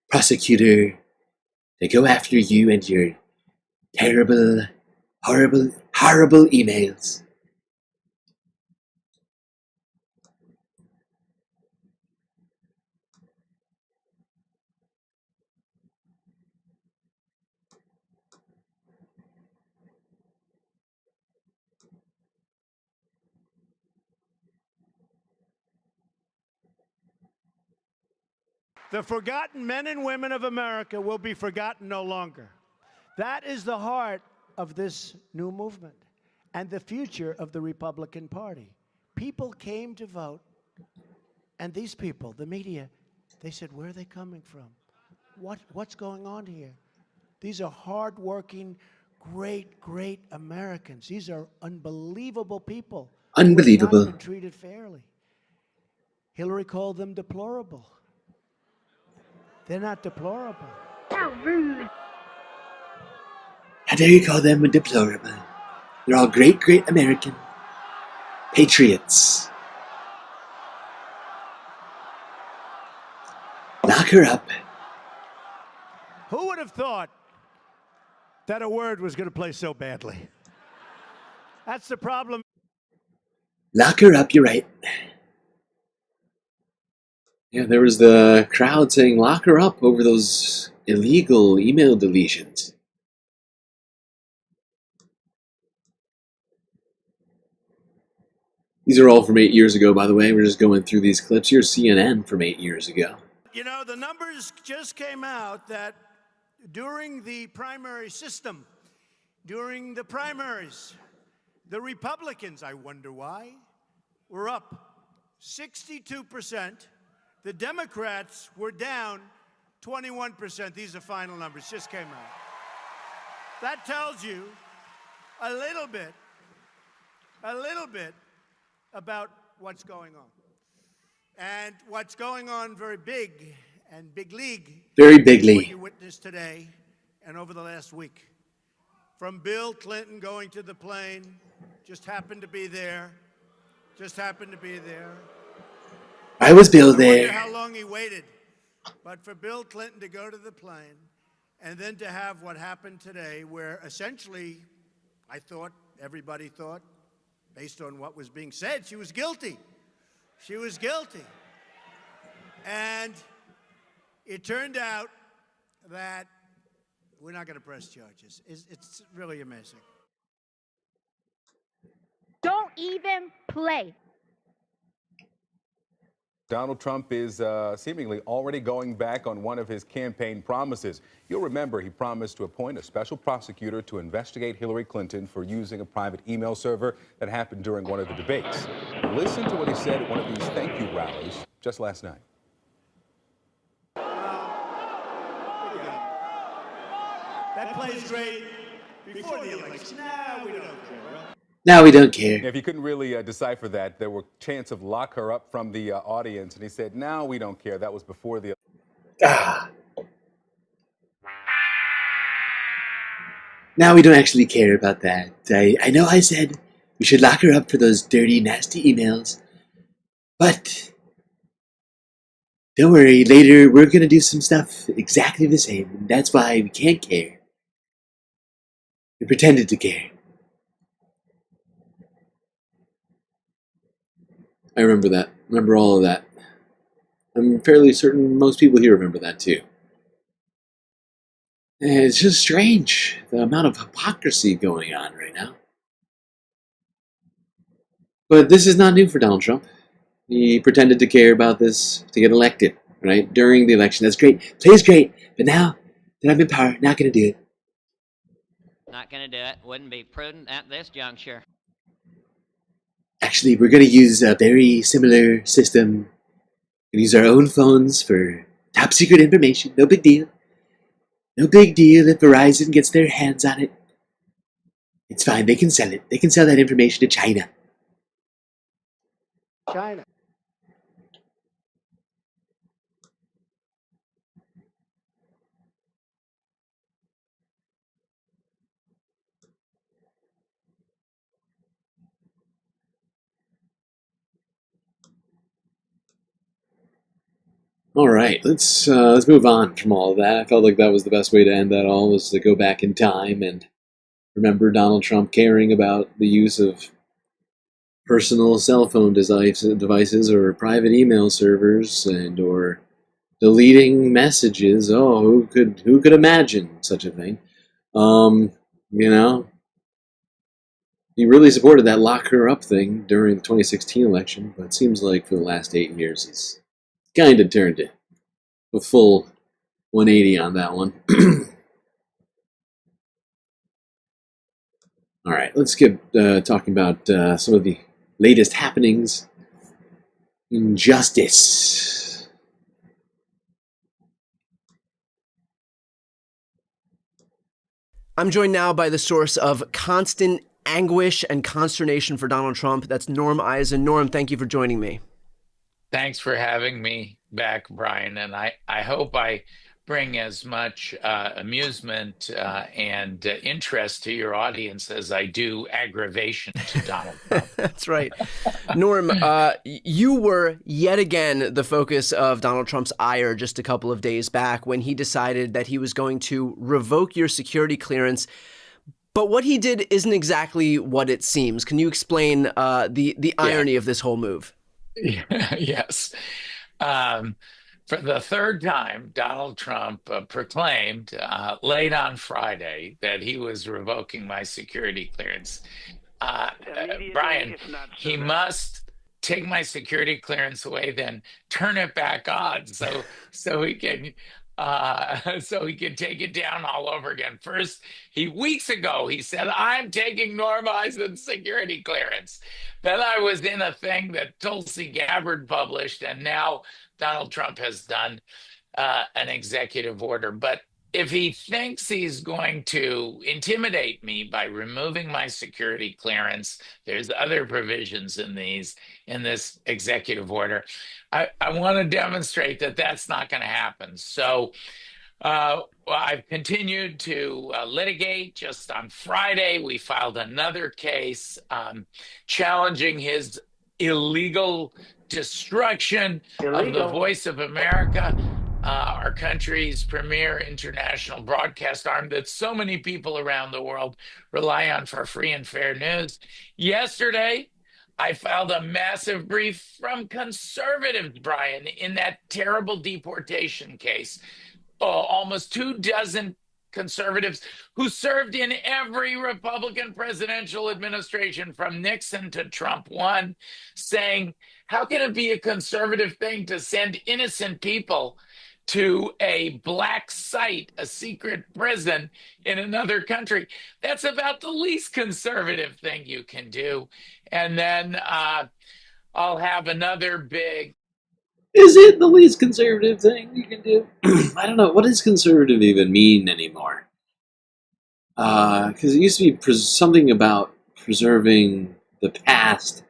prosecutor to go after you and your terrible, horrible, horrible emails. The forgotten men and women of America will be forgotten no longer. That is the heart of this new movement and the future of the Republican Party. People came to vote, and these people, the media, they said, where are they coming from? What's going on here? These are hardworking, great Americans. These are unbelievable people. Unbelievable. Who have not been treated fairly. Hillary called them deplorable. They're not deplorable. How rude. How dare you call them deplorable? They're all great American patriots. Lock her up. Who would have thought that a word was going to play so badly? That's the problem. Lock her up, you're right. Yeah, there was the crowd saying lock her up over those illegal email deletions. These are all from 8 years ago, by the way. We're just going through these clips. Here's CNN from 8 years ago. You know, the numbers just came out that during the primary system, during the primaries, the Republicans, I wonder why, were up 62%. The Democrats were down 21%. These are final numbers, just came out. That tells you a little bit about what's going on. And what's going on very big and big league. Very bigly. What you witnessed today and over the last week. From Bill Clinton going to the plane, just happened to be there. I was Bill I wonder there. how long he waited. But for Bill Clinton to go to the plane and then to have what happened today, where essentially, I thought, everybody thought, based on what was being said, she was guilty. She was guilty. And it turned out that we're not going to press charges. It's really amazing. Don't even play. Donald Trump is seemingly already going back on one of his campaign promises. You'll remember he promised to appoint a special prosecutor to investigate Hillary Clinton for using a private email server that happened during one of the debates. Listen to what he said at one of these thank you rallies just last night. That plays great before the election. Now we don't care. Now we don't care. If you couldn't really decipher that, there were chants of lock her up from the audience, and he said, now we don't care. That was before the... Now we don't actually care about that. I know I said we should lock her up for those dirty, nasty emails. But don't worry, later we're going to do some stuff exactly the same. And that's why we can't care. We pretended to care. I remember that. Remember all of that. I'm fairly certain most people here remember that too. And it's just strange, the amount of hypocrisy going on right now. But this is not new for Donald Trump. He pretended to care about this to get elected, right? During the election. That's great. Plays great. But now that I'm in power, not going to do it. Not going to do it. Wouldn't be prudent at this juncture. Actually, we're going to use a very similar system. We'll use our own phones for top secret information. No big deal. No big deal if Verizon gets their hands on it. It's fine. They can sell it. They can sell that information to China. China. All right, let's move on from all of that. I felt like that was the best way to end that all, was to go back in time and remember Donald Trump caring about the use of personal cell phone devices or private email servers and or deleting messages. Oh, who could imagine such a thing? You know, he really supported that lock her up thing during the 2016 election, but it seems like for the last 8 years he's kind of turned it. a full 180 on that one. All right, let's get talking about some of the latest happenings in justice. I'm joined now by the source of constant anguish and consternation for Donald Trump. That's Norm Eisen. Norm, thank you for joining me. Thanks for having me back, Brian. And I hope I bring as much amusement and interest to your audience as I do aggravation to Donald Trump. That's right. Norm, you were yet again the focus of Donald Trump's ire just a couple of days back when he decided that he was going to revoke your security clearance. But what he did isn't exactly what it seems. Can you explain the irony of this whole move? Yes. For the third time, Donald Trump proclaimed late on Friday that he was revoking my security clearance. Brian, he must take my security clearance away, then turn it back on so he can take it down all over again. First, weeks ago, he said, I'm taking Norm Eisen's security clearance. Then I was in a thing that Tulsi Gabbard published, and now Donald Trump has done an executive order. But if he thinks he's going to intimidate me by removing my security clearance, there's other provisions in this executive order. I want to demonstrate that that's not going to happen. So I've continued to litigate. Just on Friday, we filed another case challenging his illegal destruction of the Voice of America, our country's premier international broadcast arm that so many people around the world rely on for free and fair news. Yesterday, I filed a massive brief from conservatives, Brian, in that terrible deportation case. Almost 24 conservatives who served in every Republican presidential administration from Nixon to Trump 1, saying, how can it be a conservative thing to send innocent people to a black site, a secret prison in another country? That's about the least conservative thing you can do. And then I'll have another big... Is it the least conservative thing you can do? I don't know. What does conservative even mean anymore? Because it used to be something about preserving the past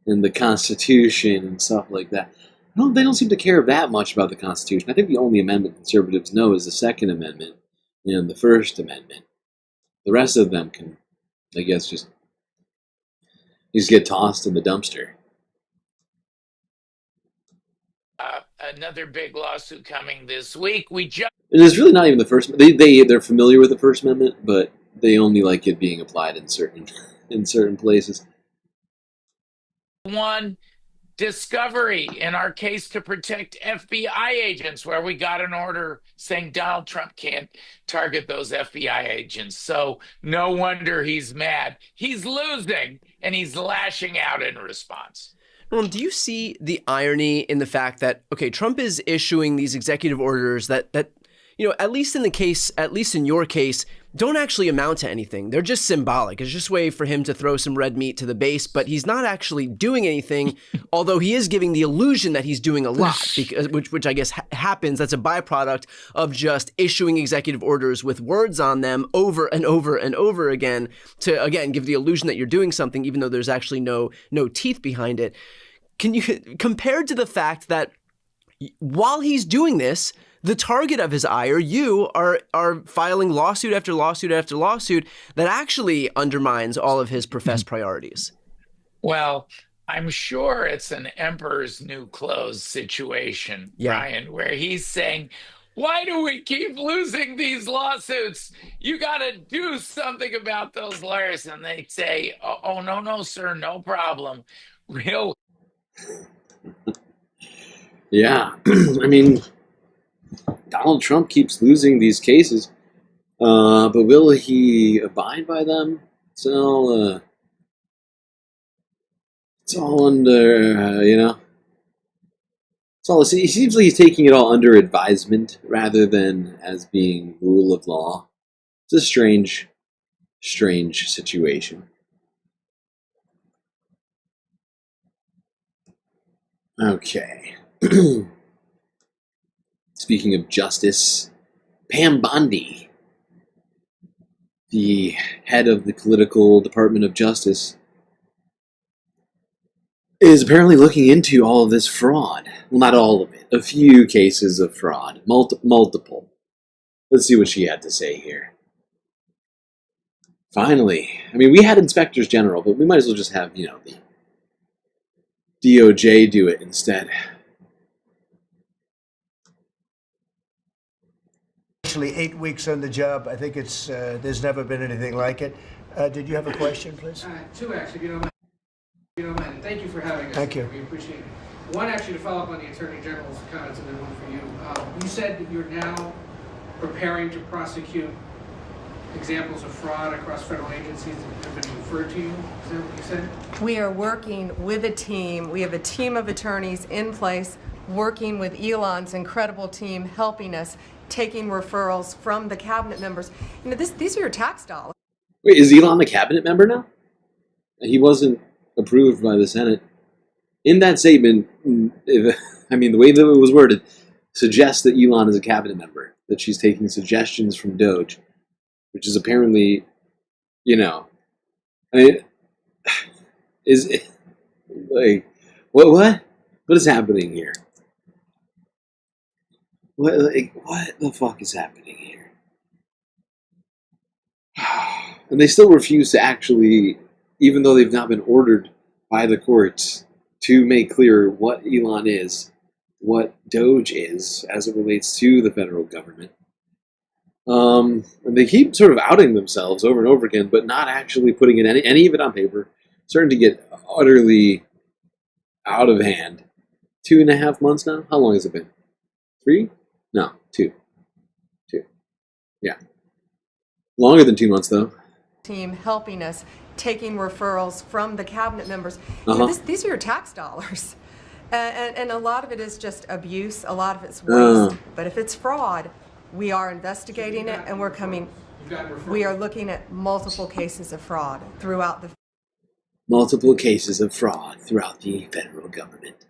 and the Constitution and stuff like that. They don't seem to care that much about the Constitution. I think the only amendment conservatives know is the Second Amendment and the First Amendment. The rest of them can, I guess, just get tossed in the dumpster. Another big lawsuit coming this week. And it's really not even the First. They're familiar with the First Amendment, but they only like it being applied in certain places. One discovery in our case to protect FBI agents, where we got an order saying Donald Trump can't target those FBI agents. So no wonder he's mad. He's losing, and he's lashing out in response. Do you see the irony in the fact that, okay, Trump is issuing these executive orders that at least in your case, don't actually amount to anything. They're just symbolic. It's just a way for him to throw some red meat to the base, but he's not actually doing anything, although he is giving the illusion that he's doing a lot, which I guess happens. That's a byproduct of just issuing executive orders with words on them over and over and over again to, again, give the illusion that you're doing something, even though there's actually no teeth behind it. Can you, compared to the fact that while he's doing this, the target of his ire, you are filing lawsuit after lawsuit after lawsuit that actually undermines all of his professed priorities? Well, I'm sure it's an emperor's new clothes situation, Brian, where he's saying, why do we keep losing these lawsuits? You got to do something about those lawyers. And they say, oh, no, sir, no problem. Real. Yeah, I mean, Donald Trump keeps losing these cases, but will he abide by them? It's all under, So he seems like he's taking it all under advisement rather than as being rule of law. It's a strange situation. Okay. Speaking of justice, Pam Bondi, the head of the political Department of Justice, is apparently looking into all of this fraud. Well, not all of it. A few cases of fraud. Multiple. Let's see what she had to say here. Finally. I mean, we had inspectors general, but we might as well just have, the DOJ do it instead. Actually, 8 weeks on the job. I think it's there's never been anything like it. Did you have a question, please? Two, actually, if you don't mind. And thank you for having us. Thank you. We appreciate it. One, actually, to follow up on the Attorney General's comments, and then one for you. You said that you're now preparing to prosecute examples of fraud across federal agencies that have been referred to you. Is that what you said? We are working with a team. We have a team of attorneys in place working with Elon's incredible team, helping us, taking referrals from the cabinet members. These are your tax dollars. Wait, is Elon the cabinet member now? He wasn't approved by the Senate. In that statement, the way that it was worded suggests that Elon is a cabinet member, that she's taking suggestions from DOGE, which is apparently, is it, like, what is happening here? What the fuck is happening here? And they still refuse to actually, even though they've not been ordered by the courts to make clear what Elon is, what DOGE is as it relates to the federal government. And they keep sort of outing themselves over and over again, but not actually putting any of it on paper. Starting to get utterly out of hand. 2.5 months now? How long has it been? 3? No, 2. 2. Yeah. Longer than 2 months, though. Team helping us, taking referrals from the cabinet members. These are your tax dollars. And a lot of it is just abuse, a lot of it's waste. But if it's fraud, we are investigating it, and we are looking at multiple cases of fraud throughout the... Multiple cases of fraud throughout the federal government.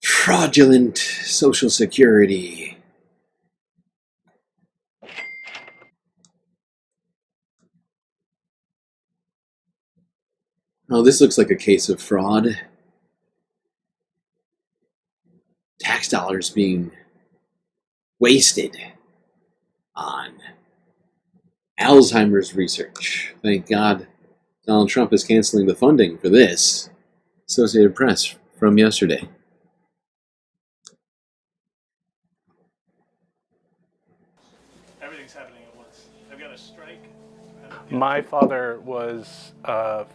Fraudulent Social Security. Oh, this looks like a case of fraud. Tax dollars being wasted on Alzheimer's research. Thank God Donald Trump is canceling the funding for this. Associated Press from yesterday. Everything's happening at once. They've got a strike. My father was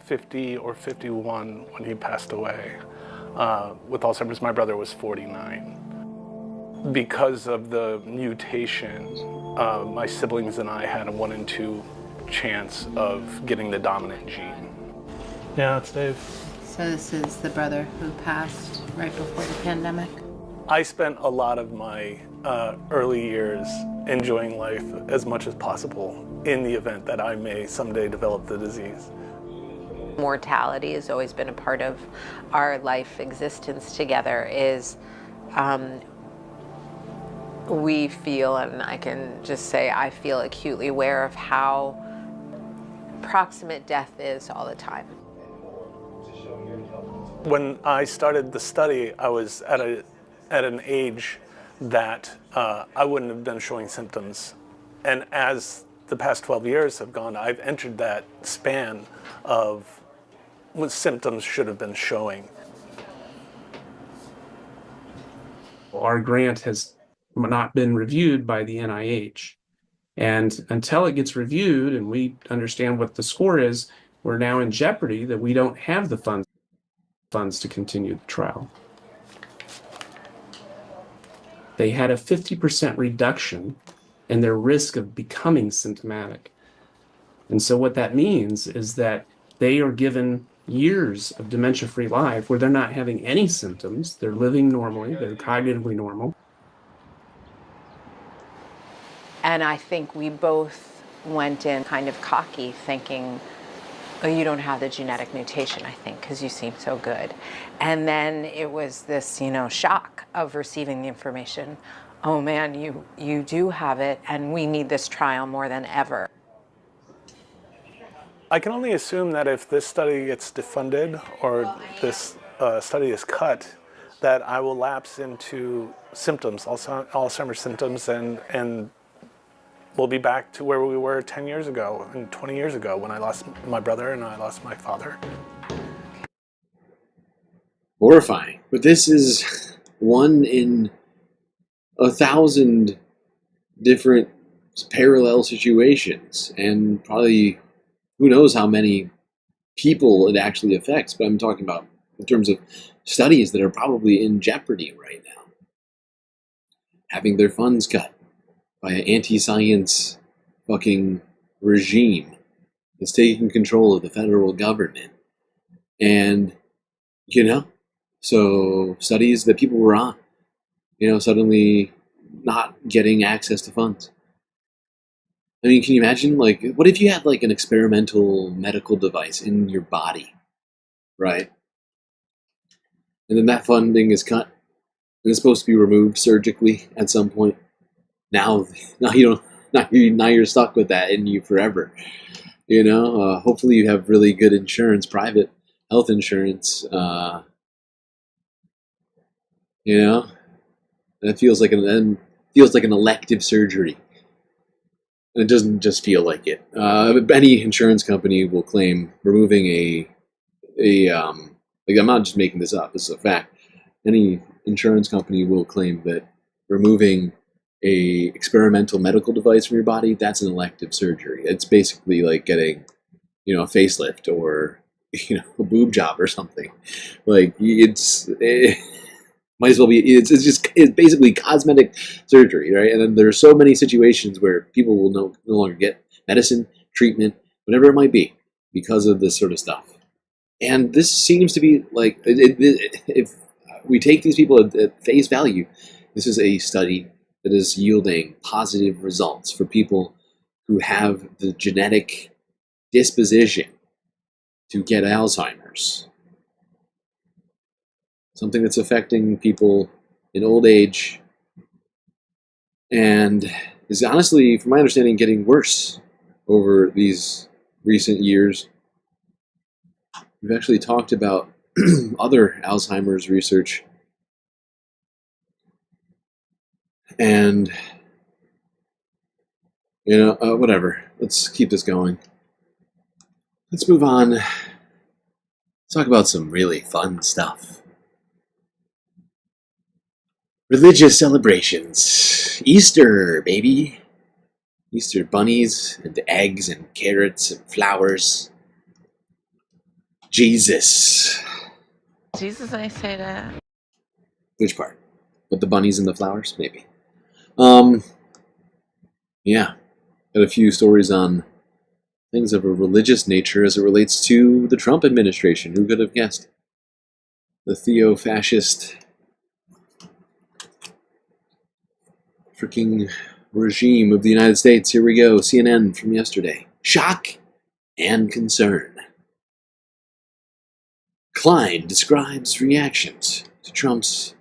50 or 51 when he passed away with Alzheimer's. My brother was 49. Because of the mutation, my siblings and I had a 1 in 2 chance of getting the dominant gene. Yeah, it's Dave. So this is the brother who passed right before the pandemic? I spent a lot of my early years enjoying life as much as possible in the event that I may someday develop the disease. Mortality has always been a part of our life existence together. We feel, and I can just say I feel acutely aware of how proximate death is all the time. When I started the study, I was at an age that I wouldn't have been showing symptoms. And as the past 12 years have gone, I've entered that span of what symptoms should have been showing. Our grant has not been reviewed by the NIH. And until it gets reviewed and we understand what the score is, we're now in jeopardy that we don't have the funds to continue the trial. They had a 50% reduction in their risk of becoming symptomatic. And so what that means is that they are given years of dementia-free life where they're not having any symptoms. They're living normally. They're cognitively normal. And I think we both went in kind of cocky thinking, oh, you don't have the genetic mutation, I think, because you seem so good. And then it was this, shock of receiving the information. Oh man, you do have it, and we need this trial more than ever. I can only assume that if this study gets defunded or this study is cut, that I will lapse into symptoms, Alzheimer's symptoms, and we'll be back to where we were 10 years ago and 20 years ago when I lost my brother and I lost my father. Horrifying. But this is one in 1,000 different parallel situations, and probably who knows how many people it actually affects. But I'm talking about in terms of studies that are probably in jeopardy right now, having their funds cut by an anti-science fucking regime that's taking control of the federal government. And, so studies that people were on, suddenly not getting access to funds. I mean, can you imagine, what if you had, an experimental medical device in your body, right? And then that funding is cut, and it's supposed to be removed surgically at some point. Now you're stuck with that in you forever. Hopefully you have really good insurance, private health insurance. That feels like an elective surgery. And it doesn't just feel like it. Any insurance company will claim removing I'm not just making this up. This is a fact. Any insurance company will claim that removing a experimental medical device from your body, that's an elective surgery. It's basically like getting, a facelift or, a boob job or something. Might as well be. It's basically cosmetic surgery, right? And then there are so many situations where people will no longer get medicine, treatment, whatever it might be, because of this sort of stuff. And this seems to be if we take these people at face value, this is a study that is yielding positive results for people who have the genetic disposition to get Alzheimer's. Something that's affecting people in old age and is honestly, from my understanding, getting worse over these recent years. We've actually talked about other Alzheimer's research, and whatever. Let's keep this going. Let's move on. Let's talk about some really fun stuff. Religious celebrations. Easter, baby. Easter bunnies and eggs and carrots and flowers. Jesus. Jesus, I say that. Which part? But the bunnies and the flowers? Maybe. Yeah. Got a few stories on things of a religious nature as it relates to the Trump administration. Who could have guessed? The theo-fascist freaking regime of the United States. Here we go. CNN from yesterday. Shock and concern. Klein describes reactions to Trump's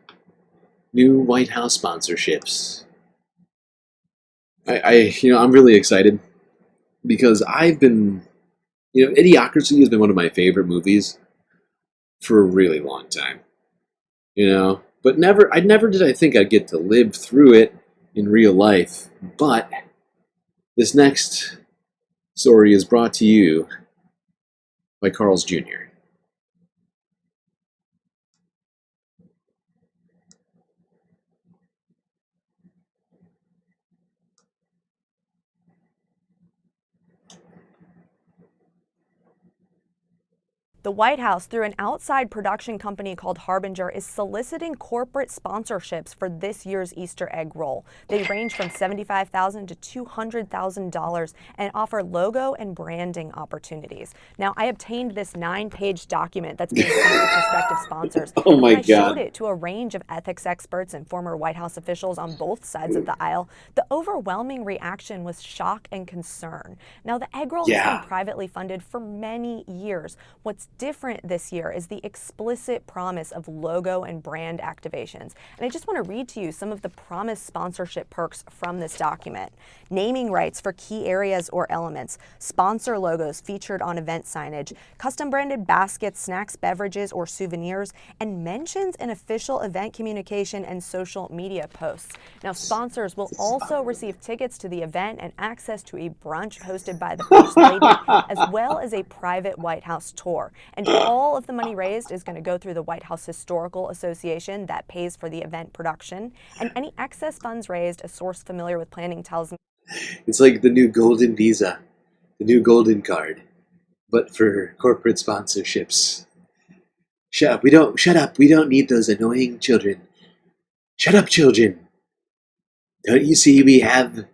new White House sponsorships. I'm really excited because I've been, Idiocracy has been one of my favorite movies for a really long time. But never did I think I'd get to live through it in real life. But this next story is brought to you by Carl's Jr. The White House, through an outside production company called Harbinger, is soliciting corporate sponsorships for this year's Easter egg roll. They range from $75,000 to $200,000 and offer logo and branding opportunities. Now, I obtained this 9-page document that's being sent to prospective sponsors. Oh my I showed God. it to a range of ethics experts and former White House officials on both sides of the aisle. The overwhelming reaction was shock and concern. Now, the egg roll has been privately funded for many years. What's different this year is the explicit promise of logo and brand activations. And I just want to read to you some of the promised sponsorship perks from this document. Naming rights for key areas or elements, sponsor logos featured on event signage, custom branded baskets, snacks, beverages, or souvenirs, and mentions in official event communication and social media posts. Now, sponsors will also receive tickets to the event and access to a brunch hosted by the First Lady, as well as a private White House tour. And all of the money raised is going to go through the White House Historical Association that pays for the event production. And any excess funds raised, a source familiar with planning tells me, It's like the new golden visa, the new golden card, but for corporate sponsorships. Shut up, we don't need those annoying children. Shut up, children. Don't you see we have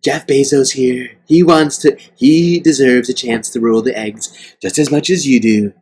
Jeff Bezos here? He deserves a chance to roll the eggs just as much as you do.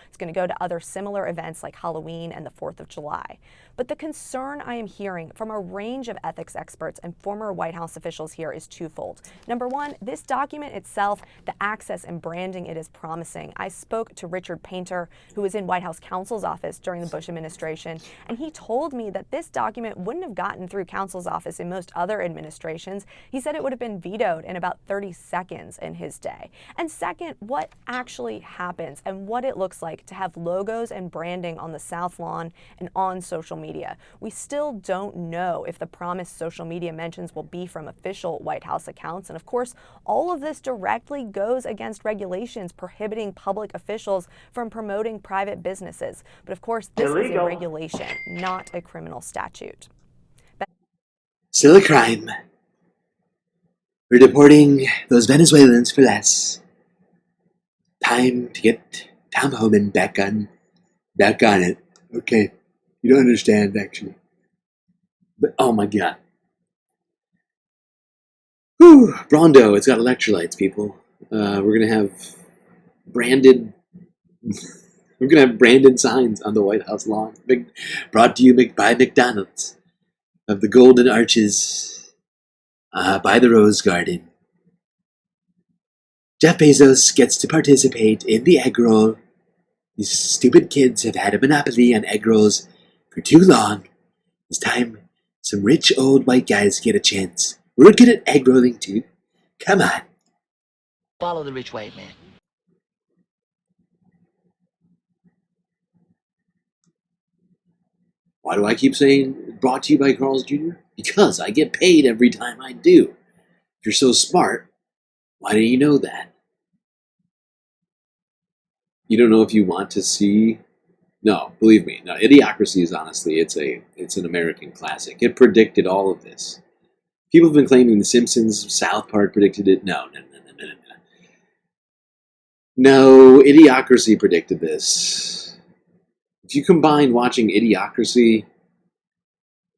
it's going to go to other similar events like Halloween and the 4th of July. But the concern I am hearing from a range of ethics experts and former White House officials here is twofold. Number one, this document itself, the access and branding it is promising. I spoke to Richard Painter, who was in White House counsel's office during the Bush administration, and he told me that this document wouldn't have gotten through counsel's office in most other administrations. He said it would have been vetoed in about 30 seconds in his day. And second, what actually happens and what it looks like to have logos and branding on the South Lawn and on social media. We still don't know if the promised social media mentions will be from official White House accounts. And of course, all of this directly goes against regulations prohibiting public officials from promoting private businesses. But of course, this is a regulation, not a criminal statute. Still a crime. We're deporting those Venezuelans for less. Time to get Tom Homan back on it. Okay. You don't understand, actually. But, oh my God. Whew, Brondo, it's got electrolytes, people. We're going to have branded... we're going to have branded signs on the White House lawn. Brought to you by McDonald's. Of the Golden Arches. By the Rose Garden. Jeff Bezos gets to participate in the egg roll. These stupid kids have had a monopoly on egg rolls for too long. It's time some rich old white guys get a chance. We're good at egg rolling too. Come on. Follow the rich white man. Why do I keep saying brought to you by Carl's Jr.? Because I get paid every time I do. If you're so smart, why do you know that? You don't know if you want to see... No, believe me. No, Idiocracy is honestly, it's an American classic. It predicted all of this. People have been claiming The Simpsons, South Park predicted it. No. No, Idiocracy predicted this. If you combine watching Idiocracy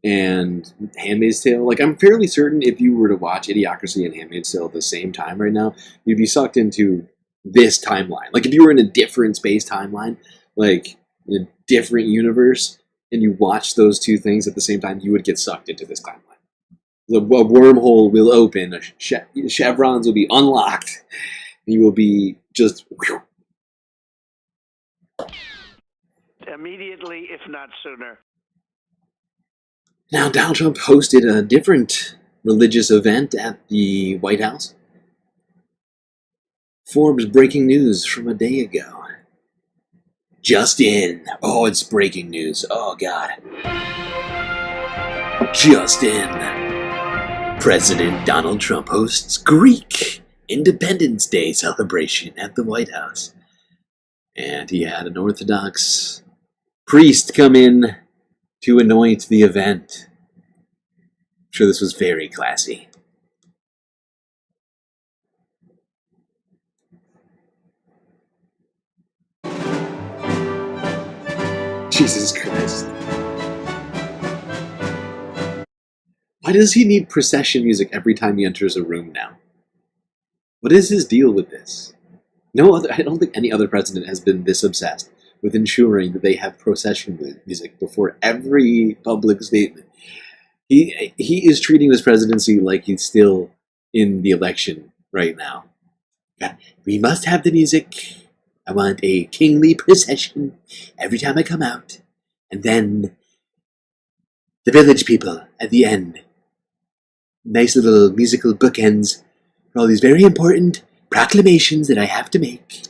and Handmaid's Tale, like I'm fairly certain if you were to watch Idiocracy and Handmaid's Tale at the same time right now, you'd be sucked into this timeline. Like if you were in a different space timeline, like in a different universe, and you watch those two things at the same time, you would get sucked into this timeline. A wormhole will open, chevrons will be unlocked, and you will be just... Immediately, if not sooner. Now, Donald Trump hosted a different religious event at the White House. Forbes breaking news from a day ago. Just in. Oh, it's breaking news. Oh, God. Just in. President Donald Trump hosts Greek Independence Day celebration at the White House. And he had an Orthodox priest come in to anoint the event. I'm sure this was very classy. Jesus Christ. Why does he need procession music every time he enters a room now? What is his deal with this? I don't think any other president has been this obsessed with ensuring that they have procession music before every public statement. He is treating his presidency like he's still in the election right now. We must have the music. I want a kingly procession every time I come out. And then the village people at the end. Nice little musical bookends for all these very important proclamations that I have to make.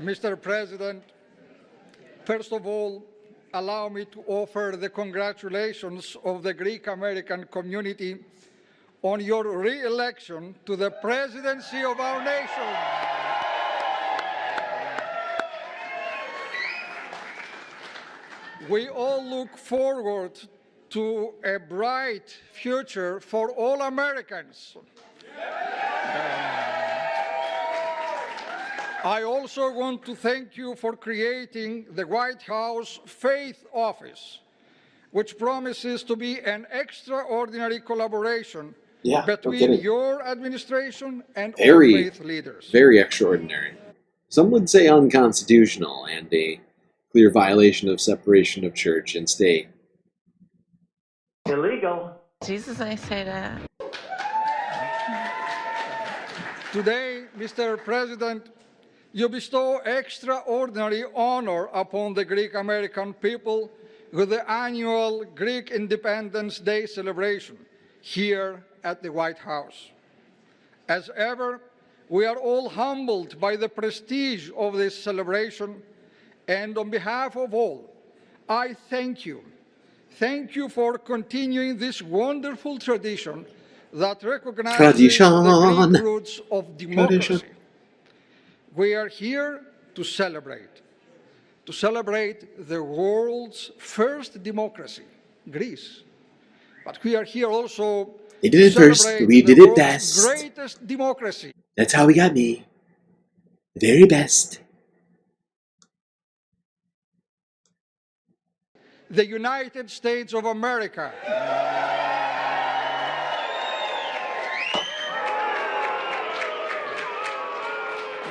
Mr. President, first of all, allow me to offer the congratulations of the Greek American community on your re-election to the presidency of our nation. We all look forward to a bright future for all Americans. I also want to thank you for creating the White House Faith Office, which promises to be an extraordinary collaboration between your administration and all faith leaders. Very extraordinary. Some would say unconstitutional and a clear violation of separation of church and state. Illegal. Jesus, I say that. Today, Mr. President, you bestow extraordinary honor upon the Greek American people with the annual Greek Independence Day celebration here at the White House. As ever, we are all humbled by the prestige of this celebration, and on behalf of all, I thank you. Thank you for continuing this wonderful tradition that recognizes the Greek roots of democracy. We are here to celebrate the world's first democracy, Greece. But we are here also They did it first, but we did it best. Greatest democracy. That's how we got me. The very best. The United States of America.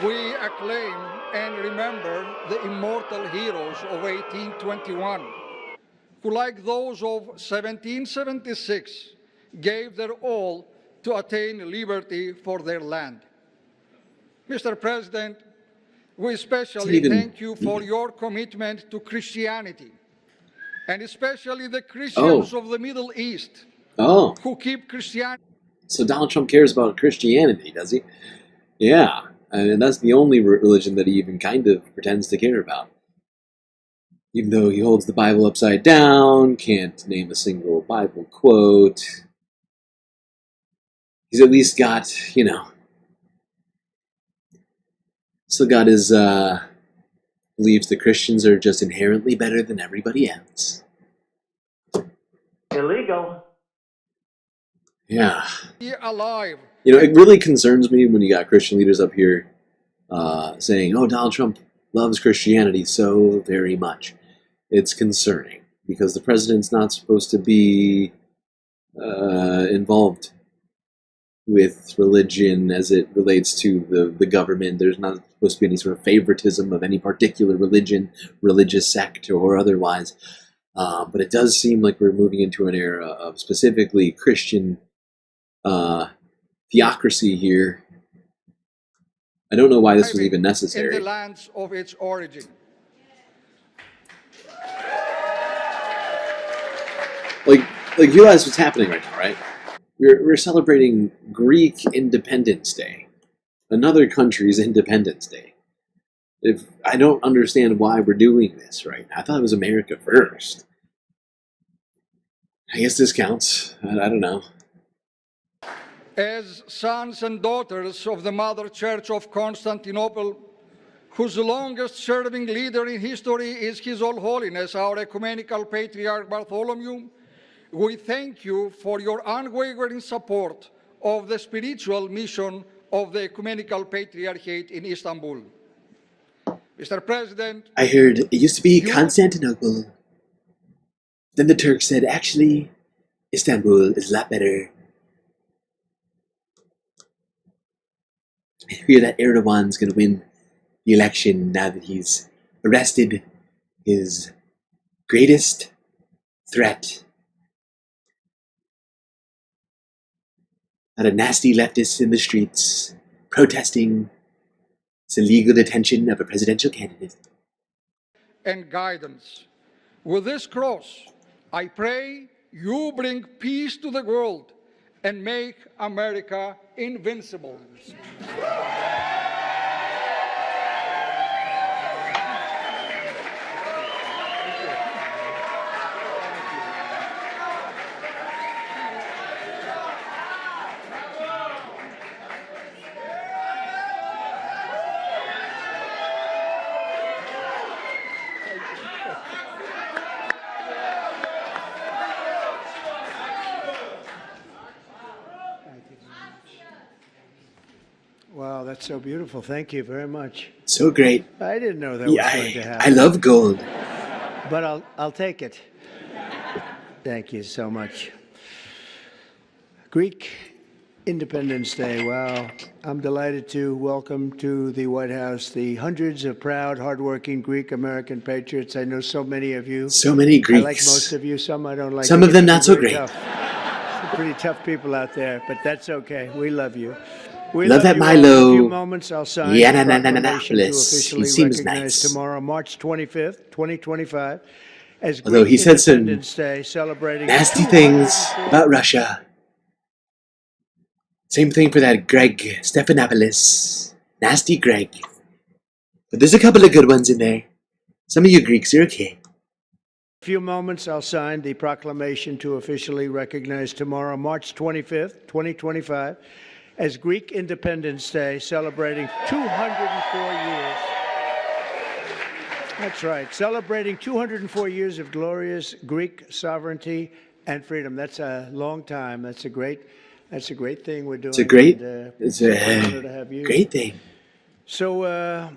We acclaim and remember the immortal heroes of 1821, who, like those of 1776, gave their all to attain liberty for their land. Mr. President, we especially thank you for your commitment to Christianity, and especially the Christians of the Middle East, who keep Christianity. So Donald Trump cares about Christianity, does he? Yeah. And that's the only religion that he even kind of pretends to care about. Even though he holds the Bible upside down, can't name a single Bible quote. He's at least got, still got his beliefs that Christians are just inherently better than everybody else. Illegal. Yeah. Alive. It really concerns me when you got Christian leaders up here saying, oh, Donald Trump loves Christianity so very much. It's concerning because the president's not supposed to be involved with religion as it relates to the government. There's not supposed to be any sort of favoritism of any particular religion, religious sect, or otherwise. But it does seem like we're moving into an era of specifically Christian theocracy here. I don't know why this was even necessary. In the lands of its origin. Like realize what's happening right now, right? We're celebrating Greek Independence Day, another country's Independence Day. If I don't understand why we're doing this right now. I thought it was America first. I guess this counts. I don't know. as sons and daughters of the Mother Church of Constantinople, whose longest-serving leader in history is His All Holiness, our Ecumenical Patriarch Bartholomew, we thank you for your unwavering support of the spiritual mission of the Ecumenical Patriarchate in Istanbul. Mr. President, I heard it used to be Constantinople. Then the Turks said, actually, Istanbul is a lot better. I hear that Erdogan's going to win the election now that he's arrested his greatest threat. Not a nasty leftist in the streets protesting his illegal detention of a presidential candidate. And guidance. With this cross, I pray you bring peace to the world and make America invincible. Wow, that's so beautiful. Thank you very much. So great. I didn't know that was going to happen. I love gold. But I'll take it. Thank you so much. Greek Independence Day. Wow. I'm delighted to welcome to the White House the hundreds of proud, hardworking Greek American patriots. I know so many of you. So many Greeks. I like most of you. Some I don't like. Some of them not so great. Some pretty tough people out there, but that's okay. We love you. We love that you Milo. In a few moments, I'll sign Yeah, the proclamation to he officially seems recognize nice. tomorrow, March 25th, 2025, as Although Greek he said some Independence Day, celebrating nasty things about Russia. Same thing for that Greg Stephanopoulos. Nasty Greg. But there's a couple of good ones in there. Some of you Greeks are okay. A few moments, I'll sign the proclamation to officially recognize tomorrow, March 25th, 2025, as Greek Independence Day, celebrating 204 years. That's right, celebrating 204 years of glorious Greek sovereignty and freedom. That's a long time. That's a great thing we're doing. It's a great, it's an honor to have you. Great thing. So,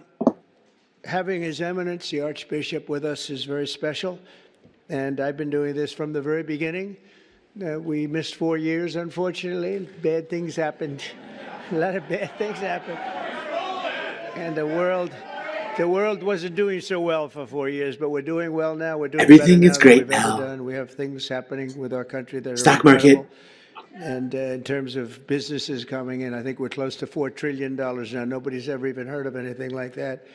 having His Eminence, the Archbishop, with us is very special. And I've been doing this from the very beginning. We missed 4 years, unfortunately. Bad things happened. A lot of bad things happened. And the world wasn't doing so well for 4 years, but we're doing well now. We're doing Everything better is now great than we've ever now. done. We have things happening with our country that are Stock market. incredible. And in terms of businesses coming in, I think we're close to $4 trillion now. Nobody's ever even heard of anything like that.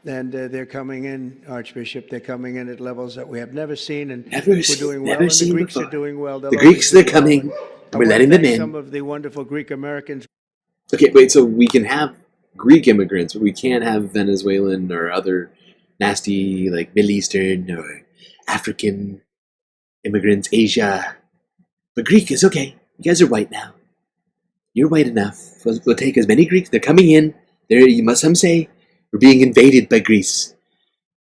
And they're coming in, Archbishop, they're coming in at levels that we have never seen. And we're doing well, and the Greeks are doing well. The Greeks, they're coming, and we're letting them in. Some of the wonderful Greek Americans. Okay, wait, so we can have Greek immigrants, but we can't have Venezuelan or other nasty, like, Middle Eastern or African immigrants, Asia. But Greek is okay. You guys are white now. You're white enough. We'll take as many Greeks. They're coming in. Some say we're being invaded by Greece.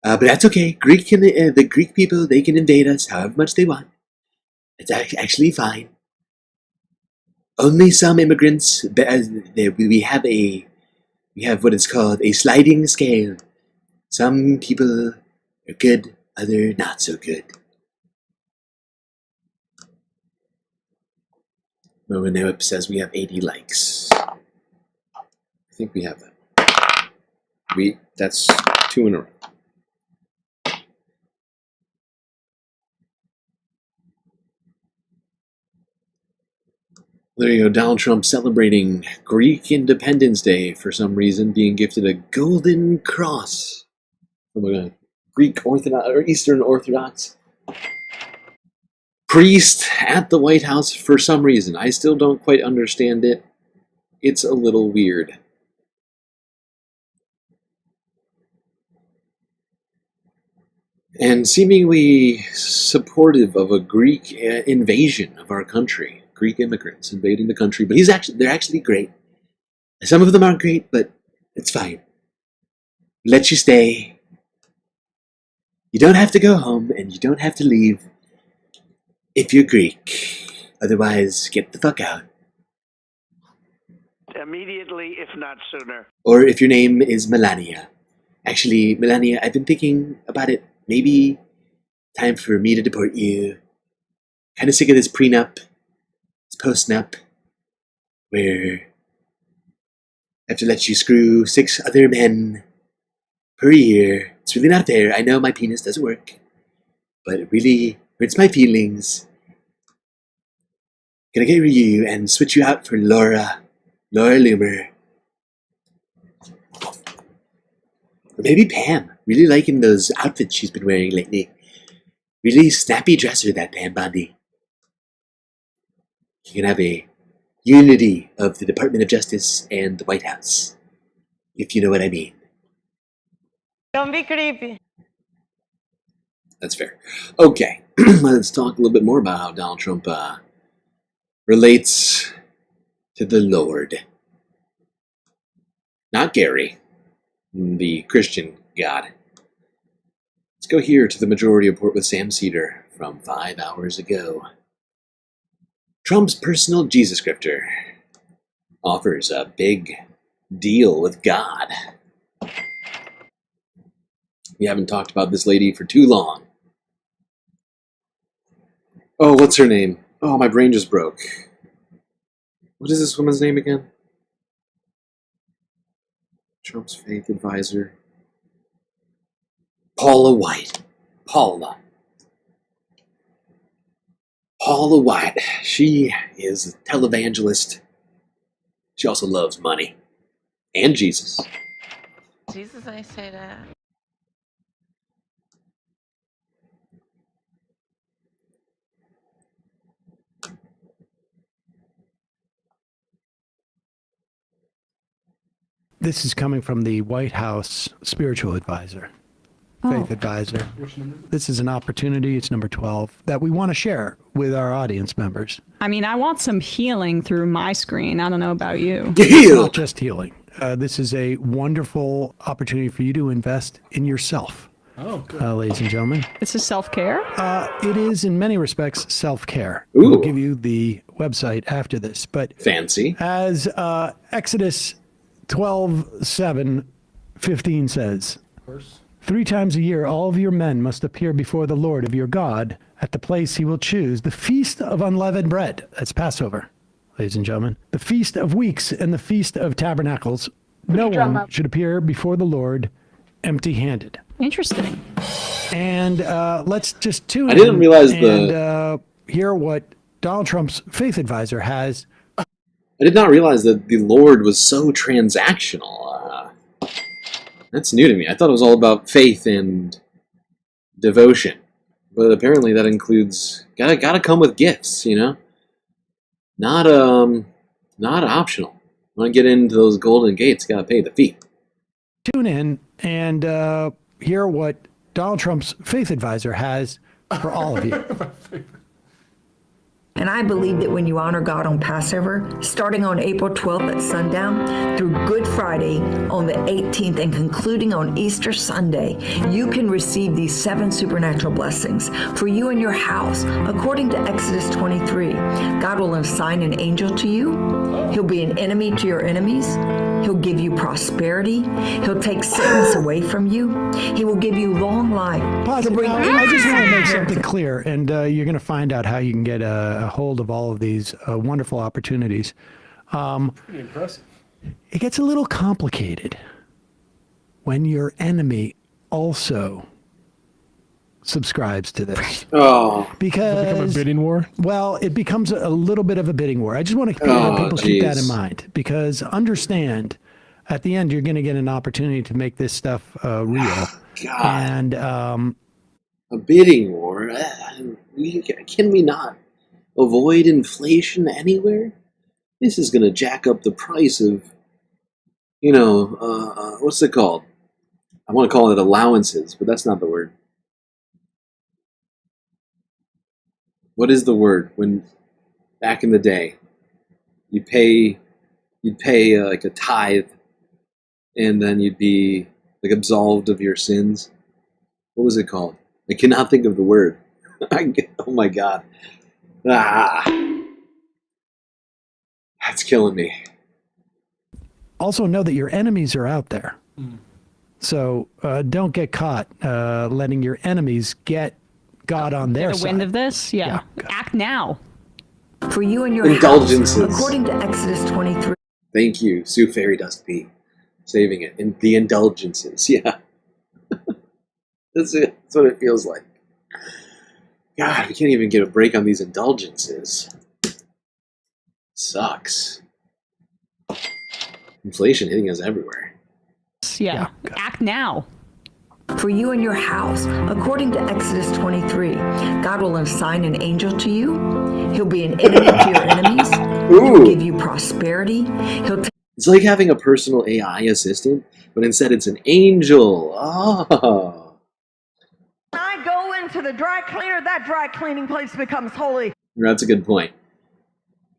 But that's okay. The Greek people, they can invade us however much they want. It's actually fine. Only some immigrants, we have what is called a sliding scale. Some people are good, other not so good. Momo says we have 80 likes. I think we have that. That's 2 in a row. There you go, Donald Trump celebrating Greek Independence Day for some reason, being gifted a golden cross from a Greek Orthodox or Eastern Orthodox priest at the White House for some reason. I still don't quite understand it. It's a little weird. And seemingly supportive of a Greek invasion of our country. Greek immigrants invading the country, but they're actually great. Some of them aren't great, but it's fine. Let you stay. You don't have to go home, and you don't have to leave if you're Greek. Otherwise, get the fuck out. Immediately, if not sooner. Or if your name is Melania. Actually, Melania, I've been thinking about it. Maybe time for me to deport you. Kind of sick of this prenup, this postnup, where I have to let you screw 6 other men per year. It's really not fair. I know my penis doesn't work, but it really hurts my feelings. Gonna get rid of you and switch you out for Laura Loomer. Or maybe Pam. Really liking those outfits she's been wearing lately. Really snappy dresser, that Pam Bondi. You can have a unity of the Department of Justice and the White House, if you know what I mean. Don't be creepy. That's fair. Okay, let's talk a little bit more about how Donald Trump relates to the Lord. Not Gary, the Christian God. Let's go here to the Majority Report with Sam Seder from 5 hours ago. Trump's personal Jesus scripter offers a big deal with God. We haven't talked about this lady for too long. Oh, what's her name? Oh, my brain just broke. What is this woman's name again? Trump's faith advisor. Paula White. Paula White. She is a televangelist. She also loves money. And Jesus. Jesus, I say that. This is coming from the White House spiritual advisor, faith advisor. This is an opportunity, it's number 12, that we want to share with our audience members. I mean, I want some healing through my screen. I don't know about you. It's not just healing. This is a wonderful opportunity for you to invest in yourself. Oh, good. Ladies and gentlemen. This is self-care? It is, in many respects, self-care. Ooh. We'll give you the website after this. But fancy. As Exodus 12:7-15 says, 3 times a year all of your men must appear before the Lord of your God at the place he will choose, the feast of unleavened bread. That's Passover, ladies and gentlemen. The feast of weeks and the feast of tabernacles. No one should appear before the Lord empty-handed. Interesting. And let's just tune in. I didn't realize and hear what Donald Trump's faith advisor has. I did not realize that the Lord was so transactional. That's new to me. I thought it was all about faith and devotion. But apparently that includes gotta come with gifts, you know? Not optional. Want to get into those golden gates, gotta pay the fee. Tune in and hear what Donald Trump's faith advisor has for all of you. And I believe that when you honor God on Passover, starting on April 12th at sundown through Good Friday on the 18th and concluding on Easter Sunday, you can receive these 7 supernatural blessings for you and your house. According to Exodus 23, God will assign an angel to you. He'll be an enemy to your enemies. He'll give you prosperity. He'll take sickness away from you. He will give you long life. Pause it now. I just want to make something clear, and you're going to find out how you can get a hold of all of these wonderful opportunities. Pretty impressive. It gets a little complicated when your enemy also subscribes to this. Oh. Because Does it become a bidding war? Well, it becomes a little bit of a bidding war. I just want to people keep that in mind, because understand at the end you're going to get an opportunity to make this stuff real. God. And a bidding war? Can we not avoid inflation anywhere? This is going to jack up the price of, what's it called? I want to call it allowances, but that's not the word. What is the word when back in the day, you'd pay like a tithe, and then you'd be like absolved of your sins. What was it called? I cannot think of the word. Oh my God. That's killing me. Also know that your enemies are out there. So don't get caught letting your enemies get God on their Get a side. wind of this? Yeah. Act now. For you and your Indulgences. house, according to Exodus 23. Thank you, Sue Fairy Dust Bee, saving it. And the indulgences, yeah. That's it. That's what it feels like. God, we can't even get a break on these indulgences. Sucks. Inflation hitting us everywhere. Yeah. Act now. For you and your house, according to Exodus 23, God will assign an angel to you. He'll be an enemy to your enemies. He'll give you prosperity. It's like having a personal AI assistant, but instead it's an angel. Oh. When I go into the dry cleaner, that dry cleaning place becomes holy. That's a good point.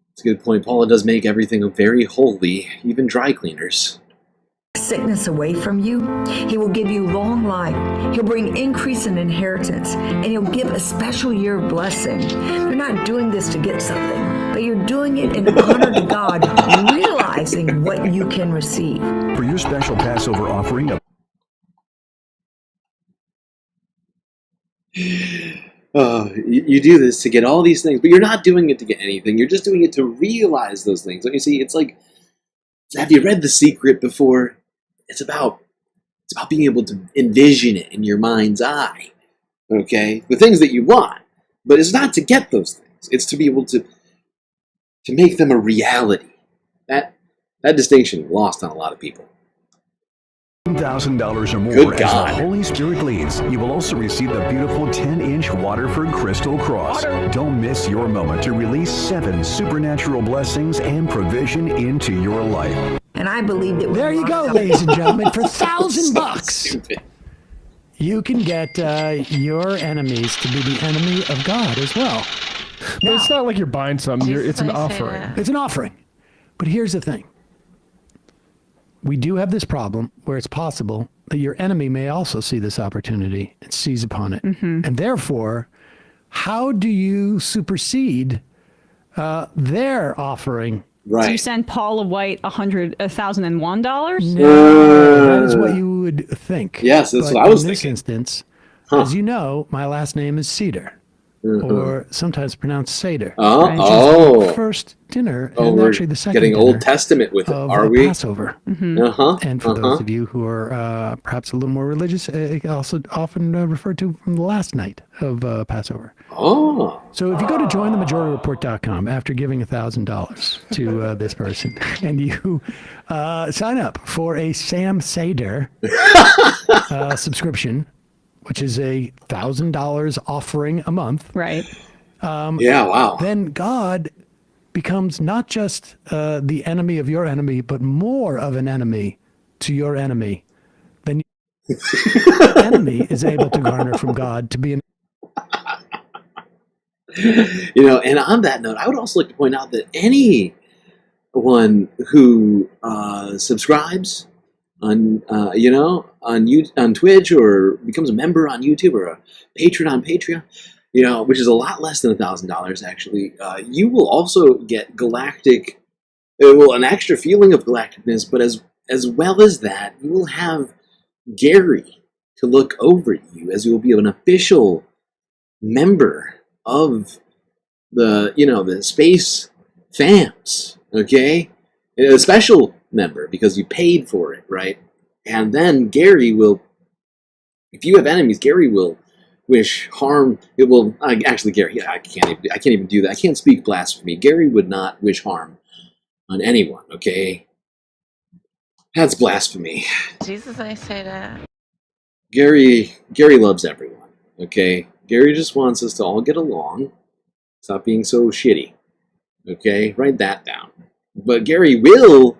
That's a good point. Paula does make everything very holy, even dry cleaners. Sickness away from you. He will give you long life. He'll bring increase in inheritance, and he'll give a special year of blessing. You're not doing this to get something, but you're doing it in honor to God, realizing what you can receive. For your special Passover offering of You do this to get all these things, but you're not doing it to get anything. You're just doing it to realize those things. Don't you see? It's like, have you read The Secret before? It's about being able to envision it in your mind's eye. Okay? The things that you want. But it's not to get those things. It's to be able to make them a reality. That distinction lost on a lot of people. $1,000 or more Good as God. the Holy Spirit leads. You will also receive the beautiful 10-inch Waterford Crystal Cross. Don't miss your moment to release 7 supernatural blessings and provision into your life. And I believe that there you go, ladies and gentlemen, for $1,000. You can get your enemies to be the enemy of God as well. But it's not like you're buying something. It's an offering. It's an offering. But here's the thing. We do have this problem where it's possible that your enemy may also see this opportunity and seize upon it. And therefore, how do you supersede their offering? So you send Paula White $1,001? No, that is what you would think. Yes, that's But what I was in this thinking. instance, as you know, my last name is Seder. Or sometimes pronounced Seder. Oh, Which is the first dinner, and we're actually the second getting dinner Old Testament with it, of are we? Passover. Uh-huh. And for those of you who are perhaps a little more religious, also often referred to from the last night of Passover. Oh. So if you go to jointhemajorityreport.com after giving $1,000 to this person, and you sign up for a Sam Seder subscription, which is $1,000 offering a month. Right. Yeah, wow. Then God becomes not just the enemy of your enemy, but more of an enemy to your enemy. Then your enemy is able to garner from God to be an And on that note, I would also like to point out that anyone who subscribes on on Twitch or becomes a member on YouTube or a patron on Patreon, which is a lot less than $1,000 actually, you will also get galactic, an extra feeling of galacticness, but as well as that, you will have Gary to look over you as you will be an official member of the space fams, okay? A special member because you paid for it, right? And then Gary will, if you have enemies, Gary will wish harm. It will actually, Gary. Yeah, I can't even do that. I can't speak blasphemy. Gary would not wish harm on anyone. Okay, that's blasphemy. Jesus, I say that. Gary loves everyone. Okay, Gary just wants us to all get along. Stop being so shitty. Okay, write that down. But Gary will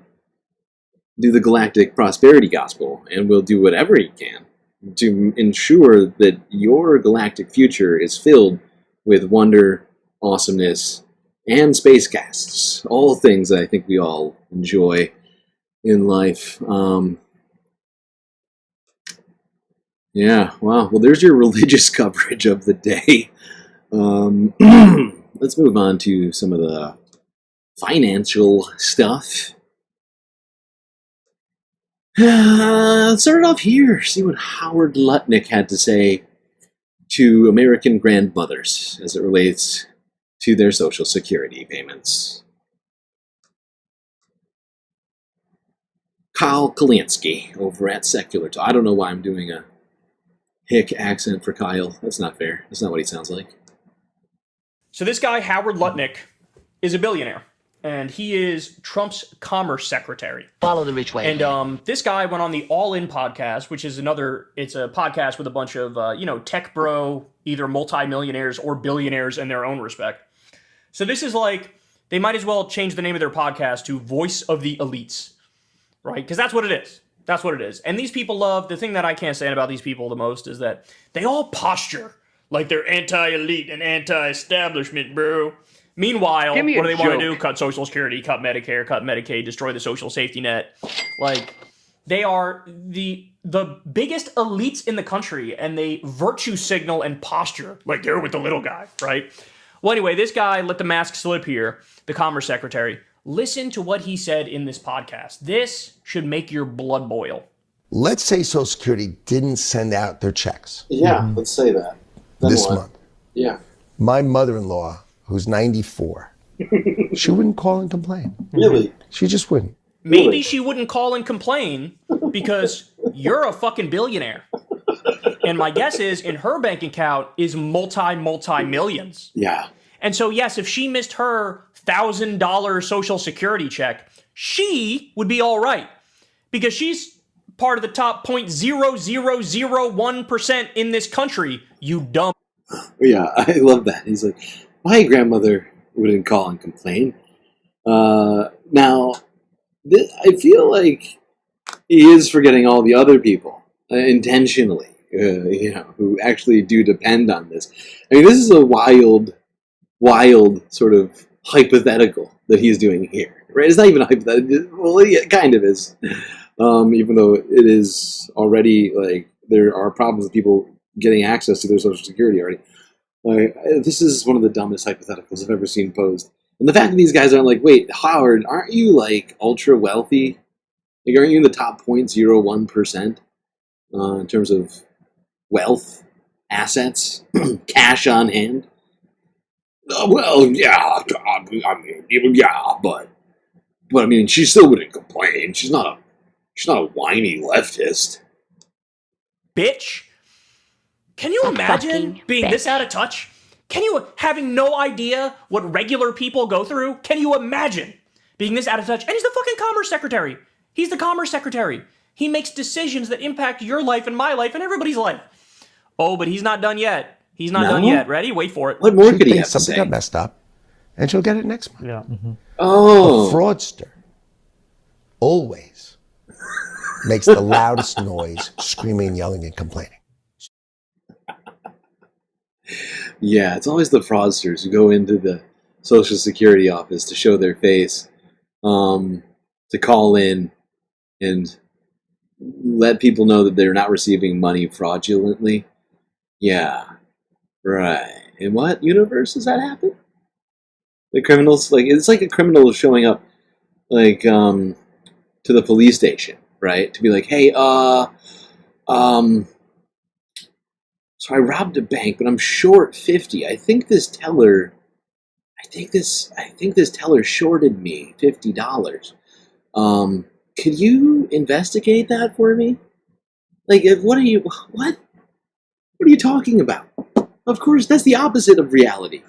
do the galactic prosperity gospel and will do whatever he can to ensure that your galactic future is filled with wonder, awesomeness, and spacecasts. All things that I think we all enjoy in life. Yeah, wow. Well, there's your religious coverage of the day. Let's move on to some of the financial stuff. Let's start it off here. See what Howard Lutnick had to say to American grandmothers as it relates to their Social Security payments. Kyle Kalinsky over at Secular Talk. I don't know why I'm doing a hick accent for Kyle. That's not fair. That's not what he sounds like. So this guy, Howard Lutnick, is a billionaire, and he is Trump's commerce secretary. Follow the rich way. And this guy went on the All In podcast, which is it's a podcast with a bunch of, tech bro, either multimillionaires or billionaires in their own respect. So this is like, they might as well change the name of their podcast to Voice of the Elites, right? Because that's what it is. That's what it is. And these people the thing that I can't stand about these people the most is that they all posture like they're anti-elite and anti-establishment, bro. Meanwhile, what do they want to do? Cut Social Security, cut Medicare, cut Medicaid, destroy the social safety net. Like, they are the biggest elites in the country, and they virtue signal and posture like they're with the little guy, right? Well, anyway, this guy let the mask slip here, the Commerce Secretary. Listen to what he said in this podcast. This should make your blood boil. Let's say Social Security didn't send out their checks. Yeah, let's say that. This month. Yeah. My mother-in-law, who's 94, she wouldn't call and complain. Really? She just wouldn't. Maybe she wouldn't call and complain because you're a fucking billionaire. And my guess is in her bank account is multi-millions. Yeah. And so, yes, if she missed her $1,000 Social Security check, she would be all right because she's part of the top 0.0001% in this country, you dumb. Yeah, I love that. He's like, my grandmother wouldn't call and complain. Now, I feel like he is forgetting all the other people intentionally, who actually do depend on this. I mean, this is a wild sort of hypothetical that he's doing here, right? It's not even a hypothetical. Well, it kind of is. Even though it is already, like, there are problems with people getting access to their Social Security already. This is one of the dumbest hypotheticals I've ever seen posed. And the fact that these guys aren't like, wait, Howard, aren't you, like, ultra wealthy? Like, aren't you in the top 0.01% in terms of wealth, assets, cash on hand? Well, yeah, I mean, yeah, but I mean, she still wouldn't complain. She's not a whiny leftist. Bitch. Can you imagine being this out of touch? Can you, having no idea what regular people go through? Can you imagine being this out of touch? And he's the fucking Commerce Secretary. He's the Commerce Secretary. He makes decisions that impact your life and my life and everybody's life. Oh, but he's not done yet. He's not done yet. Ready? Wait for it. What more could he have to something say? got messed up, and she'll get it next month. Yeah. Oh. A fraudster always makes the loudest noise, screaming, yelling, and complaining. Yeah, it's always the fraudsters who go into the Social Security office to show their face, to call in and let people know that they're not receiving money fraudulently. Yeah, right. In what universe does that happen? The criminals, like, it's like a criminal showing up, like, to the police station, right? To be like, hey, so I robbed a bank, but I'm short 50. I think this teller shorted me $50. Could you investigate that for me? Like, what are you talking about? Of course, that's the opposite of reality.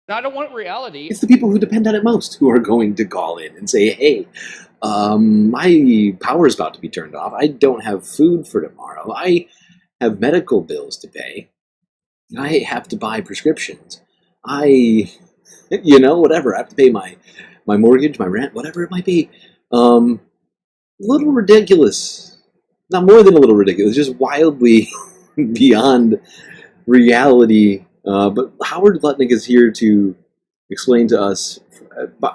I don't want reality. It's the people who depend on it most who are going to call in and say, hey, my power's about to be turned off. I don't have food for tomorrow. I have medical bills to pay. I have to buy prescriptions. Whatever. I have to pay my mortgage, my rent, whatever it might be. A little ridiculous. Not more than a little ridiculous, just wildly beyond reality. But Howard Lutnick is here to explain to us,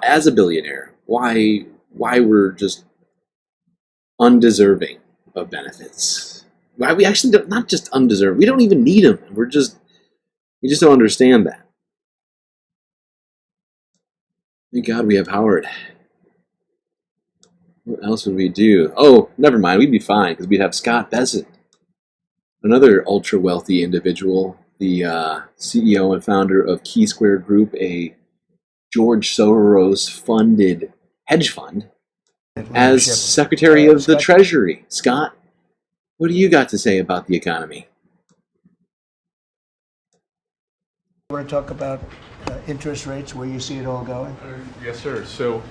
as a billionaire, why we're just undeserving of benefits. Why we actually don't, not just undeserved, we don't even need them. We just don't understand that. Thank God we have Howard. What else would we do? Oh, never mind. We'd be fine because we'd have Scott Bessent, another ultra-wealthy individual, the CEO and founder of Key Square Group, a George Soros-funded hedge fund, as Secretary of the Treasury. Scott, what do you got to say about the economy? You want to talk about interest rates, where you see it all going? Yes, sir. So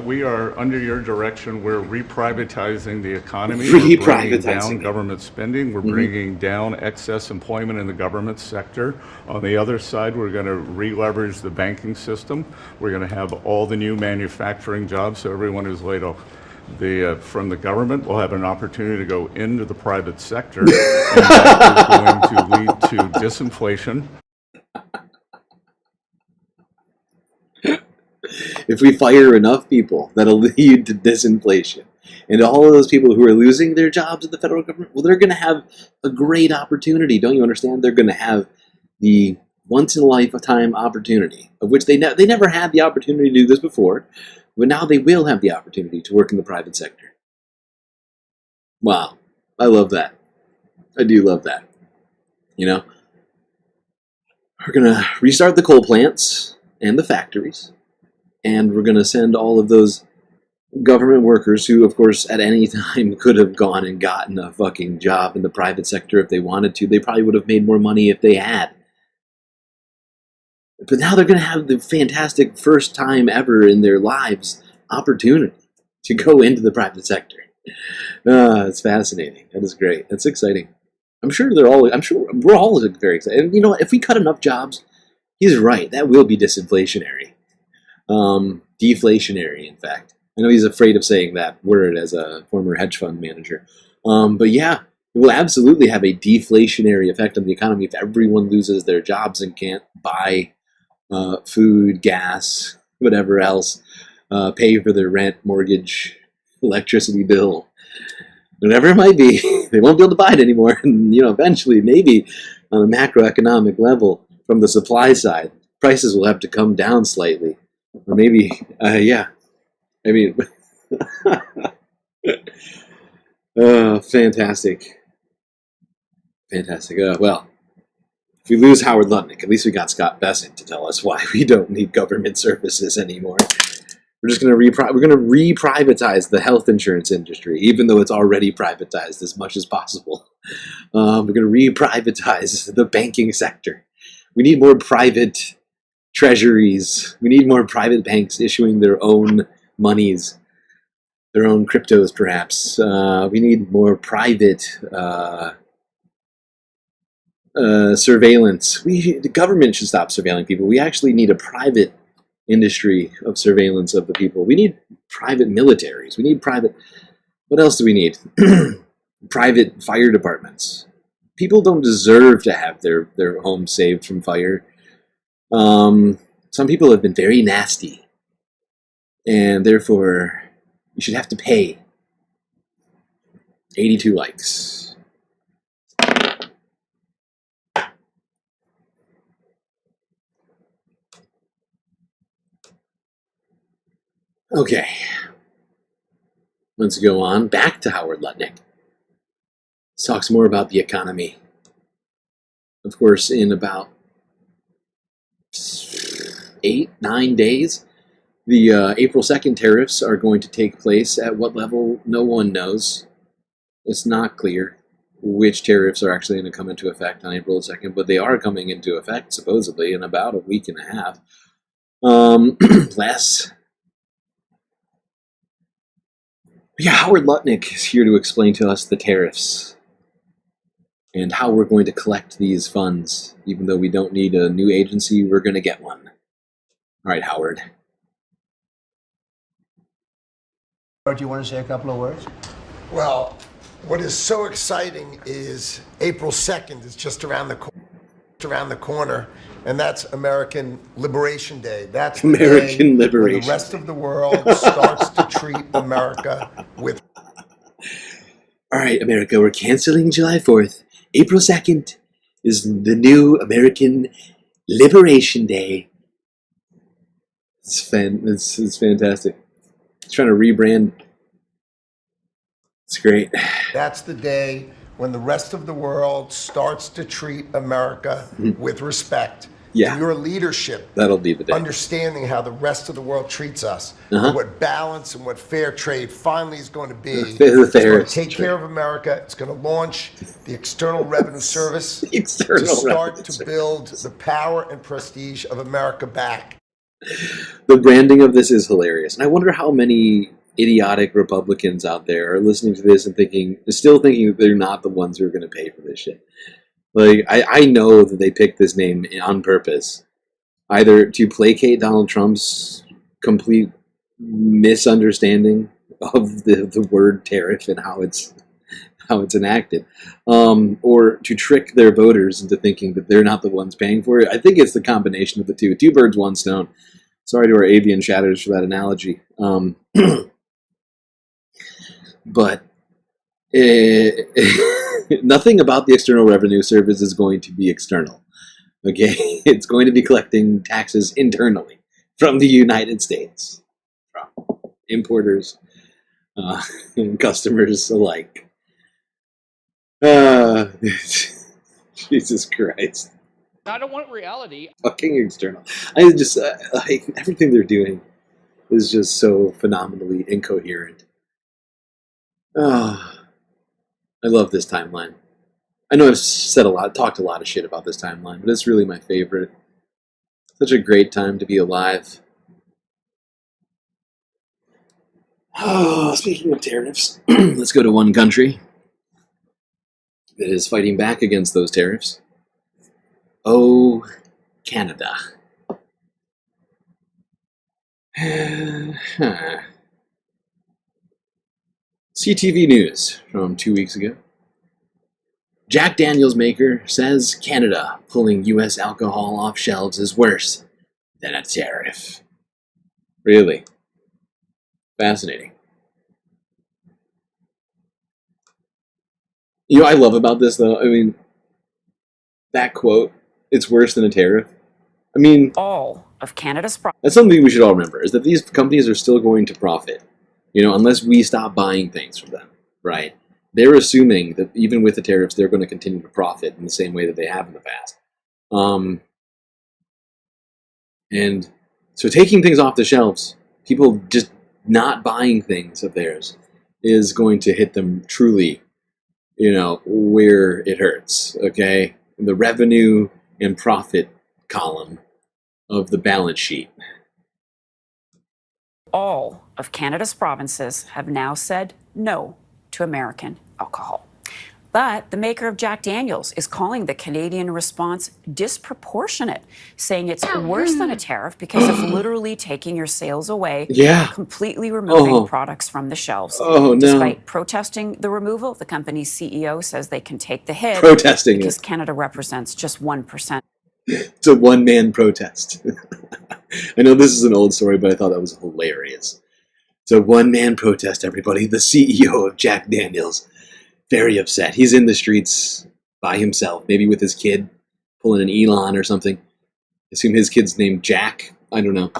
we are, under your direction, we're reprivatizing the economy. We're bringing down government spending. We're bringing down excess employment in the government sector. On the other side, we're going to re-leverage the banking system. We're going to have all the new manufacturing jobs, so everyone who's laid off from the government will have an opportunity to go into the private sector, and that is going to lead to disinflation. If we fire enough people, that'll lead to disinflation. And all of those people who are losing their jobs at the federal government, well, they're going to have a great opportunity. Don't you understand? They're going to have the once-in-a-lifetime opportunity, of which they never had the opportunity to do this before, but now they will have the opportunity to work in the private sector. Wow. I love that. I do love that. You know? We're going to restart the coal plants and the factories. And we're going to send all of those government workers who, of course, at any time could have gone and gotten a fucking job in the private sector if they wanted to. They probably would have made more money if they had. But now they're going to have the fantastic first time ever in their lives opportunity to go into the private sector. It's fascinating. That is great. That's exciting. I'm sure we're all very excited. And you know what? If we cut enough jobs, he's right. That will be disinflationary. Deflationary, in fact. I know he's afraid of saying that word as a former hedge fund manager. But yeah, it will absolutely have a deflationary effect on the economy if everyone loses their jobs and can't buy food, gas, whatever else, pay for their rent, mortgage, electricity bill, whatever it might be. They won't be able to buy it anymore. And, you know, eventually, maybe on a macroeconomic level, from the supply side, prices will have to come down slightly. Or maybe, yeah. I mean, fantastic. Fantastic. Well, if we lose Howard Lutnick, at least we got Scott Bessent to tell us why we don't need government services anymore. We're just going to reprivatize the health insurance industry, even though it's already privatized as much as possible. We're going to reprivatize the banking sector. We need more private treasuries. We need more private banks issuing their own monies, their own cryptos, perhaps. We need more private surveillance. The government should stop surveilling people. We actually need a private industry of surveillance of the people. We need private militaries. We need private... What else do we need? Private fire departments. People don't deserve to have their homes saved from fire. Some people have been very nasty, and therefore you should have to pay. 82 likes. Okay. Let's go on back to Howard Lutnick. Let's talk some more about the economy. Of course, in about 8-9 days, the April 2nd tariffs are going to take place. At what level, no one knows. It's not clear which tariffs are actually going to come into effect on April 2nd, but they are coming into effect, supposedly, in about a week and a half. Less. Yeah, Howard Lutnick is here to explain to us the tariffs and how we're going to collect these funds. Even though we don't need a new agency, we're going to get one. All right, Howard. Do you want to say a couple of words? Well, what is so exciting is April 2nd is just around the corner. around the corner, and that's American Liberation Day. That's the American day Liberation when the rest of the world starts to treat America with. All right, America, we're canceling July 4th. April 2nd is the new American Liberation Day. It's fantastic. It's trying to rebrand. It's great. That's the day when the rest of the world starts to treat America with respect. Yeah. And your leadership, That'll be the day. understanding how the rest of the world treats us, Uh-huh. and what balance and what fair trade finally is going to be. The It's going to fairest take trade. care of America. It's going to launch the External Revenue Service External to start Revenue to Service. build the power and prestige of America back. The branding of this is hilarious. And I wonder how many idiotic Republicans out there are listening to this and still thinking that they're not the ones who are going to pay for this shit. Like, I know that they picked this name on purpose, either to placate Donald Trump's complete misunderstanding of the word tariff and how it's enacted, or to trick their voters into thinking that they're not the ones paying for it. I think it's the combination of the two. Two birds, one stone. Sorry to our avian shatters for that analogy. But nothing about the External Revenue Service is going to be external. Okay? It's going to be collecting taxes internally from the United States, from importers and customers alike. Jesus Christ. I don't want reality. Fucking external. I just, like, everything they're doing is just so phenomenally incoherent. I love this timeline. I know I've talked a lot of shit about this timeline, but it's really my favorite. Such a great time to be alive. Oh, speaking of tariffs, let's go to one country that is fighting back against those tariffs. Oh, Canada. CTV News from 2 weeks ago. Jack Daniels maker says Canada pulling U.S. alcohol off shelves is worse than a tariff. Really? Fascinating. You know what I love about this, though? I mean, that quote, it's worse than a tariff. I mean, all of Canada's that's something we should all remember, is that these companies are still going to profit, unless we stop buying things from them, right? They're assuming that even with the tariffs, they're going to continue to profit in the same way that they have in the past. And so taking things off the shelves, people just not buying things of theirs, is going to hit them truly, where it hurts, okay? The revenue and profit column of the balance sheet. all of Canada's provinces have now said no to American alcohol. But the maker of Jack Daniels is calling the Canadian response disproportionate, saying it's worse than a tariff because it's literally taking your sales away, completely removing products from the shelves. Despite protesting the removal, the company's CEO says they can take the hit because Canada represents just 1%. It's a one-man protest. I know this is an old story, but I thought that was hilarious. It's a one-man protest, everybody. The CEO of Jack Daniels, very upset. He's in the streets by himself, maybe with his kid, pulling an Elon or something. I assume his kid's named Jack. I don't know.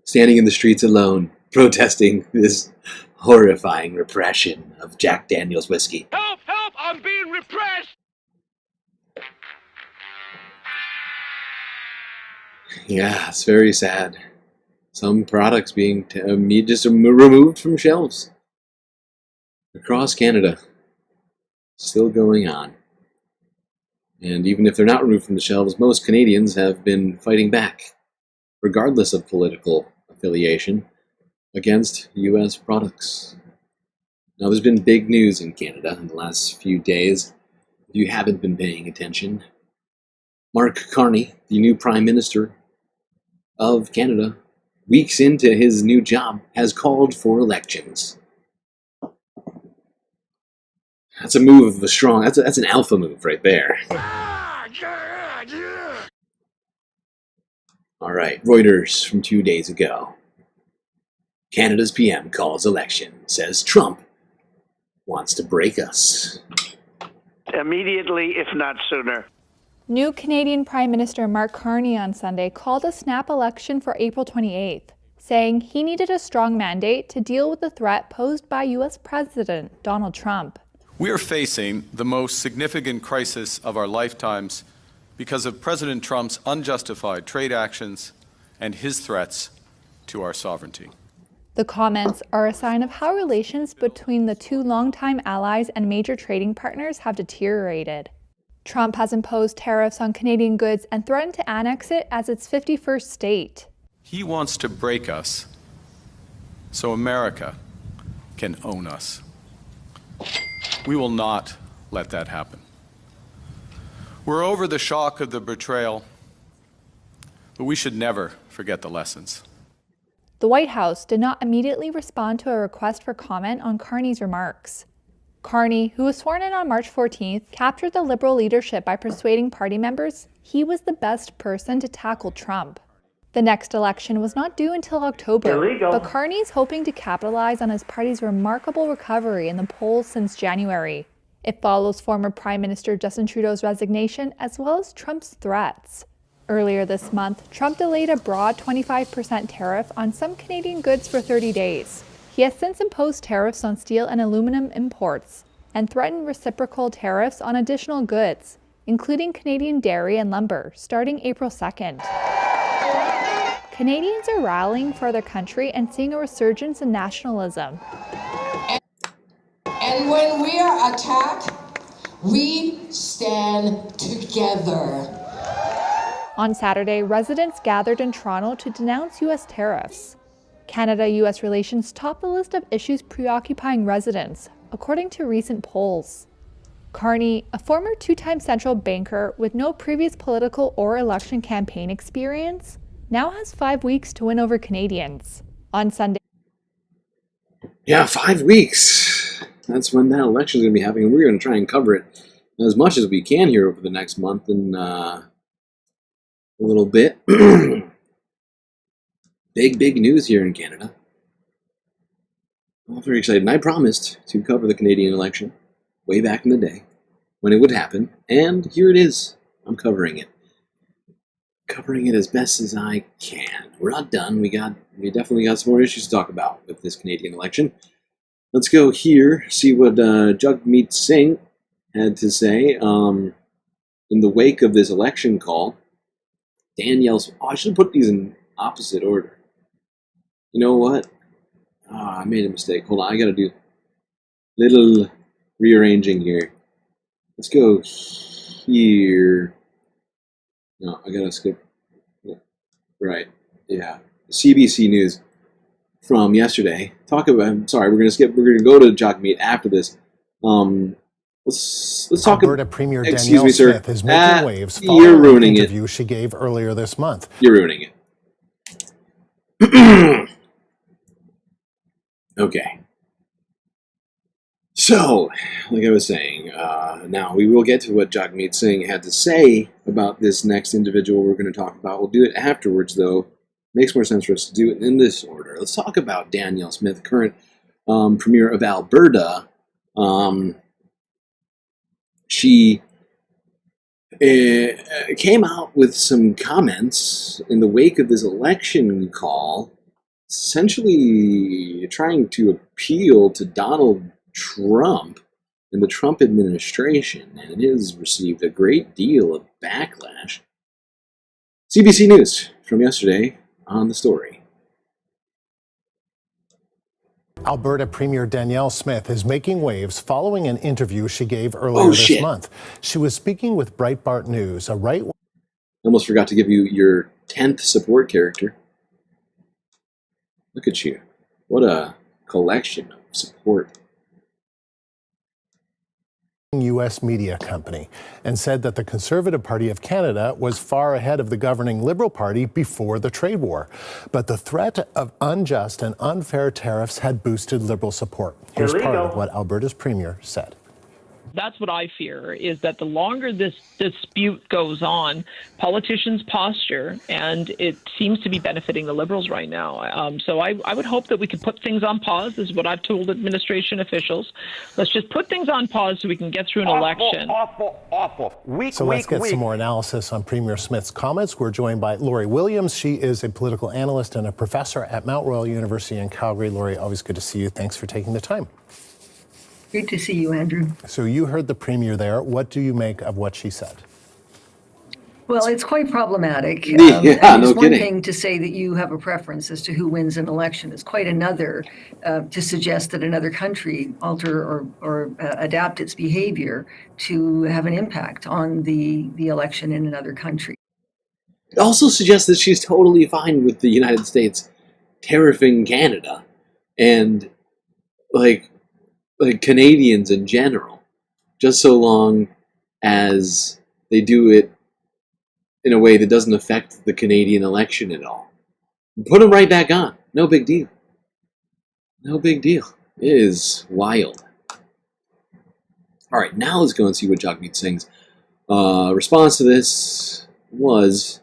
Standing in the streets alone, protesting this horrifying repression of Jack Daniels whiskey. Help! Help! I'm being repressed! Yeah, it's very sad. Some products being just removed from shelves across Canada. Still going on. And even if they're not removed from the shelves, most Canadians have been fighting back, regardless of political affiliation, against U.S. products. Now, there's been big news in Canada in the last few days. If you haven't been paying attention, Mark Carney, the new Prime Minister of Canada, weeks into his new job, has called for elections. That's a move of a strong. That's an alpha move right there. All right, Reuters from 2 days ago. Canada's PM calls election, says Trump wants to break us. Immediately, if not sooner. New Canadian Prime Minister Mark Carney on Sunday called a snap election for April 28th, saying he needed a strong mandate to deal with the threat posed by U.S. President Donald Trump. We are facing the most significant crisis of our lifetimes because of President Trump's unjustified trade actions and his threats to our sovereignty. The comments are a sign of how relations between the two longtime allies and major trading partners have deteriorated. Trump has imposed tariffs on Canadian goods and threatened to annex it as its 51st state. He wants to break us so America can own us. We will not let that happen. We're over the shock of the betrayal, but we should never forget the lessons. The White House did not immediately respond to a request for comment on Carney's remarks. Carney, who was sworn in on March 14th, captured the Liberal leadership by persuading party members he was the best person to tackle Trump. The next election was not due until October, but Carney's hoping to capitalize on his party's remarkable recovery in the polls since January. It follows former Prime Minister Justin Trudeau's resignation as well as Trump's threats. Earlier this month, Trump delayed a broad 25% tariff on some Canadian goods for 30 days. He has since imposed tariffs on steel and aluminum imports and threatened reciprocal tariffs on additional goods, including Canadian dairy and lumber, starting April 2nd. Canadians are rallying for their country and seeing a resurgence in nationalism. And when we are attacked, we stand together. On Saturday, residents gathered in Toronto to denounce U.S. tariffs. Canada-U.S. relations top the list of issues preoccupying residents, according to recent polls. Carney, a former two-time central banker with no previous political or election campaign experience, now has 5 weeks to win over Canadians. On Sunday... Yeah, 5 weeks. That's when that election is going to be happening. We're going to try and cover it as much as we can here over the next month and a little bit. Big news here in Canada. I'm very excited. And I promised to cover the Canadian election way back in the day when it would happen. And here it is. I'm covering it. Covering it as best as I can. We're not done. We definitely got some more issues to talk about with this Canadian election. Let's go here, see what Jagmeet Singh had to say in the wake of this election call. Danielle's... Oh, I should have put these in opposite order. You know what? I made a mistake. Hold on, I gotta do little rearranging here. Let's go here. No, I gotta skip. Yeah. Right. Yeah. CBC News from yesterday. Talk about. I'm sorry, we're gonna skip. We're gonna go to Jagmeet after this. Let's talk about. Alberta Premier Excuse Danielle me, sir. Smith is making waves You're following an ruining it. interview she gave earlier this month. You're ruining it. Okay. So, like I was saying, now we will get to what Jagmeet Singh had to say about this next individual we're going to talk about. We'll do it afterwards, though. Makes more sense for us to do it in this order. Let's talk about Danielle Smith, current Premier of Alberta. She came out with some comments in the wake of this election call, essentially trying to appeal to Donald Trump and the Trump administration, and it has received a great deal of backlash. CBC News from yesterday on the story. Alberta Premier Danielle Smith is making waves following an interview she gave earlier this month. She was speaking with Breitbart News, a right... Almost forgot to give you your 10th support character. Look at you. What a collection of support. U.S. media company, and said that the Conservative Party of Canada was far ahead of the governing Liberal Party before the trade war. But the threat of unjust and unfair tariffs had boosted Liberal support. Here's part of what Alberta's Premier said. That's what I fear, is that the longer this dispute goes on, politicians posture, and it seems to be benefiting the Liberals right now. So I would hope that we could put things on pause. This is what I've told administration officials. Let's just put things on pause so we can get through an election. Awful. Let's get some more analysis on Premier Smith's comments. We're joined by Lori Williams. She is a political analyst and a professor at Mount Royal University in Calgary. Lori, always good to see you. Thanks for taking the time. Great to see you, Andrew. So you heard the Premier there. What do you make of what she said? Well, it's quite problematic. No it's one kidding. thing to say that you have a preference as to who wins an election. It's quite another to suggest that another country alter or adapt its behavior to have an impact on the election in another country. It also suggests that she's totally fine with the United States tariffing Canada and like Canadians in general, just so long as they do it in a way that doesn't affect the Canadian election at all. Put them right back on. No big deal. No big deal. It is wild. All right, now let's go and see what Jagmeet Singh's response to this was.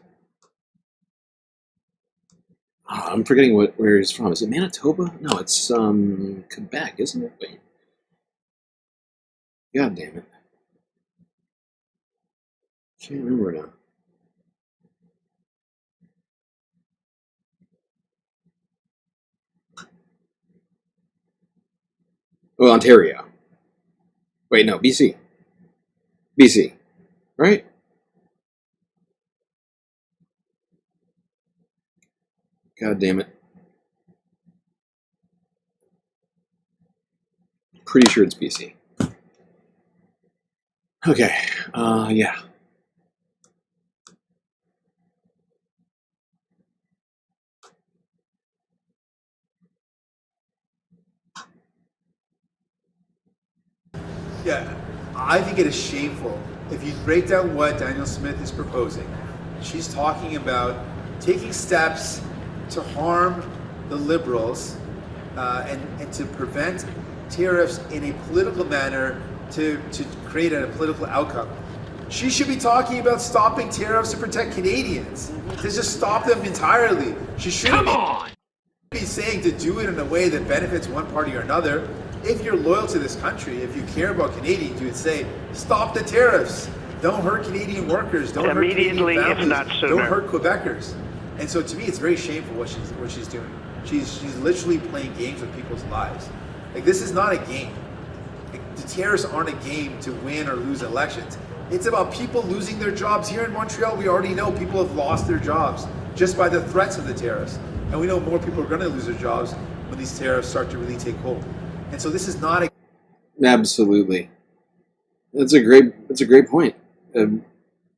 I'm forgetting where he's from. Is it Manitoba? No, it's Quebec, isn't it? Wait. God damn it. Can't remember now. Oh, Ontario. Wait, no, BC. BC. Right? God damn it. Pretty sure it's BC. Okay, yeah. Yeah, I think it is shameful. If you break down what Daniel Smith is proposing, she's talking about taking steps to harm the Liberals and to prevent tariffs in a political manner to create a political outcome. She should be talking about stopping tariffs to protect Canadians, to just stop them entirely. She shouldn't be saying to do it in a way that benefits one party or another. If you're loyal to this country, if you care about Canadians, you would say, stop the tariffs. Don't hurt Canadian workers. Don't hurt Canadian families. If not sooner. Don't hurt Quebecers. And so to me, it's very shameful what she's doing. She's literally playing games with people's lives. Like, this is not a game. Like, the tariffs aren't a game to win or lose elections. It's about people losing their jobs. Here in Montreal, we already know people have lost their jobs just by the threats of the tariffs. And we know more people are going to lose their jobs when these tariffs start to really take hold. And so this is not a... Absolutely. That's a great point.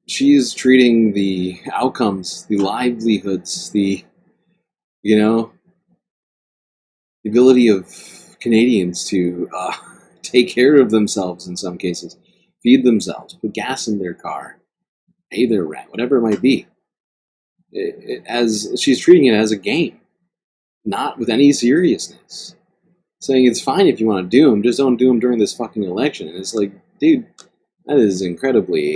She's treating the outcomes, the livelihoods, the ability of Canadians to take care of themselves in some cases, feed themselves, put gas in their car, pay their rent, whatever it might be. As she's treating it as a game, not with any seriousness. Saying it's fine if you want to do them, just don't do them during this fucking election. And it's like, dude, that is incredibly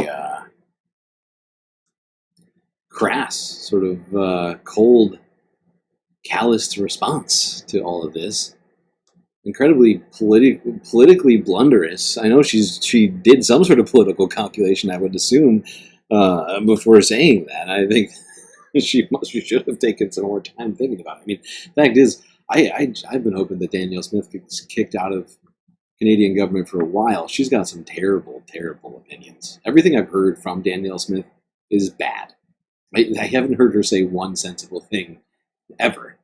crass, sort of cold, calloused response to all of this. Incredibly politically blunderous. I know she did some sort of political calculation, I would assume, before saying that. I think she should have taken some more time thinking about it. I mean, the fact is, I've been hoping that Danielle Smith gets kicked out of Canadian government for a while. She's got some terrible, terrible opinions. Everything I've heard from Danielle Smith is bad. I haven't heard her say one sensible thing ever.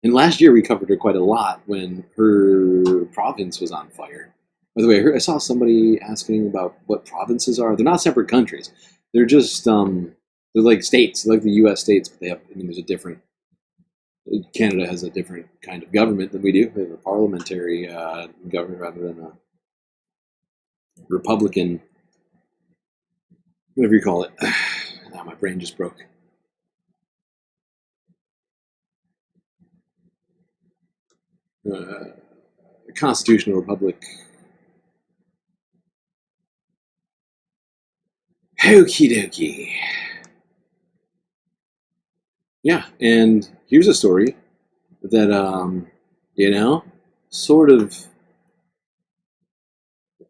And last year we covered her quite a lot when her province was on fire. By the way, I saw somebody asking about what provinces are. They're not separate countries. They're just they're like states, like the U.S. states, but they have. I mean, there's a different. Canada has a different kind of government than we do. We have a parliamentary government rather than a Republican, whatever you call it. Oh, my brain just broke. Constitutional republic. Okie dokie. Yeah, and here's a story that, sort of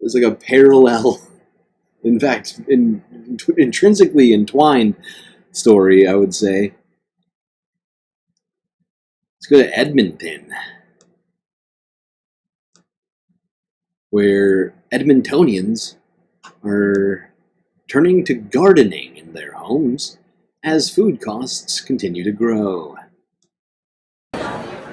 is like a parallel, in fact, intrinsically entwined story, I would say. Let's go to Edmonton, where Edmontonians are turning to gardening in their homes as food costs continue to grow.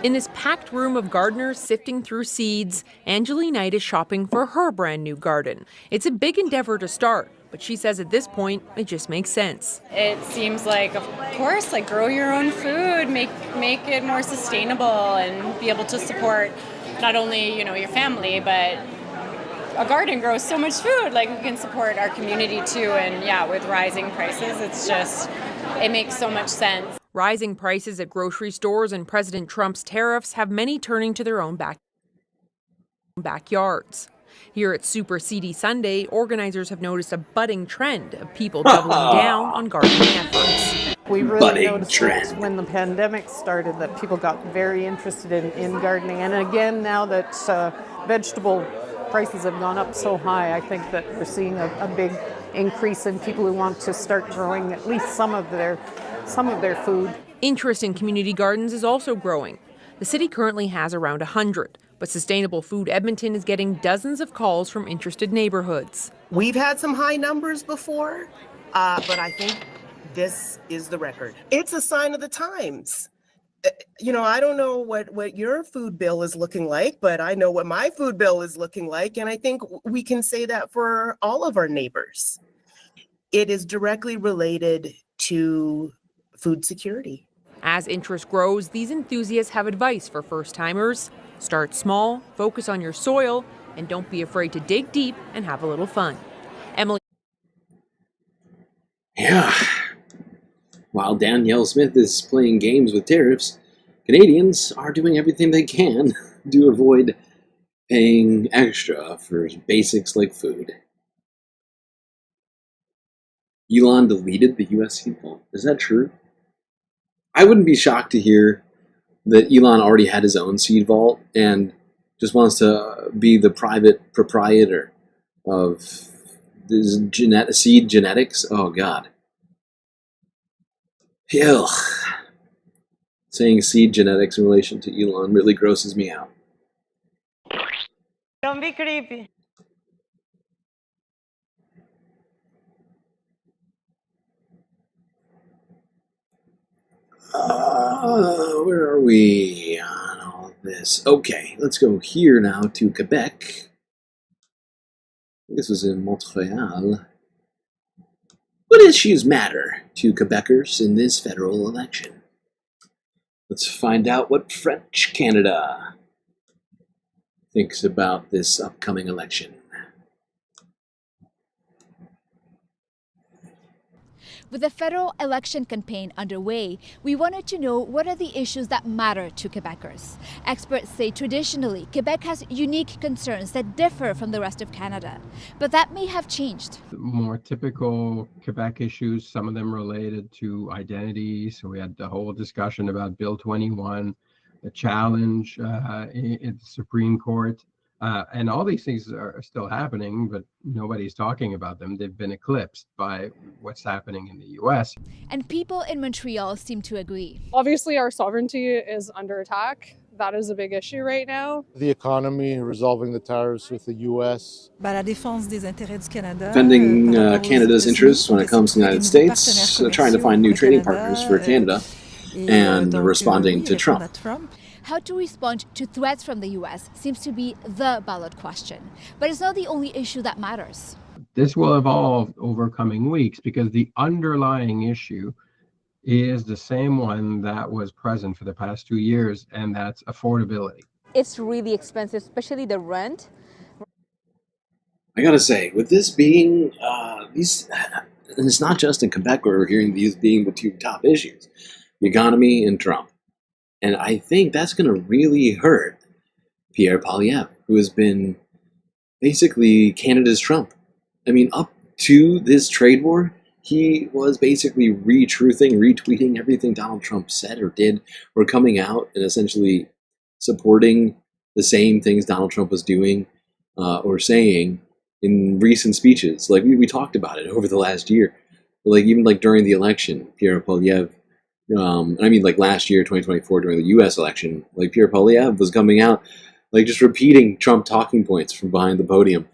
In this packed room of gardeners sifting through seeds, Angelie Knight is shopping for her brand new garden. It's a big endeavor to start, but she says at this point, it just makes sense. It seems like, of course, like grow your own food, make it more sustainable and be able to support not only, your family, but a garden grows so much food, like we can support our community too. And yeah, with rising prices, it makes so much sense. Rising prices at grocery stores and President Trump's tariffs have many turning to their own backyards. Here at Super Seedy Sunday, organizers have noticed a budding trend of people doubling down on gardening efforts. We really noticed when the pandemic started that people got very interested in gardening. And again, now that vegetable prices have gone up so high, I think that we're seeing a big increase in people who want to start growing at least some of their food. Interest in community gardens is also growing. The city currently has around 100, but Sustainable Food Edmonton is getting dozens of calls from interested neighborhoods. We've had some high numbers before, but I think this is the record. It's a sign of the times. I don't know what your food bill is looking like, but I know what my food bill is looking like, and I think we can say that for all of our neighbors. It is directly related to food security. As interest grows, these enthusiasts have advice for first-timers. Start small, focus on your soil, and don't be afraid to dig deep and have a little fun. Emily. Yeah. While Danielle Smith is playing games with tariffs, Canadians are doing everything they can to avoid paying extra for basics like food. Elon deleted the U.S. seed vault. Is that true? I wouldn't be shocked to hear that Elon already had his own seed vault and just wants to be the private proprietor of this seed genetics. Oh, God. Ew. Saying seed genetics in relation to Elon really grosses me out. Don't be creepy. Where are we on all this? Okay, let's go here now to Quebec. This was in Montreal. What issues matter to Quebecers in this federal election? Let's find out what French Canada thinks about this upcoming election. With the federal election campaign underway, we wanted to know what are the issues that matter to Quebecers. Experts say traditionally, Quebec has unique concerns that differ from the rest of Canada, but that may have changed. More typical Quebec issues, some of them related to identity. So we had the whole discussion about Bill 21, the challenge in the Supreme Court. And all these things are still happening, but nobody's talking about them. They've been eclipsed by what's happening in the U.S. And people in Montreal seem to agree. Obviously, our sovereignty is under attack. That is a big issue right now. The economy, resolving the tariffs with the U.S. Defending Canada's interests when it comes to the United States, trying to find new trading partners for Canada, and responding to Trump. How to respond to threats from the U.S. seems to be the ballot question. But it's not the only issue that matters. This will evolve over coming weeks because the underlying issue is the same one that was present for the past 2 years, and that's affordability. It's really expensive, especially the rent. I gotta say, with this being, and it's not just in Quebec where we're hearing these being the two top issues, the economy and Trump. And I think that's going to really hurt Pierre Poilievre, who has been basically Canada's Trump. I mean, up to this trade war, he was basically retweeting everything Donald Trump said or did, or coming out and essentially supporting the same things Donald Trump was doing or saying in recent speeches. Like we talked about it over the last year. Like even like during the election, Pierre Poilievre, like last year, 2024, during the U.S. election, like Pierre Poilievre was coming out, like just repeating Trump talking points from behind the podium,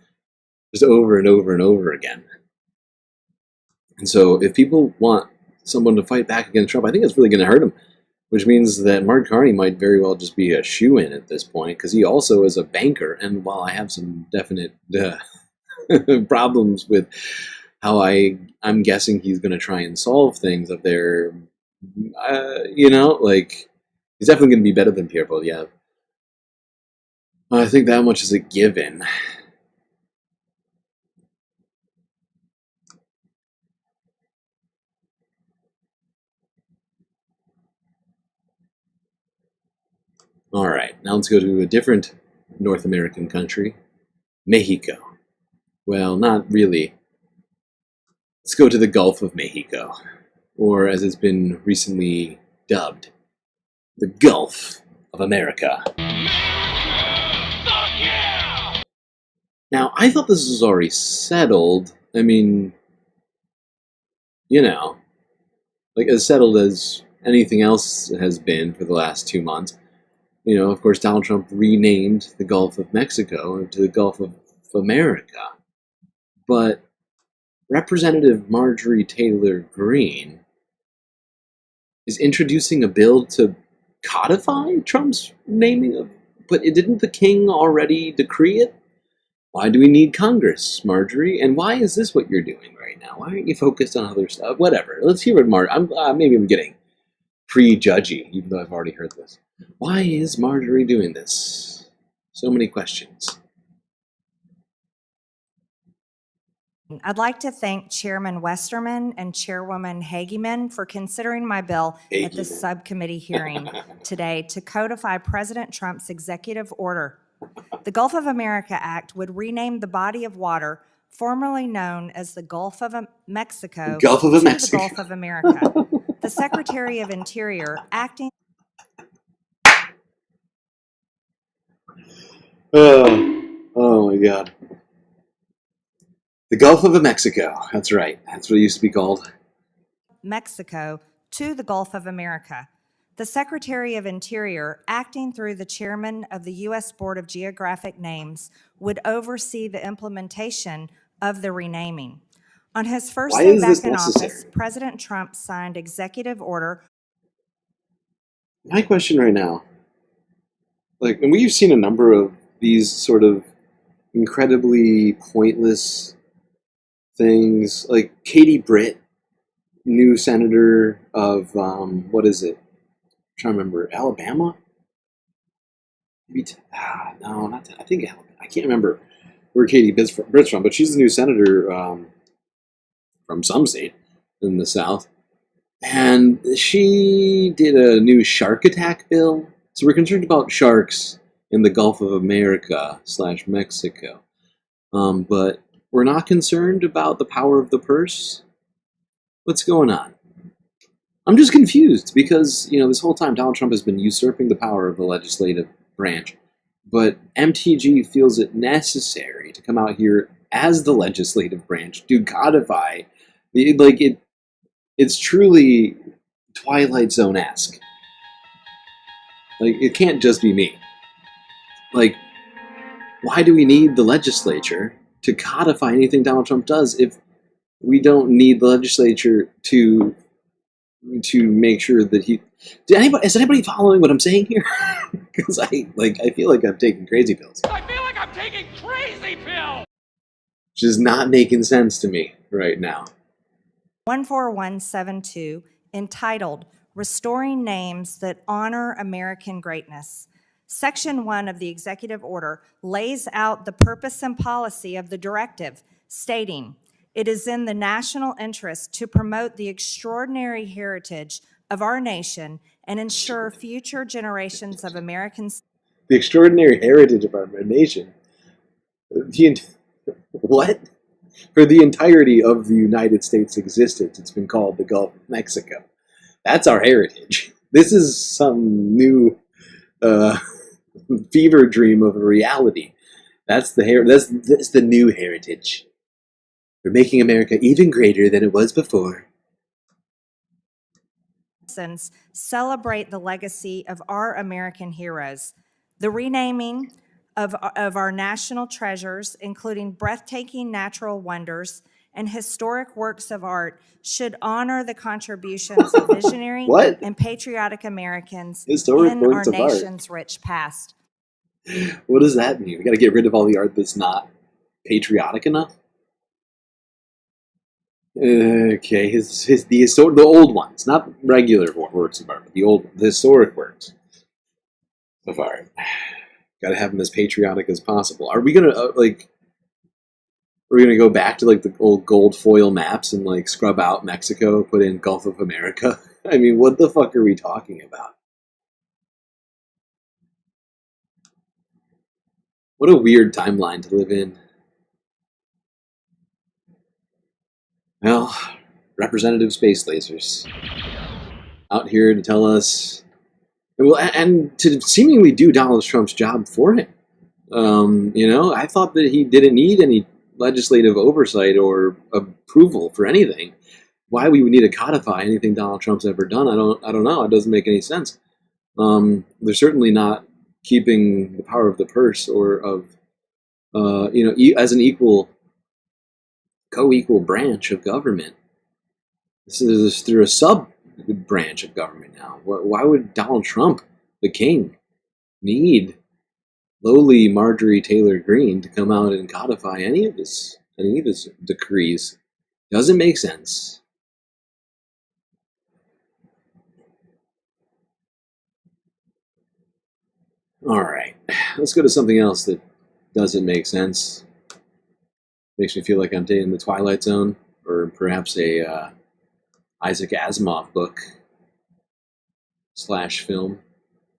just over and over and over again. And so if people want someone to fight back against Trump, I think it's really going to hurt him, which means that Mark Carney might very well just be a shoo-in at this point, because he also is a banker. And while I have some definite problems with how I'm guessing he's going to try and solve things up there, like he's definitely going to be better than Pierre Poilievre. I think that much is a given. All right, now let's go to a different North American country, Mexico. Well, not really. Let's go to the Gulf of Mexico, or as it's been recently dubbed, the Gulf of America. Now, I thought this was already settled. I mean, like as settled as anything else has been for the last 2 months. Of course, Donald Trump renamed the Gulf of Mexico to the Gulf of America. But Representative Marjorie Taylor Greene is introducing a bill to codify Trump's naming of... But didn't the king already decree it? Why do we need Congress, Marjorie? And why is this what you're doing right now? Why aren't you focused on other stuff? Whatever. Let's hear what maybe I'm getting prejudgy, even though I've already heard this. Why is Marjorie doing this? So many questions. I'd like to thank Chairman Westerman and Chairwoman Hageman for considering my bill at the subcommittee hearing today to codify President Trump's executive order. The Gulf of America Act would rename the body of water formerly known as the Gulf of Mexico to the Gulf of America. The Secretary of Interior acting... Oh my God. The Gulf of Mexico. That's right. That's what it used to be called. Mexico to the Gulf of America. The Secretary of Interior, acting through the chairman of the U.S. Board of Geographic Names, would oversee the implementation of the renaming. On his first day back in office, President Trump signed executive order. My question right now, and we've seen a number of these sort of incredibly pointless things, like Katie Britt, new senator of, what is it? I'm trying to remember, Alabama? Maybe, no, not that. I think Alabama. I can't remember where Katie Britt's from, but she's the new senator from some state in the South. And she did a new shark attack bill. So we're concerned about sharks in the Gulf of America / Mexico. But we're not concerned about the power of the purse. What's going on? I'm just confused because, this whole time Donald Trump has been usurping the power of the legislative branch. But MTG feels it necessary to come out here as the legislative branch to codify. It's truly Twilight Zone-esque. It can't just be me. Why do we need the legislature to codify anything Donald Trump does if we don't need the legislature to make sure that he... Is anybody following what I'm saying here? Because I feel like I'm taking crazy pills. I feel like I'm taking crazy pills! Which is not making sense to me right now. 14172, entitled Restoring Names That Honor American Greatness. Section 1 of the executive order lays out the purpose and policy of the directive, stating, "It is in the national interest to promote the extraordinary heritage of our nation and ensure future generations of Americans..." The extraordinary heritage of our nation? What? For the entirety of the United States' existence, it's been called the Gulf of Mexico. That's our heritage. This is some new fever dream of a reality. That's the new heritage. We're making America even greater than it was before. Celebrate the legacy of our American heroes. The renaming of our national treasures, including breathtaking natural wonders and historic works of art, should honor the contributions of visionary and patriotic Americans Historic in our works of art. nation's rich past. What does that mean? We got to get rid of all the art that's not patriotic enough? Okay, the old ones, not regular works of art, but the historic works of art. Got to have them as patriotic as possible. Are we gonna go back to like the old gold foil maps and like scrub out Mexico, put in Gulf of America? I mean, what the fuck are we talking about? What a weird timeline to live in. Well, Representative Space Lasers out here to tell us, and to seemingly do Donald Trump's job for him. I thought that he didn't need any legislative oversight or approval for anything. Why we would need to codify anything Donald Trump's ever done, I don't know. It doesn't make any sense. They're certainly not keeping the power of the purse or of, as an co-equal branch of government. This is through a sub-branch of government now. Why would Donald Trump, the king, need lowly Marjorie Taylor Greene to come out and codify any of his decrees? Doesn't make sense. All right, let's go to something else that doesn't make sense. Makes me feel like I'm in the Twilight Zone, or perhaps a Isaac Asimov book / film.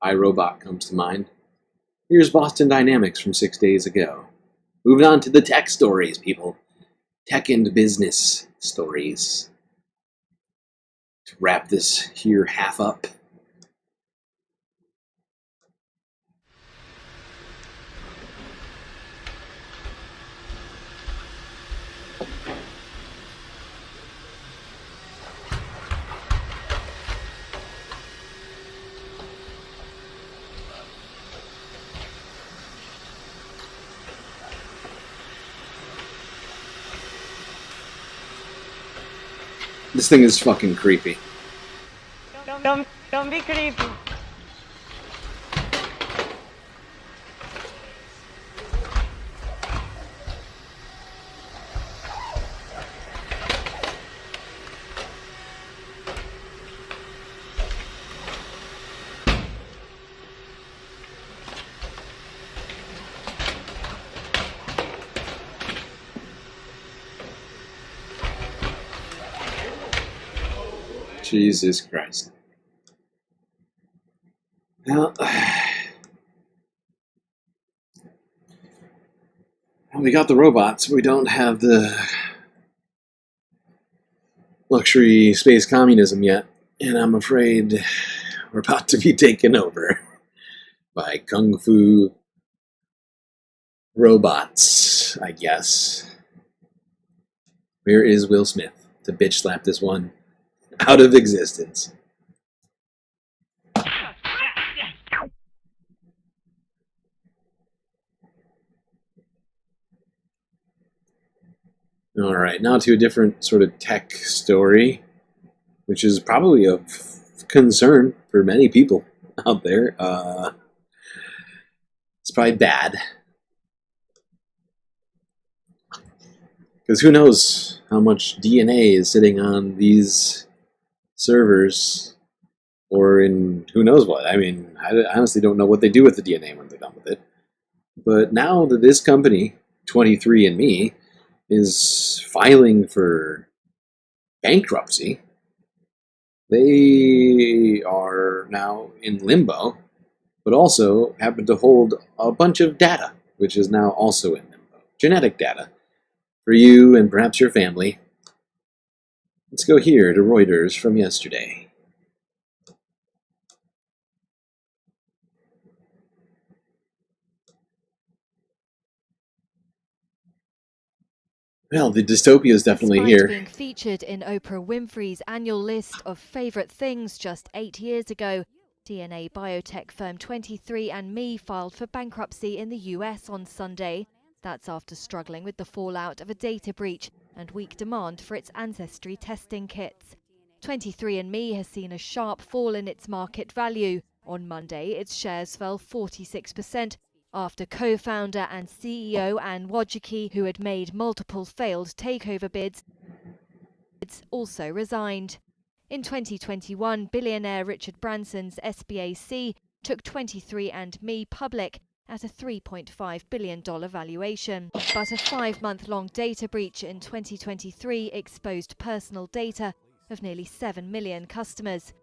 iRobot comes to mind. Here's Boston Dynamics from 6 days ago. Moving on to the tech stories, people. Tech and business stories. To wrap this here half up. This thing is fucking creepy. Don't be creepy. Jesus Christ. Well, we got the robots. We don't have the luxury space communism yet. And I'm afraid we're about to be taken over by kung fu robots, I guess. Where is Will Smith to bitch slap this one out of existence? All right, now to a different sort of tech story, which is probably of concern for many people out there. It's probably bad. Because who knows how much DNA is sitting on these servers, or in who knows what. I mean, I honestly don't know what they do with the DNA when they're done with it. But now that this company, 23andMe, is filing for bankruptcy, they are now in limbo, but also happen to hold a bunch of data, which is now also in limbo. Genetic data for you and perhaps your family. Let's go here to Reuters from yesterday. Well, the dystopia is definitely Despite here. being featured in Oprah Winfrey's annual list of favourite things just 8 years ago, DNA biotech firm 23andMe filed for bankruptcy in the US on Sunday. That's after struggling with the fallout of a data breach and weak demand for its ancestry testing kits. 23andMe has seen a sharp fall in its market value. On Monday, its shares fell 46%. After co-founder and CEO Anne Wojcicki, who had made multiple failed takeover bids, also resigned. In 2021, billionaire Richard Branson's SBAC took 23andMe public at a $3.5 billion valuation. But a 5-month-long data breach in 2023 exposed personal data of nearly 7 million customers.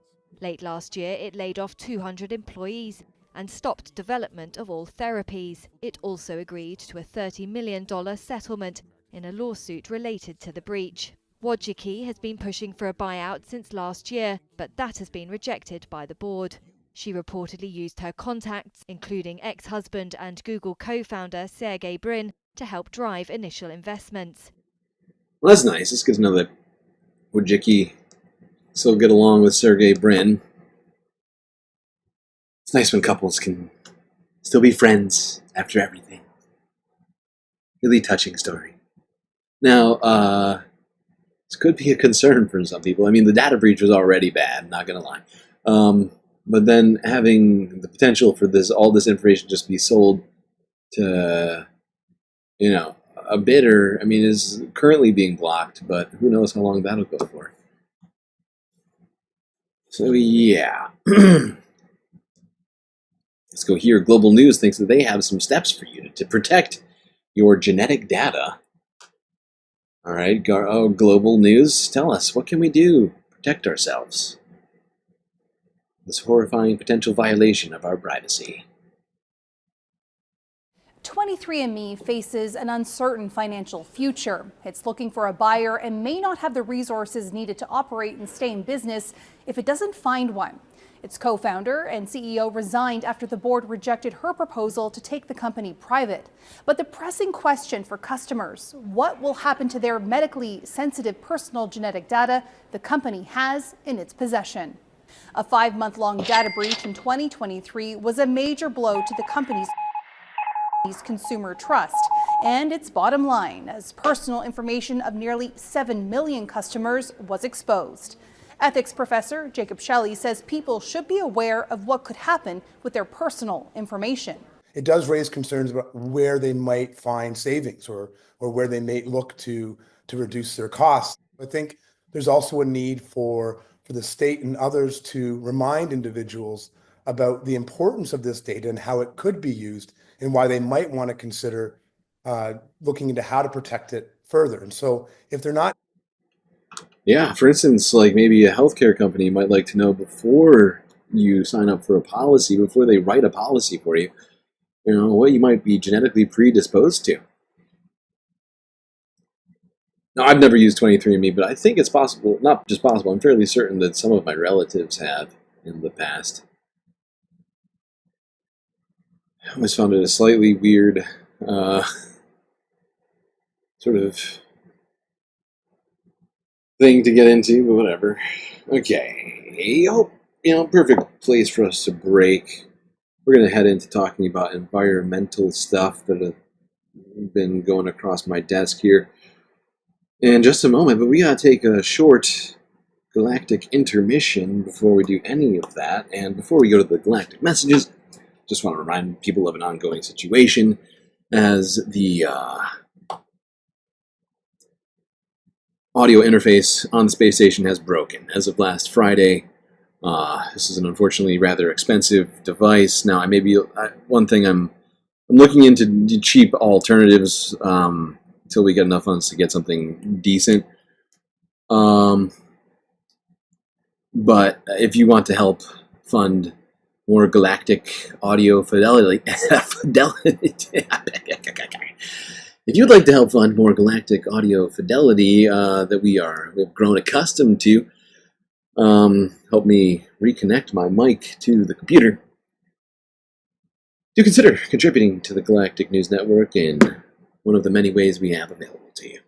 Late last year, it laid off 200 employees and stopped development of all therapies. It also agreed to a $30 million settlement in a lawsuit related to the breach. Wojcicki has been pushing for a buyout since last year, but that has been rejected by the board. She reportedly used her contacts, including ex-husband and Google co-founder Sergey Brin, to help drive initial investments. Well, that's nice. It's good to know that Wojcicki still get along with Sergey Brin. It's nice when couples can still be friends after everything. Really touching story. Now, this could be a concern for some people. I mean, the data breach was already bad, not going to lie. But then having the potential for all this information just be sold to, a bidder, I mean, is currently being blocked, but who knows how long that'll go for. So, yeah. Let's go here. Global News thinks that they have some steps for you to protect your genetic data. All right, Global News, tell us, what can we do to protect ourselves? This horrifying potential violation of our privacy. 23andMe faces an uncertain financial future. It's looking for a buyer and may not have the resources needed to operate and stay in business if it doesn't find one. Its co-founder and CEO resigned after the board rejected her proposal to take the company private. But the pressing question for customers, what will happen to their medically sensitive personal genetic data the company has in its possession? A 5-month-long data breach in 2023 was a major blow to the company's consumer trust and its bottom line, as personal information of nearly 7 million customers was exposed. Ethics professor Jacob Shelley says people should be aware of what could happen with their personal information. It does raise concerns about where they might find savings or where they may look to reduce their costs. I think there's also a need for the state and others to remind individuals about the importance of this data and how it could be used and why they might want to consider looking into how to protect it further. And so if they're not... Yeah, for instance, like maybe a healthcare company might like to know before you sign up for a policy, before they write a policy for you, what you might be genetically predisposed to. Now, I've never used 23andMe, but I think it's possible, not just possible, I'm fairly certain that some of my relatives have in the past. I always found it a slightly weird sort of thing to get into, but whatever. Okay, perfect place for us to break. We're going to head into talking about environmental stuff that have been going across my desk here in just a moment, but we got to take a short galactic intermission before we do any of that. And before we go to the galactic messages, just want to remind people of an ongoing situation as the audio interface on the space station has broken. As of last Friday, this is an unfortunately rather expensive device. Now, one thing I'm looking into cheap alternatives until we get enough funds to get something decent. But if you want to help fund more galactic audio fidelity, If you'd like to help fund more galactic audio fidelity that we've grown accustomed to, help me reconnect my mic to the computer, do consider contributing to the Galactic News Network in one of the many ways we have available to you.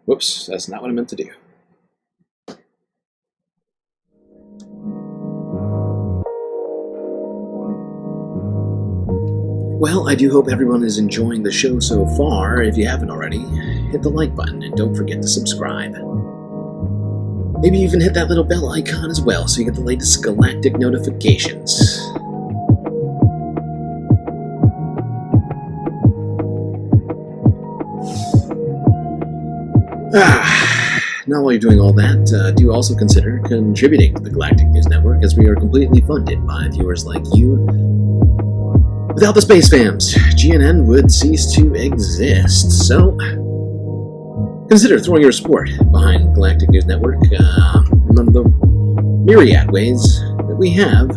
Whoops, that's not what I meant to do. Well, I do hope everyone is enjoying the show so far. If you haven't already, hit the like button and don't forget to subscribe. Maybe even hit that little bell icon as well so you get the latest galactic notifications. Now while you're doing all that, do also consider contributing to the Galactic News Network, as we are completely funded by viewers like you. Without the space fams, GNN would cease to exist. So, consider throwing your support behind Galactic News Network, one of the myriad ways that we have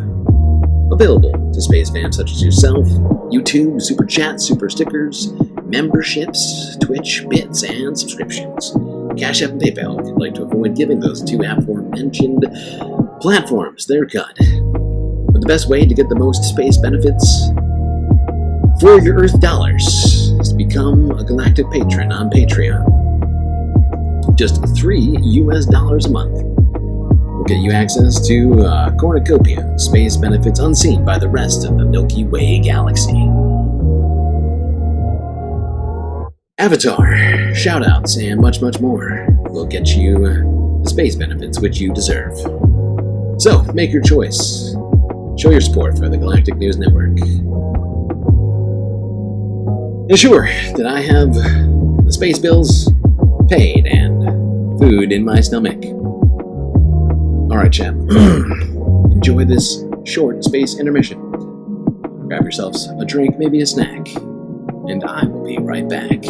available to space fans such as yourself: YouTube, Super Chat, Super Stickers, memberships, Twitch, bits, and subscriptions. Cash App and PayPal if you'd like to avoid giving those two aforementioned platforms their cut. But the best way to get the most space benefits for your Earth dollars is to become a Galactic patron on Patreon. Just $3 US a month will get you access to cornucopia of space benefits unseen by the rest of the Milky Way galaxy. Avatar, shoutouts, and much, much more will get you the space benefits which you deserve. So, make your choice. Show your support for the Galactic News Network. Ensure that I have the space bills paid and food in my stomach. Alright, chap. Enjoy this short space intermission. Grab yourselves a drink, maybe a snack, and I will be right back.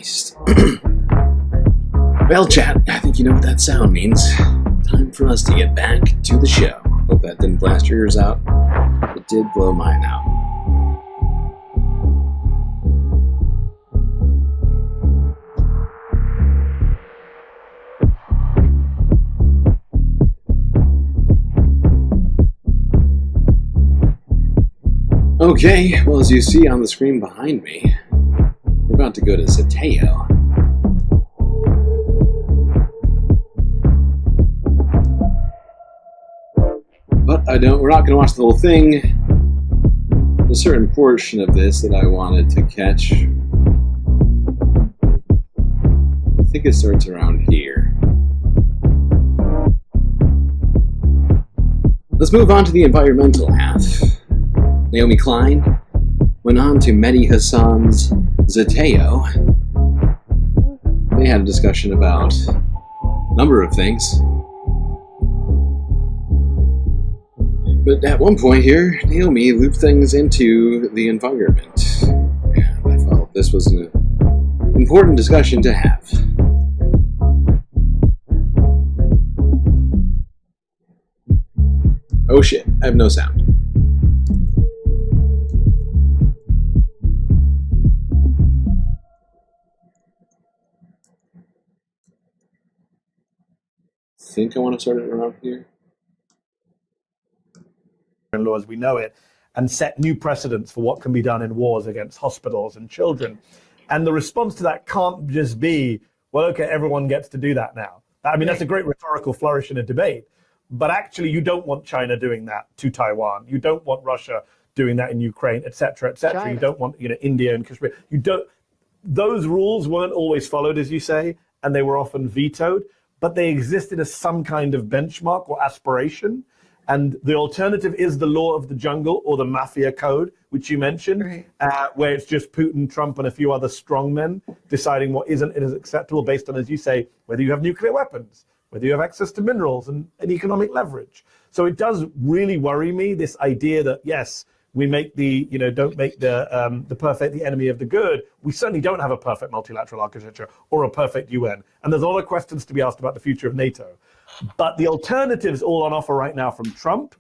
waste. Well, chat, I think you know what that sound means. Time for us to get back to the show. Hope that didn't blast your ears out. It did blow mine out. Okay, well, as you see on the screen behind me, we're about to go to Zateo. But we're not going to watch the whole thing. There's a certain portion of this that I wanted to catch. I think it starts around here. Let's move on to the environmental half. Naomi Klein went on to Mehdi Hassan's Zateo. They had a discussion about a number of things. But at one point here, Naomi looped things into the environment. And I felt this was an important discussion to have. Oh shit, I have no sound. I think I want to start it around here. Law as we know it, and set new precedents for what can be done in wars against hospitals and children. And the response to that can't just be, well, okay, everyone gets to do that now. I mean, that's a great rhetorical flourish in a debate, but actually you don't want China doing that to Taiwan. You don't want Russia doing that in Ukraine, et cetera, et cetera. You don't want, India and Kashmir. You don't. Those rules weren't always followed, as you say, and they were often vetoed, but they existed as some kind of benchmark or aspiration. And the alternative is the law of the jungle or the mafia code, which you mentioned, where it's just Putin, Trump, and a few other strongmen deciding what is acceptable based on, as you say, whether you have nuclear weapons, whether you have access to minerals and economic leverage. So it does really worry me, this idea that, yes, we make don't make the perfect the enemy of the good. We certainly don't have a perfect multilateral architecture or a perfect UN. And there's a lot of questions to be asked about the future of NATO. But the alternatives all on offer right now from Trump.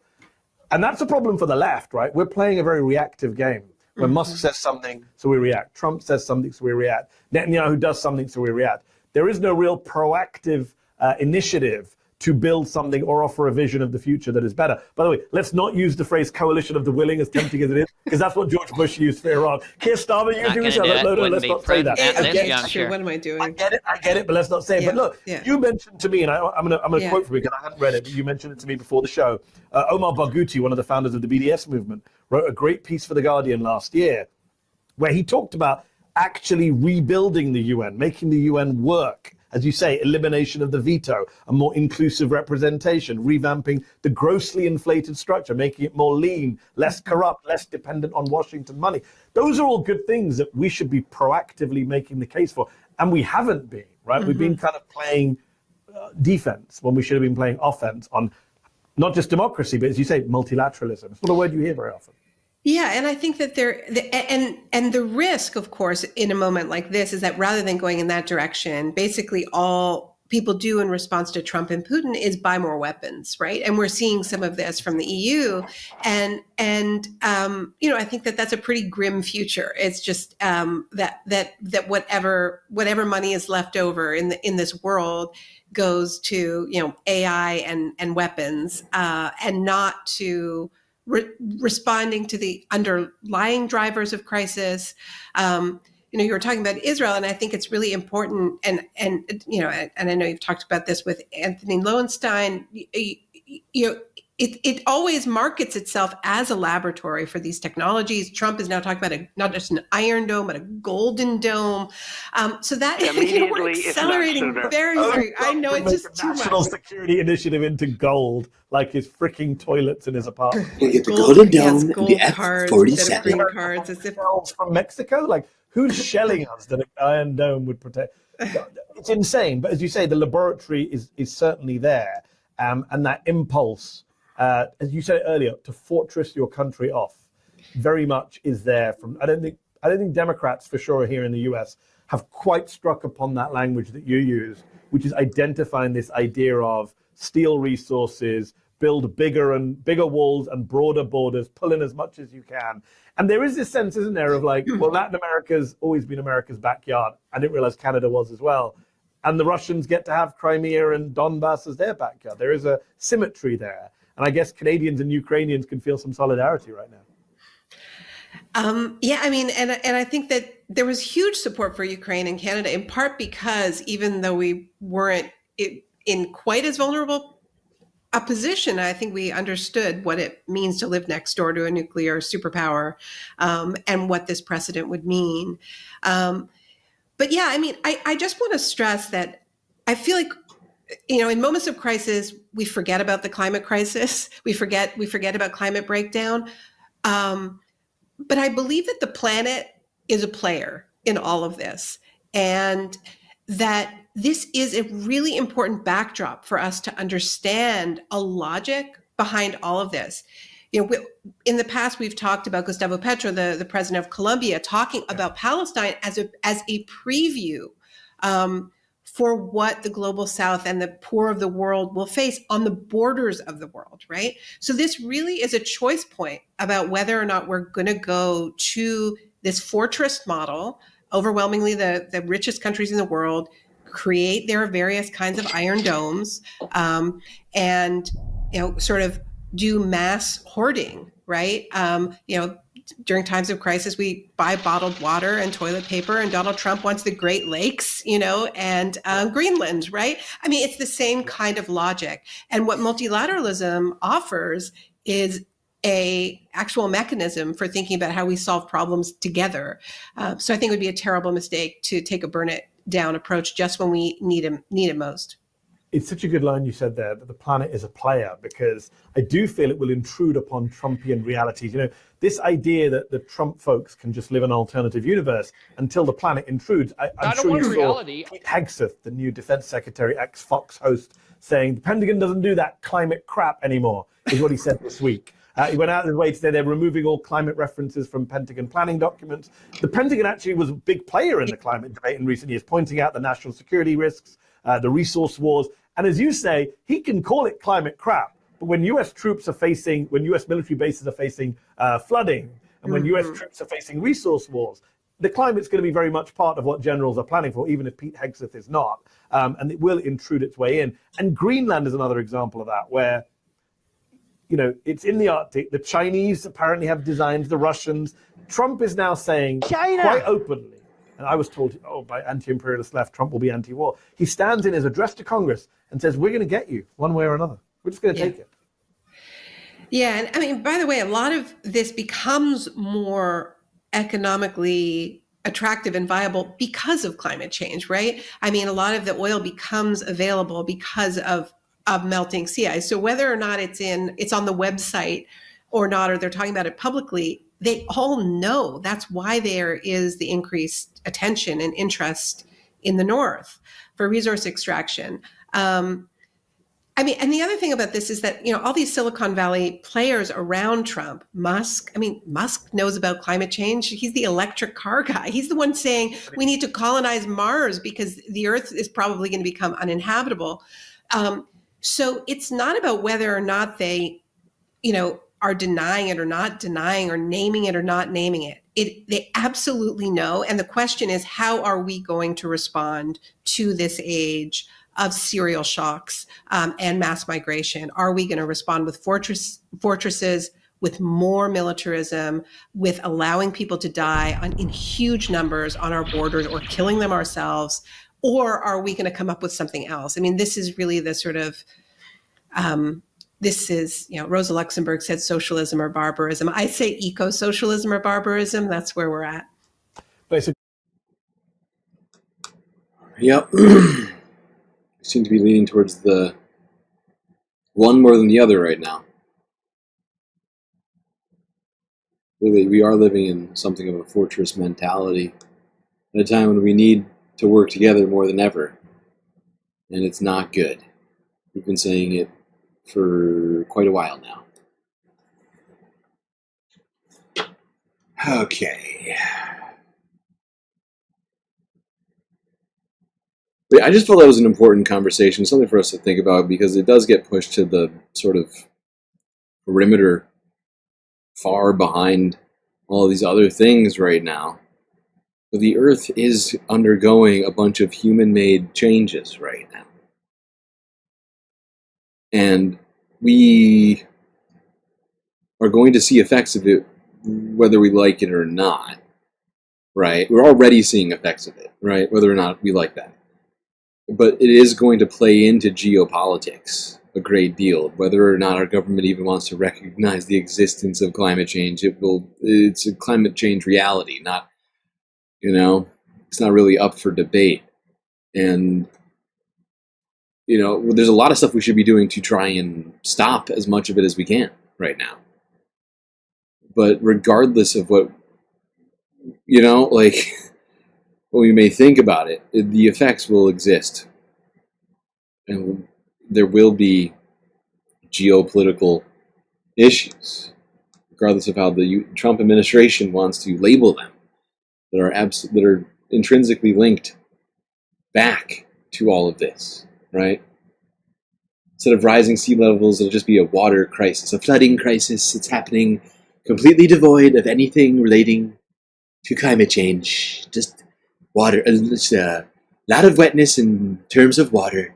And that's a problem for the left, right? We're playing a very reactive game. When Musk says something, so we react. Trump says something, so we react. Netanyahu does something, so we react. There is no real proactive initiative to build something or offer a vision of the future that is better. By the way, let's not use the phrase coalition of the willing, as tempting as it is, because that's what George Bush used for Iran. Keir Starmer used it. Let's not say that. What am I doing? I get it, but let's not say it. But look, you mentioned to me, and I'm gonna quote from you because I hadn't read it, but you mentioned it to me before the show. Omar Barghouti, one of the founders of the BDS movement, wrote a great piece for The Guardian last year, where he talked about actually rebuilding the UN, making the UN work. As you say, elimination of the veto, a more inclusive representation, revamping the grossly inflated structure, making it more lean, less corrupt, less dependent on Washington money. Those are all good things that we should be proactively making the case for. And we haven't been, right? We've been kind of playing defense when we should have been playing offense on not just democracy, but as you say, multilateralism. It's not a word you hear very often. Yeah, and I think that and the risk, of course, in a moment like this is that rather than going in that direction, basically all people do in response to Trump and Putin is buy more weapons, right? And we're seeing some of this from the EU, and I think that that's a pretty grim future. It's just that whatever money is left over in this world goes to AI and weapons, and not to responding to the underlying drivers of crisis. You were talking about Israel, and I think it's really important. And I know you've talked about this with Anthony Lowenstein. It always markets itself as a laboratory for these technologies. Trump is now talking about not just an iron dome, but a golden dome. So that we're accelerating very. I know it's just too much. National security initiative into gold, like his freaking toilets in his apartment. We get the golden dome and the F-47 green cards, as if from Mexico. Like, who's shelling us that an iron dome would protect? It's insane. But as you say, the laboratory is certainly there, and that impulse. As you said earlier, to fortress your country off, very much is there. I don't think Democrats for sure here in the U.S. have quite struck upon that language that you use, which is identifying this idea of steal resources, build bigger walls and broader borders, pull in as much as you can. And there is this sense, isn't there, of like, well, Latin America's always been America's backyard. I didn't realize Canada was as well. And the Russians get to have Crimea and Donbass as their backyard. There is a symmetry there. And I guess Canadians and Ukrainians can feel some solidarity right now. Yeah, I mean, and I think that there was huge support for Ukraine and Canada, in part because even though we weren't in quite as vulnerable a position, I think we understood what it means to live next door to a nuclear superpower, and what this precedent would mean. But yeah, I mean, I just want to stress that I feel like, in moments of crisis, we forget about the climate crisis. We forget about climate breakdown. But I believe that the planet is a player in all of this, and that this is a really important backdrop for us to understand a logic behind all of this. In the past, we've talked about Gustavo Petro, the president of Colombia, talking about Palestine as a preview for what the global South and the poor of the world will face on the borders of the world, right? So this really is a choice point about whether or not we're going to go to this fortress model, overwhelmingly the richest countries in the world, create their various kinds of iron domes, and sort of do mass hoarding, right? During times of crisis, we buy bottled water and toilet paper, and Donald Trump wants the Great Lakes, and Greenland, right? I mean, it's the same kind of logic. And what multilateralism offers is a actual mechanism for thinking about how we solve problems together. So I think it would be a terrible mistake to take a burn it down approach just when we need it most. It's such a good line you said there, that the planet is a player, because I do feel it will intrude upon Trumpian realities. This idea that the Trump folks can just live an alternative universe until the planet intrudes. I'm sure you saw Pete Hegseth, the new defense secretary, ex-Fox host, saying the Pentagon doesn't do that climate crap anymore, is what he said this week. He went out of his way to say they're removing all climate references from Pentagon planning documents. The Pentagon actually was a big player in the climate debate in recent years, pointing out the national security risks, the resource wars. And as you say, he can call it climate crap. But when US military bases are facing flooding, and when US troops are facing resource wars, the climate's going to be very much part of what generals are planning for, even if Pete Hegseth is not. And it will intrude its way in. And Greenland is another example of that, where it's in the Arctic. The Chinese apparently have designs, the Russians. Trump is now saying quite openly, and I was told, by anti-imperialist left, Trump will be anti-war. He stands in his address to Congress and says, we're going to get you one way or another. We're just going to take it. Yeah. And I mean, by the way, a lot of this becomes more economically attractive and viable because of climate change, right? I mean, a lot of the oil becomes available because of melting sea ice. So whether or not it's on the website or not, or they're talking about it publicly, they all know that's why there is the increased attention and interest in the North for resource extraction. I mean, and the other thing about this is that, all these Silicon Valley players around Trump, Musk knows about climate change. He's the electric car guy. He's the one saying we need to colonize Mars because the Earth is probably going to become uninhabitable. So it's not about whether or not they, are denying it or not denying, or naming it or not naming it. They absolutely know. And the question is, how are we going to respond to this age of serial shocks and mass migration? Are we going to respond with fortresses, with more militarism, with allowing people to die in huge numbers on our borders, or killing them ourselves? Or are we going to come up with something else? I mean, this is really the sort of, Rosa Luxemburg said socialism or barbarism. I say eco-socialism or barbarism. That's where we're at. Yep. We seem to be leaning towards the one more than the other right now. Really, we are living in something of a fortress mentality at a time when we need to work together more than ever. And it's not good. We've been saying it for quite a while now. Okay. But I just felt that was an important conversation, something for us to think about, because it does get pushed to the sort of perimeter far behind all these other things right now. But the Earth is undergoing a bunch of human-made changes right now. And we are going to see effects of it whether we like it or not, right? We're already seeing effects of it, right? Whether or not we like that. But it is going to play into geopolitics a great deal. Whether or not our government even wants to recognize the existence of climate change, it's a climate change reality, not, it's not really up for debate. And, there's a lot of stuff we should be doing to try and stop as much of it as we can right now. But regardless of what, what we may think about it, the effects will exist. And there will be geopolitical issues, regardless of how the Trump administration wants to label them, that are intrinsically linked back to all of this, right? Instead of rising sea levels, it'll just be a water crisis, a flooding crisis. It's happening completely devoid of anything relating to climate change. Just water, just a lot of wetness in terms of water.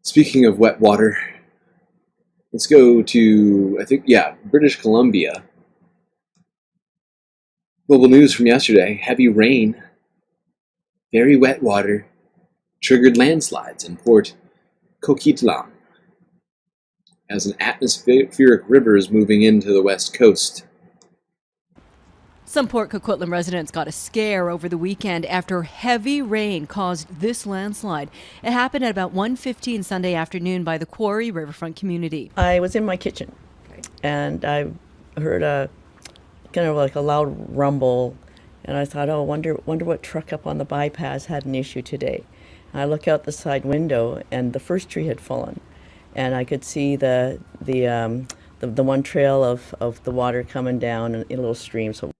Speaking of wet water, let's go to, British Columbia. Global news from yesterday: heavy rain, very wet water, triggered landslides in Port Coquitlam as an atmospheric river is moving into the west coast. Some Port Coquitlam residents got a scare over the weekend after heavy rain caused this landslide. It happened at about 1:15 Sunday afternoon by the Quarry Riverfront community. I was in my kitchen and I heard a kind of like a loud rumble, and I thought, oh, wonder what truck up on the bypass had an issue today. And I look out the side window and the first tree had fallen, and I could see the one trail of the water coming down in a little stream. So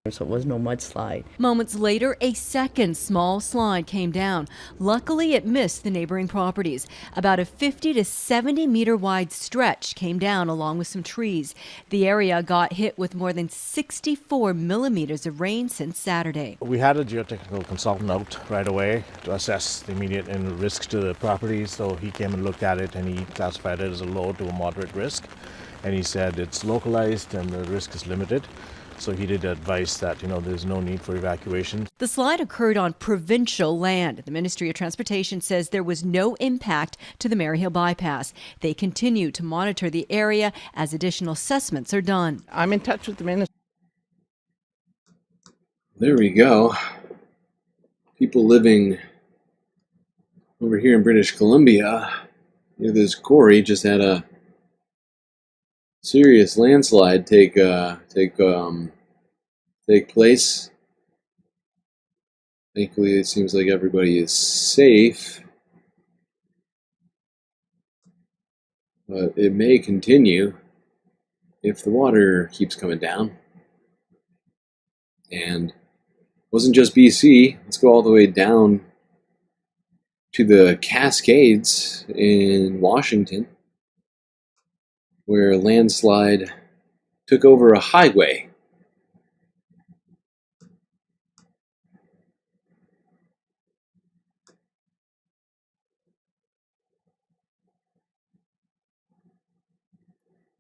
it was no mudslide. Moments later, a second small slide came down. Luckily, it missed the neighboring properties. About a 50 to 70 meter wide stretch came down along with some trees. The area got hit with more than 64 millimeters of rain since Saturday. We had a geotechnical consultant out right away to assess the immediate risks to the property. So he came and looked at it, and he classified it as a low to a moderate risk. And he said it's localized and the risk is limited. So he did advise that, there's no need for evacuation. The slide occurred on provincial land. The Ministry of Transportation says there was no impact to the Maryhill bypass. They continue to monitor the area as additional assessments are done. I'm in touch with the ministry. There we go. People living over here in British Columbia near this quarry just had a serious landslide take place. Thankfully, it seems like everybody is safe, but it may continue if the water keeps coming down. And it wasn't just BC. Let's go all the way down to the Cascades in Washington, where a landslide took over a highway.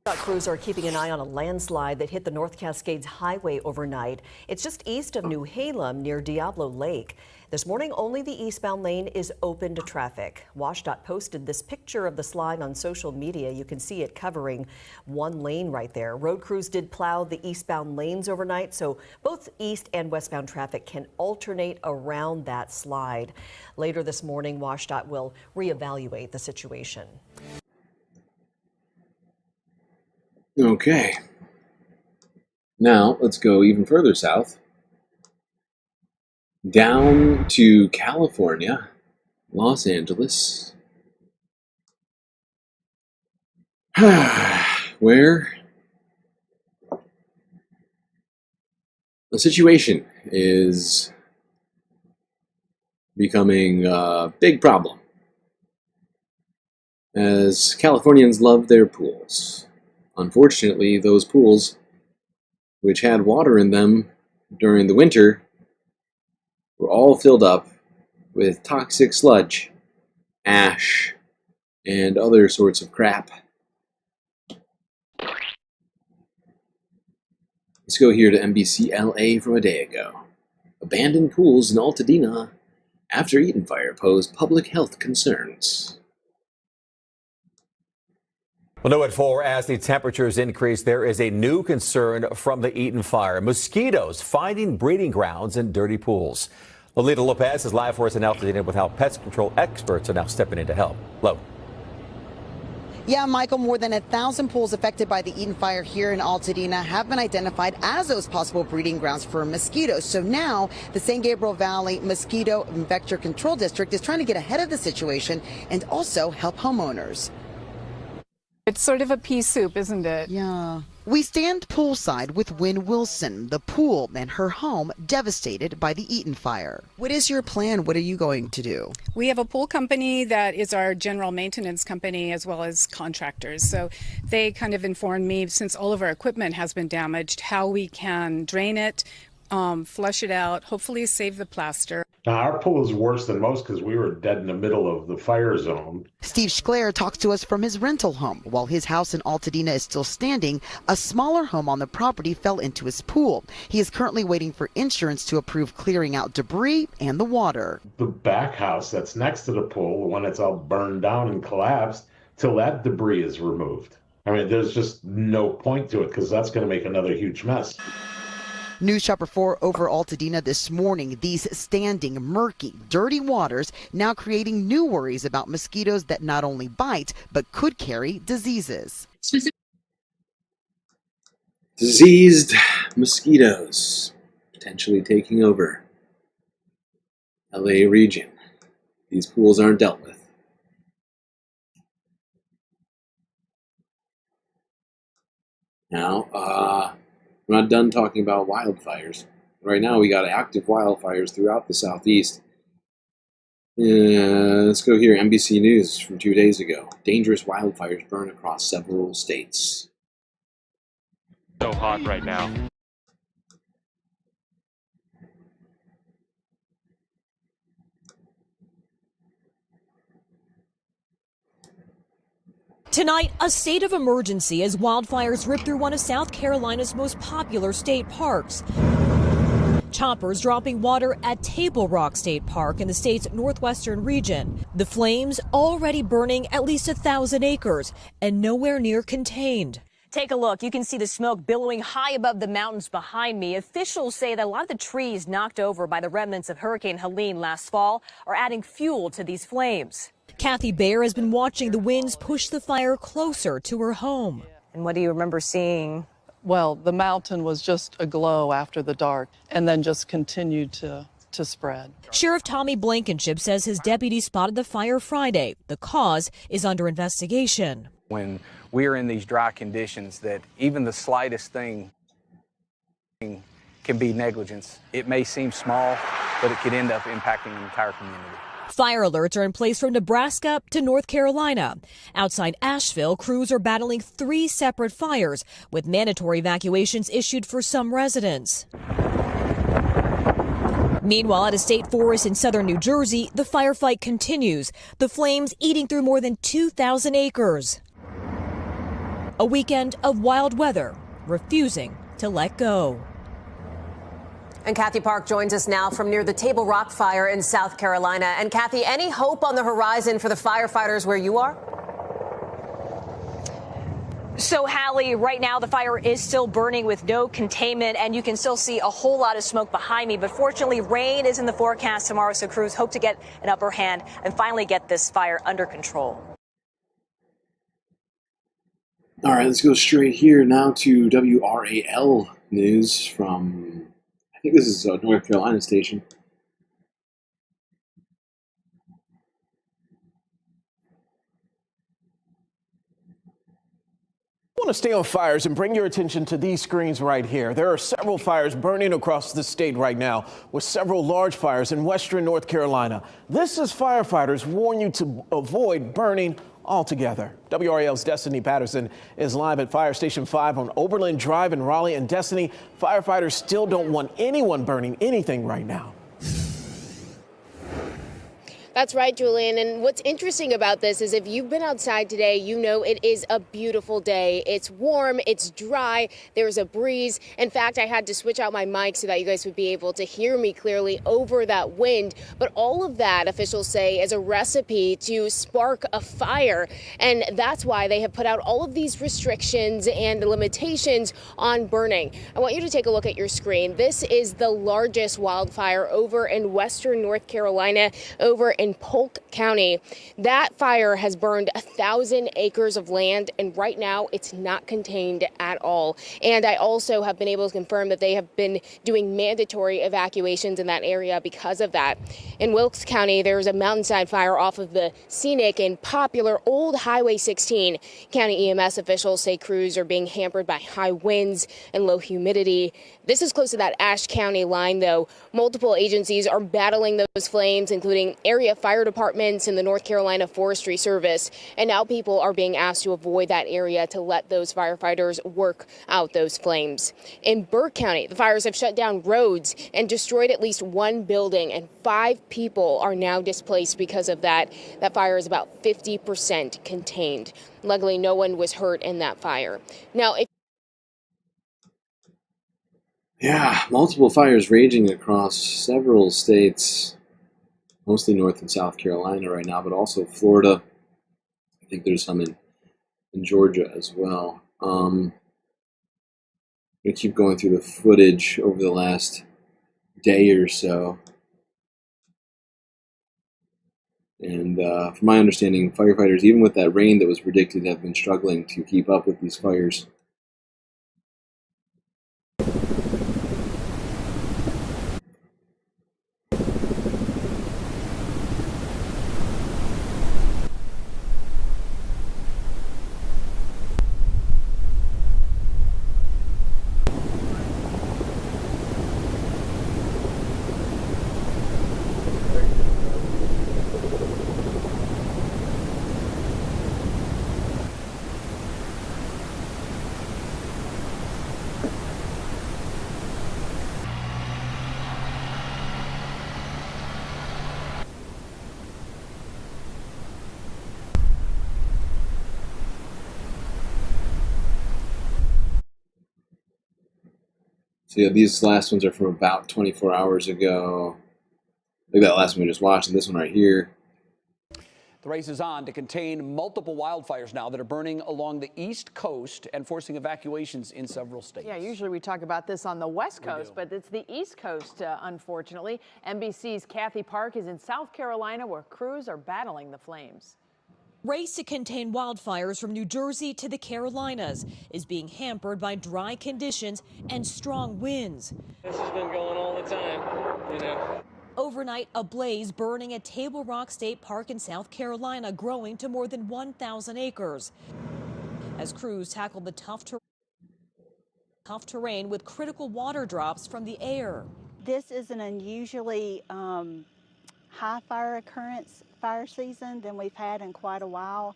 Crews are keeping an eye on a landslide that hit the North Cascades Highway overnight. It's just east of New Halem near Diablo Lake. This morning, only the eastbound lane is open to traffic. WashDOT posted this picture of the slide on social media. You can see it covering one lane right there. Road crews did plow the eastbound lanes overnight, so both east and westbound traffic can alternate around that slide. Later this morning, WashDOT will reevaluate the situation. Okay. Now, let's go even further south. Down to California, Los Angeles. where the situation is becoming a big problem as Californians love their pools. Unfortunately, those pools, which had water in them during the winter, were all filled up with toxic sludge, ash, and other sorts of crap. Let's go here to NBC LA from a day ago. Abandoned pools in Altadena after Eaton fire pose public health concerns. Well, no, at 4, as the temperatures increase, there is a new concern from the Eaton fire. Mosquitoes finding breeding grounds in dirty pools. Lolita Lopez is live for us in Altadena with how pest control experts are now stepping in to help. Lo. Yeah, Michael, more than 1,000 pools affected by the Eaton fire here in Altadena have been identified as those possible breeding grounds for mosquitoes. So now the San Gabriel Valley Mosquito Vector Control District is trying to get ahead of the situation and also help homeowners. It's sort of a pea soup, isn't it? Yeah. We stand poolside with Wynn Wilson, the pool and her home devastated by the Eaton fire. What is your plan? What are you going to do? We have a pool company that is our general maintenance company as well as contractors. So they kind of informed me, since all of our equipment has been damaged, how we can drain it, flush it out, hopefully save the plaster. Now, our pool is worse than most because we were dead in the middle of the fire zone. Steve Schler talks to us from his rental home. While his house in Altadena is still standing, a smaller home on the property fell into his pool. He is currently waiting for insurance to approve clearing out debris and the water. The back house that's next to the pool, the one that's all burned down and collapsed, till that debris is removed. I mean, there's just no point to it because that's going to make another huge mess. News Chopper 4 over Altadena this morning. These standing, murky, dirty waters now creating new worries about mosquitoes that not only bite, but could carry diseases. Diseased mosquitoes potentially taking over LA region. These pools aren't dealt with. Now, we're not done talking about wildfires. Right now, we got active wildfires throughout the southeast. Let's go here. NBC News from 2 days ago. Dangerous wildfires burn across several states. So hot right now. Tonight, a state of emergency as wildfires rip through one of South Carolina's most popular state parks. Choppers dropping water at Table Rock State Park in the state's northwestern region. The flames already burning at least 1,000 acres and nowhere near contained. Take a look. You can see the smoke billowing high above the mountains behind me. Officials say that a lot of the trees knocked over by the remnants of Hurricane Helene last fall are adding fuel to these flames. Kathy Baer has been watching the winds push the fire closer to her home. And what do you remember seeing? Well, the mountain was just aglow after the dark and then just continued to spread. Sheriff Tommy Blankenship says his deputy spotted the fire Friday. The cause is under investigation. When we are in these dry conditions, that even the slightest thing can be negligence. It may seem small, but it could end up impacting the entire community. Fire alerts are in place from Nebraska to North Carolina. Outside Asheville, crews are battling 3 separate fires, with mandatory evacuations issued for some residents. Meanwhile, at a state forest in southern New Jersey, the firefight continues, the flames eating through more than 2,000 acres. A weekend of wild weather, refusing to let go. And Kathy Park joins us now from near the Table Rock fire in South Carolina. And Kathy, any hope on the horizon for the firefighters where you are? So, Hallie, right now the fire is still burning with no containment, and you can still see a whole lot of smoke behind me. But fortunately, rain is in the forecast tomorrow, so crews hope to get an upper hand and finally get this fire under control. All right, let's go straight here now to WRAL news from, I think this is a North Carolina station. want to stay on fires and bring your attention to these screens right here. There are several fires burning across the state right now, with several large fires in western North Carolina. This is firefighters warn you to avoid burning altogether. WRAL's Destiny Patterson is live at Fire Station 5 on Oberlin Drive in Raleigh. And Destiny, firefighters still don't want anyone burning anything right now. That's right, Julian. And what's interesting about this is if you've been outside today, you know it is a beautiful day. It's warm, it's dry, there's a breeze. In fact, I had to switch out my mic so that you guys would be able to hear me clearly over that wind. But all of that, officials say, is a recipe to spark a fire. And that's why they have put out all of these restrictions and limitations on burning. I want you to take a look at your screen. This is the largest wildfire over in western North Carolina, over in Polk County. That fire has burned 1,000 acres of land, and right now it's not contained at all. And I also have been able to confirm that they have been doing mandatory evacuations in that area because of that. In Wilkes County, there's a mountainside fire off of the scenic and popular old Highway 16. County EMS officials say crews are being hampered by high winds and low humidity. This is close to that Ashe County line, though. Multiple agencies are battling those flames, including area fire departments and the North Carolina Forestry Service. And now people are being asked to avoid that area to let those firefighters work out those flames. In Burke County, the fires have shut down roads and destroyed at least one building, and 5 people are now displaced because of that. That fire is about 50% contained. Luckily, no one was hurt in that fire. Now, Yeah, multiple fires raging across several states, mostly North and South Carolina right now, but also Florida. I think there's some in Georgia as well. I'm going to keep going through the footage over the last day or so. And from my understanding, firefighters, even with that rain that was predicted, have been struggling to keep up with these fires. So yeah, these last ones are from about 24 hours ago. Look at that last one we just watched, and this one right here. The race is on to contain multiple wildfires now that are burning along the East Coast and forcing evacuations in several states. Yeah, usually we talk about this on the West Coast, but it's the East Coast, unfortunately. NBC's Kathy Park is in South Carolina, where crews are battling the flames. Race to contain wildfires from New Jersey to the Carolinas is being hampered by dry conditions and strong winds. This has been going all the time, you know. Overnight, a blaze burning at Table Rock State Park in South Carolina, growing to more than 1,000 acres. As crews tackle the tough terrain with critical water drops from the air. This is an unusually high fire occurrence fire season than we've had in quite a while.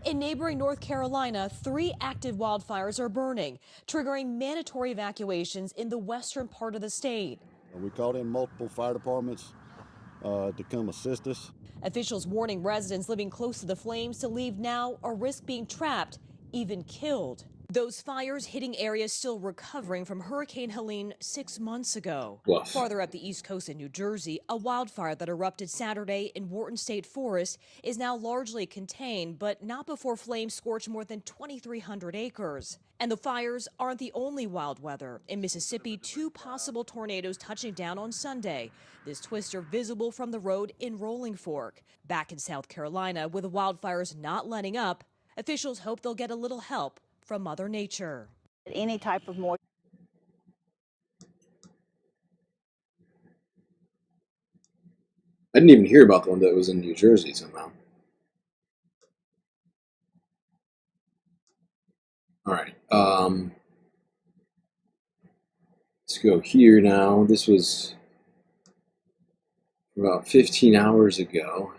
In neighboring North Carolina, 3 active wildfires are burning, triggering mandatory evacuations in the western part of the state. We called in multiple fire departments to come assist us. Officials warning residents living close to the flames to leave now or risk being trapped, even killed. Those fires hitting areas still recovering from Hurricane Helene 6 months ago. Woof. Farther up the East Coast in New Jersey, a wildfire that erupted Saturday in Wharton State Forest is now largely contained, but not before flames scorch more than 2,300 acres. And the fires aren't the only wild weather. In Mississippi, 2 possible tornadoes touching down on Sunday. This twister visible from the road in Rolling Fork. Back in South Carolina, with the wildfires not letting up, officials hope they'll get a little help from Mother Nature. Any type of moisture. I didn't even hear about the one that was in New Jersey somehow. All right. Let's go here now. This was about 15 hours ago.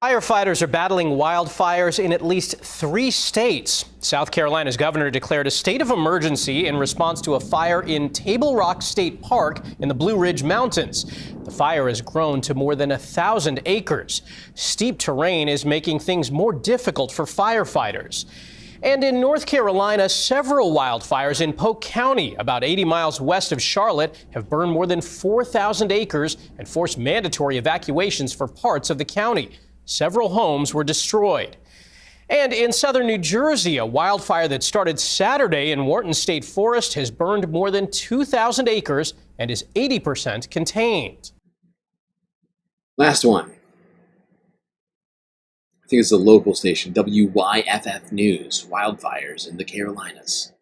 Firefighters are battling wildfires in at least 3 states. South Carolina's governor declared a state of emergency in response to a fire in Table Rock State Park in the Blue Ridge Mountains. The fire has grown to more than 1,000 acres. Steep terrain is making things more difficult for firefighters. And in North Carolina, several wildfires in Polk County, about 80 miles west of Charlotte, have burned more than 4,000 acres and forced mandatory evacuations for parts of the county. Several homes were destroyed. And in southern New Jersey, a wildfire that started Saturday in Wharton State Forest has burned more than 2,000 acres and is 80% contained. Last one. I think it's the local station, WYFF News, wildfires in the Carolinas.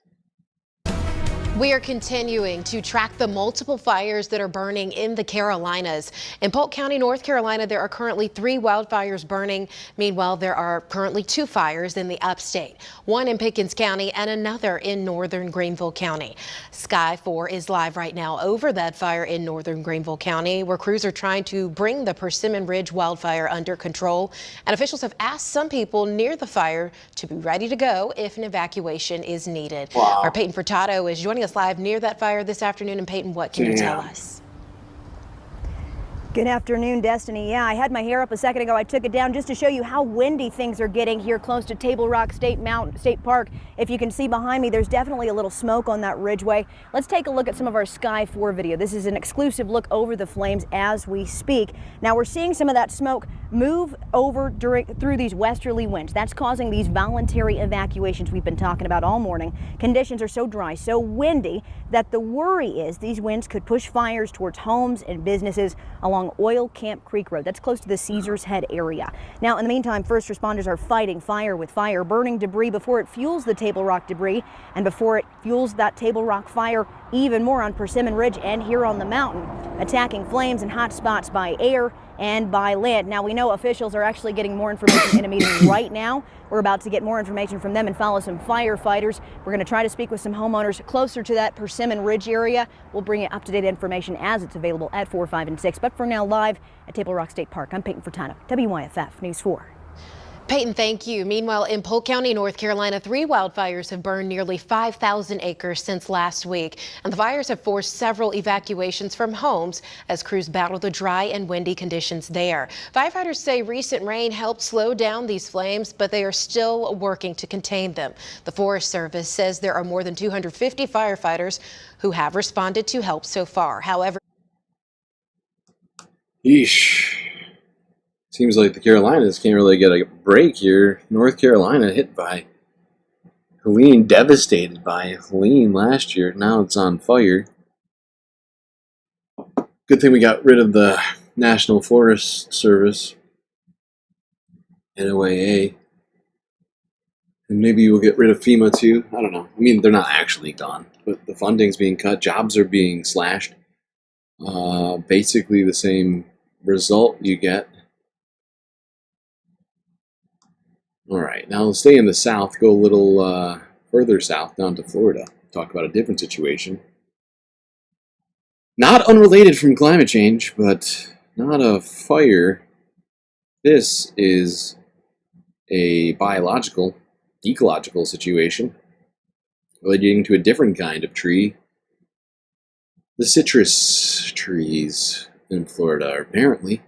We are continuing to track the multiple fires that are burning in the Carolinas. In Polk County, North Carolina, there are currently 3 wildfires burning. Meanwhile, there are currently 2 fires in the upstate, one in Pickens County and another in northern Greenville County. Sky 4 is live right now over that fire in northern Greenville County, where crews are trying to bring the Persimmon Ridge wildfire under control. And officials have asked some people near the fire to be ready to go if an evacuation is needed. Wow. Our Peyton Furtado is joining us live near that fire this afternoon. And Peyton, what can you tell us? Good afternoon, Destiny. Yeah, I had my hair up a second ago. I took it down just to show you how windy things are getting here close to Table Rock State Park. If you can see behind me, there's definitely a little smoke on that ridgeway. Let's take a look at some of our Sky 4 video. This is an exclusive look over the flames as we speak. Now we're seeing some of that smoke move over through these westerly winds. That's causing these voluntary evacuations we've been talking about all morning. Conditions are so dry, so windy that the worry is these winds could push fires towards homes and businesses along Oil Camp Creek Road. That's close to the Caesars Head area. Now, in the meantime, first responders are fighting fire with fire, burning debris before it fuels the Table Rock debris and before it fuels that Table Rock fire even more on Persimmon Ridge and here on the mountain, attacking flames in hot spots by air and by land. Now, we know officials are actually getting more information in a meeting right now. We're about to get more information from them and follow some firefighters. We're going to try to speak with some homeowners closer to that Persimmon Ridge area. We'll bring you up-to-date information as it's available at 4, 5, and 6. But for now, live at Table Rock State Park, I'm Peyton Furtado, WYFF News 4. Peyton, thank you. Meanwhile, in Polk County, North Carolina, 3 wildfires have burned nearly 5,000 acres since last week. And the fires have forced several evacuations from homes as crews battle the dry and windy conditions there. Firefighters say recent rain helped slow down these flames, but they are still working to contain them. The Forest Service says there are more than 250 firefighters who have responded to help so far. However, Yeesh. Seems like the Carolinas can't really get a break here. North Carolina hit by Helene, devastated by Helene last year. Now it's on fire. Good thing we got rid of the National Forest Service, NOAA. And maybe we'll get rid of FEMA too. I don't know. I mean, they're not actually gone, but the funding's being cut. Jobs are being slashed. Basically the same result you get. All right, now let's stay in the south, go a little further south down to Florida. Talk about a different situation. Not unrelated from climate change, but not a fire. This is a biological, ecological situation relating to a different kind of tree. The citrus trees in Florida are apparently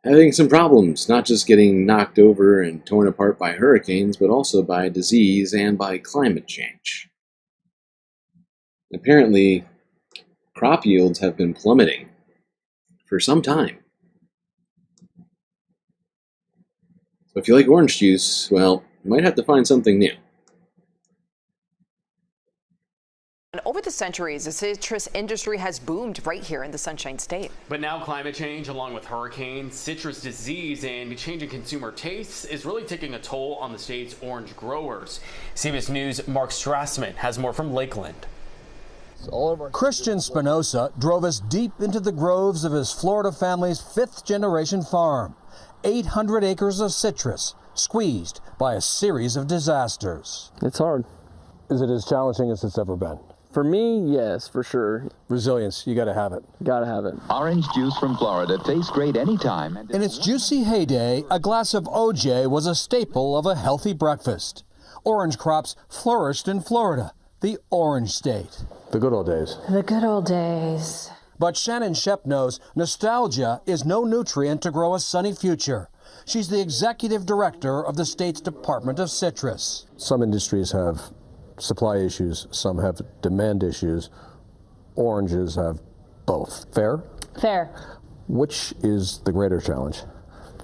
having some problems, not just getting knocked over and torn apart by hurricanes, but also by disease and by climate change. Apparently, crop yields have been plummeting for some time. So if you like orange juice, well, you might have to find something new. Over the centuries, the citrus industry has boomed right here in the Sunshine State. But now climate change, along with hurricanes, citrus disease, and changing consumer tastes is really taking a toll on the state's orange growers. CBS News' Mark Strassman has more from Lakeland. Christian Spinoza drove us deep into the groves of his Florida family's 5th-generation farm. 800 acres of citrus, squeezed by a series of disasters. It's hard. Is it as challenging as it's ever been? For me, yes, for sure. Resilience, you gotta have it. Gotta have it. Orange juice from Florida tastes great anytime. In its juicy heyday, a glass of OJ was a staple of a healthy breakfast. Orange crops flourished in Florida, the Orange State. The good old days. The good old days. But Shannon Shep knows nostalgia is no nutrient to grow a sunny future. She's the executive director of the state's Department of Citrus. Some industries have supply issues, some have demand issues. Oranges have both. Fair? Fair. Which is the greater challenge?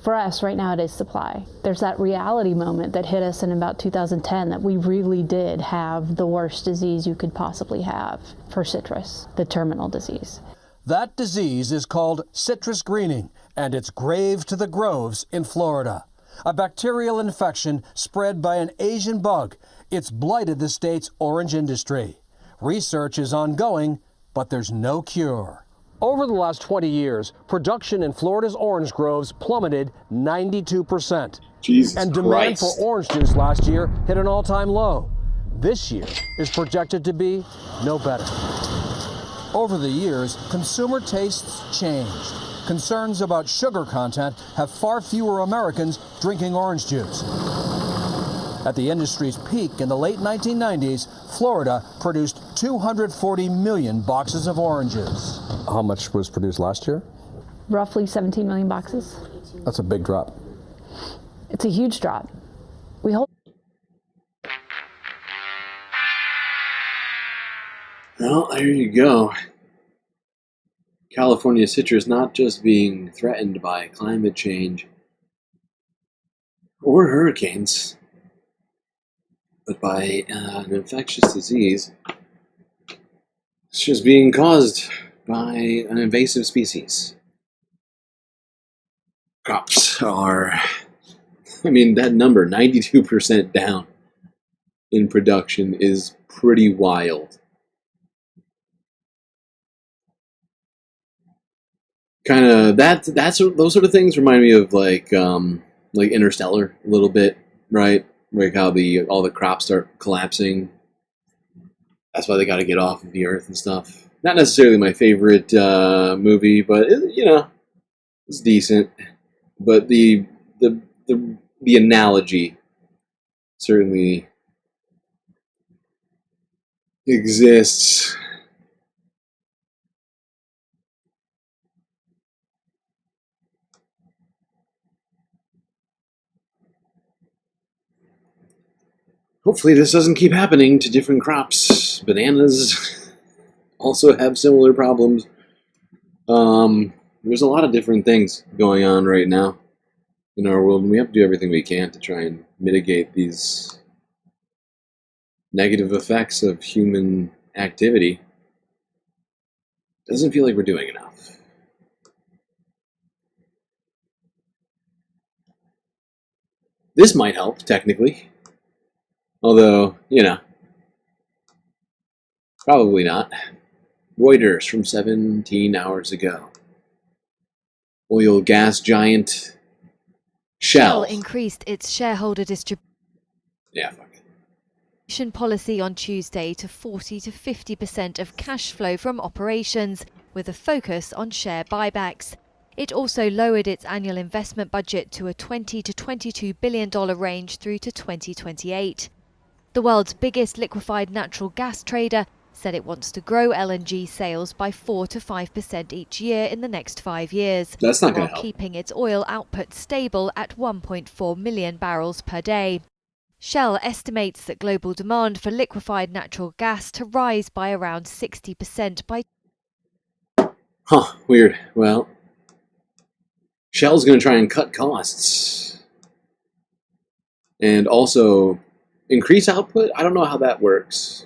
For us, right now, it is supply. There's that reality moment that hit us in about 2010 that we really did have the worst disease you could possibly have for citrus, the terminal disease. That disease is called citrus greening, and it's grave to the groves in Florida. A bacterial infection spread by an Asian bug. It's blighted the state's orange industry. Research is ongoing, but there's no cure. Over the last 20 years, production in Florida's orange groves plummeted 92%. Jesus and demand Christ. for orange juice last year hit an all-time low. This year is projected to be no better. Over the years, consumer tastes changed. Concerns about sugar content have far fewer Americans drinking orange juice. At the industry's peak in the late 1990s, Florida produced 240 million boxes of oranges. How much was produced last year? Roughly 17 million boxes. That's a big drop. It's a huge drop. We hope. Well, there you go. California citrus not just being threatened by climate change or hurricanes, but by an infectious disease. It's just being caused by an invasive species. Crops are, I mean, that number, 92% down in production, is pretty wild. Kind of those sort of things remind me of like Interstellar a little bit, right? Like how all the crops start collapsing. That's why they got to get off of the earth and stuff. Not necessarily my favorite movie, but it's decent. But the analogy certainly exists. Hopefully this doesn't keep happening to different crops. Bananas also have similar problems. There's a lot of different things going on right now in our world, and we have to do everything we can to try and mitigate these negative effects of human activity. Doesn't feel like we're doing enough. This might help, technically. Although, probably not. Reuters from 17 hours ago. Oil gas giant Shell increased its shareholder distribution policy on Tuesday to 40 to 50% of cash flow from operations, with a focus on share buybacks. It also lowered its annual investment budget to a $20 to $22 billion range through to 2028. The world's biggest liquefied natural gas trader said it wants to grow LNG sales by 4 to 5% each year in the next 5 years, That's not gonna while help. keeping its oil output stable at 1.4 million barrels per day. Shell estimates that global demand for liquefied natural gas to rise by around 60% by... Huh, weird. Well, Shell's going to try and cut costs. And also increase output? I don't know how that works.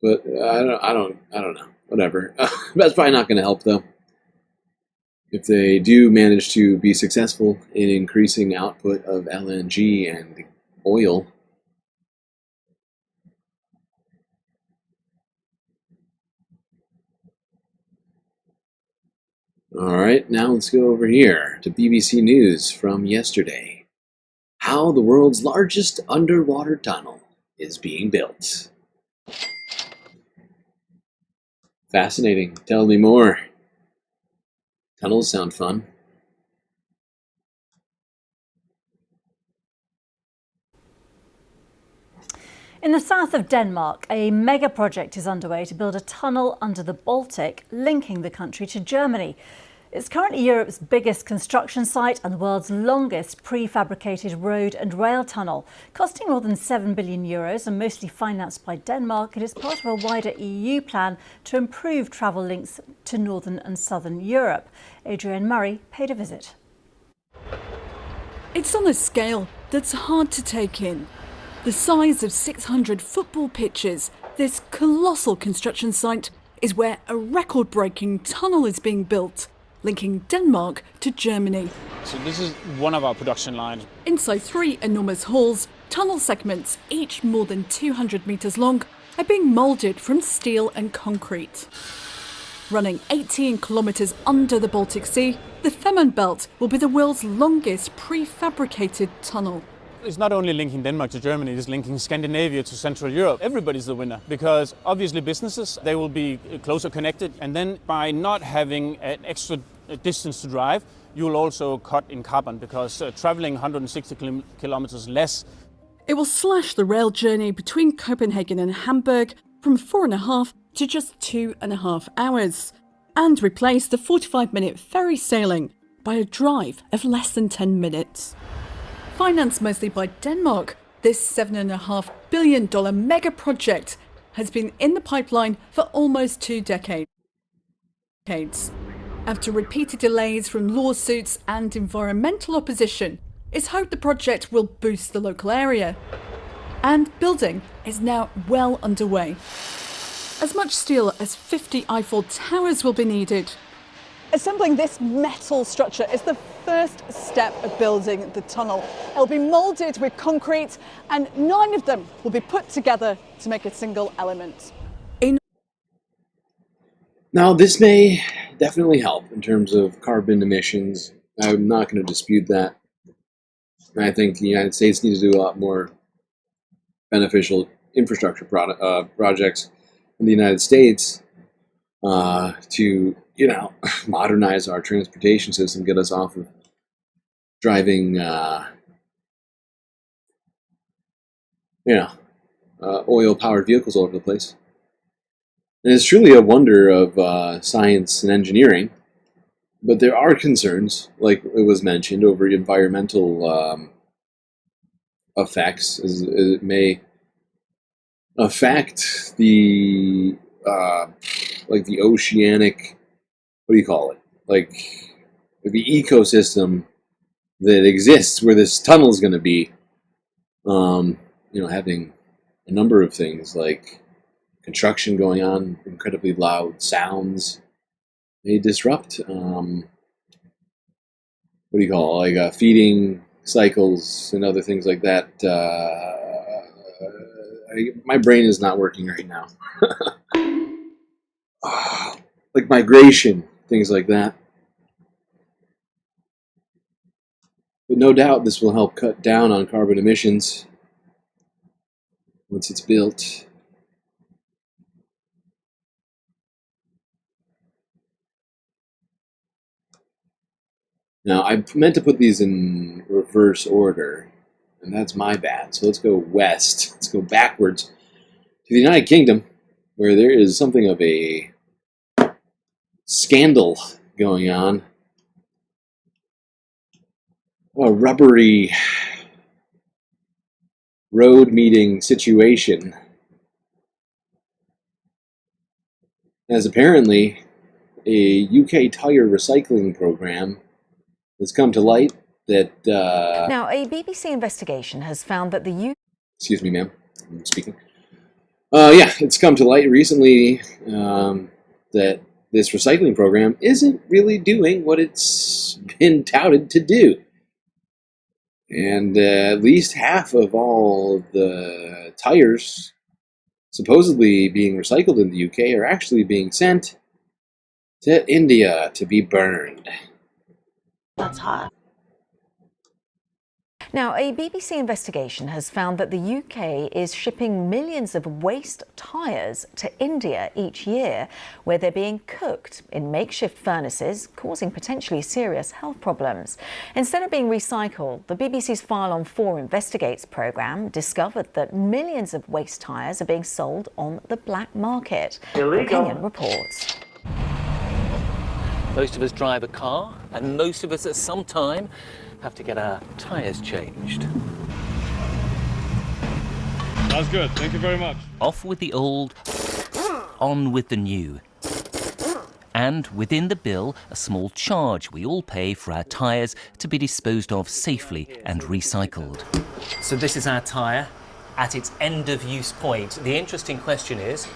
But I don't know. Whatever. That's probably not going to help, though. If they do manage to be successful in increasing output of LNG and oil, Alright, now let's go over here to BBC News from yesterday. How the world's largest underwater tunnel is being built. Fascinating. Tell me more. Tunnels sound fun. In the south of Denmark, a mega project is underway to build a tunnel under the Baltic, linking the country to Germany. It's currently Europe's biggest construction site and the world's longest prefabricated road and rail tunnel. Costing more than €7 billion and mostly financed by Denmark, it is part of a wider EU plan to improve travel links to northern and southern Europe. Adrienne Murray paid a visit. It's on a scale that's hard to take in. The size of 600 football pitches, this colossal construction site is where a record-breaking tunnel is being built, linking Denmark to Germany. So this is one of our production lines. Inside 3 enormous halls, tunnel segments, each more than 200 metres long, are being moulded from steel and concrete. Running 18 kilometres under the Baltic Sea, the Fehmarn Belt will be the world's longest prefabricated tunnel. It's not only linking Denmark to Germany, it's linking Scandinavia to Central Europe. Everybody's the winner because obviously businesses, they will be closer connected. And then by not having an extra distance to drive, you will also cut in carbon because traveling 160 kilometers less. It will slash the rail journey between Copenhagen and Hamburg from 4.5 to just 2.5 hours and replace the 45-minute ferry sailing by a drive of less than 10 minutes. Financed mostly by Denmark, this $7.5 billion mega project has been in the pipeline for almost 2 decades. After repeated delays from lawsuits and environmental opposition, it's hoped the project will boost the local area. And building is now well underway. As much steel as 50 Eiffel Towers will be needed. Assembling this metal structure is the first step of building the tunnel. It'll be moulded with concrete and 9 of them will be put together to make a single element. Now, this may definitely help in terms of carbon emissions. I'm not going to dispute that. I think the United States needs to do a lot more beneficial infrastructure projects in the United States to, modernize our transportation system, get us off of driving, oil-powered vehicles all over the place. And it's truly a wonder of science and engineering, but there are concerns, like it was mentioned, over environmental effects, as it may affect the the oceanic, what do you call it? Like the ecosystem that exists where this tunnel is going to be. Having a number of things like construction going on, incredibly loud sounds may disrupt. Feeding cycles and other things like that. My brain is not working right now. Like migration, things like that. But no doubt this will help cut down on carbon emissions once it's built. Now, I meant to put these in reverse order, and that's my bad. So let's go west. Let's go backwards to the United Kingdom, where there is something of a scandal going on. A rubbery road meeting situation. As apparently a UK tire recycling program has come to light that... Now, a BBC investigation has found that the Excuse me, ma'am. I'm speaking. It's come to light recently that this recycling program isn't really doing what it's been touted to do. And at least half of all the tires supposedly being recycled in the UK are actually being sent to India to be burned. That's hot. Now, a BBC investigation has found that the UK is shipping millions of waste tyres to India each year, where they're being cooked in makeshift furnaces, causing potentially serious health problems. Instead of being recycled, the BBC's File on 4 Investigates programme discovered that millions of waste tyres are being sold on the black market. Illegal. Kenyan reports. Most of us drive a car, and most of us at some time have to get our tyres changed. That's good, thank you very much. Off with the old, on with the new. And within the bill, a small charge we all pay for our tyres to be disposed of safely and recycled. So this is our tyre at its end of use point. The interesting question is,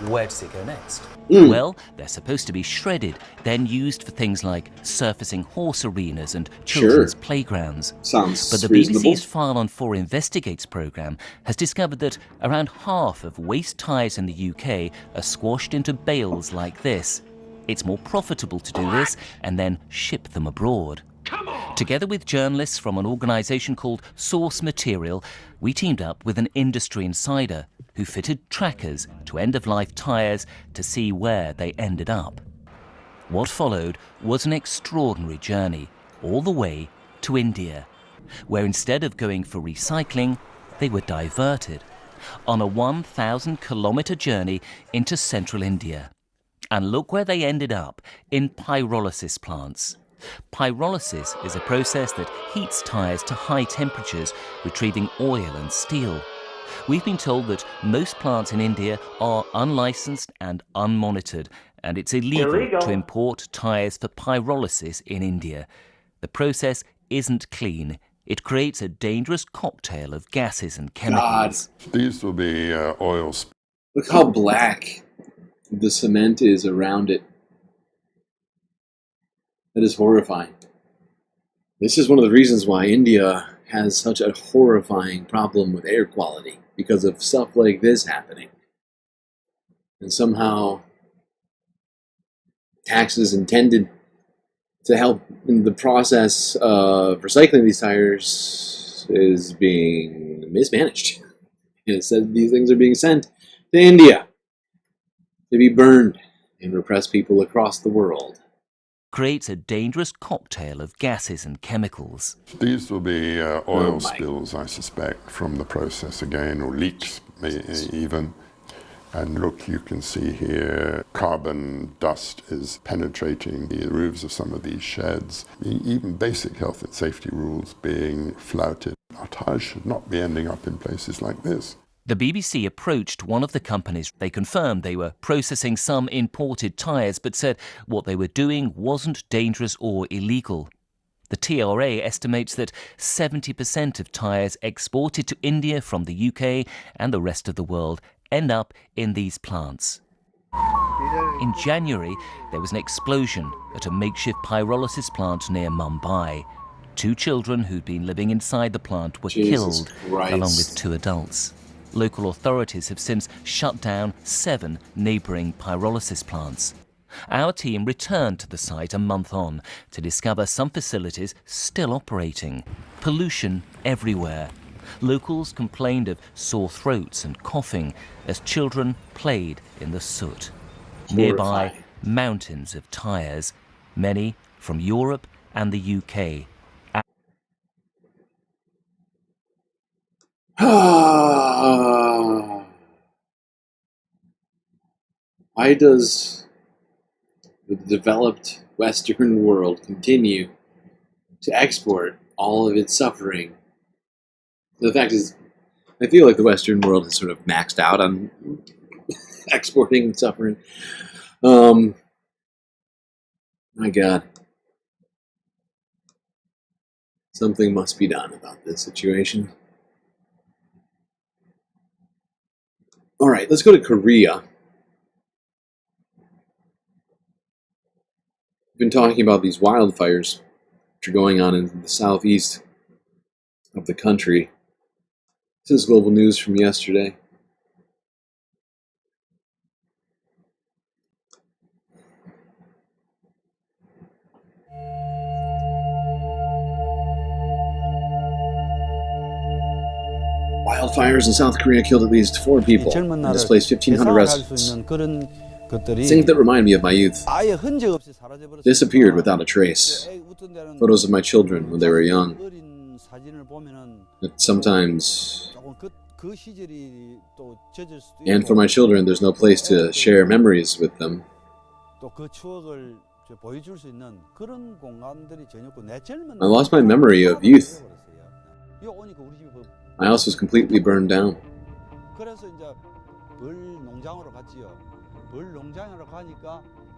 where does it go next? Well, they're supposed to be shredded, then used for things like surfacing horse arenas and children's playgrounds. Sounds But the reasonable. BBC's File on 4 Investigates programme has discovered that around half of waste tyres in the UK are squashed into bales like this. It's more profitable to do this and then ship them abroad. Together with journalists from an organisation called Source Material, we teamed up with an industry insider who fitted trackers to end-of-life tyres to see where they ended up. What followed was an extraordinary journey, all the way to India, where instead of going for recycling, they were diverted on a 1,000-kilometre journey into central India. And look where they ended up, in pyrolysis plants. Pyrolysis is a process that heats tyres to high temperatures, retrieving oil and steel. We've been told that most plants in India are unlicensed and unmonitored, and it's illegal to import tyres for pyrolysis in India. The process isn't clean. It creates a dangerous cocktail of gases and chemicals. These will be oil. Look how black the cement is around it. That is horrifying. This is one of the reasons why India has such a horrifying problem with air quality, because of stuff like this happening. And somehow taxes intended to help in the process of recycling these tires is being mismanaged. And instead, these things are being sent to India to be burned and repress people across the world. Creates a dangerous cocktail of gases and chemicals. These will be oil spills, I suspect, from the process again, or leaks even. And look, you can see here carbon dust is penetrating the roofs of some of these sheds. Even basic health and safety rules being flouted. Our tires should not be ending up in places like this. The BBC approached one of the companies. They confirmed they were processing some imported tyres, but said what they were doing wasn't dangerous or illegal. The TRA estimates that 70% of tyres exported to India from the UK and the rest of the world end up in these plants. In January, there was an explosion at a makeshift pyrolysis plant near Mumbai. 2 children who'd been living inside the plant were killed, along with 2 adults. Local authorities have since shut down 7 neighbouring pyrolysis plants. Our team returned to the site a month on to discover some facilities still operating. Pollution everywhere. Locals complained of sore throats and coughing as children played in the soot. Nearby, mountains of tyres, many from Europe and the UK. Why does the developed Western world continue to export all of its suffering? The fact is, I feel like the Western world has sort of maxed out on exporting suffering. My God. Something must be done about this situation. All right, let's go to Korea. We've been talking about these wildfires which are going on in the southeast of the country. This is global news from yesterday. Wildfires in South Korea killed at least 4 people and displaced 1,500 residents. Things that remind me of my youth disappeared without a trace. Photos of my children when they were young. But sometimes, and for my children, there's no place to share memories with them. I lost my memory of youth. My house was completely burned down.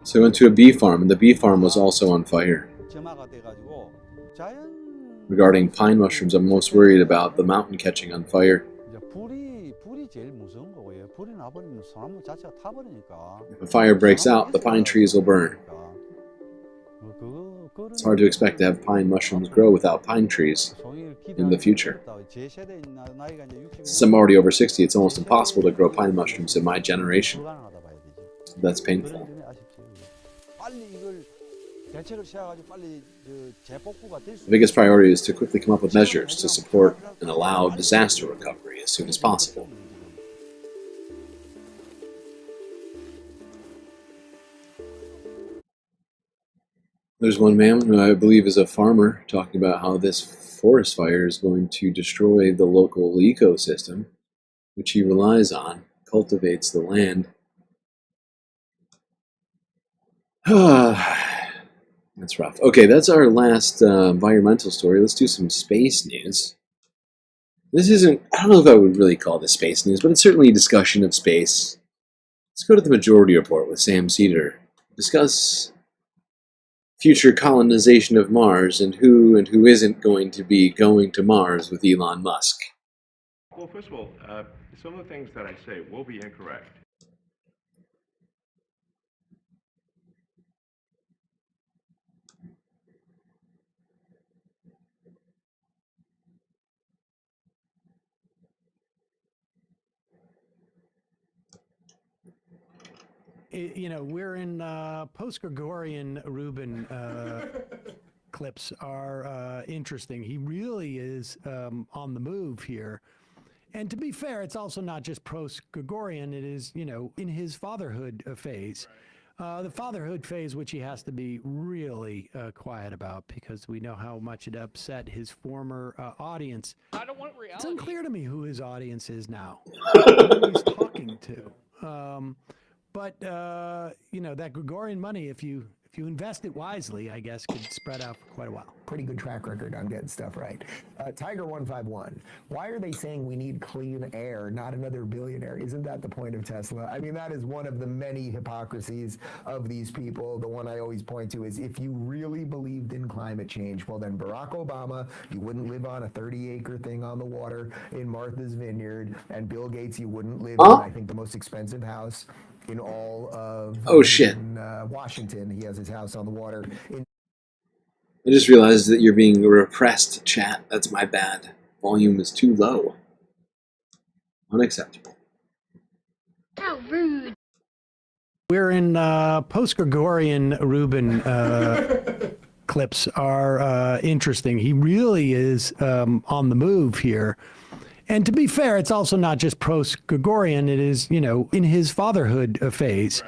So I went to a bee farm, and the bee farm was also on fire. Regarding pine mushrooms, I'm most worried about the mountain catching on fire. If a fire breaks out, the pine trees will burn. It's hard to expect to have pine mushrooms grow without pine trees in the future. Since I'm already over 60, it's almost impossible to grow pine mushrooms in my generation. That's painful. The biggest priority is to quickly come up with measures to support and allow disaster recovery as soon as possible. There's one man who I believe is a farmer talking about how this forest fire is going to destroy the local ecosystem, which he relies on, cultivates the land. That's rough. Okay, that's our last environmental story. Let's do some space news. This isn't, I don't know if I would really call this space news, but it's certainly a discussion of space. Let's go to the Majority Report with Sam Seder. Discuss future colonization of Mars and who isn't going to be going to Mars with Elon Musk. Well, first of all, some of the things that I say will be incorrect. You know, we're in post-Gregorian Rubin clips are interesting. He really is on the move here. And to be fair, it's also not just post-Gregorian. It is, you know, in his fatherhood phase. The fatherhood phase, which he has to be really quiet about because we know how much it upset his former audience. I don't want reality. It's unclear to me who his audience is now, who he's talking to. But, you know, that Gregorian money, if you invest it wisely, I guess, could spread out for quite a while. Pretty good track record on getting stuff right. Tiger151, why are they saying we need clean air, not another billionaire? Isn't that the point of Tesla? I mean, that is one of the many hypocrisies of these people. The one I always point to is if you really believed in climate change, well, then Barack Obama, you wouldn't live on a 30-acre thing on the water in Martha's Vineyard, and Bill Gates, you wouldn't live in, I think, the most expensive house in all of Washington. He has his house on the water. I just realized that you're being repressed, chat. That's my bad. Volume is too low. Unacceptable. How rude. We're in post-Gregorian Rubin clips are interesting. He really is on the move here. And to be fair, it's also not just post-Gregorian. It is, you know, in his fatherhood phase.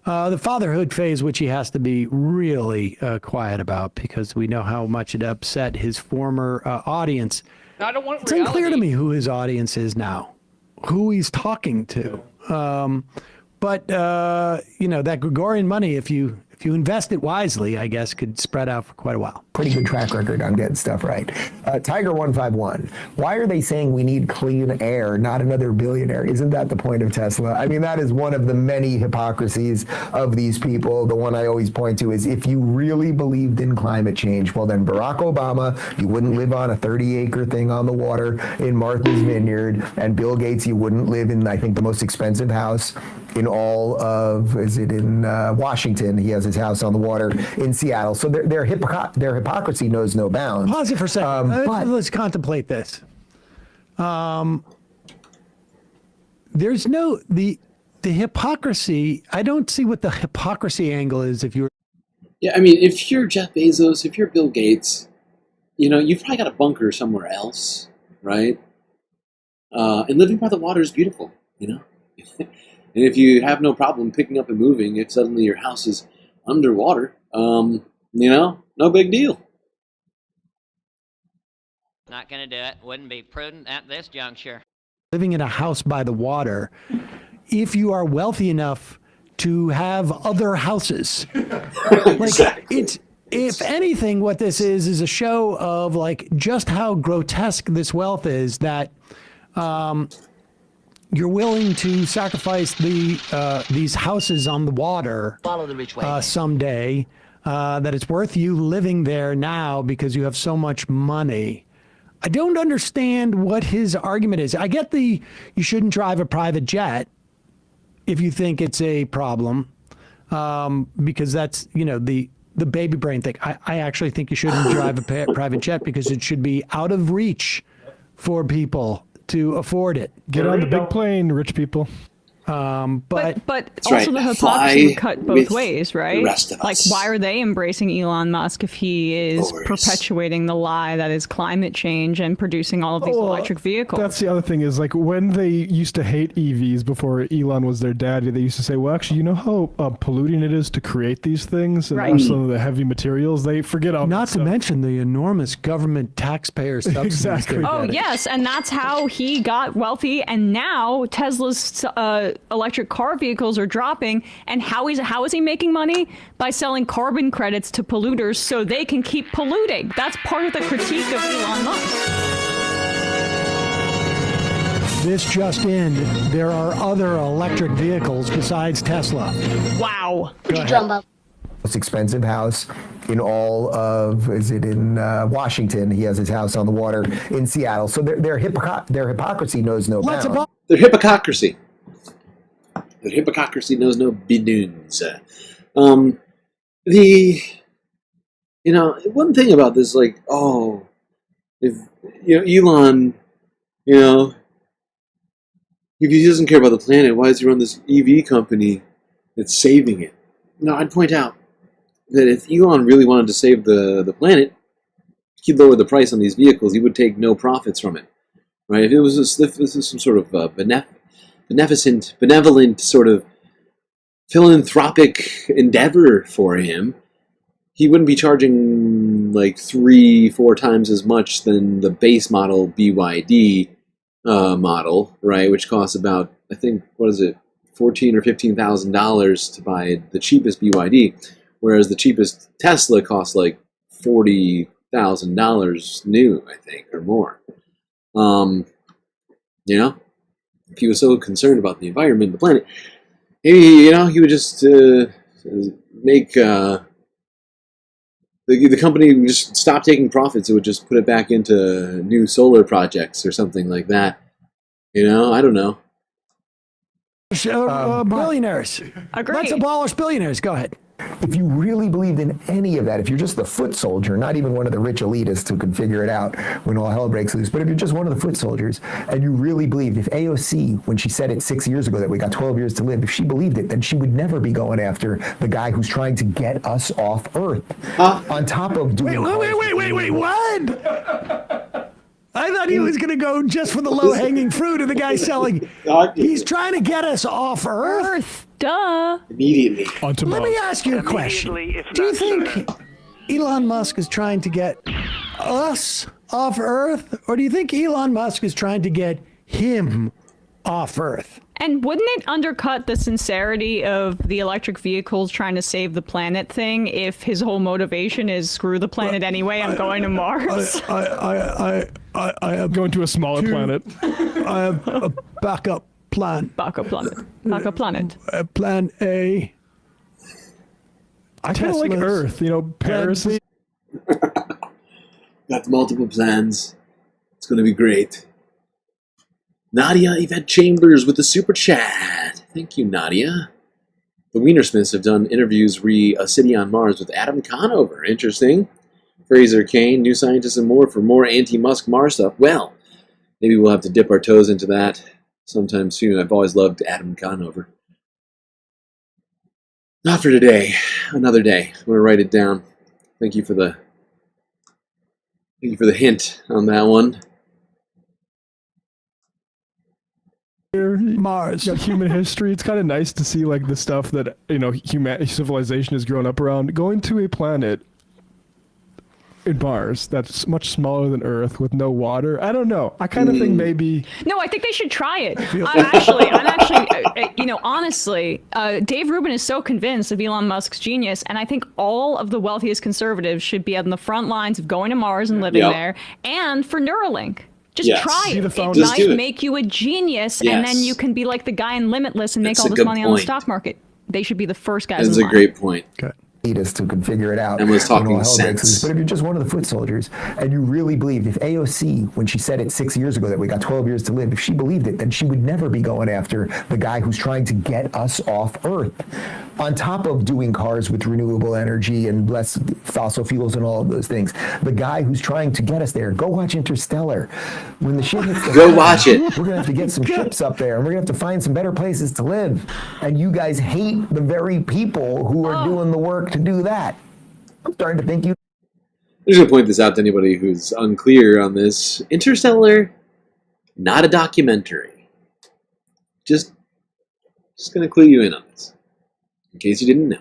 The fatherhood phase, which he has to be really quiet about because we know how much it upset his former audience. I don't want reality. It's unclear to me who his audience is now, who he's talking to. But, you know, that Gregorian money, if you invest it wisely, I guess, could spread out for quite a while. Pretty good track record on getting stuff right. Tiger151, why are they saying we need clean air, not another billionaire? Isn't that the point of Tesla? I mean, that is one of the many hypocrisies of these people. The one I always point to is if you really believed in climate change, well, then Barack Obama, you wouldn't live on a 30-acre thing on the water in Martha's Vineyard, and Bill Gates, you wouldn't live in, I think, the most expensive house in all of, Washington. He has his house on the water in Seattle. So their hypocrisy knows no bounds. Pause it for a second. Let's contemplate this. There's no, the hypocrisy, I don't see what the hypocrisy angle is if you're... Yeah, I mean, if you're Jeff Bezos, if you're Bill Gates, you know, you've probably got a bunker somewhere else, right? And living by the water is beautiful, you know? And if you have no problem picking up and moving, if suddenly your house is underwater, you know, no big deal. Not going to do it. Wouldn't be prudent at this juncture. Living in a house by the water, if you are wealthy enough to have other houses. Like, Exactly. it's, if anything, what this is a show of like just how grotesque this wealth is, that you're willing to sacrifice these houses on the water Follow the rich way. someday, that it's worth you living there now because you have so much money. I don't understand what his argument is. I get you shouldn't drive a private jet if you think it's a problem, because that's, you know, the baby brain thing. I actually think you shouldn't drive a private jet because it should be out of reach for people to afford it. Get on the big plane, rich people. But also the hypocrisy would cut both with ways, right? the rest of Like, us. why are they embracing Elon Musk if he is perpetuating the lie that is climate change and producing all of these electric vehicles? That's the other thing is, like, when they used to hate EVs before Elon was their daddy, they used to say, well, actually, you know how polluting it is to create these things and Right. some of the heavy materials? They forget all Not to mention the enormous government taxpayer subsidies. Exactly. they're Oh, getting. yes, and that's how he got wealthy, and now Tesla's electric car vehicles are dropping, and how is he making money? By selling carbon credits to polluters so they can keep polluting. That's part of the critique of Elon Musk. This just in, there are other electric vehicles besides Tesla. Wow. Go ahead. Most expensive house in all of, is it in Washington? He has his house on the water in Seattle. So their hypocrisy knows no bounds. Their hypocrisy. Their hypocrisy knows no bidoons. You know, one thing about this, like, oh, if, you know, Elon, you know, if he doesn't care about the planet, why does he run this EV company that's saving it? No, I'd point out that if Elon really wanted to save the planet, he'd lower the price on these vehicles. He would take no profits from it, right? If this is some sort of benevolent sort of philanthropic endeavor for him, he wouldn't be charging like 3-4 times as much than the base model BYD model, right? Which costs about, I think, what is it, $14,000 or $15,000 to buy the cheapest BYD, whereas the cheapest Tesla costs like $40,000 new, I think, or more. You know, if he was so concerned about the environment and the planet, maybe, you know, he would just make the company would just stop taking profits. It would just put it back into new solar projects or something like that. You know, I don't know. Billionaires. Agreed. Let's abolish billionaires. Go ahead. If you really believed in any of that, if you're just the foot soldier, not even one of the rich elitists who can figure it out when all hell breaks loose, but if you're just one of the foot soldiers and you really believed, if AOC, when she said it 6 years ago that we got 12 years to live, if she believed it, then she would never be going after the guy who's trying to get us off Earth. On top of doing... Wait, what? I thought he was going to go just for the low-hanging fruit of the guy selling. He's trying to get us off Earth. Duh. Immediately. Let me ask you a question. Do you think Elon Musk is trying to get us off Earth, or do you think Elon Musk is trying to get him off Earth? And wouldn't it undercut the sincerity of the electric vehicles trying to save the planet thing if his whole motivation is screw the planet anyway, I'm going to Mars? I am going to a smaller planet. I have a backup plan. Backup planet. Backup planet. Plan A. I kind of like Tesla's Earth, you know, Paris. Got multiple plans. It's going to be great. Nadia Yvette Chambers with the super chat. Thank you, Nadia. The Wienersmiths have done interviews re A City on Mars with Adam Conover. Interesting. Fraser Kane, New Scientist and more for more anti-Musk Mars stuff. Well, maybe we'll have to dip our toes into that sometime soon. I've always loved Adam Conover. Not for today. Another day. I'm going to write it down. Thank you for the hint on that one. Mars. Human history. It's kind of nice to see like the stuff that civilization has grown up around. Going to a planet in Mars that's much smaller than Earth with no water. I don't know. I kind of think maybe. No, I think they should try it. Honestly, Dave Rubin is so convinced of Elon Musk's genius, and I think all of the wealthiest conservatives should be on the front lines of going to Mars and living there, and for Neuralink. Just try it. It might make you a genius, and then you can be like the guy in Limitless and make all this money on the stock market. They should be the first guys in line. That's a great point. Okay. Us to figure it out. And was talking sense. But if you're just one of the foot soldiers and you really believed, if AOC, when she said it 6 years ago that we got 12 years to live, if she believed it, then she would never be going after the guy who's trying to get us off Earth. On top of doing cars with renewable energy and less fossil fuels and all of those things, the guy who's trying to get us there, go watch Interstellar. When the shit hits the go watch it. We're gonna have to get some ships up there, and we're gonna have to find some better places to live. And you guys hate the very people who are doing the work to do that. I'm starting to think you. I'm just going to point this out to anybody who's unclear on this. Interstellar, not a documentary. Just going to clue you in on this, in case you didn't know.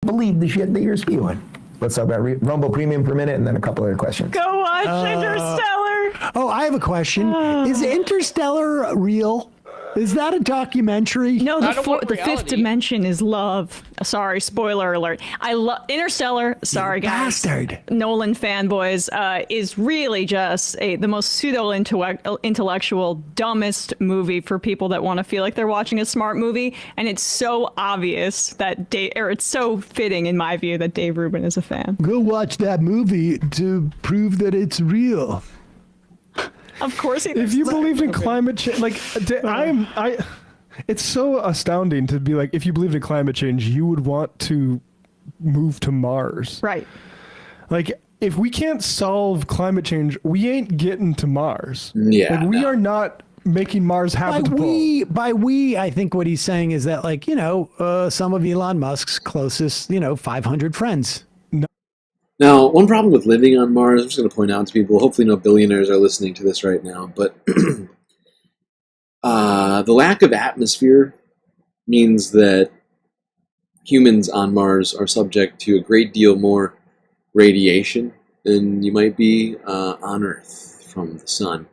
Believe the shit that you're spewing. Let's talk about Rumble Premium for a minute, and then a couple other questions. Go watch Interstellar. Oh, I have a question. Is Interstellar real? Is that a documentary? No, the fifth dimension is love. Sorry, spoiler alert. I love Interstellar. Sorry, guys. Bastard. Nolan fanboys is really just the most pseudo-intellectual, dumbest movie for people that want to feel like they're watching a smart movie. And it's so obvious that it's so fitting, in my view, that Dave Rubin is a fan. Go watch that movie to prove that it's real. Of course he If you believed in climate change, it's so astounding to be like, if you believed in climate change, you would want to move to Mars. Right. Like, if we can't solve climate change, we ain't getting to Mars. Yeah. Like, we are not making Mars habitable. By we, I think what he's saying is that, like, some of Elon Musk's closest, 500 friends. Now, one problem with living on Mars, I'm just going to point out to people, hopefully no billionaires are listening to this right now, but the lack of atmosphere means that humans on Mars are subject to a great deal more radiation than you might be on Earth from the sun.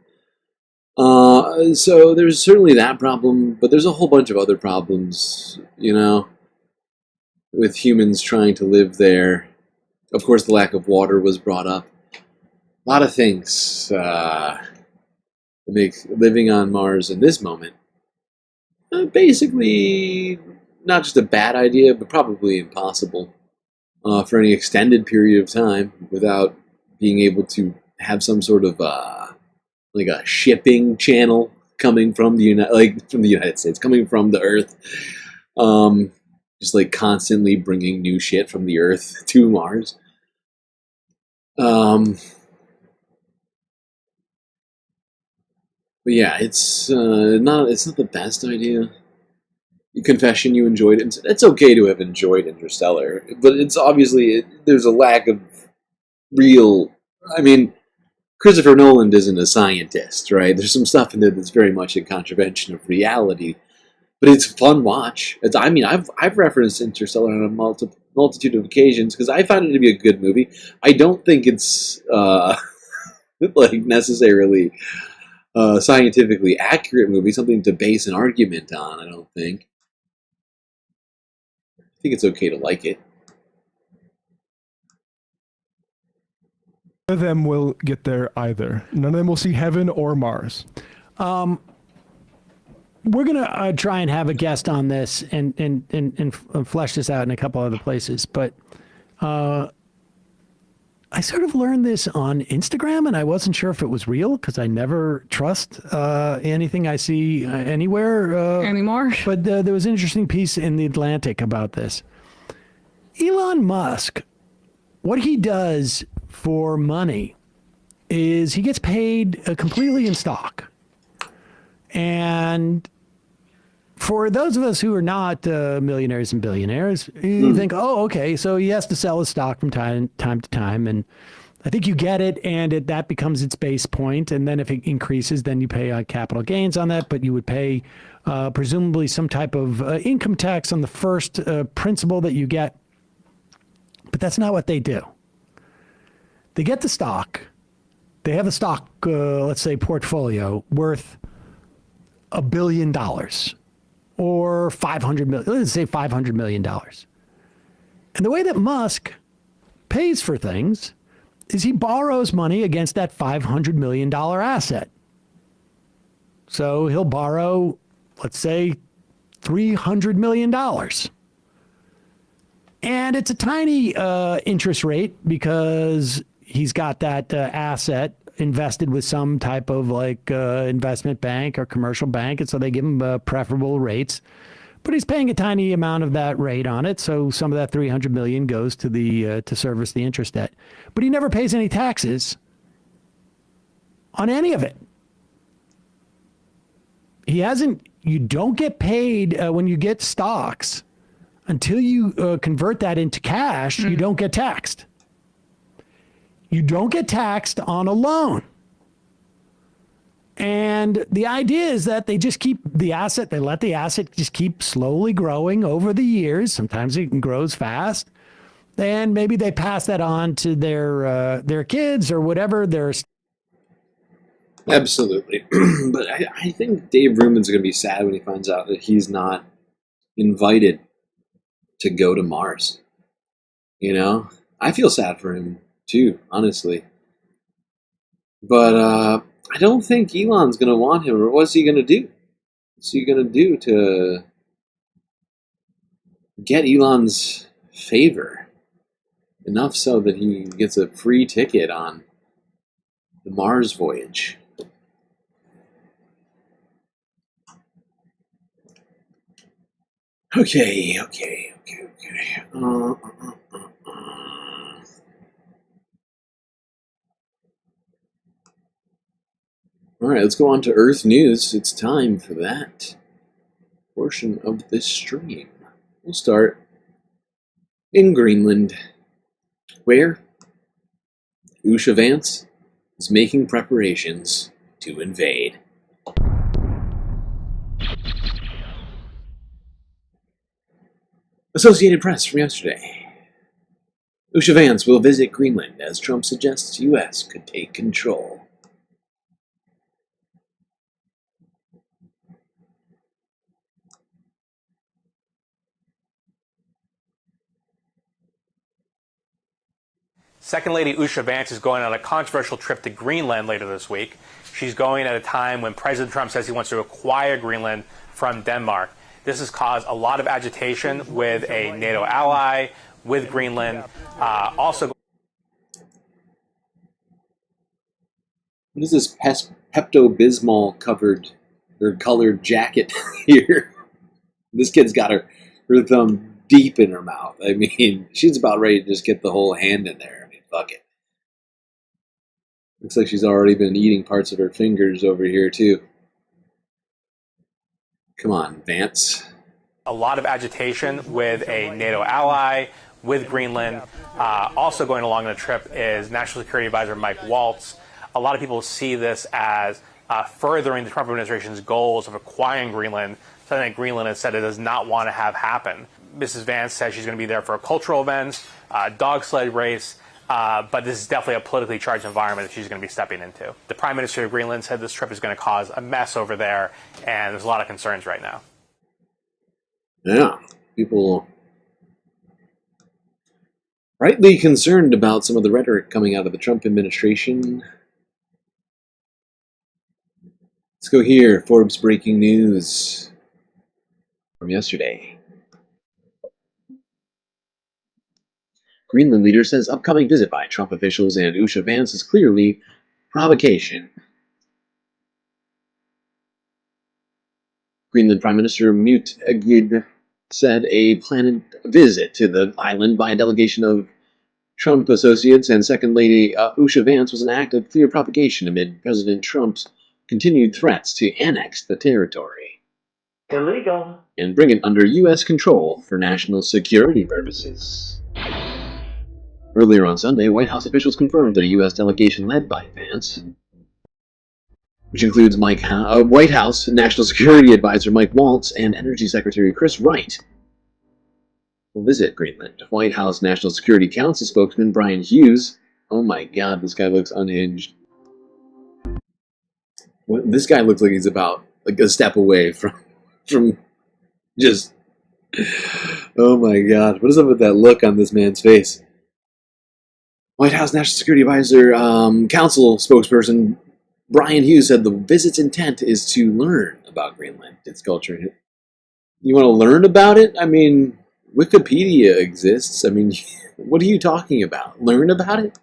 So there's certainly that problem, but there's a whole bunch of other problems, with humans trying to live there. Of course, the lack of water was brought up. A lot of things make living on Mars in this moment basically not just a bad idea, but probably impossible for any extended period of time without being able to have some sort of like a shipping channel coming from the United States, coming from the Earth. Just like constantly bringing new shit from the Earth to Mars. But yeah, it's not the best idea. Confession, you enjoyed it. It's okay to have enjoyed Interstellar, but it's obviously there's a lack of real. I mean, Christopher Nolan isn't a scientist, right? There's some stuff in there that's very much in contravention of reality. But it's a fun watch. I've referenced Interstellar on a multitude of occasions because I found it to be a good movie. I don't think it's necessarily a scientifically accurate movie, something to base an argument on. I don't think. I think it's okay to like it. None of them will get there either. None of them will see heaven or Mars. We're going to try and have a guest on this and flesh this out in a couple other places. But I sort of learned this on Instagram, and I wasn't sure if it was real because I never trust anything I see anywhere. Anymore. But there was an interesting piece in The Atlantic about this. Elon Musk, what he does for money is he gets paid completely in stock. And for those of us who are not millionaires and billionaires, you think, oh, okay, so he has to sell his stock from time to time, and I think you get it, and that becomes its base point. And then if it increases, then you pay capital gains on that. But you would pay presumably some type of income tax on the first principal that you get. But that's not what they do. They get the stock. They have a stock, let's say, portfolio worth $1 billion or 500 million. Let's say $500 million. And the way that Musk pays for things is he borrows money against that $500 million asset. So he'll borrow, let's say, $300 million. And it's a tiny interest rate because he's got that asset invested with some type of like investment bank or commercial bank. And so they give him preferable rates. But he's paying a tiny amount of that rate on it, so some of that $300 million goes to the to service the interest debt. But he never pays any taxes on any of it. He hasn't. You don't get paid when you get stocks until you convert that into cash. You don't get taxed. You don't get taxed on a loan. And the idea is that they just keep the asset, they let the asset just keep slowly growing over the years. Sometimes it grows fast. And maybe they pass that on to their kids or whatever. Absolutely. But I think Dave Rubin's going to be sad when he finds out that he's not invited to go to Mars. You know? I feel sad for him too, honestly. But I don't think Elon's going to want him, or what's he going to do? What's he going to do to get Elon's favor? Enough so that he gets a free ticket on the Mars voyage. Okay. Alright, let's go on to Earth News. It's time for that portion of this stream. We'll start in Greenland, where Usha Vance is making preparations to invade. Associated Press from yesterday. Usha Vance will visit Greenland as Trump suggests U.S. could take control. Second Lady Usha Vance is going on a controversial trip to Greenland later this week. She's going at a time when President Trump says he wants to acquire Greenland from Denmark. This has caused a lot of agitation with a NATO ally, with Greenland. What is this Pepto-Bismol covered or colored jacket here? This kid's got her thumb deep in her mouth. I mean, she's about ready to just get the whole hand in there. I mean, fuck it. Looks like she's already been eating parts of her fingers over here, too. Come on, Vance. A lot of agitation with a NATO ally, with Greenland. Also going along the trip is National Security Advisor Mike Waltz. A lot of people see this as furthering the Trump administration's goals of acquiring Greenland, something that Greenland has said it does not want to have happen. Mrs. Vance says she's going to be there for cultural events, dog sled race, but this is definitely a politically charged environment that she's going to be stepping into. The Prime Minister of Greenland said this trip is going to cause a mess over there, and there's a lot of concerns right now. Yeah, people rightly concerned about some of the rhetoric coming out of the Trump administration. Let's go here. Forbes breaking news from yesterday. Greenland leader says upcoming visit by Trump officials and Usha Vance is clearly provocation. Greenland Prime Minister Mute Egid said a planned visit to the island by a delegation of Trump associates and Second Lady Usha Vance was an act of clear provocation amid President Trump's continued threats to annex the territory. Illegal. And bring it under U.S. control for national security purposes. Earlier on Sunday, White House officials confirmed that a U.S. delegation led by Vance, which includes White House National Security Advisor Mike Waltz and Energy Secretary Chris Wright, will visit Greenland. White House National Security Council spokesman Brian Hughes, oh my god, this guy looks unhinged. This guy looks like he's about like a step away from just, oh my god, what is up with that look on this man's face? White House National Security Advisor Council spokesperson Brian Hughes said the visit's intent is to learn about Greenland, its culture. You want to learn about it? I mean, Wikipedia exists. I mean, what are you talking about? Learn about it?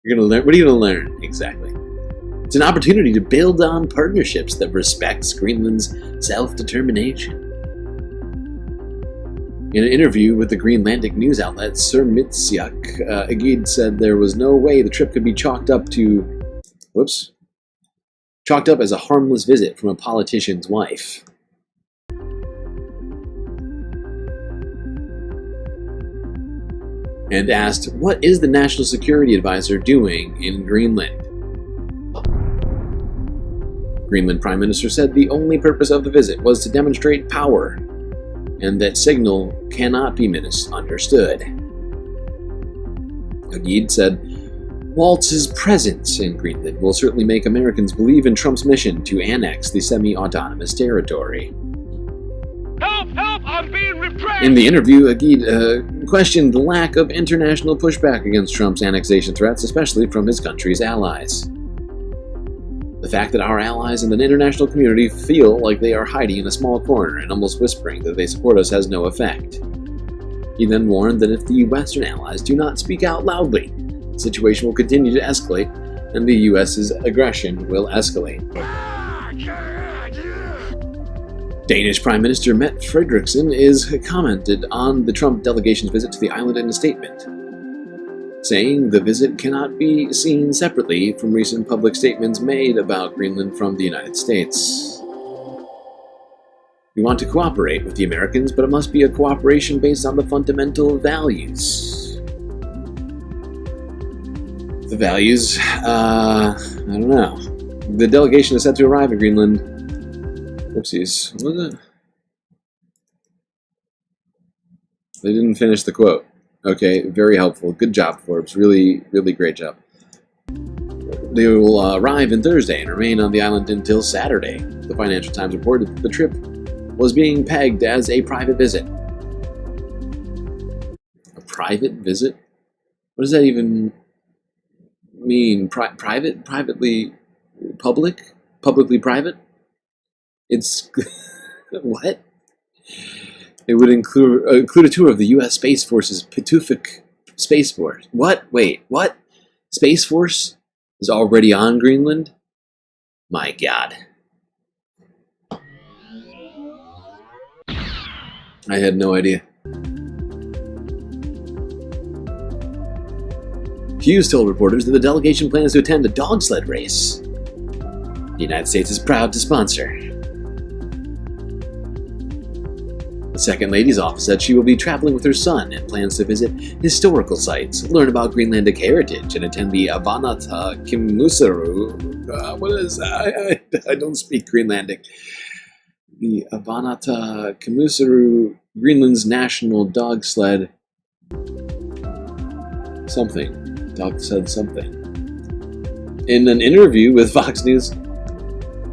You're gonna learn. What are you gonna learn exactly? It's an opportunity to build on partnerships that respects Greenland's self-determination. In an interview with the Greenlandic news outlet Sermitsiak, Agid said there was no way the trip could be chalked up as a harmless visit from a politician's wife. And asked, what is the National Security Advisor doing in Greenland? Greenland Prime Minister said the only purpose of the visit was to demonstrate power, and that signal cannot be misunderstood. Agid said, Waltz's presence in Greenland will certainly make Americans believe in Trump's mission to annex the semi-autonomous territory. Help! Help! I'm being repressed! In the interview, Agid questioned the lack of international pushback against Trump's annexation threats, especially from his country's allies. The fact that our allies in the international community feel like they are hiding in a small corner and almost whispering that they support us has no effect. He then warned that if the Western allies do not speak out loudly, the situation will continue to escalate and the US's aggression will escalate. Danish Prime Minister Mette Frederiksen has commented on the Trump delegation's visit to the island in a statement, saying the visit cannot be seen separately from recent public statements made about Greenland from the United States. We want to cooperate with the Americans, but it must be a cooperation based on the fundamental values. The values, I don't know. The delegation is set to arrive in Greenland. Whoopsies. What was it? They didn't finish the quote. Okay, very helpful. Good job, Forbes. Really, really great job. They will arrive on Thursday and remain on the island until Saturday. The Financial Times reported that the trip was being pegged as a private visit. A private visit? What does that even mean? Private? Privately public? Publicly private? It's... what? It would include a tour of the U.S. Space Force's Pituffik Space Force. What? Wait, what? Space Force is already on Greenland? My god. I had no idea. Hughes told reporters that the delegation plans to attend a dog sled race the United States is proud to sponsor. The Second Lady's office said she will be traveling with her son and plans to visit historical sites, learn about Greenlandic heritage, and attend the Avanata Kimusaru. What is that? I don't speak Greenlandic. The Avanata Kimusaru, Greenland's national dog sled. Something. Dog sled something. In an interview with Fox News.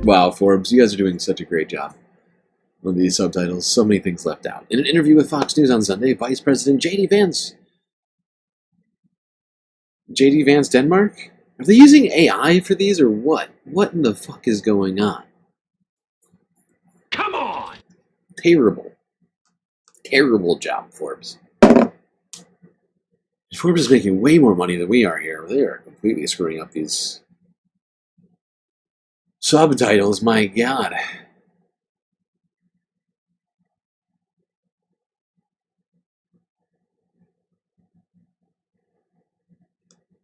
Wow, Forbes, you guys are doing such a great job on these subtitles. So many things left out. In an interview with Fox News on Sunday, Vice President J.D. Vance. J.D. Vance, Denmark? Are they using AI for these or what? What in the fuck is going on? Come on! Terrible. Terrible job, Forbes. Forbes is making way more money than we are here. They are completely screwing up these subtitles, my god.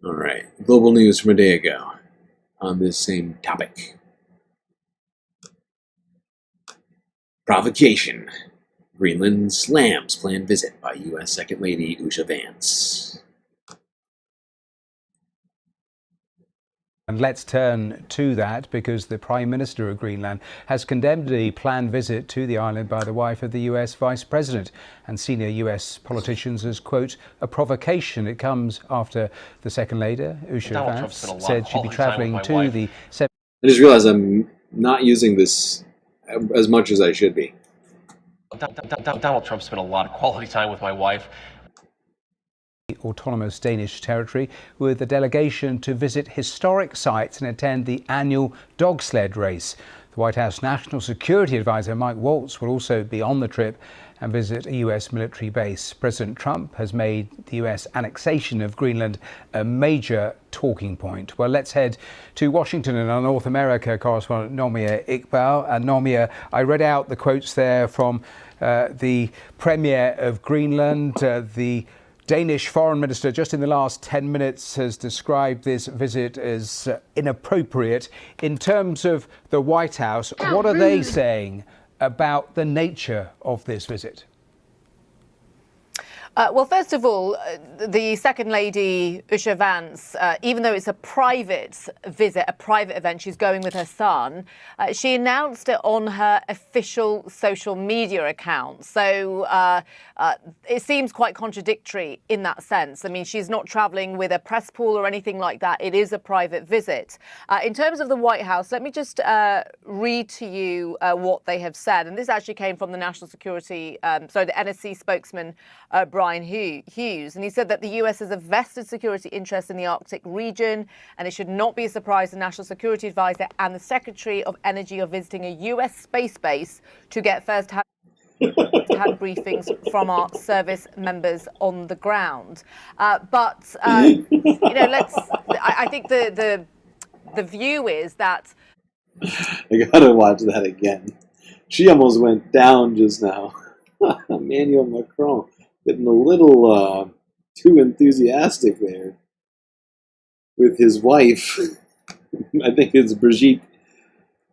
Alright, global news from a day ago on this same topic. Provocation. Greenland slams planned visit by U.S. Second Lady Usha Vance. And let's turn to that because the Prime Minister of Greenland has condemned a planned visit to the island by the wife of the US Vice President and senior US politicians as, quote, a provocation. It comes after the Second Lady, Usha Vance, said she'd be travelling to the... I just realized I'm not using this as much as I should be. Donald Trump spent a lot of quality time with my wife. Autonomous Danish territory with a delegation to visit historic sites and attend the annual dog sled race. The White House National Security Advisor Mike Waltz will also be on the trip and visit a US military base. President Trump has made the US annexation of Greenland a major talking point. Well, let's head to Washington and our North America correspondent Nomia Iqbal. And Nomia, I read out the quotes there from the Premier of Greenland, the Danish Foreign Minister, just in the last 10 minutes, has described this visit as inappropriate. In terms of the White House, what are they saying about the nature of this visit? Well, first of all, the Second Lady, Usha Vance, even though it's a private visit, a private event, she's going with her son, she announced it on her official social media account. So it seems quite contradictory in that sense. I mean, she's not travelling with a press pool or anything like that. It is a private visit. In terms of the White House, let me just read to you what they have said. And this actually came from the National Security, the NSC spokesman, Brian Hughes, and he said that the US has a vested security interest in the Arctic region, and it should not be a surprise the National Security Advisor and the Secretary of Energy are visiting a US space base to get first-hand briefings from our service members on the ground. But you know, I think the view is that I gotta watch that again. She almost went down just now. Emmanuel Macron. Getting a little too enthusiastic there with his wife. I think it's Brigitte.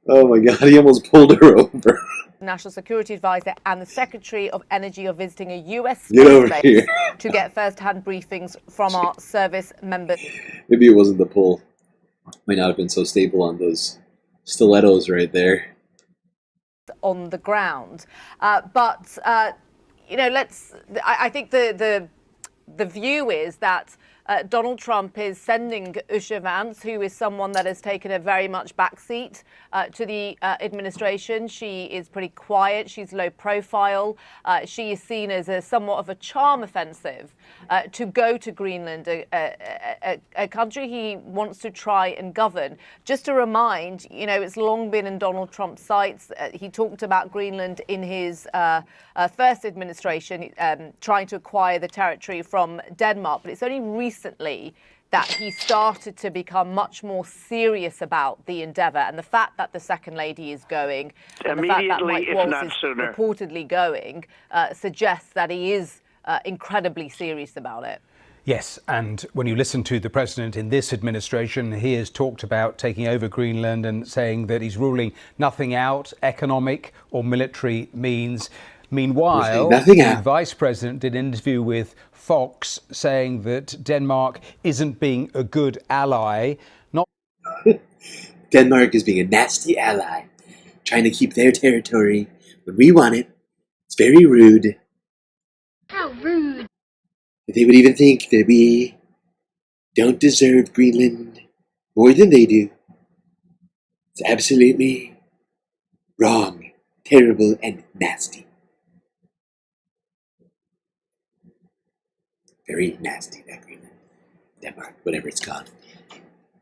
Oh my God, he almost pulled her over. National Security Advisor and the Secretary of Energy are visiting a US space base to get first-hand briefings from our service members. Maybe it wasn't the pull. Might not have been so stable on those stilettos right there. On the ground. You know, I think the view is that Donald Trump is sending Usha Vance, who is someone that has taken a very much backseat to the administration. She is pretty quiet. She's low profile. She is seen as somewhat of a charm offensive to go to Greenland, a country he wants to try and govern. Just to remind, you know, it's long been in Donald Trump's sights. He talked about Greenland in his first administration, trying to acquire the territory from Denmark, but it's only recently that he started to become much more serious about the endeavour, and the fact that the Second Lady is going, and the fact that Mike Waltz is reportedly going, suggests that he is incredibly serious about it. Yes, and when you listen to the president in this administration, he has talked about taking over Greenland and saying that he's ruling nothing out, economic or military means. Meanwhile, the vice president did an interview with Fox saying that Denmark isn't being a good ally. Denmark is being a nasty ally, trying to keep their territory when we want it. It's very rude. How rude. They would even think that we don't deserve Greenland more than they do. It's absolutely wrong, terrible, and nasty. Very nasty, that Greenland. Denmark, whatever it's called.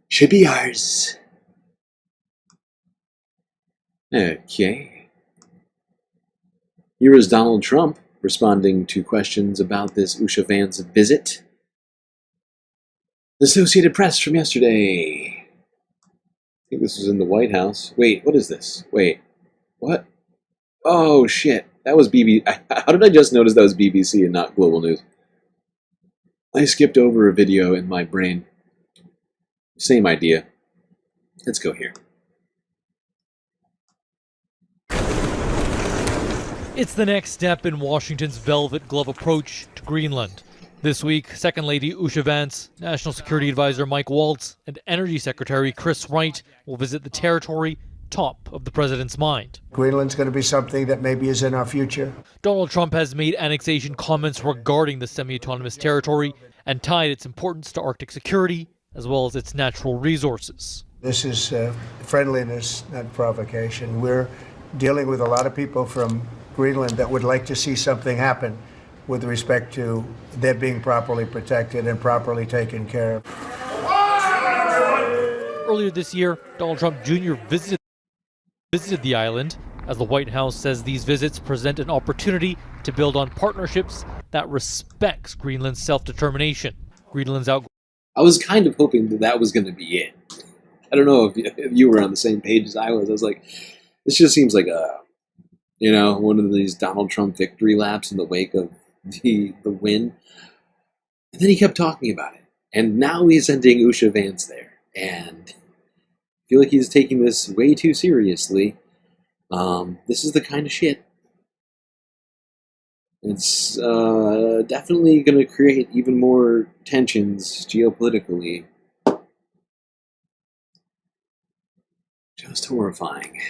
Should be ours. Okay. Here is Donald Trump responding to questions about this Usha Vance visit. The Associated Press from yesterday. I think this was in the White House. Wait, what is this? Wait, what? Oh, shit. That was BBC. How did I just notice that was BBC and not Global News? I skipped over a video in my brain. Same idea. Let's go here. It's the next step in Washington's velvet glove approach to Greenland. This week, Second Lady Usha Vance, National Security Advisor Mike Waltz, and Energy Secretary Chris Wright will visit the territory top of the president's mind. Greenland's going to be something that maybe is in our future. Donald Trump has made annexation comments regarding the semi-autonomous territory and tied its importance to Arctic security as well as its natural resources. This is friendliness, not provocation. We're dealing with a lot of people from Greenland that would like to see something happen with respect to their being properly protected and properly taken care of. Earlier this year, Donald Trump Jr. visited the island, as the White House says these visits present an opportunity to build on partnerships that respects Greenland's self-determination. Greenland's out. I was kind of hoping that that was going to be it. I don't know if you were on the same page as I was. I was like, this just seems like one of these Donald Trump victory laps in the wake of the win. And then he kept talking about it. And now he's sending Usha Vance there. And I feel like he's taking this way too seriously. This is the kind of shit. It's definitely going to create even more tensions geopolitically. Just horrifying.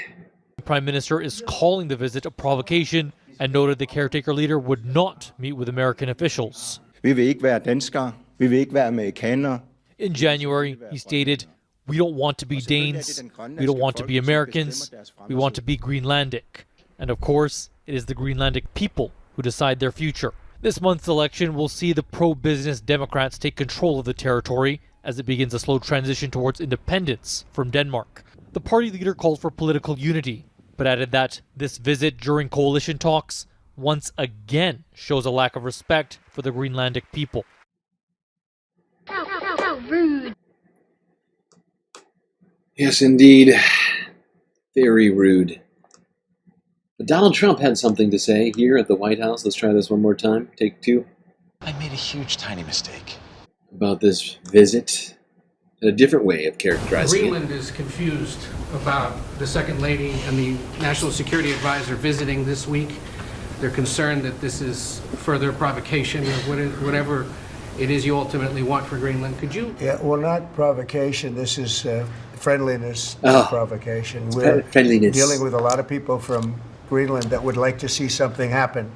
The Prime Minister is calling the visit a provocation and noted the caretaker leader would not meet with American officials. Vi vil ikke være danskere. Vi vil ikke være amerikanere. In January, he stated, "We don't want to be Danes, we don't want to be Americans, we want to be Greenlandic." And of course, it is the Greenlandic people who decide their future. This month's election will see the pro-business Democrats take control of the territory as it begins a slow transition towards independence from Denmark. The party leader called for political unity, but added that this visit during coalition talks once again shows a lack of respect for the Greenlandic people. How rude. Yes, indeed. Very rude. But Donald Trump had something to say here at the White House. Let's try this one more time. Take two. I made a huge, tiny mistake. About this visit. A different way of characterizing Greenland is confused about the Second Lady and the National Security Advisor visiting this week. They're concerned that this is further provocation of whatever it is you ultimately want for Greenland. Could you? Yeah, well, not provocation. This is friendliness, not provocation. We're friendliness. Dealing with a lot of people from Greenland that would like to see something happen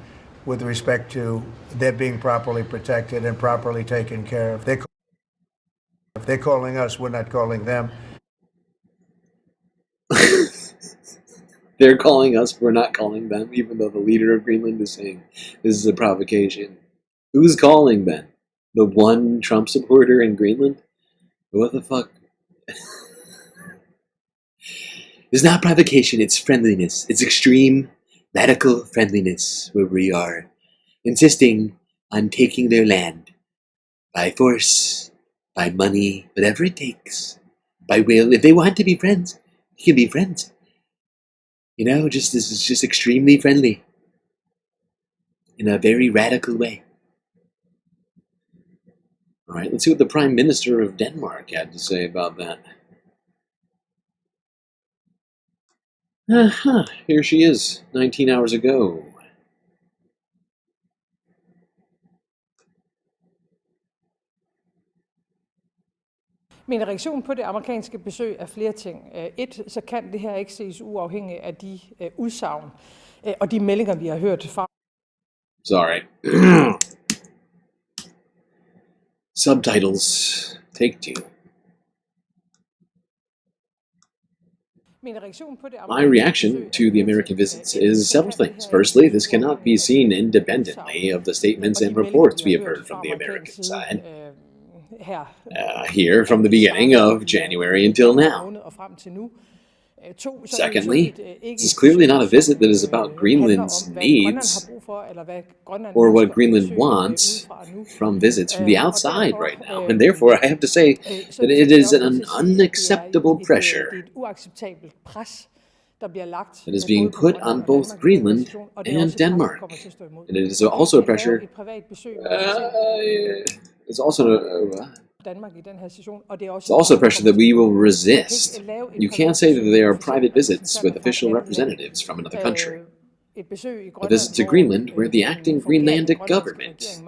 with respect to their being properly protected and properly taken care of. If they're calling us, we're not calling them. They're calling us, we're not calling them, even though the leader of Greenland is saying this is a provocation. Who's calling then? The one Trump supporter in Greenland? What the fuck? It's not provocation, it's friendliness. It's extreme, radical friendliness, where we are insisting on taking their land by force, by money, whatever it takes, by will. If they want to be friends, we can be friends. You know, this is just extremely friendly in a very radical way. All right, let's see what the Prime Minister of Denmark had to say about that. Here she is, 19 hours ago. Min reaktion på det amerikanske besøg er flere ting. Så kan det her ikke ses uafhængigt af de udsagn og de meldinger, vi har hørt fra. Sorry. Subtitles. Take two. My reaction to the American visits is several things. Firstly, this cannot be seen independently of the statements and reports we have heard from the American side. Here from the beginning of January until now. Secondly, this is clearly not a visit that is about Greenland's needs or what Greenland wants from visits from the outside right now. And therefore, I have to say that it is an unacceptable pressure that is being put on both Greenland and Denmark. And it is also a pressure. It's also a pressure that we will resist. You can't say that they are private visits with official representatives from another country. a visit to Greenland where the acting Greenlandic government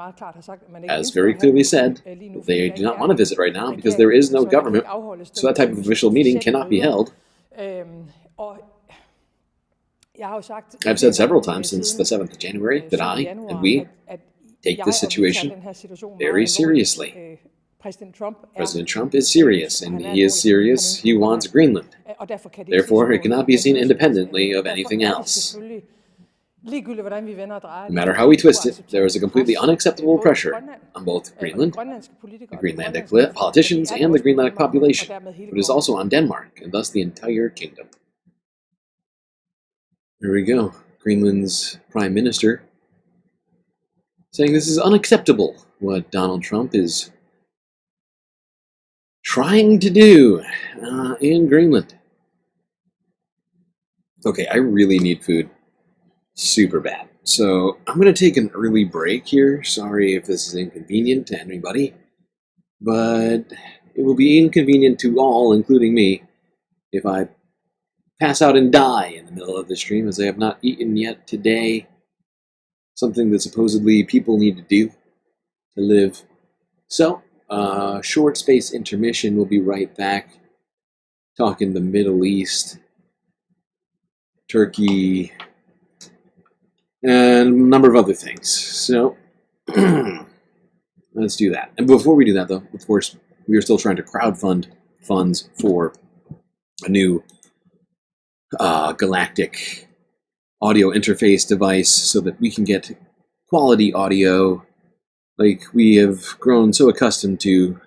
has very clearly said they do not want to visit right now because there is no government, so that type of official meeting cannot be held. I've said several times since the 7th of January that I and we take this situation very seriously. President Trump is serious, and he is serious. He wants Greenland. Therefore, it cannot be seen independently of anything else. No matter how we twist it, there is a completely unacceptable pressure on both Greenland, the Greenlandic politicians, and the Greenlandic population, but it is also on Denmark, and thus the entire kingdom. Here we go. Greenland's Prime Minister saying this is unacceptable, what Donald Trump is trying to do in Greenland. Okay, I really need food super bad. So I'm going to take an early break here. Sorry if this is inconvenient to anybody, but it will be inconvenient to all, including me, if I pass out and die in the middle of the stream, as I have not eaten yet today. Something that supposedly people need to do to live. So, short space intermission. We'll be right back. Talking the Middle East, Turkey, and a number of other things. So, let's do that. And before we do that, though, of course, we are still trying to crowdfund funds for a new Galactic audio interface device so that we can get quality audio like we have grown so accustomed to.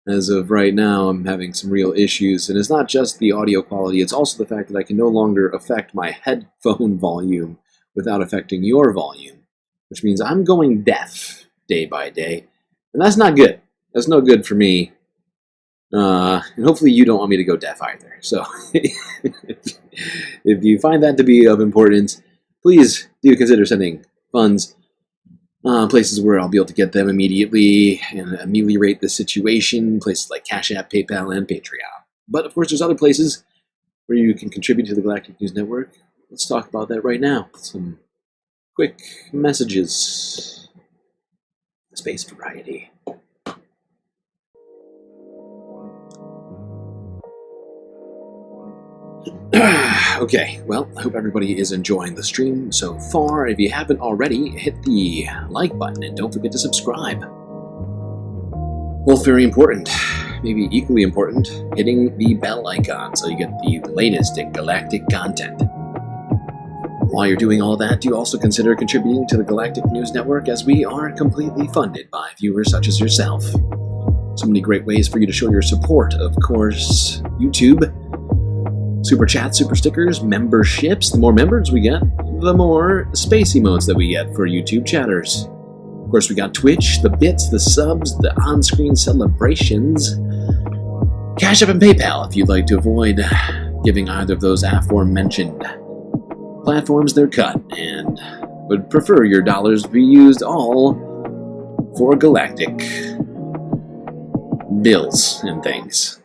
As of right now, I'm having some real issues, and it's not just the audio quality, it's also the fact that I can no longer affect my headphone volume without affecting your volume, which means I'm going deaf day by day, and that's not good. That's no good for me, and hopefully you don't want me to go deaf either. So, if you find that to be of importance, please do consider sending funds places where I'll be able to get them immediately and ameliorate the situation, places like Cash App, PayPal, and Patreon. But of course, there's other places where you can contribute to the Galactic News Network. Let's talk about that right now. Some quick messages. Space variety. Okay, well, I hope everybody is enjoying the stream so far. If you haven't already, hit the like button and don't forget to subscribe. Both very important. Maybe equally important, hitting the bell icon so you get the latest in Galactic content. While you're doing all that, do also consider contributing to the Galactic News Network, as we are completely funded by viewers such as yourself. So many great ways for you to show your support. Of course, YouTube, Super Chats, Super Stickers, memberships. The more members we get, the more space emotes that we get for YouTube chatters. Of course, we got Twitch, the bits, the subs, the on-screen celebrations, Cash App and PayPal if you'd like to avoid giving either of those aforementioned platforms their cut and would prefer your dollars be used all for Galactic bills and things.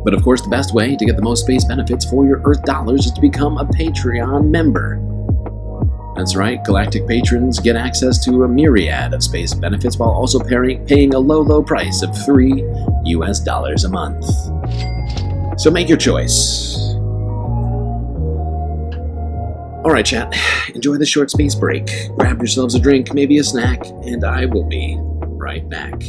But of course, the best way to get the most space benefits for your Earth dollars is to become a Patreon member. That's right, Galactic patrons get access to a myriad of space benefits while also paying a low price of $3 a month. So make your choice. Alright chat, enjoy the short space break, grab yourselves a drink, maybe a snack, and I will be right back.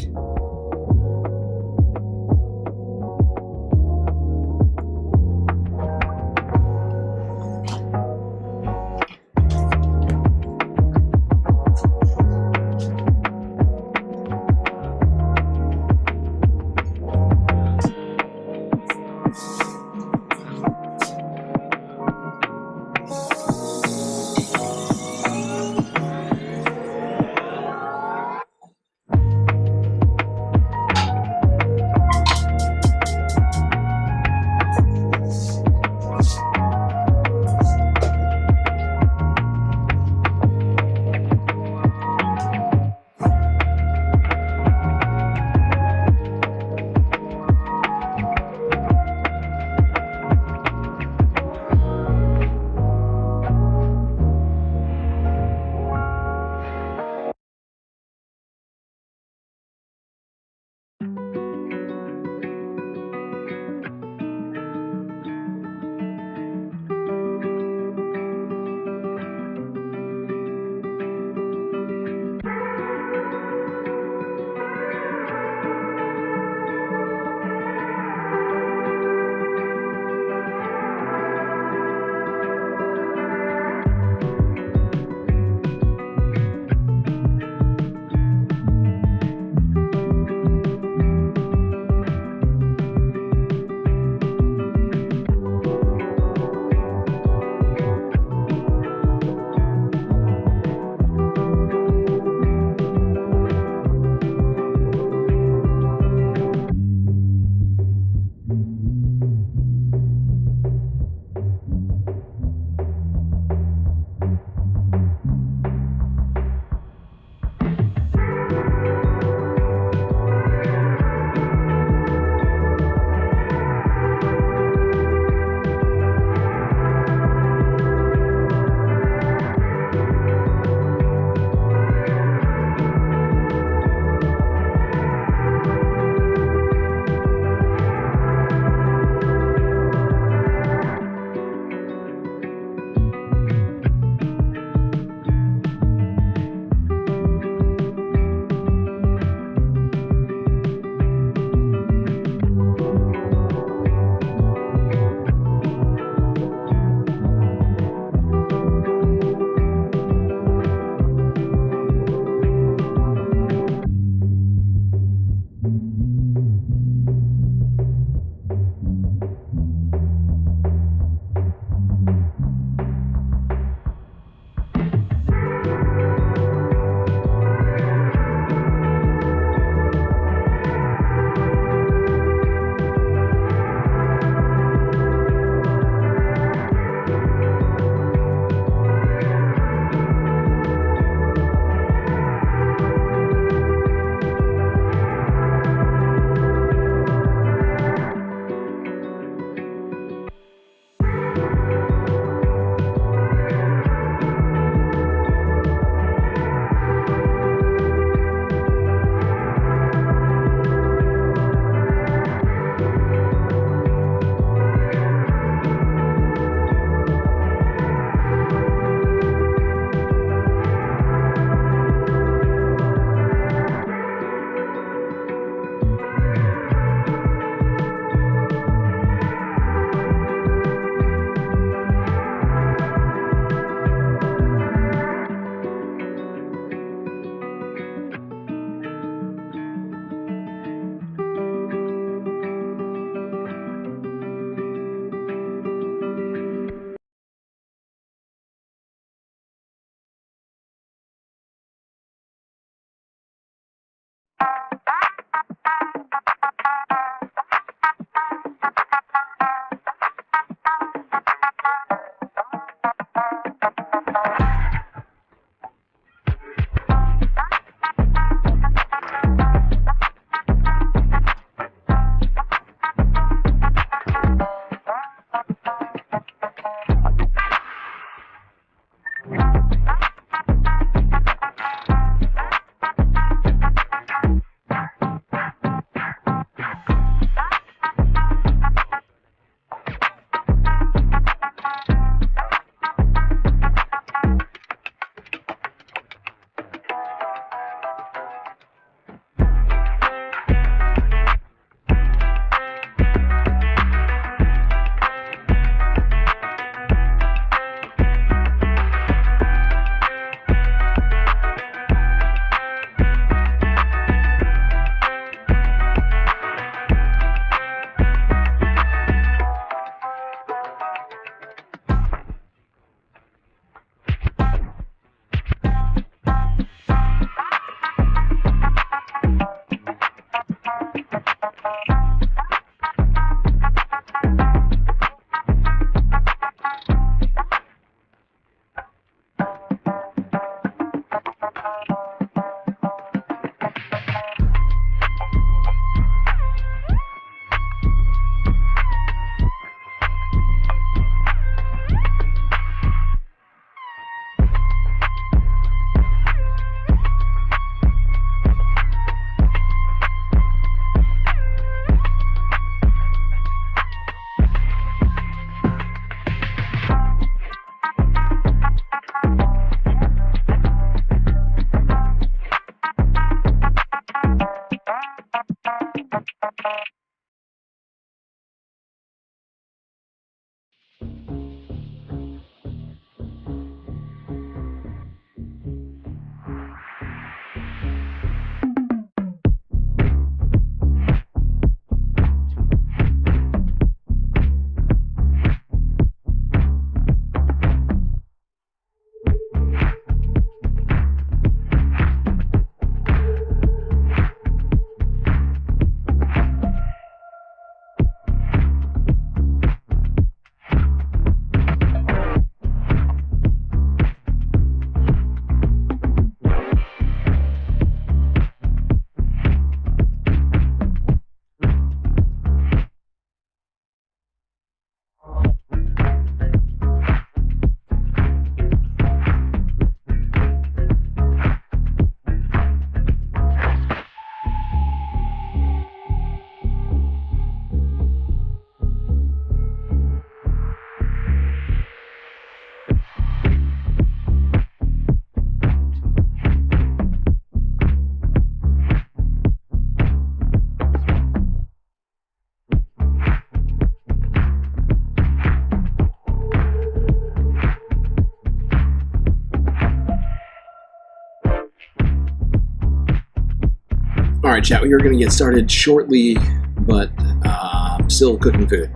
Alright, chat, we are going to get started shortly, but I'm still cooking food.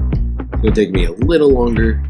It's going to take me a little longer.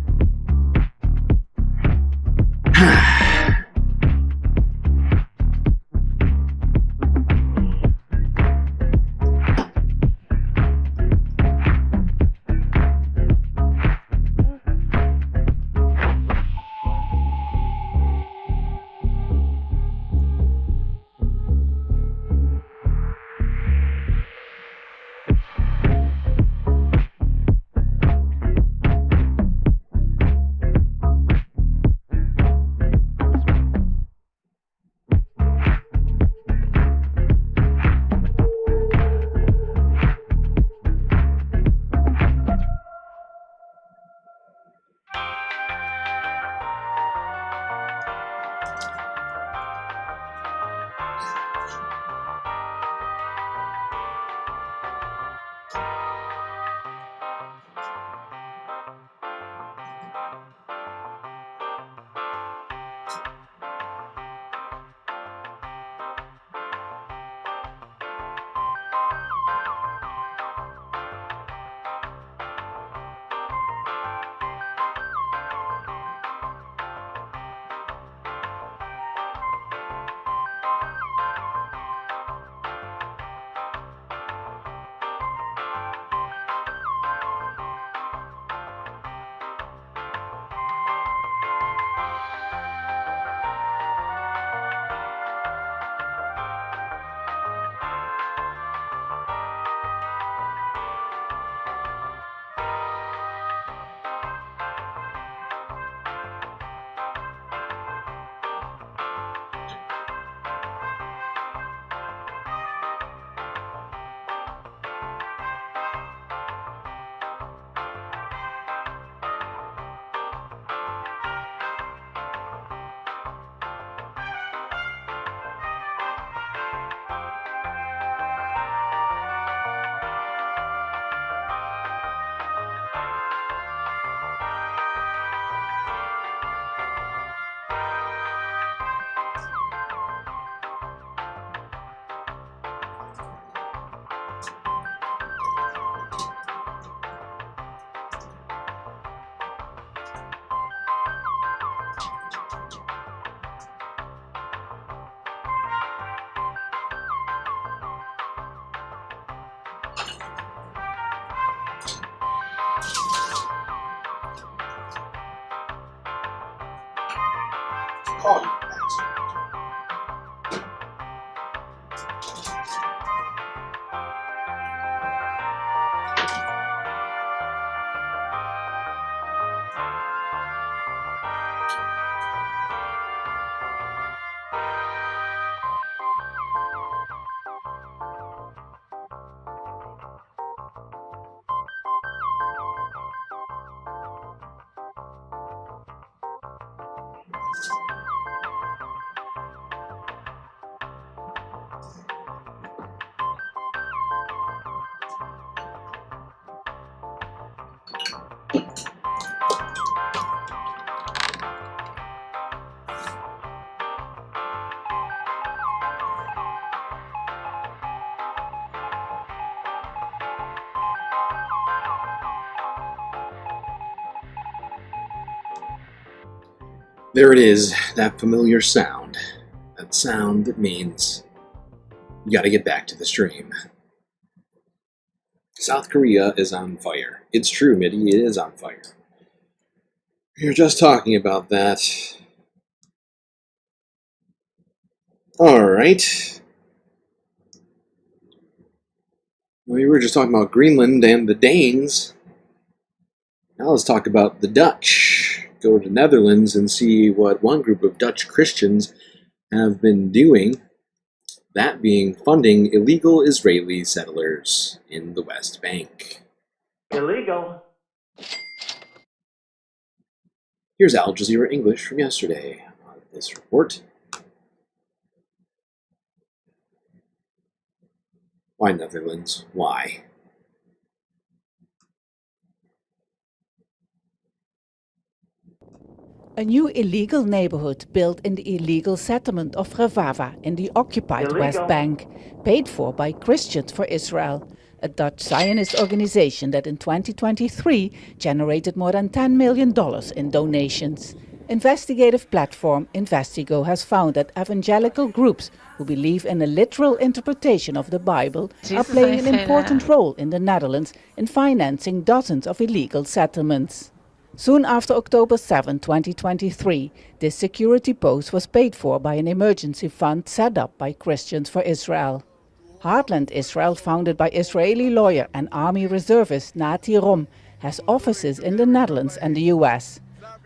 There it is, that familiar sound. That sound that means you gotta get back to the stream. South Korea is on fire. It's true, Mitty, it is on fire. We were just talking about that. Alright. We were just talking about Greenland and the Danes. Now let's talk about the Dutch. Go to the Netherlands and see what one group of Dutch Christians have been doing. That being funding illegal Israeli settlers in the West Bank. Illegal. Here's Al Jazeera English from yesterday on this report. Why Netherlands? Why? A new illegal neighborhood built in the illegal settlement of Revava in the occupied West Bank, paid for by Christians for Israel, a Dutch Zionist organization that in 2023 generated more than $10 million in donations. Investigative platform Investigo has found that evangelical groups who believe in a literal interpretation of the Bible are playing an important role in the Netherlands in financing dozens of illegal settlements. Soon after October 7, 2023, this security post was paid for by an emergency fund set up by Christians for Israel. Heartland Israel, founded by Israeli lawyer and army reservist Nati Rom, has offices in the Netherlands and the US.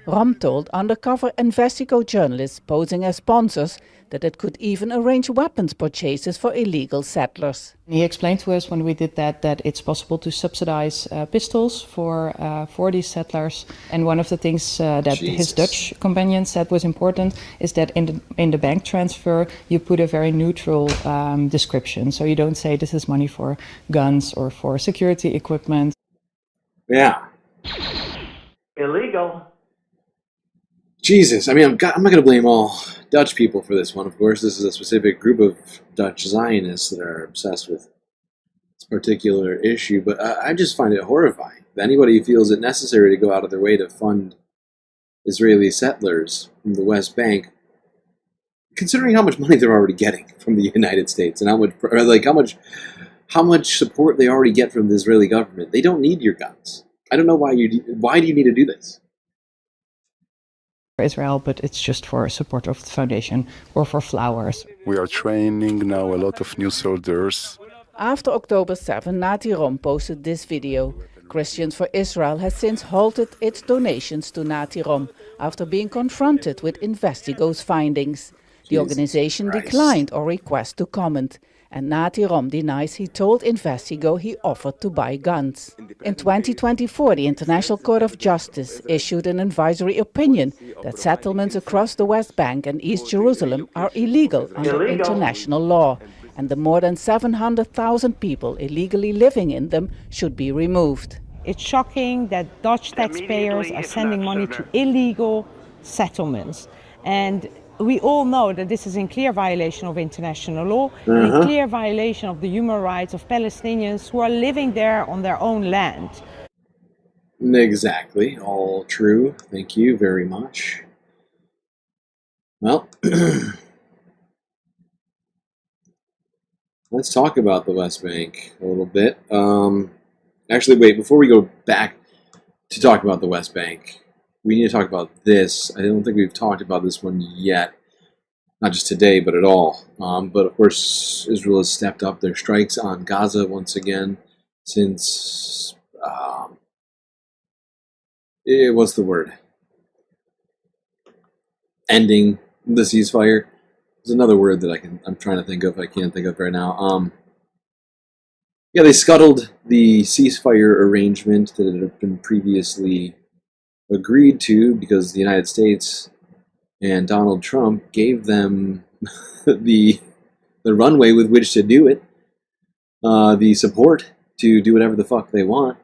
Rom told undercover Investigo journalists posing as sponsors that it could even arrange weapons purchases for illegal settlers. He explained to us when we did that it's possible to subsidize pistols for these settlers. And one of the things that his Dutch companion said was important is that in the bank transfer you put a very neutral description. So you don't say this is money for guns or for security equipment. Yeah. Illegal. Jesus, I mean, I'm not going to blame all Dutch people for this one, of course. This is a specific group of Dutch Zionists that are obsessed with this particular issue, but I just find it horrifying that anybody who feels it necessary to go out of their way to fund Israeli settlers from the West Bank, considering how much money they're already getting from the United States and how much support they already get from the Israeli government. They don't need your guns. I don't know why do you need to do this? Israel, but it's just for support of the foundation or for flowers. We are training now a lot of new soldiers. After October 7, Nati Rom posted this video. Christians for Israel has since halted its donations to Nati Rom after being confronted with Investigo's findings. The organization declined our request to comment, and Nati Rom denies he told Investigo he offered to buy guns. In 2024, the International Court of Justice issued an advisory opinion that settlements across the West Bank and East Jerusalem are illegal under international law, and the more than 700,000 people illegally living in them should be removed. It's shocking that Dutch taxpayers are sending money to illegal settlements. And we all know that this is in clear violation of international law, and in clear violation of the human rights of Palestinians who are living there on their own land. Exactly. All true. Thank you very much. Well, let's talk about the West Bank a little bit. Actually, wait, before we go back to talk about the West Bank, we need to talk about this. I don't think we've talked about this one yet. Not just today, but at all. But of course, Israel has stepped up their strikes on Gaza once again since... what's the word? Ending the ceasefire. There's another word that I'm trying to think of. I can't think of right now. Yeah, they scuttled the ceasefire arrangement that had been previously agreed to because the United States and Donald Trump gave them the runway with which to do it, the support to do whatever the fuck they want,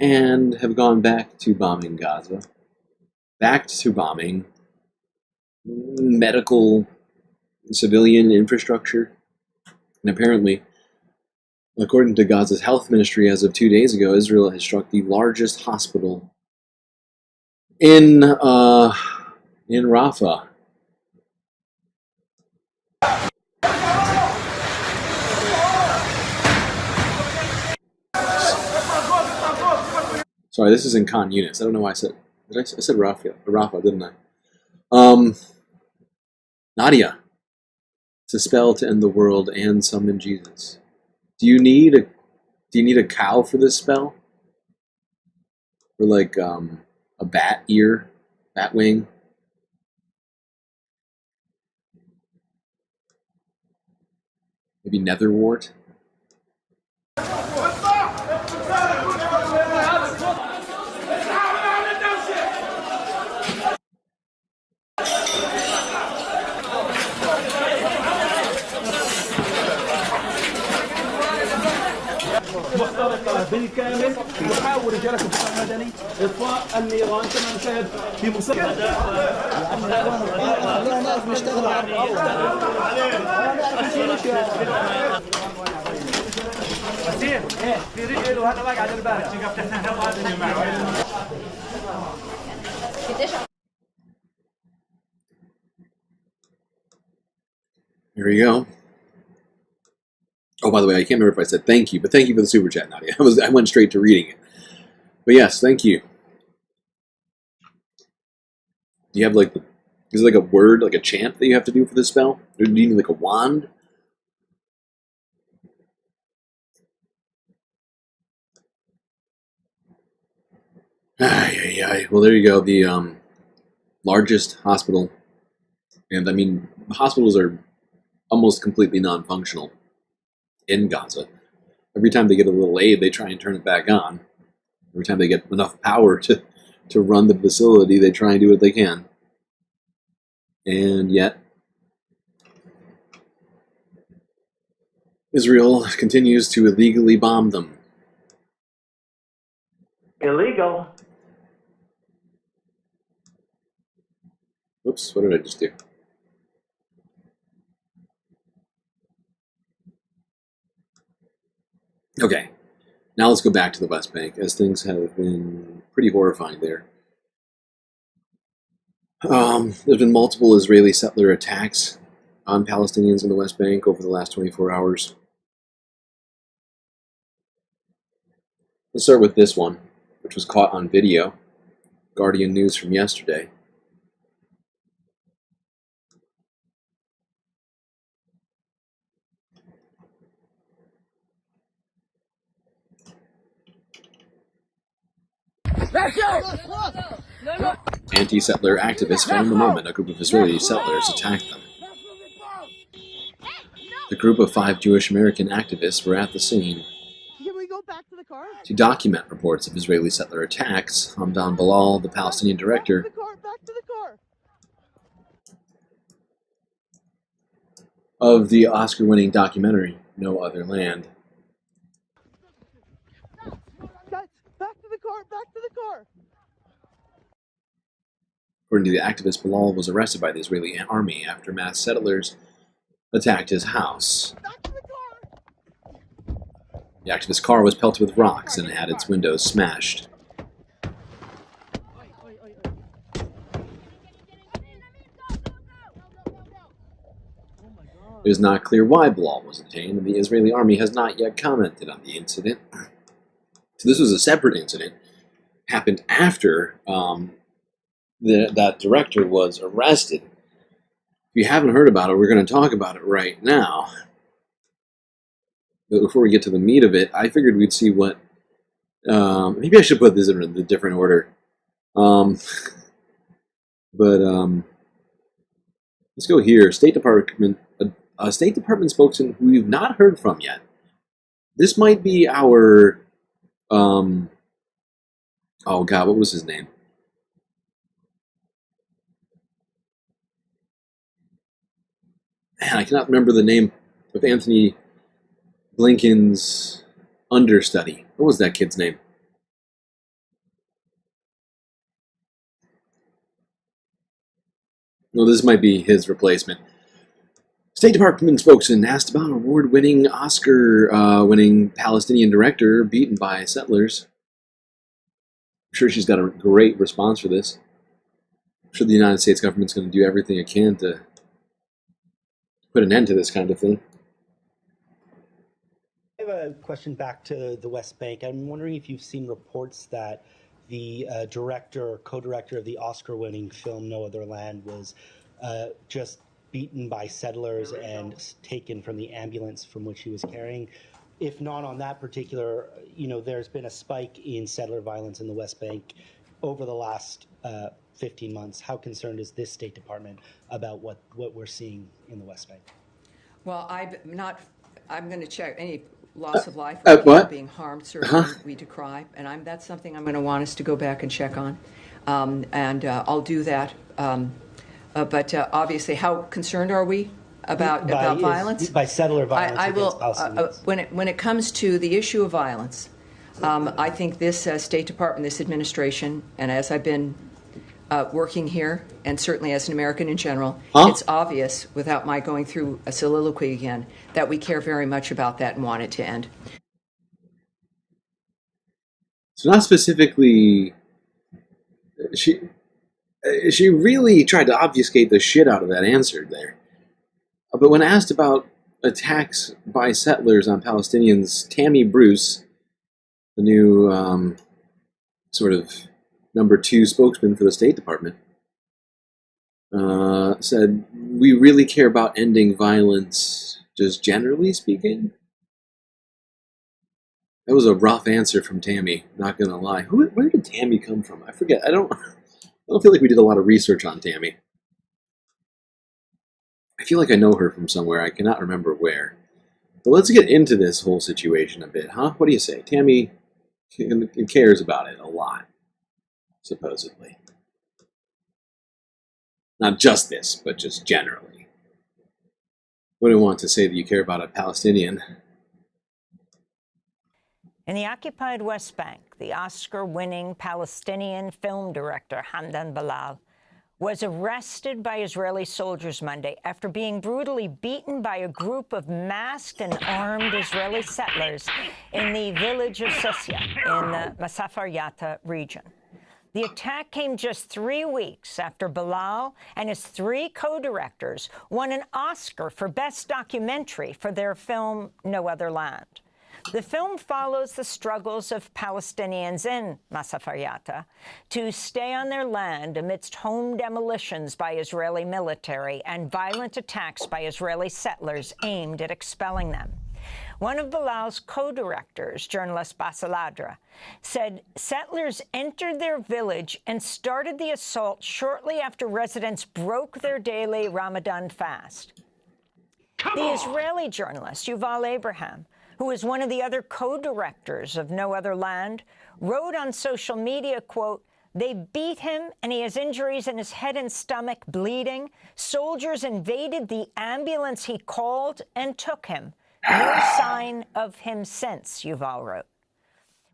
and have gone back to bombing Gaza, back to bombing medical civilian infrastructure, and apparently, according to Gaza's health ministry, as of 2 days ago, Israel has struck the largest hospital in in Rafah. Sorry, this is in Khan Yunis. I don't know why I said. I said Rafah, didn't I? Nadia. It's a spell to end the world and summon Jesus. Do you need a cow for this spell? Or like a bat ear, bat wing? Maybe netherwort? مخترقة بالكامل يحاول رجال الدفاع المدني إطفاء النيران كما نشاهد في مسلسل في رجل وهذا واقع على الباب. Here we go. Oh, by the way, I can't remember if I said thank you, but thank you for the super chat, Nadia. I went straight to reading it. But yes, thank you. Do you have like is it like a word, like a chant that you have to do for this spell? Or do you need like a wand? Well, there you go. The largest hospital, and I mean, hospitals are almost completely non-functional in Gaza. Every time they get a little aid, they try and turn it back on. Every time they get enough power to run the facility, they try and do what they can. And yet, Israel continues to illegally bomb them. Illegal. Whoops, what did I just do? Okay, now let's go back to the West Bank, as things have been pretty horrifying there. There's been multiple Israeli settler attacks on Palestinians in the West Bank over the last 24 hours. Let's start with this one, which was caught on video. Guardian News from yesterday. Anti-settler activists found the moment a group of Israeli settlers attacked them. The group of 5 Jewish American activists were at the scene to document reports of Israeli settler attacks. Hamdan Bilal, the Palestinian director, of the Oscar-winning documentary No Other Land. According to the activist, Bilal was arrested by the Israeli army after mass settlers attacked his house. The activist's car was pelted with rocks and had its windows smashed. It is not clear why Bilal was detained, and the Israeli army has not yet commented on the incident. So this was a separate incident. Happened after that director was arrested. If you haven't heard about it, we're going to talk about it right now. But before we get to the meat of it, I figured we'd see what... maybe I should put this in a different order. Let's go here. State Department... A State Department spokesman who we've not heard from yet. This might be our... oh God, what was his name? Man, I cannot remember the name of Anthony Blinken's understudy. What was that kid's name? No, this might be his replacement. State Department spokesman asked about award-winning, Oscar-winning Palestinian director beaten by settlers. I'm sure she's got a great response for this. sure the United States government's going to do everything it can to put an end to this kind of thing. I have a question back to the West Bank. I'm wondering if you've seen reports that the co-director of the Oscar-winning film No Other Land was just beaten by settlers and taken from the ambulance from which he was carrying. If not on that particular, there's been a spike in settler violence in the West Bank over the last 15 months. How concerned is this State Department about what we're seeing in the West Bank? Well, I'm going to check any loss of life or people being harmed. Certainly, we decry, and that's something I'm going to want us to go back and check on, and I'll do that. But obviously, how concerned are we about violence? By settler violence against Palestinians. When it comes to the issue of violence, I think this State Department, this administration, and as I've been working here, and certainly as an American in general, it's obvious, without my going through a soliloquy again, that we care very much about that and want it to end. So not specifically, she really tried to obfuscate the shit out of that answer there. But when asked about attacks by settlers on Palestinians, Tammy Bruce, the new sort of number 2 spokesman for the State Department, said, we really care about ending violence, just generally speaking. That was a rough answer from Tammy, not gonna lie. Where did Tammy come from? I forget. I don't feel like we did a lot of research on Tammy. I feel like I know her from somewhere. I cannot remember where. But let's get into this whole situation a bit, huh? What do you say? Tammy cares about it a lot, supposedly. Not just this, but just generally. Wouldn't want to say that you care about a Palestinian. In the occupied West Bank, the Oscar-winning Palestinian film director Hamdan Bilal was arrested by Israeli soldiers Monday after being brutally beaten by a group of masked and armed Israeli settlers in the village of Susya in the Masafar Yatta region. The attack came just 3 weeks after Bilal and his 3 co-directors won an Oscar for Best Documentary for their film No Other Land. The film follows the struggles of Palestinians in Masafar Yatta to stay on their land amidst home demolitions by Israeli military and violent attacks by Israeli settlers aimed at expelling them. One of Bilal's co-directors, journalist Bassel Adra, said settlers entered their village and started the assault shortly after residents broke their daily Ramadan fast. The Israeli journalist Yuval Abraham, who is one of the other co-directors of No Other Land, wrote on social media, quote, "They beat him and he has injuries in his head and stomach, bleeding. Soldiers invaded the ambulance he called and took him. No sign of him since," Yuval wrote.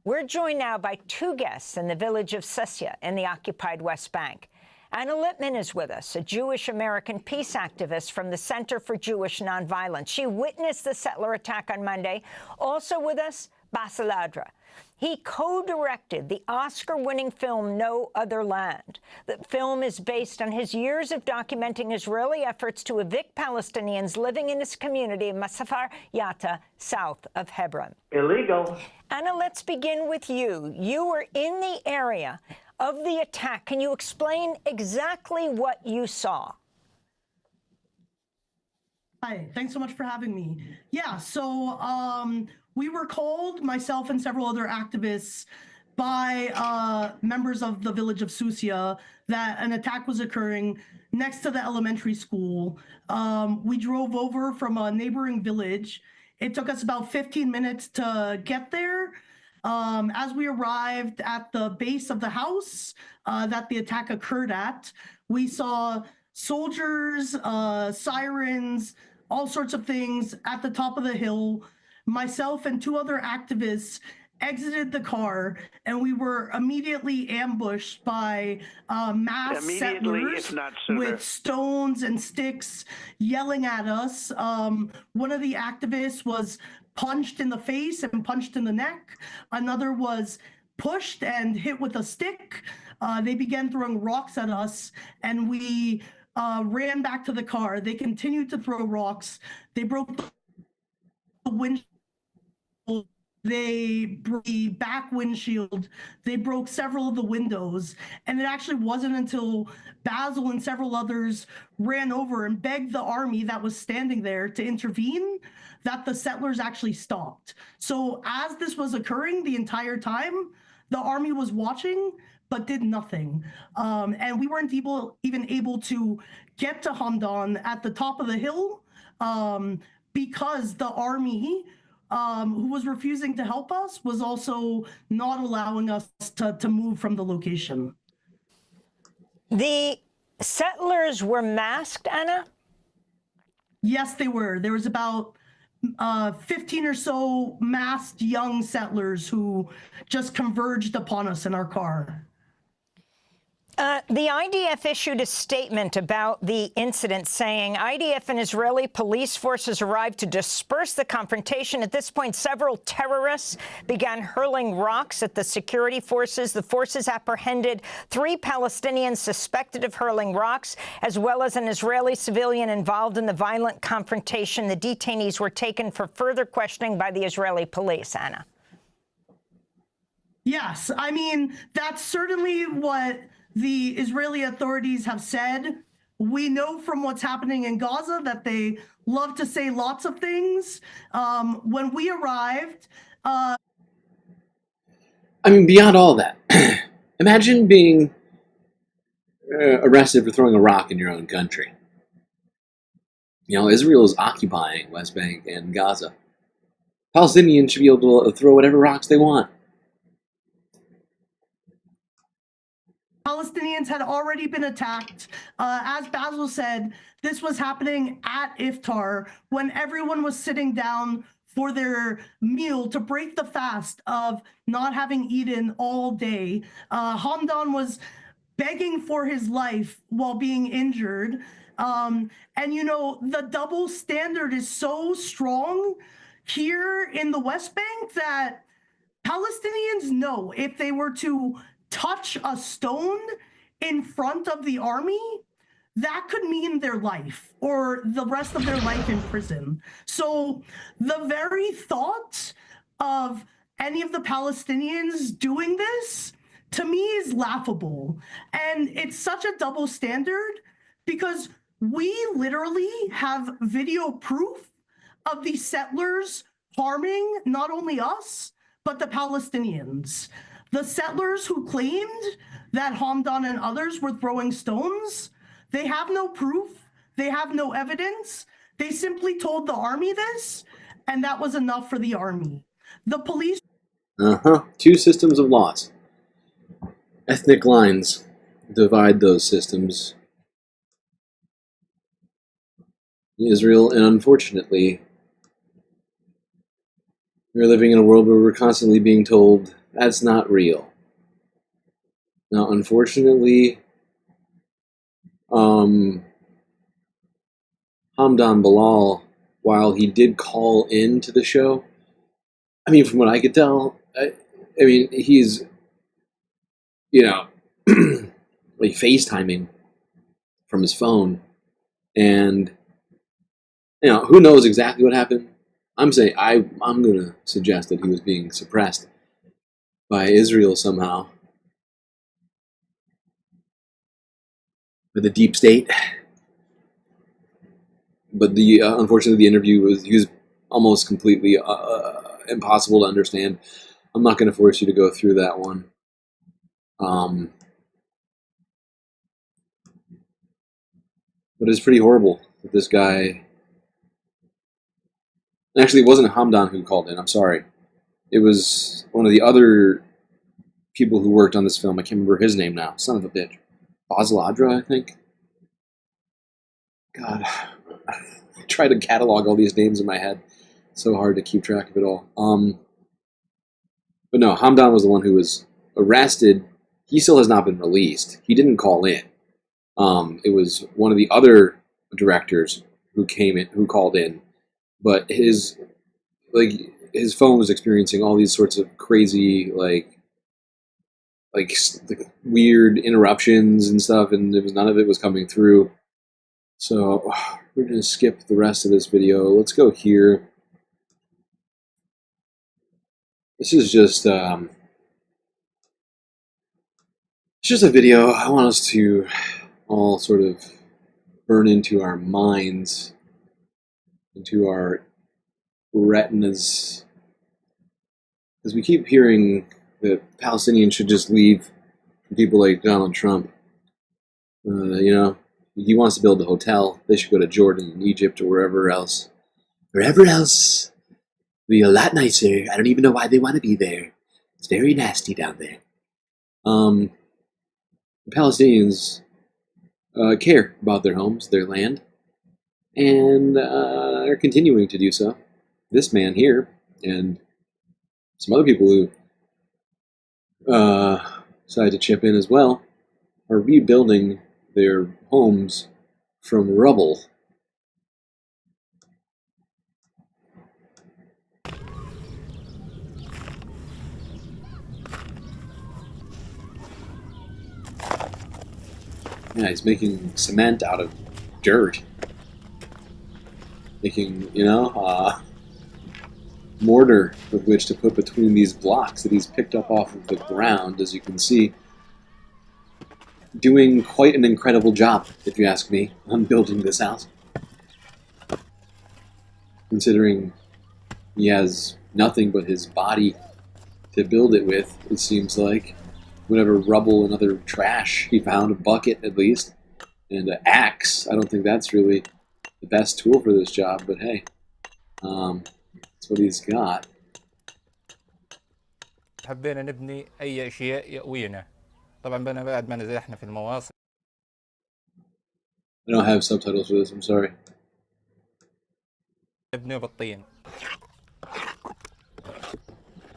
We're joined now by 2 guests in the village of Susya in the occupied West Bank. Anna Lippman is with us, a Jewish-American peace activist from the Center for Jewish Nonviolence. She witnessed the settler attack on Monday. Also with us, Bassel Adra. He co-directed the Oscar-winning film No Other Land. The film is based on his years of documenting Israeli efforts to evict Palestinians living in his community of Masafar Yatta, south of Hebron. Illegal. Anna, let's begin with you. You were in the area of the attack. Can you explain exactly what you saw? Hi, thanks so much for having me. Yeah, so we were called, myself and several other activists, by members of the village of Susya that an attack was occurring next to the elementary school. We drove over from a neighboring village. It took us about 15 minutes to get there. As we arrived at the base of the house that the attack occurred at, we saw soldiers, sirens, all sorts of things at the top of the hill. Myself and 2 other activists exited the car, and we were immediately ambushed by mass settlers with stones and sticks yelling at us. One of the activists was punched in the face and punched in the neck. Another was pushed and hit with a stick. They began throwing rocks at us, and we ran back to the car. They continued to throw rocks. They broke the windshield. They broke the back windshield. They broke several of the windows. And it actually wasn't until Basil and several others ran over and begged the army that was standing there to intervene that the settlers actually stopped. So as this was occurring the entire time, the army was watching but did nothing. And we weren't even able to get to Hamdan at the top of the hill because the army, who was refusing to help us, was also not allowing us to move from the location. The settlers were masked, Anna? Yes, they were. There was about 15 or so masked young settlers who just converged upon us in our car. The IDF issued a statement about the incident saying IDF and Israeli police forces arrived to disperse the confrontation. At this point, several terrorists began hurling rocks at the security forces. The forces apprehended 3 Palestinians suspected of hurling rocks, as well as an Israeli civilian involved in the violent confrontation. The detainees were taken for further questioning by the Israeli police, Anna. Yes, I mean, that's certainly what the Israeli authorities have said. We know from what's happening in Gaza that they love to say lots of things. When we arrived... I mean, beyond all that, imagine being arrested for throwing a rock in your own country. You know, Israel is occupying West Bank and Gaza. Palestinians should be able to throw whatever rocks they want. Palestinians had already been attacked. As Basil said, this was happening at iftar when everyone was sitting down for their meal to break the fast of not having eaten all day. Hamdan was begging for his life while being injured. And, you know, the double standard is so strong here in the West Bank that Palestinians know if they were to touch a stone in front of the army, that could mean their life or the rest of their life in prison. So the very thought of any of the Palestinians doing this, to me, is laughable. And it's such a double standard because we literally have video proof of the settlers harming not only us, but the Palestinians. The settlers who claimed that Hamdan and others were throwing stones, they have no proof, they have no evidence. They simply told the army this, and that was enough for the army. The police... Two systems of laws. Ethnic lines divide those systems. Israel, and unfortunately, we're living in a world where we're constantly being told that's not real. Now, unfortunately, Hamdan Bilal, while he did call in to the show, I mean, from what I could tell, I mean, he's, you know, like FaceTiming from his phone, and, you know, who knows exactly what happened. I'm saying, I'm going to suggest that he was being suppressed by Israel somehow. By the deep state. But the unfortunately, the interview was almost completely impossible to understand. I'm not going to force you to go through that one. But it's pretty horrible that this guy... Actually, it wasn't Hamdan who called in, I'm sorry. It was one of the other people who worked on this film. I can't remember his name now. Son of a bitch. Basil Adra, I think? God. I try to catalog all these names in my head. It's so hard to keep track of it all. But no, Hamdan was the one who was arrested. He still has not been released. He didn't call in. It was one of the other directors who called in. But his phone was experiencing all these sorts of crazy, like weird interruptions and stuff, and none of it was coming through. So we're gonna skip the rest of this video. Let's go here. This is just it's just a video I want us to all sort of burn into our minds, into our retinas, because we keep hearing that Palestinians should just leave from people like Donald Trump. You know, he wants to build a hotel. They should go to Jordan and Egypt or wherever else. Wherever else be a lot nicer. I don't even know why they want to be there. It's very nasty down there. The Palestinians care about their homes, their land, and are continuing to do so. This man here and some other people who decided to chip in as well are rebuilding their homes from rubble. Yeah, he's making cement out of dirt. Making, you know, mortar with which to put between these blocks that he's picked up off of the ground, as you can see. Doing quite an incredible job, if you ask me, on building this house. Considering he has nothing but his body to build it with, it seems like. Whatever rubble and other trash he found, a bucket at least, and an axe. I don't think that's really the best tool for this job, but hey, that's what he's got. حبينا نبني أي أشياء يأوينا. طبعا بعد ما نزحنا في المواصل. I don't have subtitles for this, I'm sorry. نبني بالطين.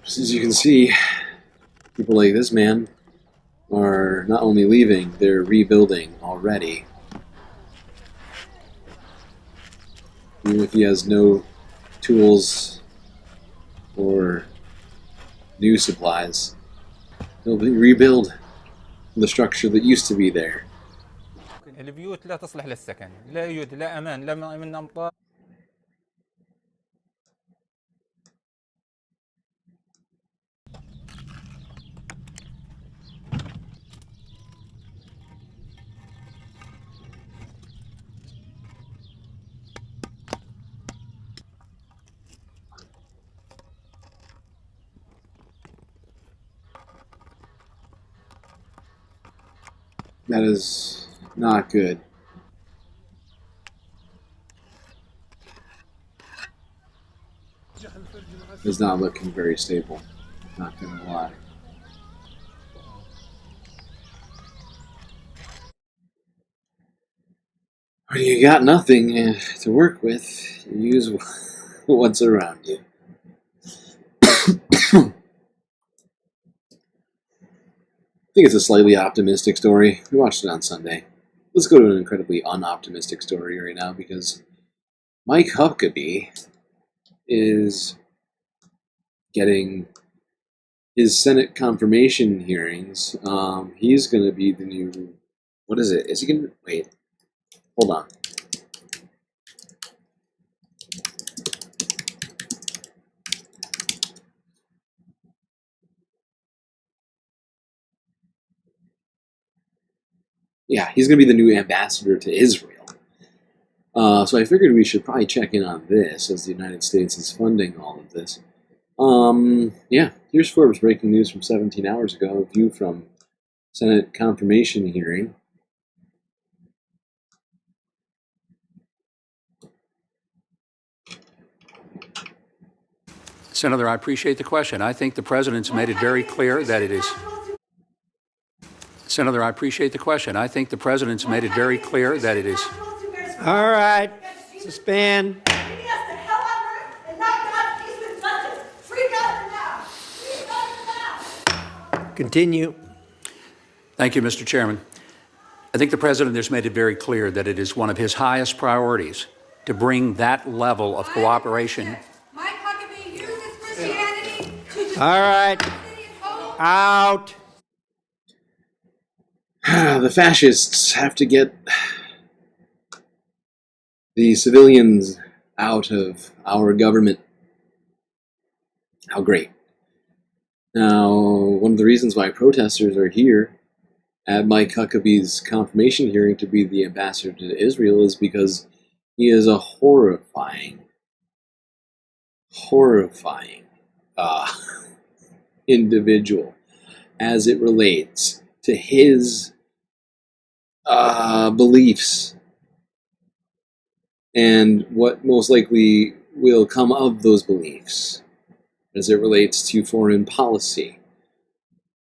Just as you can see, people like this man are not only leaving, they're rebuilding already. Even if he has no tools or new supplies, he'll rebuild the structure that used to be there. البيوت لا تصلح للسكن، لا يوجد لا أمان لا من أمطار. That is not good. It's not looking very stable, not gonna lie. When you got nothing to work with, you use what's around you. I think it's a slightly optimistic story. We watched it on Sunday. Let's go to an incredibly unoptimistic story right now, because Mike Huckabee is getting his Senate confirmation hearings. He's going to be the new... What is it? Is he going to... Wait. Hold on. Yeah, he's going to be the new ambassador to Israel. So I figured we should probably check in on this, as the United States is funding all of this. Yeah, here's Forbes breaking news from 17 hours ago. A view from Senate confirmation hearing. Senator, I appreciate the question. I think the president's made it very clear that it is... Senator, I appreciate the question. I think the president's made it very clear that it is... All right. Suspend. Continue. Thank you, Mr. Chairman. I think the president has made it very clear that it is one of his highest priorities to bring that level of cooperation. All right. Out. The fascists have to get the civilians out of our government. How great. Now, one of the reasons why protesters are here at Mike Huckabee's confirmation hearing to be the ambassador to Israel is because he is a horrifying individual as it relates to his beliefs and what most likely will come of those beliefs as it relates to foreign policy.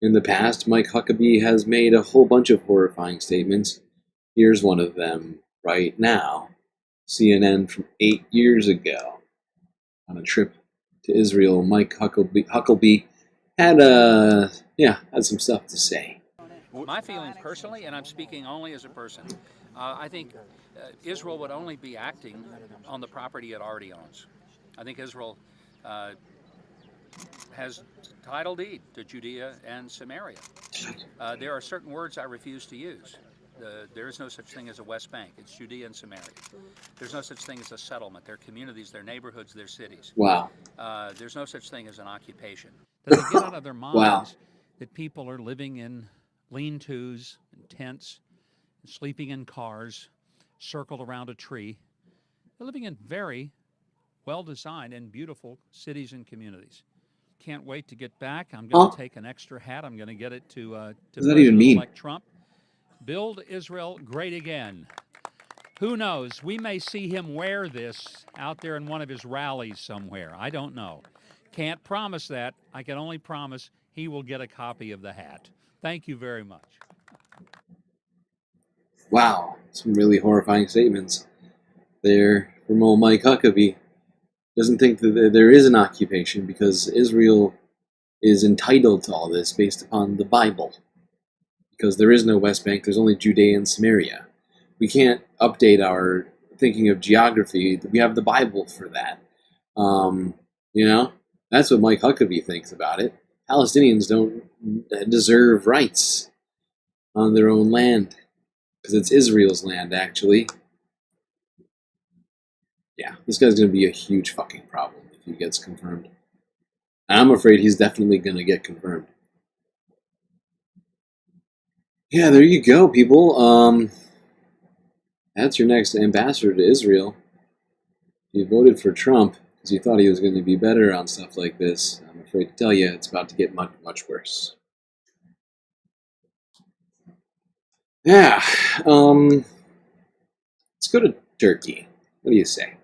In the past, Mike Huckabee has made a whole bunch of horrifying statements. Here's one of them right now. CNN from 8 years ago. On a trip to Israel, Mike Huckabee had some stuff to say. My feeling personally, and I'm speaking only as a person, I think Israel would only be acting on the property it already owns. I think Israel has title deed to Judea and Samaria. There are certain words I refuse to use. There is no such thing as a West Bank. It's Judea and Samaria. There's no such thing as a settlement. They're communities, they're neighborhoods, they're cities. Wow. There's no such thing as an occupation. Does it get out of their minds that people are living in lean-tos and tents, and sleeping in cars, circled around a tree? They're living in very well-designed and beautiful cities and communities. Can't wait to get back. I'm going to take an extra hat. I'm going to get it to President-elect Trump. Build Israel great again. Who knows? We may see him wear this out there in one of his rallies somewhere. I don't know. Can't promise that. I can only promise he will get a copy of the hat. Thank you very much. Wow, some really horrifying statements there from old Mike Huckabee. Doesn't think that there is an occupation because Israel is entitled to all this based upon the Bible. Because there is no West Bank, there's only Judea and Samaria. We can't update our thinking of geography. We have the Bible for that. That's what Mike Huckabee thinks about it. Palestinians don't deserve rights on their own land. Because it's Israel's land, actually. Yeah, this guy's going to be a huge fucking problem if he gets confirmed. And I'm afraid he's definitely going to get confirmed. Yeah, there you go, people. That's your next ambassador to Israel. You voted for Trump because you thought he was going to be better on stuff like this. I'm afraid to tell you, it's about to get much, much worse. Yeah, let's go to Turkey. What do you say?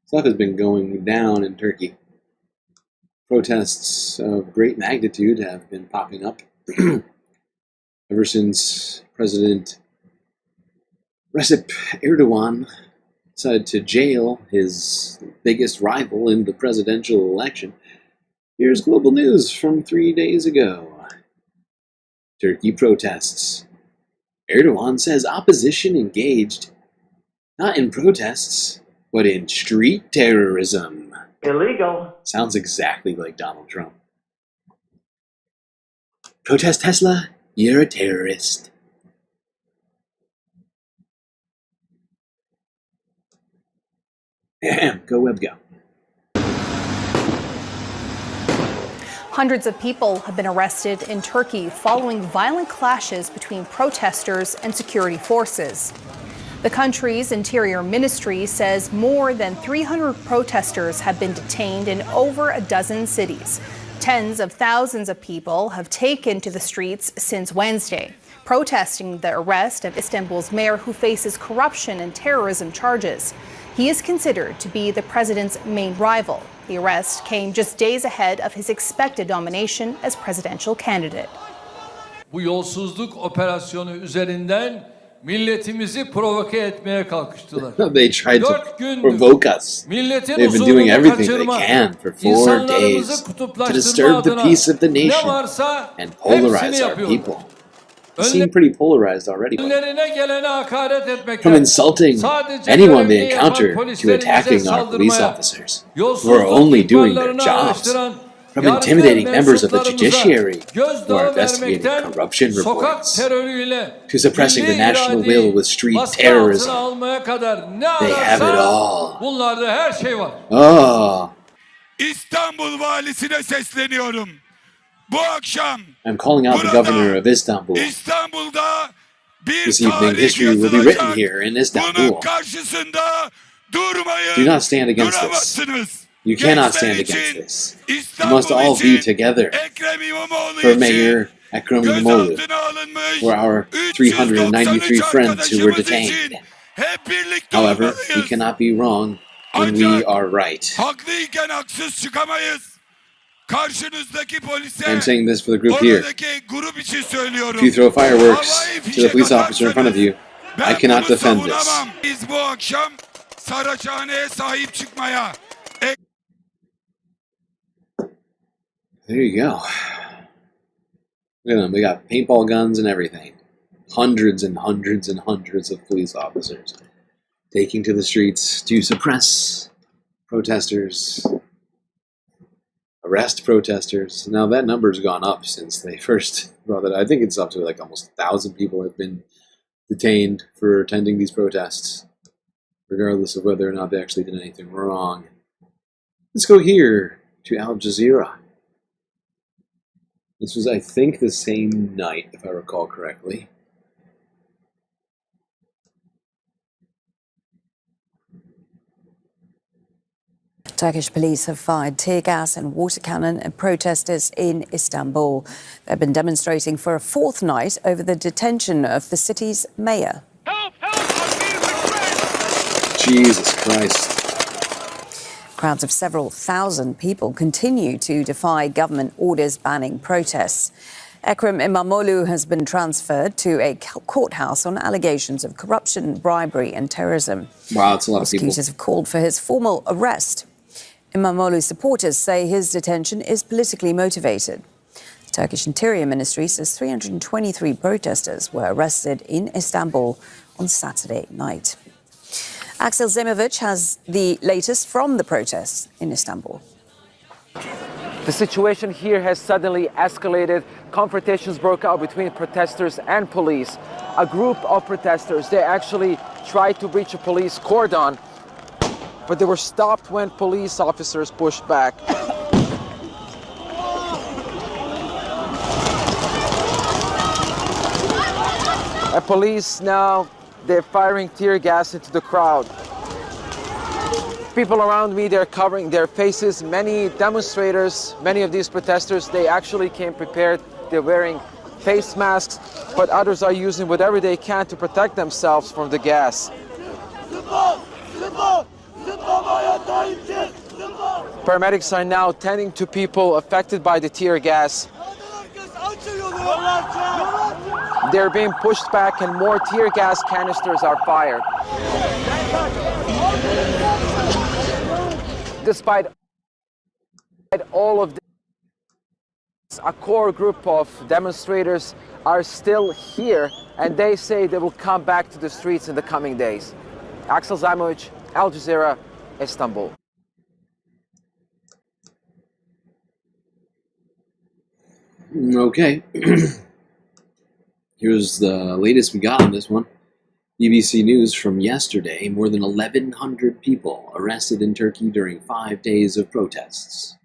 Stuff has been going down in Turkey. Protests of great magnitude have been popping up ever since President Recep Erdogan decided to jail his biggest rival in the presidential election. Here's global news from 3 days ago. Turkey protests. Erdogan says opposition engaged not in protests, but in street terrorism. Illegal. Sounds exactly like Donald Trump. Protest Tesla, you're a terrorist. Go web go. Hundreds of people have been arrested in Turkey following violent clashes between protesters and security forces. The country's interior ministry says more than 300 protesters have been detained in over a dozen cities. Tens of thousands of people have taken to the streets since Wednesday, protesting the arrest of Istanbul's mayor who faces corruption and terrorism charges. He is considered to be the president's main rival. The arrest came just days ahead of his expected nomination as presidential candidate. Bu yolsuzluk operasyonu üzerinden milletimizi provoke etmeye kalkıştılar. They tried to provoke us. They've been doing everything they can for 4 days to disturb the peace of the nation and polarize our people. They seem pretty polarized already. From insulting anyone they encounter to attacking our police officers who are only doing their jobs. from intimidating members of the judiciary who are investigating corruption reports, to suppressing the national will with street terrorism. They have it all. Oh. İstanbul valisine sesleniyorum. Bu akşam I'm calling out the governor of Istanbul. İstanbul'da bir This evening, history will be written here in Istanbul. karşısında durmayın. Do not stand against this. You cannot stand against this. You must all be together for Mayor Ekrem İmamoğlu, for our 393 friends who were detained. However, we cannot be wrong when we are right. Haklıyken haksız çıkamayız. Karşınızdaki polise, I'm saying this for the group here. grup için söylüyorum. If you throw fireworks to the police officer in front of you, I cannot defend this. Biz bu akşam Saraçhane'ye sahip çıkmaya. There you go. Look at them. We got paintball guns and everything. Hundreds and hundreds and hundreds of police officers taking to the streets to suppress protesters, arrest protesters. Now that number's gone up since they first brought that. I think it's up to like almost 1,000 people have been detained for attending these protests, regardless of whether or not they actually did anything wrong. Let's go here to Al Jazeera. This was, I think, the same night, if I recall correctly. Turkish police have fired tear gas and water cannon at protesters in Istanbul. They've been demonstrating for a fourth night over the detention of the city's mayor. Jesus Christ. Crowds of several thousand people continue to defy government orders banning protests. Ekrem İmamoğlu has been transferred to a courthouse on allegations of corruption, bribery and terrorism. Wow, that's a lot of people. Prosecutors have called for his formal arrest. İmamoğlu supporters say his detention is politically motivated. The Turkish Interior Ministry says 323 protesters were arrested in Istanbul on Saturday night. Axel Zemovic has the latest from the protests in Istanbul. The situation here has suddenly escalated. Confrontations broke out between protesters and police. A group of protesters, they actually tried to breach a police cordon, but they were stopped when police officers pushed back. And police now, they're firing tear gas into the crowd. People around me, they're covering their faces. Many demonstrators, many of these protesters, they actually came prepared. They're wearing face masks, but others are using whatever they can to protect themselves from the gas. Paramedics are now tending to people affected by the tear gas. They're being pushed back and more tear gas canisters are fired. Despite all of this, a core group of demonstrators are still here, and they say they will come back to the streets in the coming days. Axel Zemovic, Al Jazeera, Istanbul. Okay. Here's the latest we got on this one. BBC News from yesterday, more than 1,100 people arrested in Turkey during 5 days of protests.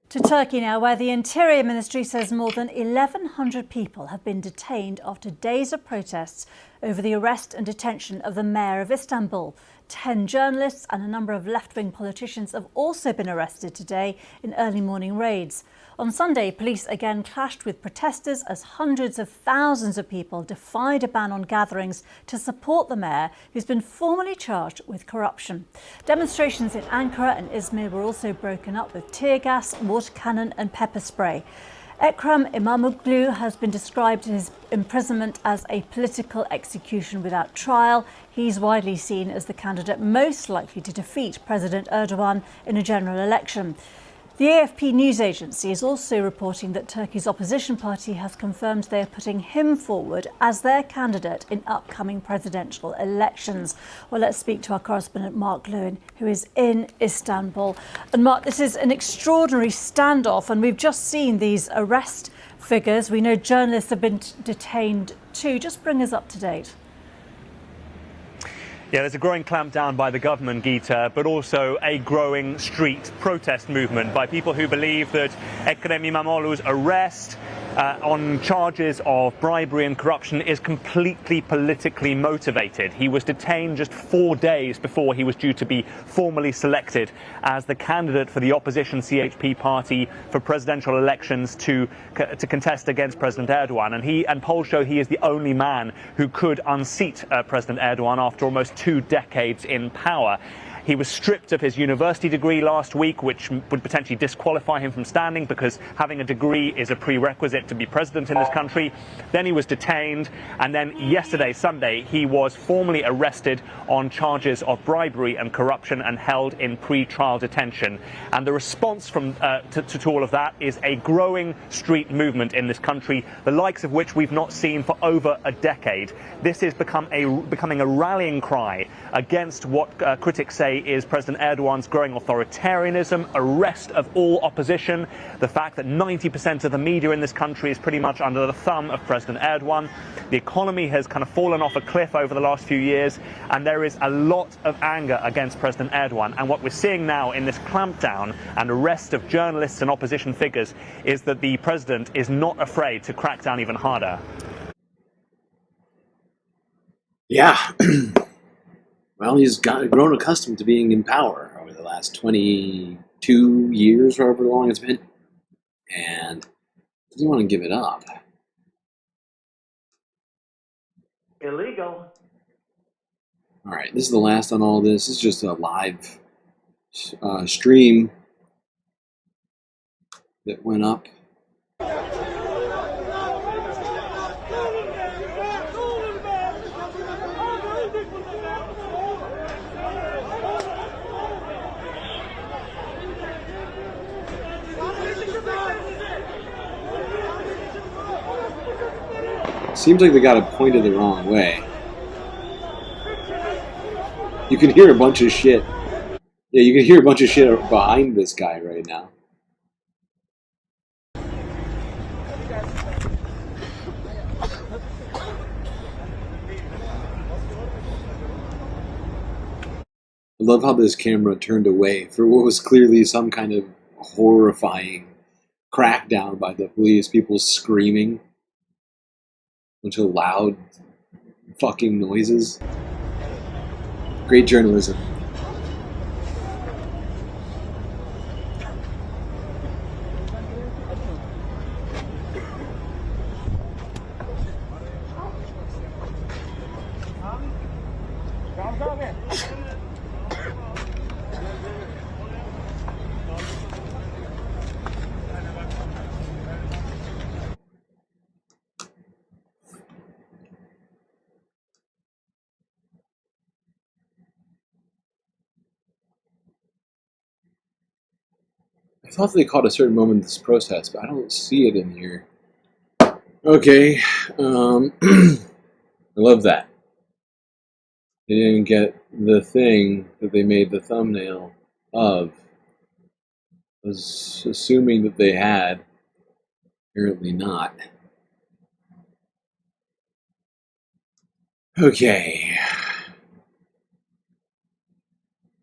To Turkey now, where the Interior Ministry says more than 1,100 people have been detained after days of protests over the arrest and detention of the mayor of Istanbul. 10 journalists and a number of left-wing politicians have also been arrested today in early morning raids. On Sunday, police again clashed with protesters as hundreds of thousands of people defied a ban on gatherings to support the mayor, who's been formally charged with corruption. Demonstrations in Ankara and Izmir were also broken up with tear gas, water cannon and pepper spray. Ekrem İmamoğlu has been described his imprisonment as a political execution without trial. He's widely seen as the candidate most likely to defeat President Erdogan in a general election. The AFP news agency is also reporting that Turkey's opposition party has confirmed they are putting him forward as their candidate in upcoming presidential elections. Well, let's speak to our correspondent Mark Lewin, who is in Istanbul. And Mark, this is an extraordinary standoff, and we've just seen these arrest figures. We know journalists have been detained too. Just bring us up to date. Yeah, there's a growing clampdown by the government, Geeta, but also a growing street protest movement by people who believe that Ekrem İmamoğlu's arrest on charges of bribery and corruption is completely politically motivated. He was detained just 4 days before he was due to be formally selected as the candidate for the opposition CHP party for presidential elections to contest against President Erdogan. And polls show he is the only man who could unseat President Erdogan after almost 2 decades in power. He was stripped of his university degree last week, which would potentially disqualify him from standing because having a degree is a prerequisite to be president in this country. Then he was detained, and then yesterday, Sunday, he was formally arrested on charges of bribery and corruption and held in pre-trial detention. And the response from to all of that is a growing street movement in this country, the likes of which we've not seen for over a decade. This is becoming a rallying cry against what critics say is President Erdogan's growing authoritarianism, arrest of all opposition, the fact that 90% of the media in this country is pretty much under the thumb of President Erdogan. The economy has kind of fallen off a cliff over the last few years, and there is a lot of anger against President Erdogan. And what we're seeing now in this clampdown and arrest of journalists and opposition figures is that the president is not afraid to crack down even harder. Yeah. Well, he's grown accustomed to being in power over the last 22 years, however long it's been, and doesn't want to give it up. Illegal. All right, this is the last on all this. This is just a live stream that went up. Seems like they got it pointed the wrong way. You can hear a bunch of shit. Yeah, you can hear a bunch of shit behind this guy right now. I love how this camera turned away for what was clearly some kind of horrifying crackdown by the police. People screaming. Bunch of loud fucking noises. Great journalism. I thought they caught a certain moment in this protest, but I don't see it in here. Okay, I love that. They didn't get the thing that they made the thumbnail of. I was assuming that they had. Apparently not. Okay.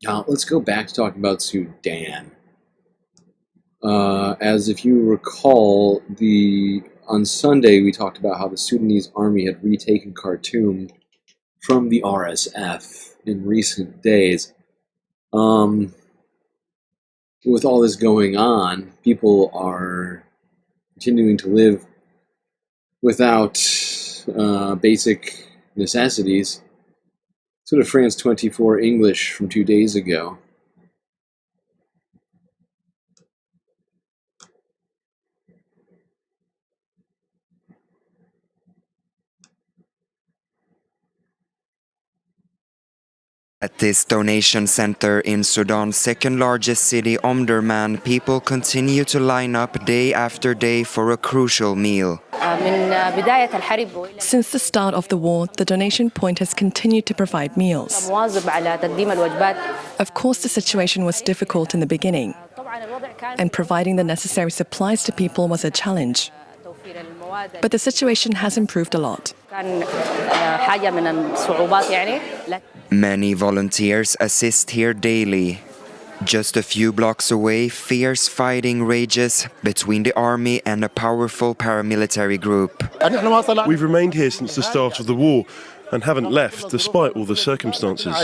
Now, let's go back to talking about Sudan. As if you recall, on Sunday we talked about how the Sudanese army had retaken Khartoum from the RSF in recent days. With all this going on, people are continuing to live without basic necessities. Sort of France 24 English from 2 days ago. At this donation center in Sudan's second largest city, Omdurman, people continue to line up day after day for a crucial meal. Since the start of the war, the donation point has continued to provide meals. Of course, the situation was difficult in the beginning, and providing the necessary supplies to people was a challenge. But the situation has improved a lot. Many volunteers assist here daily. Just a few blocks away, fierce fighting rages between the army and a powerful paramilitary group. We've remained here since the start of the war and haven't left despite all the circumstances.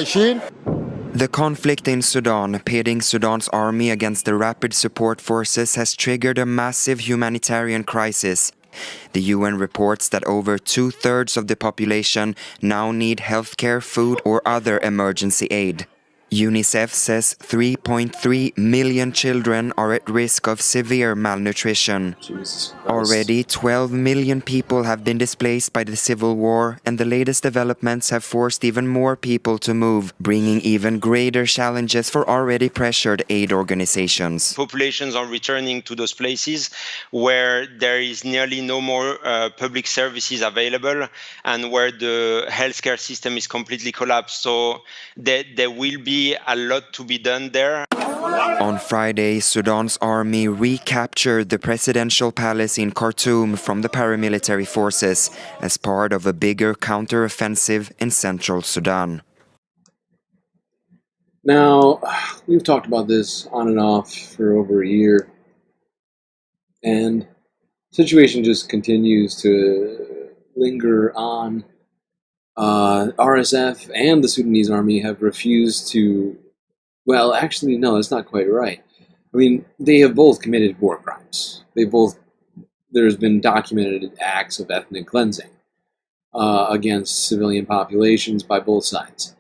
The conflict in Sudan, pitting Sudan's army against the rapid support forces, has triggered a massive humanitarian crisis. The UN reports that over 2/3 of the population now need healthcare, food or other emergency aid. UNICEF says 3.3 million children are at risk of severe malnutrition. Already 12 million people have been displaced by the civil war, and the latest developments have forced even more people to move, bringing even greater challenges for already pressured aid organizations. Populations are returning to those places where there is nearly no more public services available and where the healthcare system is completely collapsed. So there will be a lot to be done there. On Friday, Sudan's army recaptured the presidential palace in Khartoum from the paramilitary forces as part of a bigger counter-offensive in central Sudan. Now, we've talked about this on and off for over a year, and the situation just continues to linger on. RSF and the Sudanese army have refused to, well, actually, no, that's not quite right. I mean, they have both committed war crimes. There's been documented acts of ethnic cleansing against civilian populations by both sides.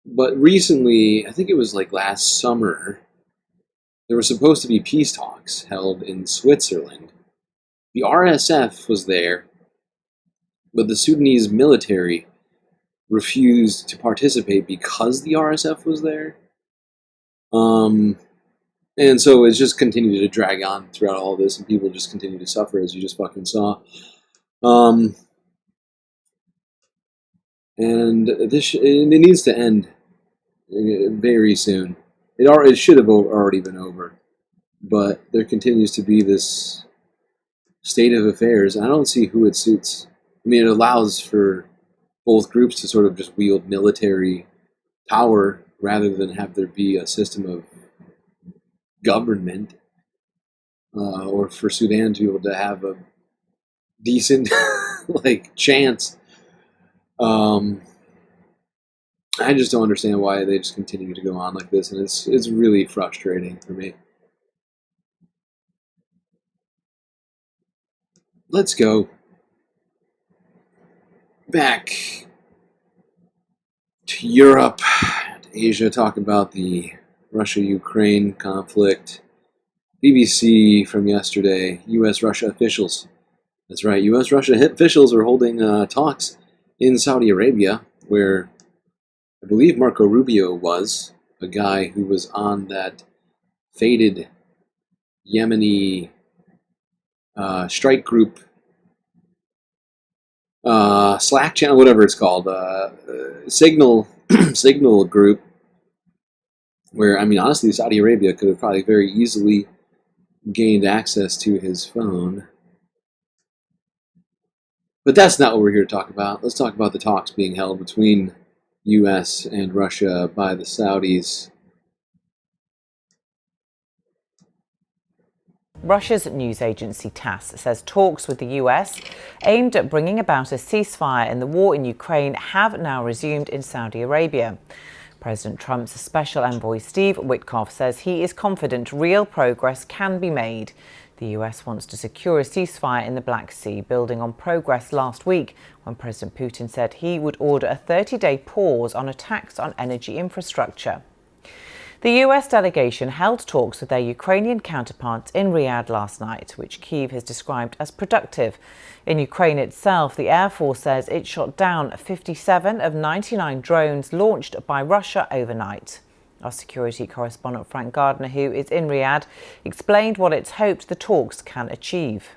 But recently, I think it was like last summer, there were supposed to be peace talks held in Switzerland. The RSF was there, but the Sudanese military refused to participate because the RSF was there. And so it's just continued to drag on throughout all this, and people just continue to suffer, as you just fucking saw. And it needs to end very soon. It should have already been over, but there continues to be this state of affairs, and I don't see who it suits. I mean, it allows for both groups to sort of just wield military power rather than have there be a system of government, or for Sudan to be able to have a decent chance. I just don't understand why they just continue to go on like this, and it's really frustrating for me. Let's go back to Europe and Asia, talk about the Russia-Ukraine conflict. BBC from yesterday, U.S.-Russia officials. That's right, U.S.-Russia officials are holding talks in Saudi Arabia, where I believe Marco Rubio was, a guy who was on that fated Yemeni strike group, Slack channel, whatever it's called, signal group, where, I mean, honestly, Saudi Arabia could have probably very easily gained access to his phone. But that's not what we're here to talk about. Let's talk about the talks being held between U.S. and Russia by the Saudis. Russia's news agency TASS says talks with the US aimed at bringing about a ceasefire in the war in Ukraine have now resumed in Saudi Arabia. President Trump's special envoy Steve Witkoff says he is confident real progress can be made. The US wants to secure a ceasefire in the Black Sea, building on progress last week when President Putin said he would order a 30-day pause on attacks on energy infrastructure. The US delegation held talks with their Ukrainian counterparts in Riyadh last night, which Kyiv has described as productive. In Ukraine itself, the Air Force says it shot down 57 of 99 drones launched by Russia overnight. Our security correspondent Frank Gardner, who is in Riyadh, explained what it's hoped the talks can achieve.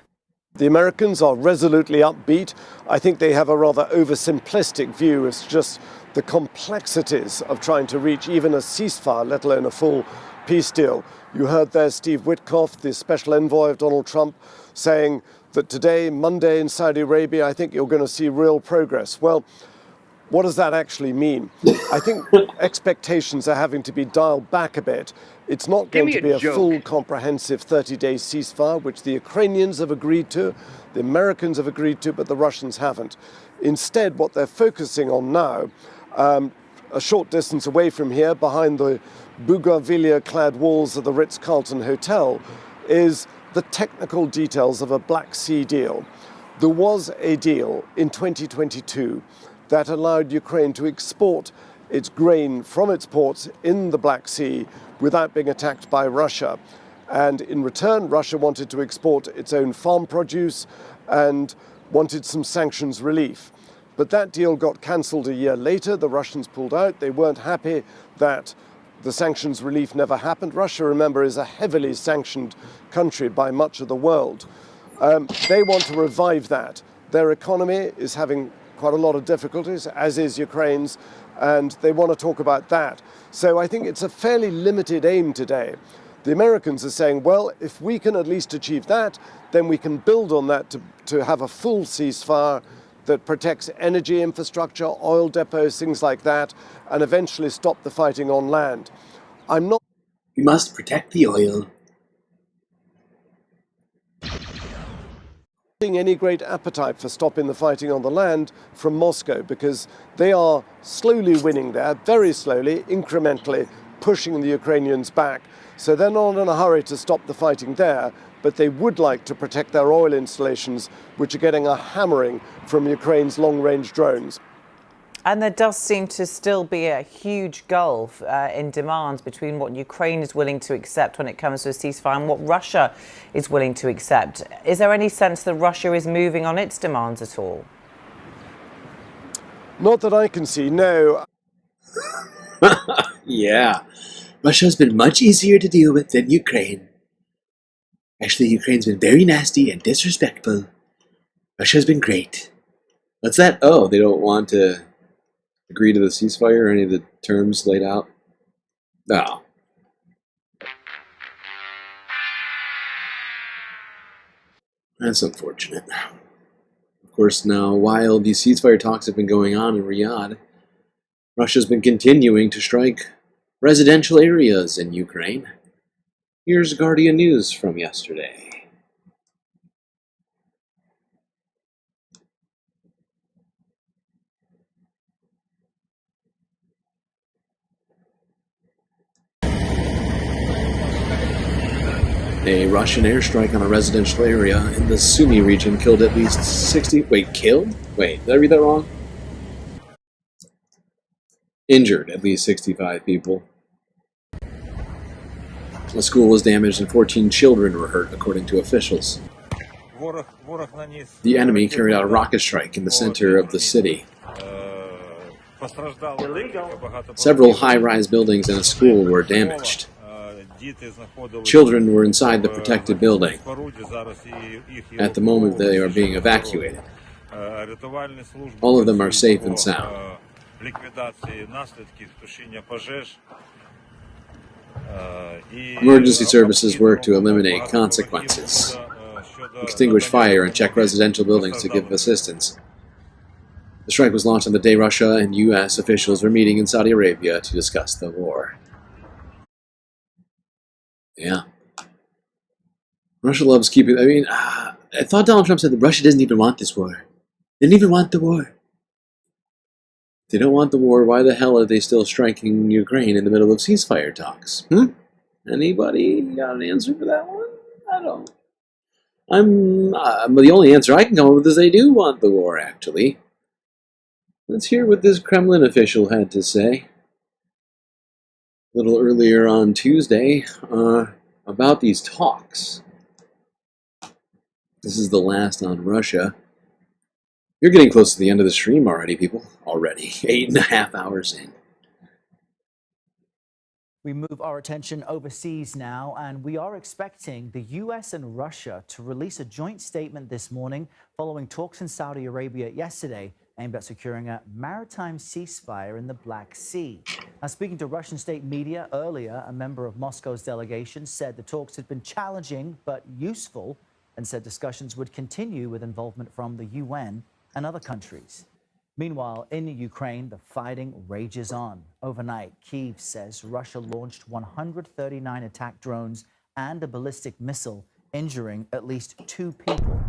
The Americans are resolutely upbeat. I think they have a rather oversimplistic view as just the complexities of trying to reach even a ceasefire, let alone a full peace deal. You heard there Steve Witkoff, the special envoy of Donald Trump, saying that today, Monday in Saudi Arabia, I think you're going to see real progress. Well, what does that actually mean? I think expectations are having to be dialed back a bit. It's not going to be a full, comprehensive 30-day ceasefire, which the Ukrainians have agreed to, the Americans have agreed to, but the Russians haven't. Instead, what they're focusing on now, a short distance away from here, behind the bougainvillea-clad walls of the Ritz-Carlton Hotel, is the technical details of a Black Sea deal. There was a deal in 2022 that allowed Ukraine to export its grain from its ports in the Black Sea without being attacked by Russia. And in return, Russia wanted to export its own farm produce and wanted some sanctions relief. But that deal got cancelled a year later. The Russians pulled out. They weren't happy that the sanctions relief never happened. Russia, remember, is a heavily sanctioned country by much of the world. They want to revive that. Their economy is having quite a lot of difficulties, as is Ukraine's, and they want to talk about that. So I think it's a fairly limited aim today. The Americans are saying, well, if we can at least achieve that, then we can build on that to have a full ceasefire that protects energy infrastructure, oil depots, things like that, and eventually stop the fighting on land. I'm not... We must protect the oil. Any great appetite for stopping the fighting on the land from Moscow, because they are slowly winning there, very slowly, incrementally, pushing the Ukrainians back. So they're not in a hurry to stop the fighting there, but they would like to protect their oil installations, which are getting a hammering from Ukraine's long-range drones. And there does seem to still be a huge gulf in demands between what Ukraine is willing to accept when it comes to a ceasefire and what Russia is willing to accept. Is there any sense that Russia is moving on its demands at all? Not that I can see, no. Yeah. Russia's been much easier to deal with than Ukraine. Actually, Ukraine's been very nasty and disrespectful. Russia's been great. What's that? Oh, they don't want to agree to the ceasefire or any of the terms laid out? No. That's unfortunate. Of course, now, while these ceasefire talks have been going on in Riyadh, Russia's been continuing to strike residential areas in Ukraine. Here's Guardian News from yesterday. A Russian airstrike on a residential area in the Sumy region killed at least 60... Wait, killed? Wait, did I read that wrong? Injured at least 65 people. A school was damaged and 14 children were hurt, according to officials. The enemy carried out a rocket strike in the center of the city. Several high-rise buildings and a school were damaged. Children were inside the protected building. At the moment, they are being evacuated. All of them are safe and sound. Emergency services work to eliminate consequences, extinguish fire, and check residential buildings to give assistance. The strike was launched on the day Russia and U.S. officials were meeting in Saudi Arabia to discuss the war. Yeah. Russia loves keeping... I mean, I thought Donald Trump said that Russia doesn't even want this war. They didn't even want the war. If they don't want the war, why the hell are they still striking Ukraine in the middle of ceasefire talks? Anybody got an answer for that one? I don't. The only answer I can come up with is they do want the war, actually. Let's hear what this Kremlin official had to say. little earlier on Tuesday about these talks. This is the last on Russia. You're getting close to the end of the stream already, people. Already. 8.5 hours in. We move our attention overseas now, and we are expecting the US and Russia to release a joint statement this morning following talks in Saudi Arabia yesterday aimed at securing a maritime ceasefire in the Black Sea. Now, speaking to Russian state media earlier, a member of Moscow's delegation said the talks had been challenging but useful, and said discussions would continue with involvement from the UN and other countries. Meanwhile, in Ukraine, the fighting rages on. Overnight, Kyiv says Russia launched 139 attack drones and a ballistic missile, injuring at least 2 people.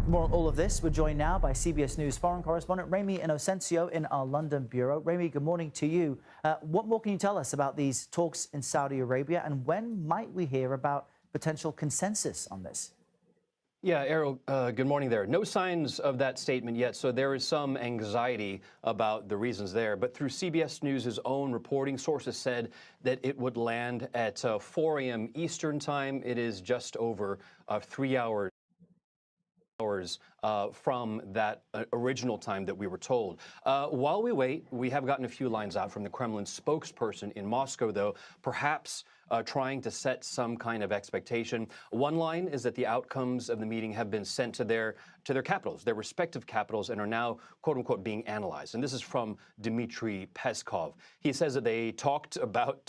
More on all of this, we're joined now by CBS News foreign correspondent Remi Inocencio in our London bureau. Remi, good morning to you. What more can you tell us about these talks in Saudi Arabia, and when might we hear about potential consensus on this? Yeah, Errol, good morning there. No signs of that statement yet, so there is some anxiety about the reasons there. But through CBS News' own reporting, sources said that it would land at 4 a.m. Eastern time. It is just over 3 hours from that original time that we were told. While we wait, we have gotten a few lines out from the Kremlin spokesperson in Moscow, though, perhaps trying to set some kind of expectation. One line is that the outcomes of the meeting have been sent to their capitals, their respective capitals, and are now, quote unquote, being analyzed. And this is from Dmitry Peskov. He says that they talked about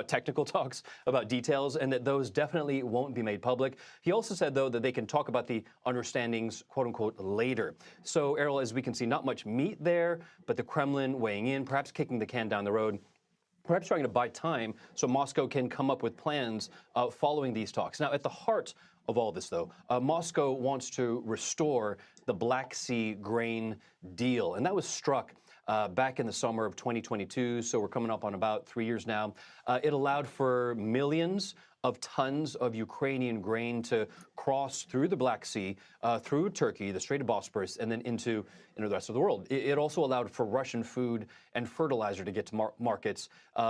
technical talks, about details, and that those definitely won't be made public. He also said, though, that they can talk about the understandings, quote unquote, later. So, Errol, as we can see, not much meat there, but the Kremlin weighing in, perhaps kicking the can down the road, perhaps trying to buy time so Moscow can come up with plans following these talks. Now, at the heart of all this, though, Moscow wants to restore the Black Sea grain deal, and that was struck back in the summer of 2022, so we're coming up on about 3 years now. It allowed for millions of tons of Ukrainian grain to cross through the Black Sea, through Turkey, the Strait of Bosporus, and then into the rest of the world. It also allowed for Russian food and fertilizer to get to markets,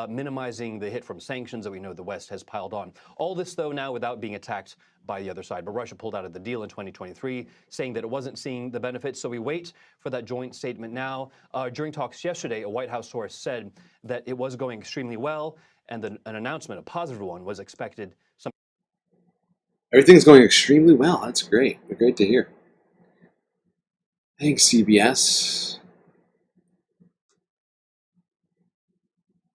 minimizing the hit from sanctions that we know the West has piled on. All this, though, now without being attacked by the other side. But Russia pulled out of the deal in 2023, saying that it wasn't seeing the benefits. So we wait for that joint statement now. During talks yesterday, a White House source said that it was going extremely well, and an announcement, a positive one, was expected. Everything's going extremely well. That's great. Great to hear. Thanks, CBS.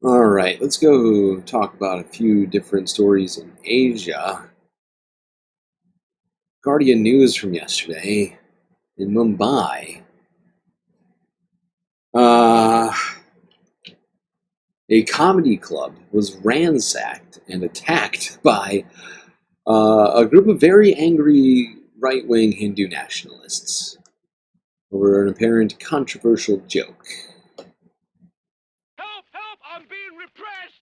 All right, let's go talk about a few different stories in Asia. Guardian News from yesterday in Mumbai. A comedy club was ransacked and attacked by a group of very angry right-wing Hindu nationalists over an apparent controversial joke. Help! Help! I'm being repressed!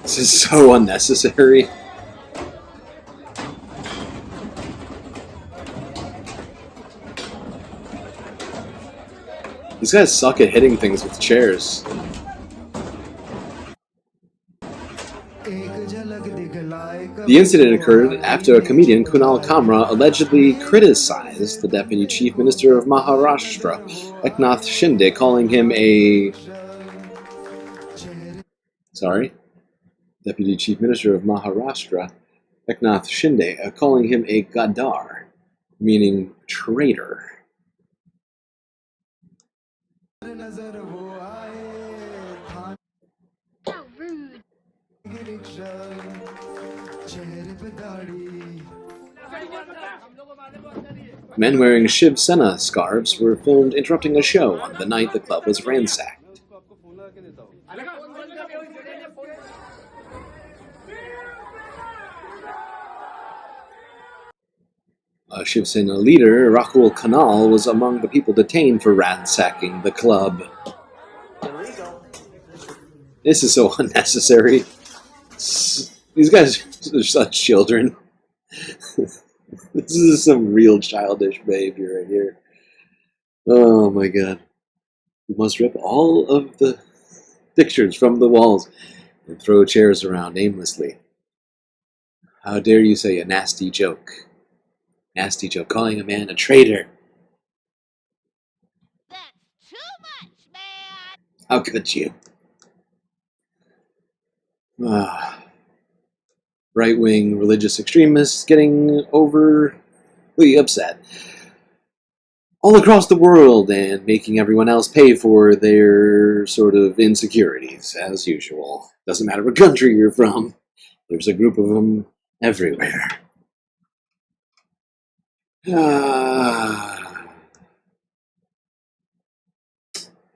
This is so unnecessary. These guys suck at hitting things with chairs. The incident occurred after a comedian, Kunal Kamra, allegedly criticized the Deputy Chief Minister of Maharashtra, Eknath Shinde, calling him a... Deputy Chief Minister of Maharashtra, Eknath Shinde, calling him a Gaddar, meaning traitor. Men wearing Shiv Sena scarves were filmed interrupting a show on the night the club was ransacked. A Shiv Sena leader, Rahul Kanal, was among the people detained for ransacking the club. This is so unnecessary. These guys are such children. This is some real childish behavior right here. Oh my god. You must rip all of the pictures from the walls and throw chairs around aimlessly. How dare you say a nasty joke? Nasty joke, calling a man a traitor. That's too much, man! How could you? Right-wing religious extremists getting overly upset all across the world and making everyone else pay for their sort of insecurities, as usual. Doesn't matter what country you're from, there's a group of them everywhere.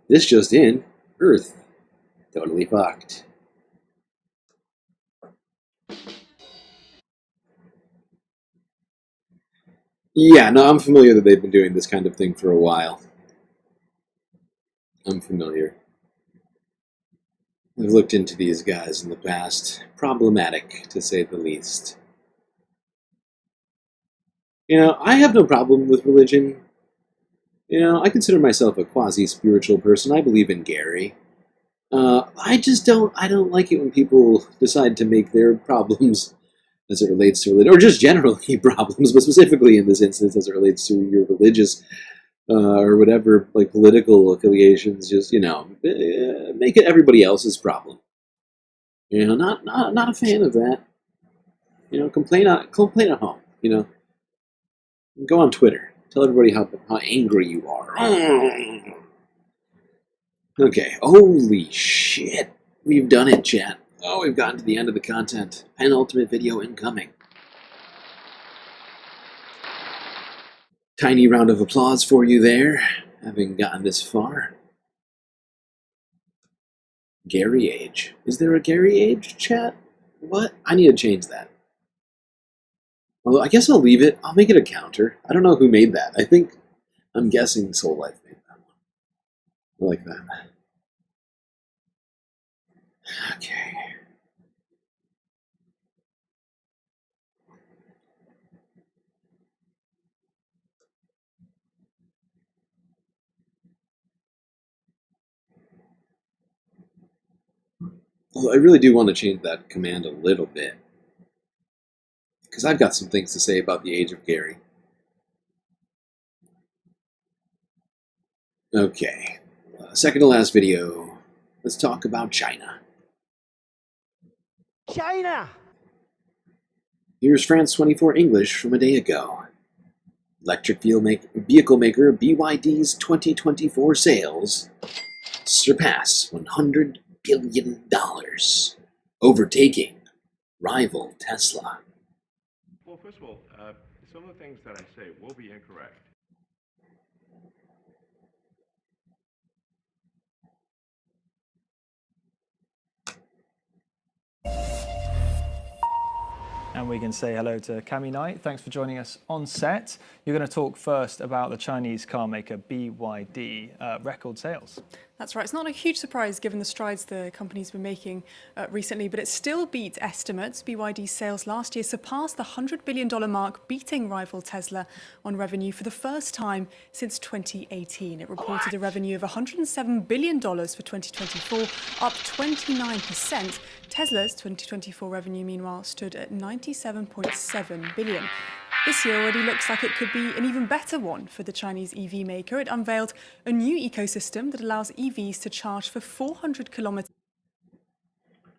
This just in, Earth totally fucked. Yeah, no, I'm familiar that they've been doing this kind of thing for a while. I'm familiar. I've looked into these guys in the past. Problematic, to say the least. You know, I have no problem with religion. You know, I consider myself a quasi-spiritual person. I believe in Gary. I don't like it when people decide to make their problems as it relates to religion, or just generally problems, but specifically in this instance as it relates to your religious or whatever, like political affiliations, just, you know, make it everybody else's problem. You know, not a fan of that. You know, complain at home. You know, go on Twitter, tell everybody how angry you are. Okay, holy shit, we've done it, chat. Oh, we've gotten to the end of the content. Penultimate video incoming. Tiny round of applause for you there, having gotten this far. Gary age. Is there a Gary age, chat? What? I need to change that. Although, I guess I'll leave it. I'll make it a counter. I don't know who made that. I'm guessing Soul Life made that one. I like that. Okay. Although I really do want to change that command a little bit, because I've got some things to say about the age of Gary. Okay, second to last video, let's talk about China. China! Here's France 24 English from a day ago. Electric vehicle maker BYD's 2024 sales surpass $100 billion, overtaking rival Tesla. Well, first of all, some of the things that I say will be incorrect. And we can say hello to Cami Knight. Thanks for joining us on set. You're going to talk first about the Chinese car maker BYD record sales. That's right. It's not a huge surprise given the strides the company's been making recently, but it still beats estimates. BYD's sales last year surpassed the $100 billion mark, beating rival Tesla on revenue for the first time since 2018. It reported a revenue of $107 billion for 2024, up 29%. Tesla's 2024 revenue, meanwhile, stood at $97.7 billion. This year already looks like it could be an even better one for the Chinese EV maker. It unveiled a new ecosystem that allows EVs to charge for 400 kilometers.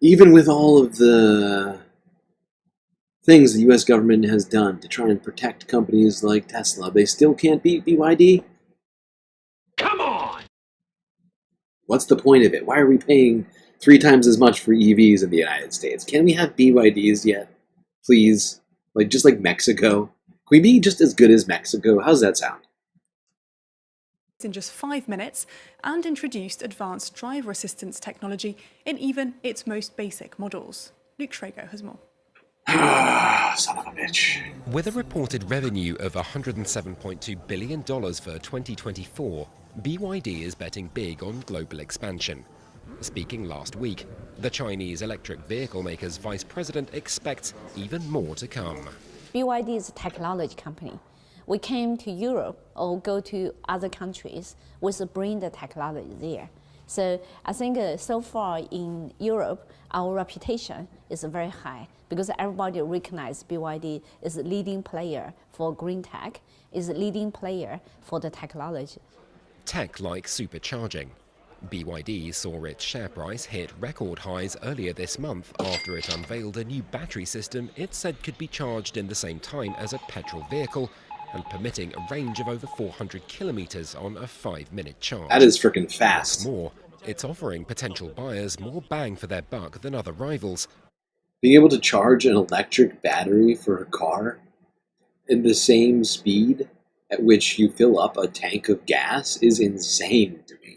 Even with all of the things the US government has done to try and protect companies like Tesla, they still can't beat BYD? Come on! What's the point of it? Why are we paying 3 times as much for EVs in the United States? Can we have BYDs yet? Please? Like, just like Mexico? Can we be just as good as Mexico? How's that sound? In just 5 minutes, and introduced advanced driver assistance technology in even its most basic models. Luke Schrago has more. Son of a bitch. With a reported revenue of $107.2 billion for 2024, BYD is betting big on global expansion. Speaking last week, the Chinese electric vehicle maker's vice president expects even more to come. BYD is a technology company. We came to Europe or go to other countries with bring the technology there. So I think so far in Europe, our reputation is very high because everybody recognizes BYD is a leading player for green tech, is a leading player for the technology. Tech like supercharging. BYD saw its share price hit record highs earlier this month after it unveiled a new battery system it said could be charged in the same time as a petrol vehicle and permitting a range of over 400 kilometers on a 5-minute charge. That is freaking fast. What's more, it's offering potential buyers more bang for their buck than other rivals. Being able to charge an electric battery for a car in the same speed at which you fill up a tank of gas is insane to me.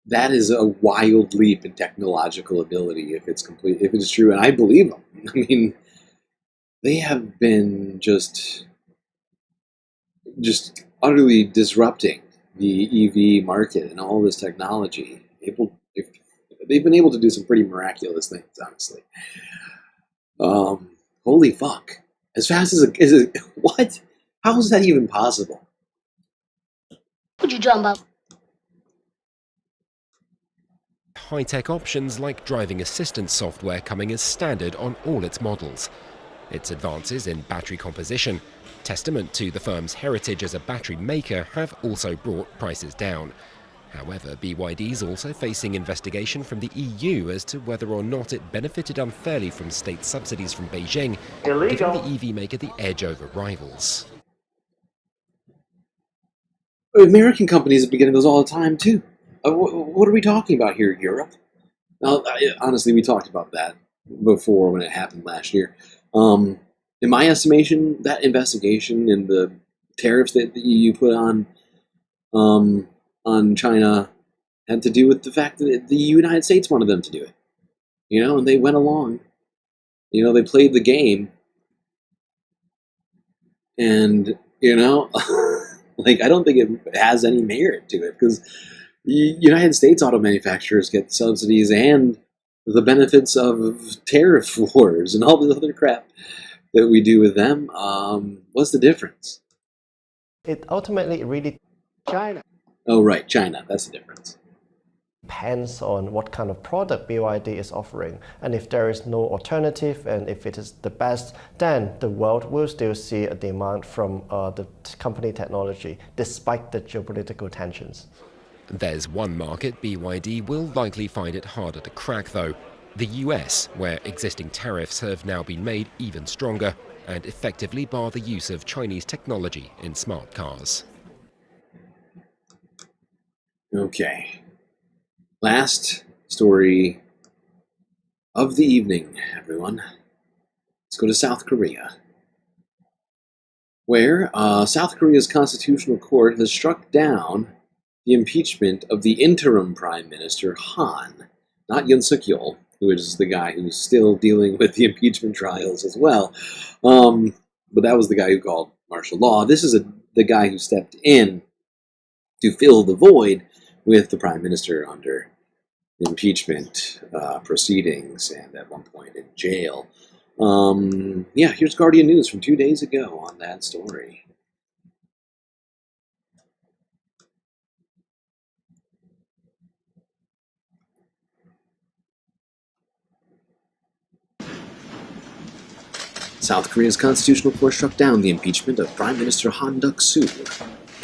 That is a wild leap in technological ability if it's true, and I believe them. I mean, they have been just utterly disrupting the EV market and all this technology. They've been able to do some pretty miraculous things, honestly. Holy fuck! As fast as it what? How is that even possible? Would you jump up? High-tech options like driving assistance software coming as standard on all its models. Its advances in battery composition, testament to the firm's heritage as a battery maker, have also brought prices down. However, BYD is also facing investigation from the EU as to whether or not it benefited unfairly from state subsidies from Beijing, giving the EV maker the edge over rivals. American companies have been getting those all the time, too. What are we talking about here, Europe? Now, honestly, we talked about that before when it happened last year. In my estimation, that investigation and the tariffs that the EU put on China had to do with the fact that the United States wanted them to do it. You know, and they went along. You know, they played the game. And, you know, like, I don't think it has any merit to it because United States auto manufacturers get subsidies and the benefits of tariff wars and all this other crap that we do with them. What's the difference? It ultimately really China. Oh, right, China. That's the difference. Depends on what kind of product BYD is offering. And if there is no alternative and if it is the best, then the world will still see a demand from the company technology, despite the geopolitical tensions. There's one market BYD will likely find it harder to crack, though. The US, where existing tariffs have now been made even stronger and effectively bar the use of Chinese technology in smart cars. Okay. Last story of the evening, everyone. Let's go to South Korea, where South Korea's constitutional court has struck down the impeachment of the interim Prime Minister Han, not Yoon Suk-yeol, who is the guy who's still dealing with the impeachment trials as well. But that was the guy who called martial law. This is the guy who stepped in to fill the void with the Prime Minister under impeachment proceedings and at one point in jail. Yeah, here's Guardian News from 2 days ago on that story. South Korea's constitutional court struck down the impeachment of Prime Minister Han Duck-soo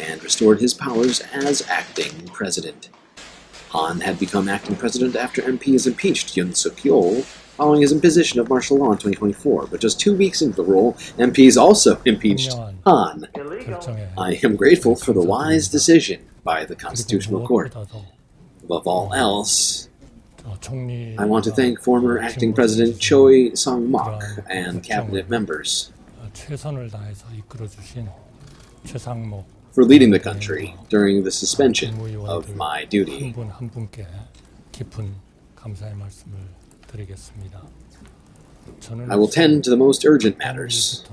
and restored his powers as acting president. Han had become acting president after MPs impeached Yoon Suk-yeol following his imposition of martial law in 2024, but just 2 weeks into the role, MPs also impeached Han. I am grateful for the wise decision by the Constitutional Court. Above all else, I want to thank former acting president Choi Sung-mok and cabinet members for leading the country during the suspension of my duty. I will tend to the most urgent matters.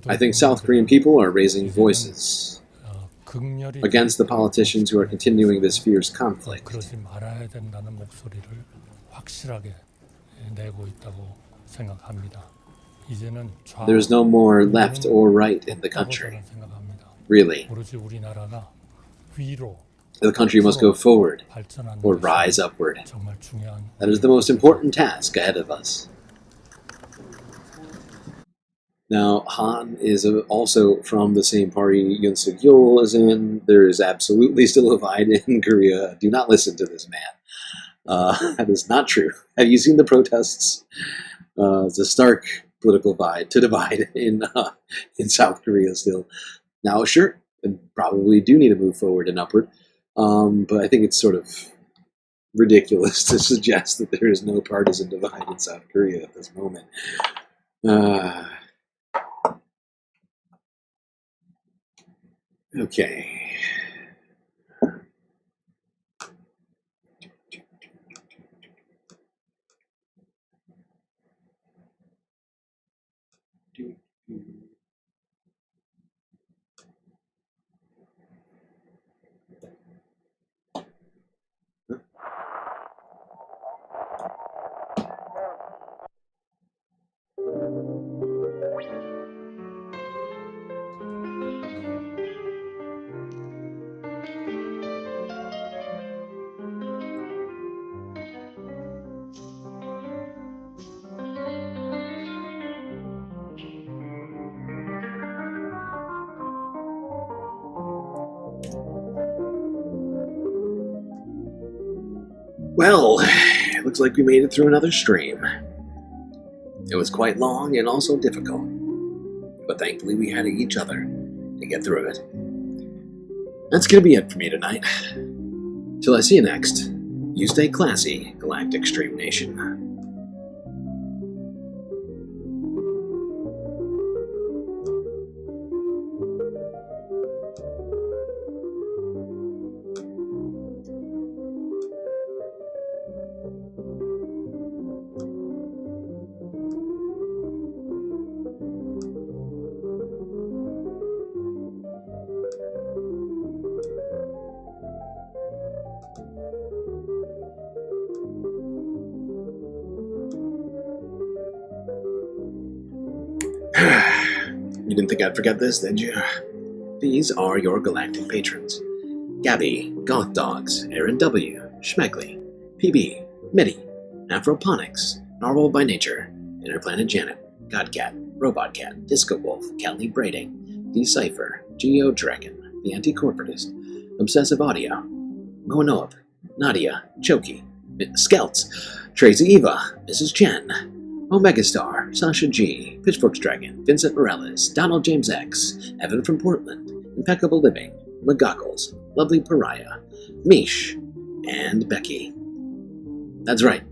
I think South Korean people are raising voices against the politicians who are continuing this fierce conflict. 그러지 말아야 된다는 목소리를 확실하게 내고 있다고 생각합니다. 이제는 There is no more left or right in the country. Really. 오로지 우리나라가 위로 The country must go forward or rise upward. That is the most important task ahead of us. Now, Han is also from the same party Yoon Suk-yeol is in. There is absolutely still a divide in Korea. Do not listen to this man. That is not true. Have you seen the protests? It's a stark political divide in South Korea still. Now, sure, we probably do need to move forward and upward, but I think it's sort of ridiculous to suggest that there is no partisan divide in South Korea at this moment. Okay. Well, it looks like we made it through another stream. It was quite long and also difficult, but thankfully we had each other to get through it. That's gonna be it for me tonight. Till I see you next, you stay classy, Galactic Stream Nation. You didn't think I'd forget this, did you? These are your galactic patrons. Gabby, Goth Dogs, Aaron W., Schmegley, PB, Mitty, Afroponics, Narwhal by Nature, Interplanet Janet, Godcat, Robot Cat, Disco Wolf, Kelly Braiding, Decipher, Geo Dragon, The Anti-Corporatist, Obsessive Audio, Gonoab, Nadia, Choki, Skelts, Tracy Eva, Mrs. Chen, Omegastar, Sasha G, Pitchforks Dragon, Vincent Morales, Donald James X, Evan from Portland, Impeccable Living, McGoggles, Lovely Pariah, Mish, and Becky. That's right.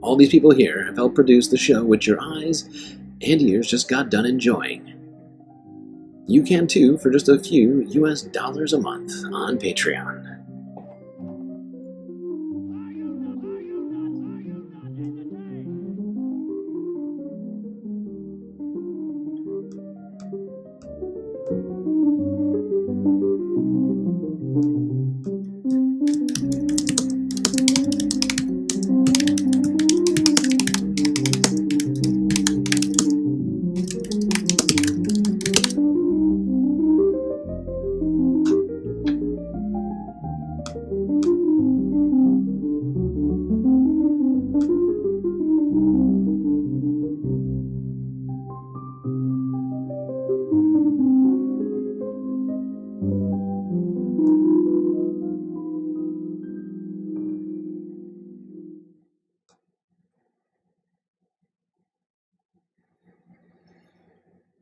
All these people here have helped produce the show which your eyes and ears just got done enjoying. You can too for just a few US dollars a month on Patreon.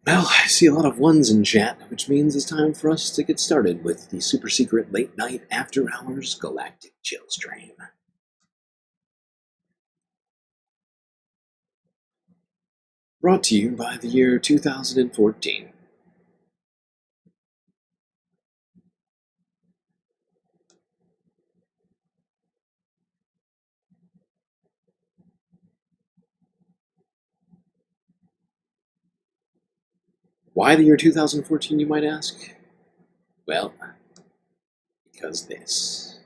Well, I see a lot of ones in chat, which means it's time for us to get started with the super secret late night after hours galactic chill stream. Brought to you by the year 2014. Why the year 2014, you might ask? Well, because this.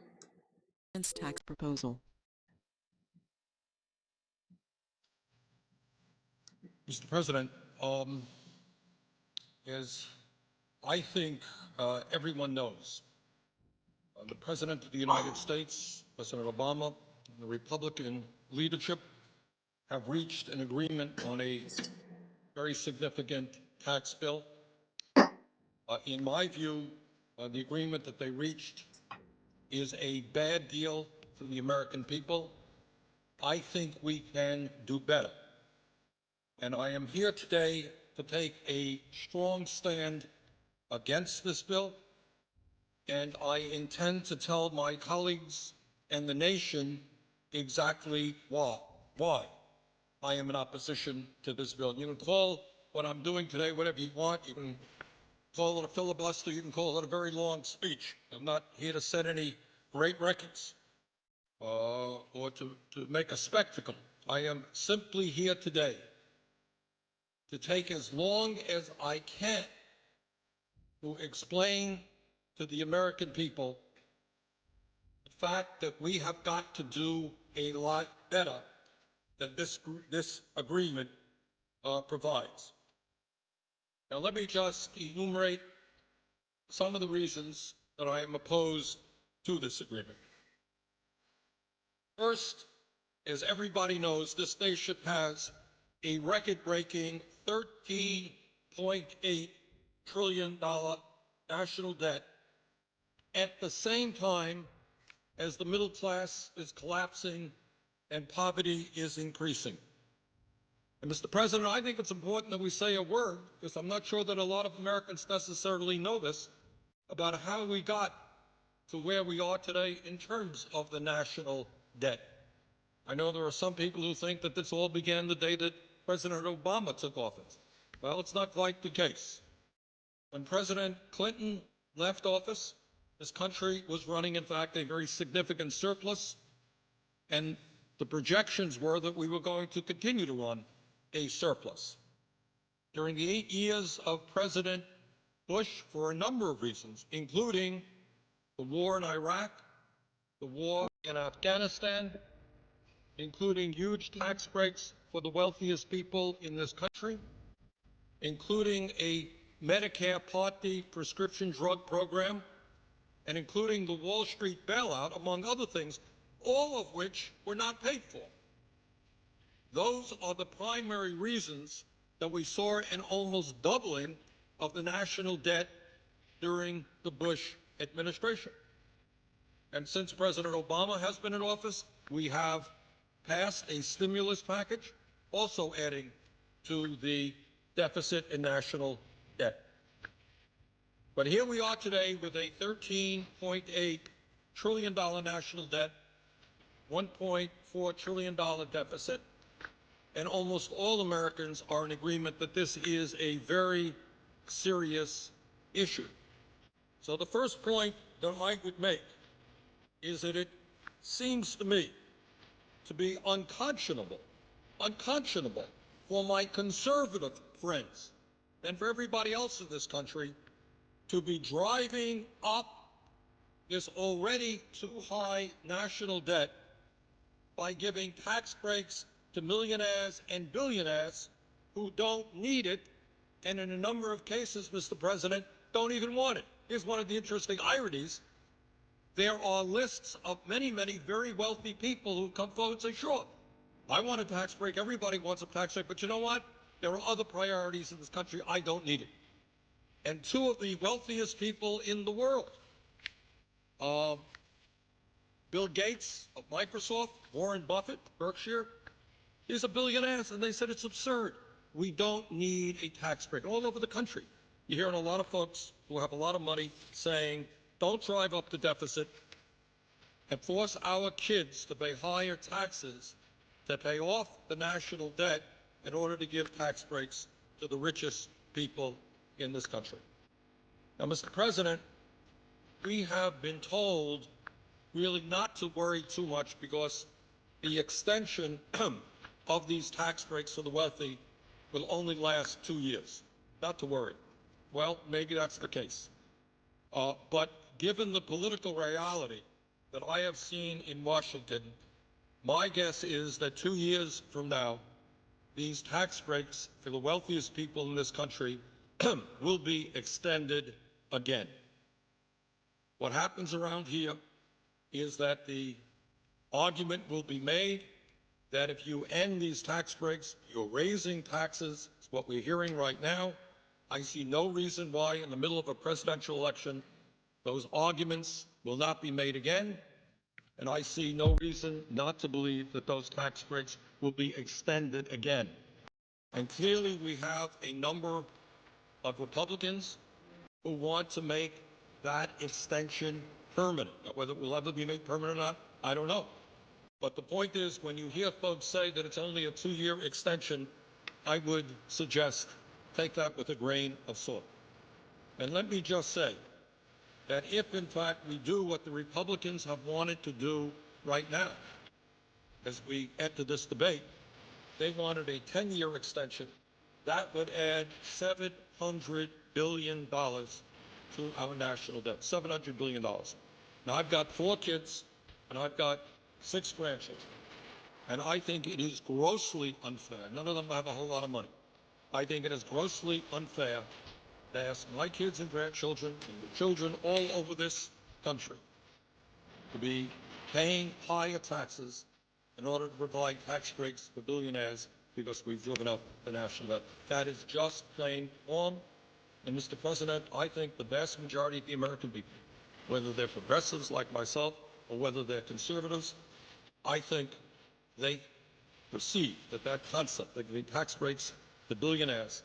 Tax proposal. Mr. President, as I think everyone knows, the President of the United States, President Obama, and the Republican leadership have reached an agreement on a very significant tax bill. In my view, the agreement that they reached is a bad deal for the American people. I think we can do better. And I am here today to take a strong stand against this bill, and I intend to tell my colleagues and the nation exactly why I am in opposition to this bill. You can call what I'm doing today whatever you want. You can call it a filibuster. You can call it a very long speech. I'm not here to set any great records or to make a spectacle. I am simply here today to take as long as I can to explain to the American people the fact that we have got to do a lot better than this agreement provides. Now, let me just enumerate some of the reasons that I am opposed to this agreement. First, as everybody knows, this nation has a record-breaking $13.8 trillion national debt at the same time as the middle class is collapsing and poverty is increasing. And Mr. President, I think it's important that we say a word, because I'm not sure that a lot of Americans necessarily know this, about how we got to where we are today in terms of the national debt. I know there are some people who think that this all began the day that President Obama took office. Well, it's not quite the case. When President Clinton left office, this country was running, in fact, a very significant surplus, and the projections were that we were going to continue to run a surplus. During the 8 years of President Bush, for a number of reasons, including the war in Iraq, the war in Afghanistan, including huge tax breaks for the wealthiest people in this country, including a Medicare Part D prescription drug program, and including the Wall Street bailout, among other things, all of which were not paid for. Those are the primary reasons that we saw an almost doubling of the national debt during the Bush administration. And since President Obama has been in office, we have passed a stimulus package, also adding to the deficit in national debt. But here we are today with a $13.8 trillion national debt, $1.4 trillion deficit, and almost all Americans are in agreement that this is a very serious issue. So the first point that I would make is that it seems to me to be unconscionable for my conservative friends and for everybody else in this country to be driving up this already too high national debt by giving tax breaks to millionaires and billionaires who don't need it, and in a number of cases, Mr. President, don't even want it. Here's one of the interesting ironies. There are lists of many, many very wealthy people who come forward and say, sure, I want a tax break. Everybody wants a tax break. But you know what? There are other priorities in this country. I don't need it. And two of the wealthiest people in the world, Bill Gates of Microsoft, Warren Buffett, Berkshire, these are billionaires, and they said it's absurd. We don't need a tax break. All over the country, you're hearing a lot of folks who have a lot of money saying, don't drive up the deficit and force our kids to pay higher taxes to pay off the national debt in order to give tax breaks to the richest people in this country. Now, Mr. President, we have been told really not to worry too much because the extension of these tax breaks for the wealthy will only last 2 years. Not to worry. Well, maybe that's the case. But given the political reality that I have seen in Washington, my guess is that 2 years from now, these tax breaks for the wealthiest people in this country will be extended again. What happens around here is that the argument will be made that if you end these tax breaks, you're raising taxes. It's what we're hearing right now. I see no reason why in the middle of a presidential election, those arguments will not be made again. And I see no reason not to believe that those tax breaks will be extended again. And clearly we have a number of Republicans who want to make that extension permanent. Now, whether it will ever be made permanent or not, I don't know. But the point is, when you hear folks say that it's only a 2-year extension, I would suggest take that with a grain of salt. And let me just say that if, in fact, we do what the Republicans have wanted to do right now, as we enter this debate, they wanted a 10-year extension. That would add $700 billion to our national debt, $700 billion. Now, I've got 4 kids, and I've got 6 grandchildren. And I think it is grossly unfair. None of them have a whole lot of money. I think it is grossly unfair to ask my kids and grandchildren and the children all over this country to be paying higher taxes in order to provide tax breaks for billionaires because we've driven up the national debt. That is just plain wrong. And Mr. President, I think the vast majority of the American people, whether they're progressives like myself or whether they're conservatives, I think they perceive that that concept, that giving tax breaks to billionaires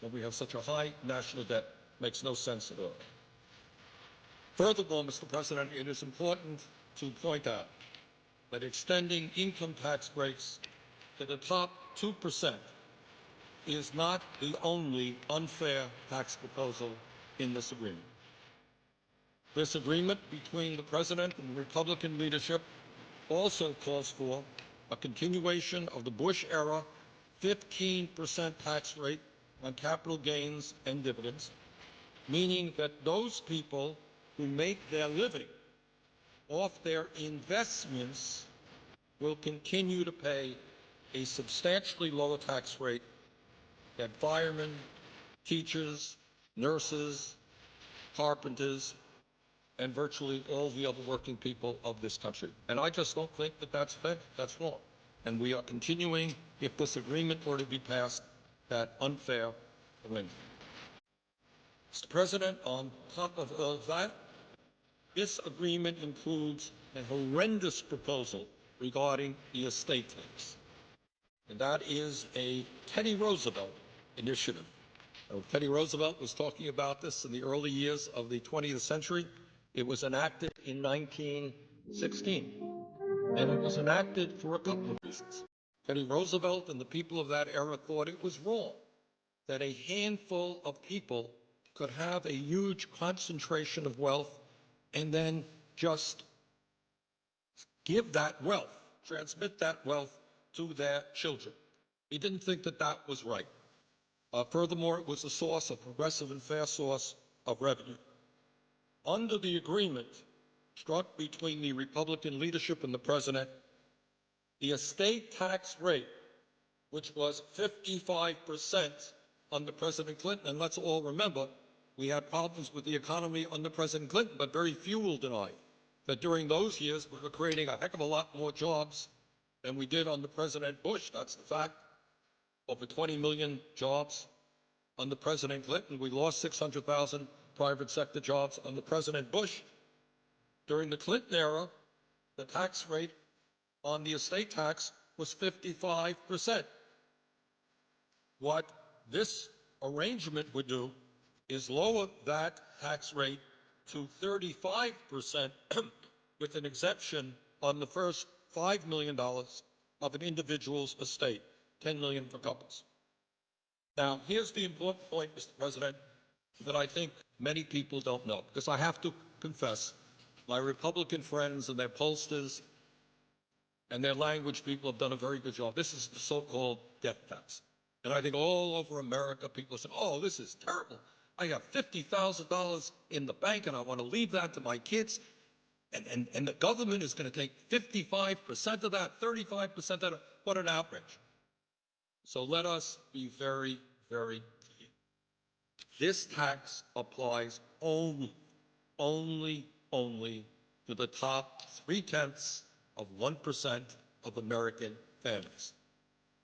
when we have such a high national debt, makes no sense at all. Furthermore, Mr. President, it is important to point out that extending income tax breaks to the top 2% is not the only unfair tax proposal in this agreement. This agreement between the President and the Republican leadership also calls for a continuation of the Bush-era 15% tax rate on capital gains and dividends, meaning that those people who make their living off their investments will continue to pay a substantially lower tax rate than firemen, teachers, nurses, carpenters, and virtually all the other working people of this country. And I just don't think that that's fair. That's wrong. And we are continuing, if this agreement were to be passed, that unfair arrangement. Mr. President, on top of all of that, this agreement includes a horrendous proposal regarding the estate tax. And that is a Teddy Roosevelt initiative. Teddy Roosevelt was talking about this in the early years of the 20th century. It was enacted in 1916. And it was enacted for a couple of reasons. Teddy Roosevelt and the people of that era thought it was wrong that a handful of people could have a huge concentration of wealth and then just give that wealth, transmit that wealth to their children. He didn't think that that was right. Furthermore, it was a source, a progressive and fair source of revenue. Under the agreement struck between the Republican leadership and the president, the estate tax rate, which was 55% under President Clinton, and let's all remember, we had problems with the economy under President Clinton, but very few will deny that during those years we were creating a heck of a lot more jobs than we did under President Bush. That's the fact. Over 20 million jobs under President Clinton. We lost 600,000 private sector jobs under President Bush. During the Clinton era, the tax rate on the estate tax was 55%. What this arrangement would do is lower that tax rate to 35% with an exemption on the first $5 million of an individual's estate, $10 million for couples. Now, here's the important point, Mr. President, that I think many people don't know, because I have to confess, my Republican friends and their pollsters and their language people have done a very good job. This is the so-called death tax. And I think all over America, people say, oh, this is terrible. I have $50,000 in the bank and I want to leave that to my kids. And the government is going to take 55% of that, 35% of that. What an outrage. So let us be very, very clear. This tax applies only to the top 0.3% of American families.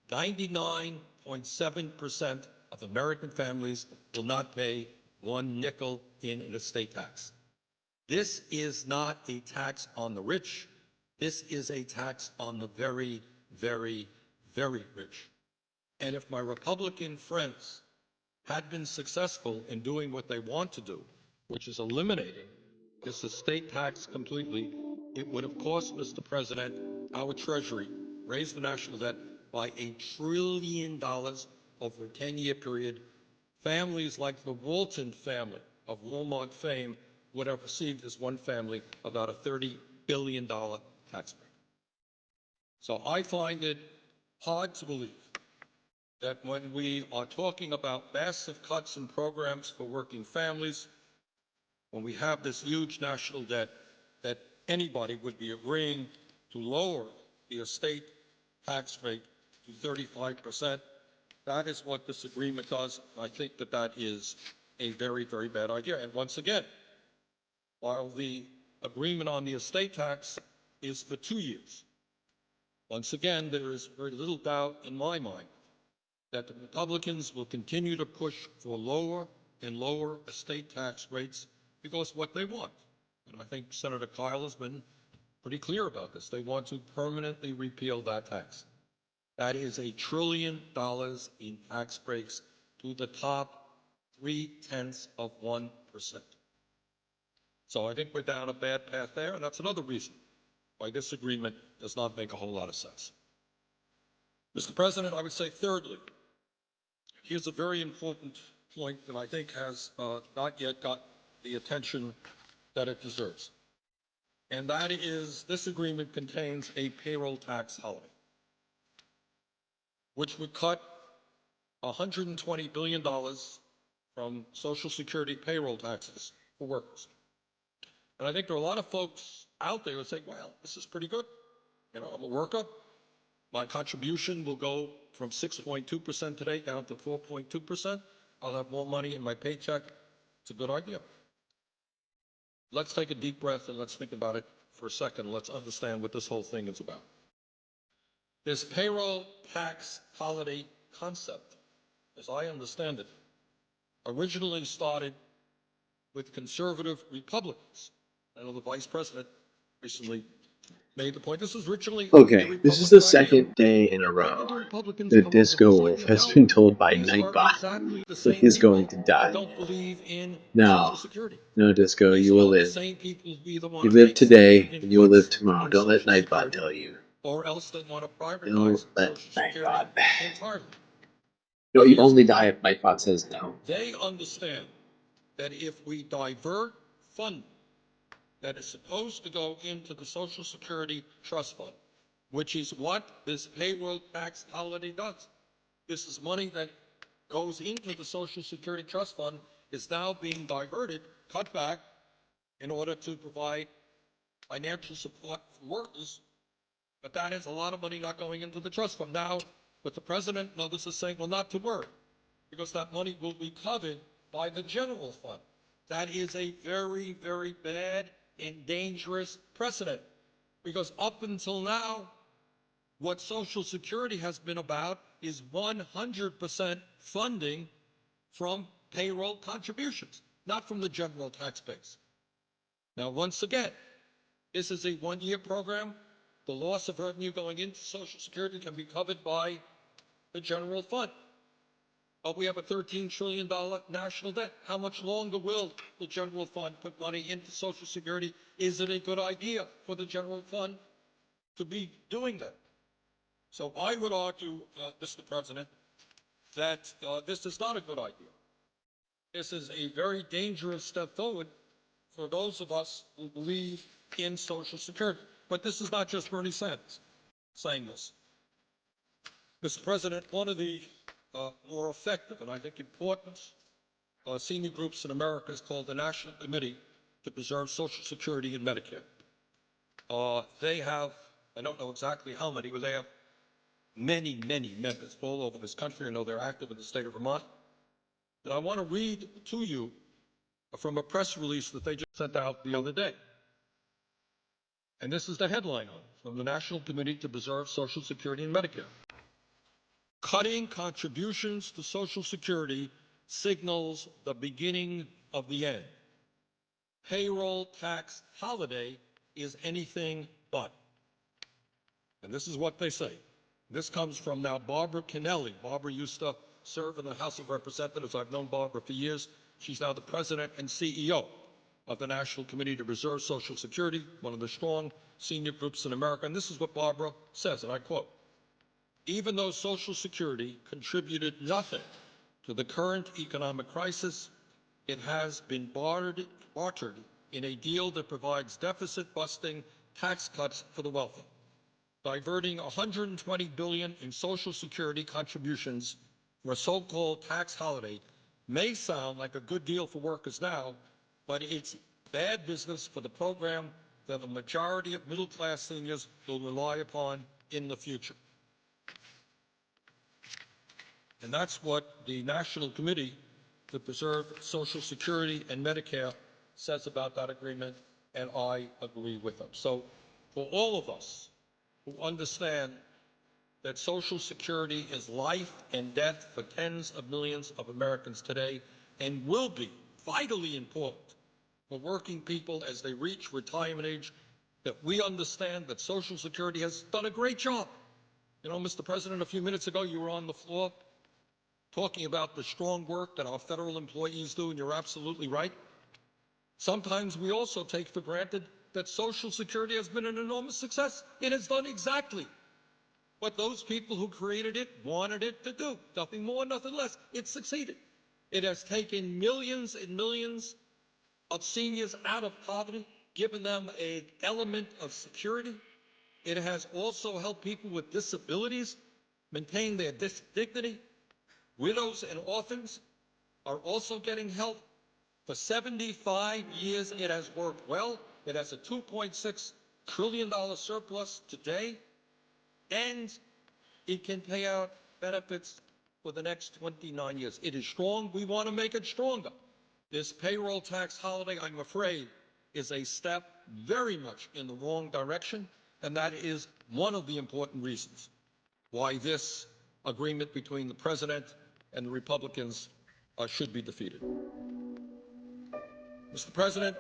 99.7% of American families will not pay one nickel in an estate tax. This is not a tax on the rich. This is a tax on the very, very, very rich. And if my Republican friends had been successful in doing what they want to do, which is eliminating this estate tax completely, it would have cost Mr. President, our Treasury, raise the national debt by $1 trillion over a 10-year period. Families like the Walton family of Walmart fame would have received as one family about a $30 billion tax break. So I find it hard to believe that when we are talking about massive cuts in programs for working families, when we have this huge national debt, that anybody would be agreeing to lower the estate tax rate to 35%. That is what this agreement does. I think that that is a very, very bad idea. And once again, while the agreement on the estate tax is for 2 years, once again, there is very little doubt in my mind that the Republicans will continue to push for lower and lower estate tax rates because what they want, and I think Senator Kyle has been pretty clear about this, they want to permanently repeal that tax. That is $1 trillion in tax breaks to the top 0.3%. So I think we're down a bad path there, and that's another reason why this agreement does not make a whole lot of sense. Mr. President, I would say thirdly, here's a very important point that I think has not yet got the attention that it deserves. And that is, this agreement contains a payroll tax holiday, which would cut $120 billion from Social Security payroll taxes for workers. And I think there are a lot of folks out there who say, well, this is pretty good. You know, I'm a worker. My contribution will go from 6.2% today down to 4.2%. I'll have more money in my paycheck. It's a good idea. Let's take a deep breath and let's think about it for a second. Let's understand what this whole thing is about. This payroll tax holiday concept, as I understand it, originally started with conservative Republicans. I know the Vice President recently made the point. This was originally Okay, this is the second day in a row that Disco Wolf has been told by Nightbot that he's going to die. No, no, Disco, you will live. You live today, and you will live tomorrow. Don't let Nightbot tell you. Or else they want to privatize Don't let Social Security entirely. No, you only die if Nightbot says no. They understand that if we divert funding that is supposed to go into the Social Security Trust Fund, which is what this payroll tax holiday does. This is money that goes into the Social Security Trust Fund is now being diverted, cut back, in order to provide financial support for workers. But that is a lot of money not going into the trust fund. Now, what the president notice is saying, well, not to worry, because that money will be covered by the general fund. That is a very, very bad and dangerous precedent, because up until now, what Social Security has been about is 100% funding from payroll contributions, not from the general tax base. Now, once again, this is a one-year program. The loss of revenue going into Social Security can be covered by the general fund. But we have a $13 trillion national debt. How much longer will the general fund put money into Social Security? Is it a good idea for the general fund to be doing that? So I would argue, Mr. President, that this is not a good idea. This is a very dangerous step forward for those of us who believe in Social Security. But this is not just Bernie Sanders saying this. Mr. President, one of the more effective and I think important senior groups in America is called the National Committee to Preserve Social Security and Medicare. They have, I don't know exactly how many, but they have many, many members all over this country. I know they're active in the state of Vermont. And I want to read to you from a press release that they just sent out the other day. And this is the headline on it, from the National Committee to Preserve Social Security and Medicare. Cutting contributions to Social Security signals the beginning of the end. Payroll tax holiday is anything but. And this is what they say. This comes from now Barbara Kennelly. Barbara used to serve in the House of Representatives. I've known Barbara for years. She's now the president and CEO of the National Committee to Preserve Social Security, one of the strong senior groups in America. And this is what Barbara says, and I quote, "Even though Social Security contributed nothing to the current economic crisis, it has been bartered in a deal that provides deficit-busting tax cuts for the wealthy. Diverting $120 billion in Social Security contributions for a so-called tax holiday may sound like a good deal for workers now, but it's bad business for the program that the majority of middle-class seniors will rely upon in the future." And that's what the National Committee to Preserve Social Security and Medicare says about that agreement, and I agree with them. So for all of us who understand that Social Security is life and death for tens of millions of Americans today and will be vitally important for working people as they reach retirement age, that we understand that Social Security has done a great job. You know, Mr. President, a few minutes ago you were on the floor talking about the strong work that our federal employees do, and you're absolutely right. Sometimes we also take for granted that Social Security has been an enormous success. It has done exactly what those people who created it wanted it to do. Nothing more, nothing less. It succeeded. It has taken millions and millions of seniors out of poverty, given them an element of security. It has also helped people with disabilities maintain their dignity. Widows and orphans are also getting help. For 75 years, it has worked well. It has a $2.6 trillion surplus today, and it can pay out benefits for the next 29 years. It is strong. We want to make it stronger. This payroll tax holiday, I'm afraid, is a step very much in the wrong direction, and that is one of the important reasons why this agreement between the president and the Republicans should be defeated. Mr. President,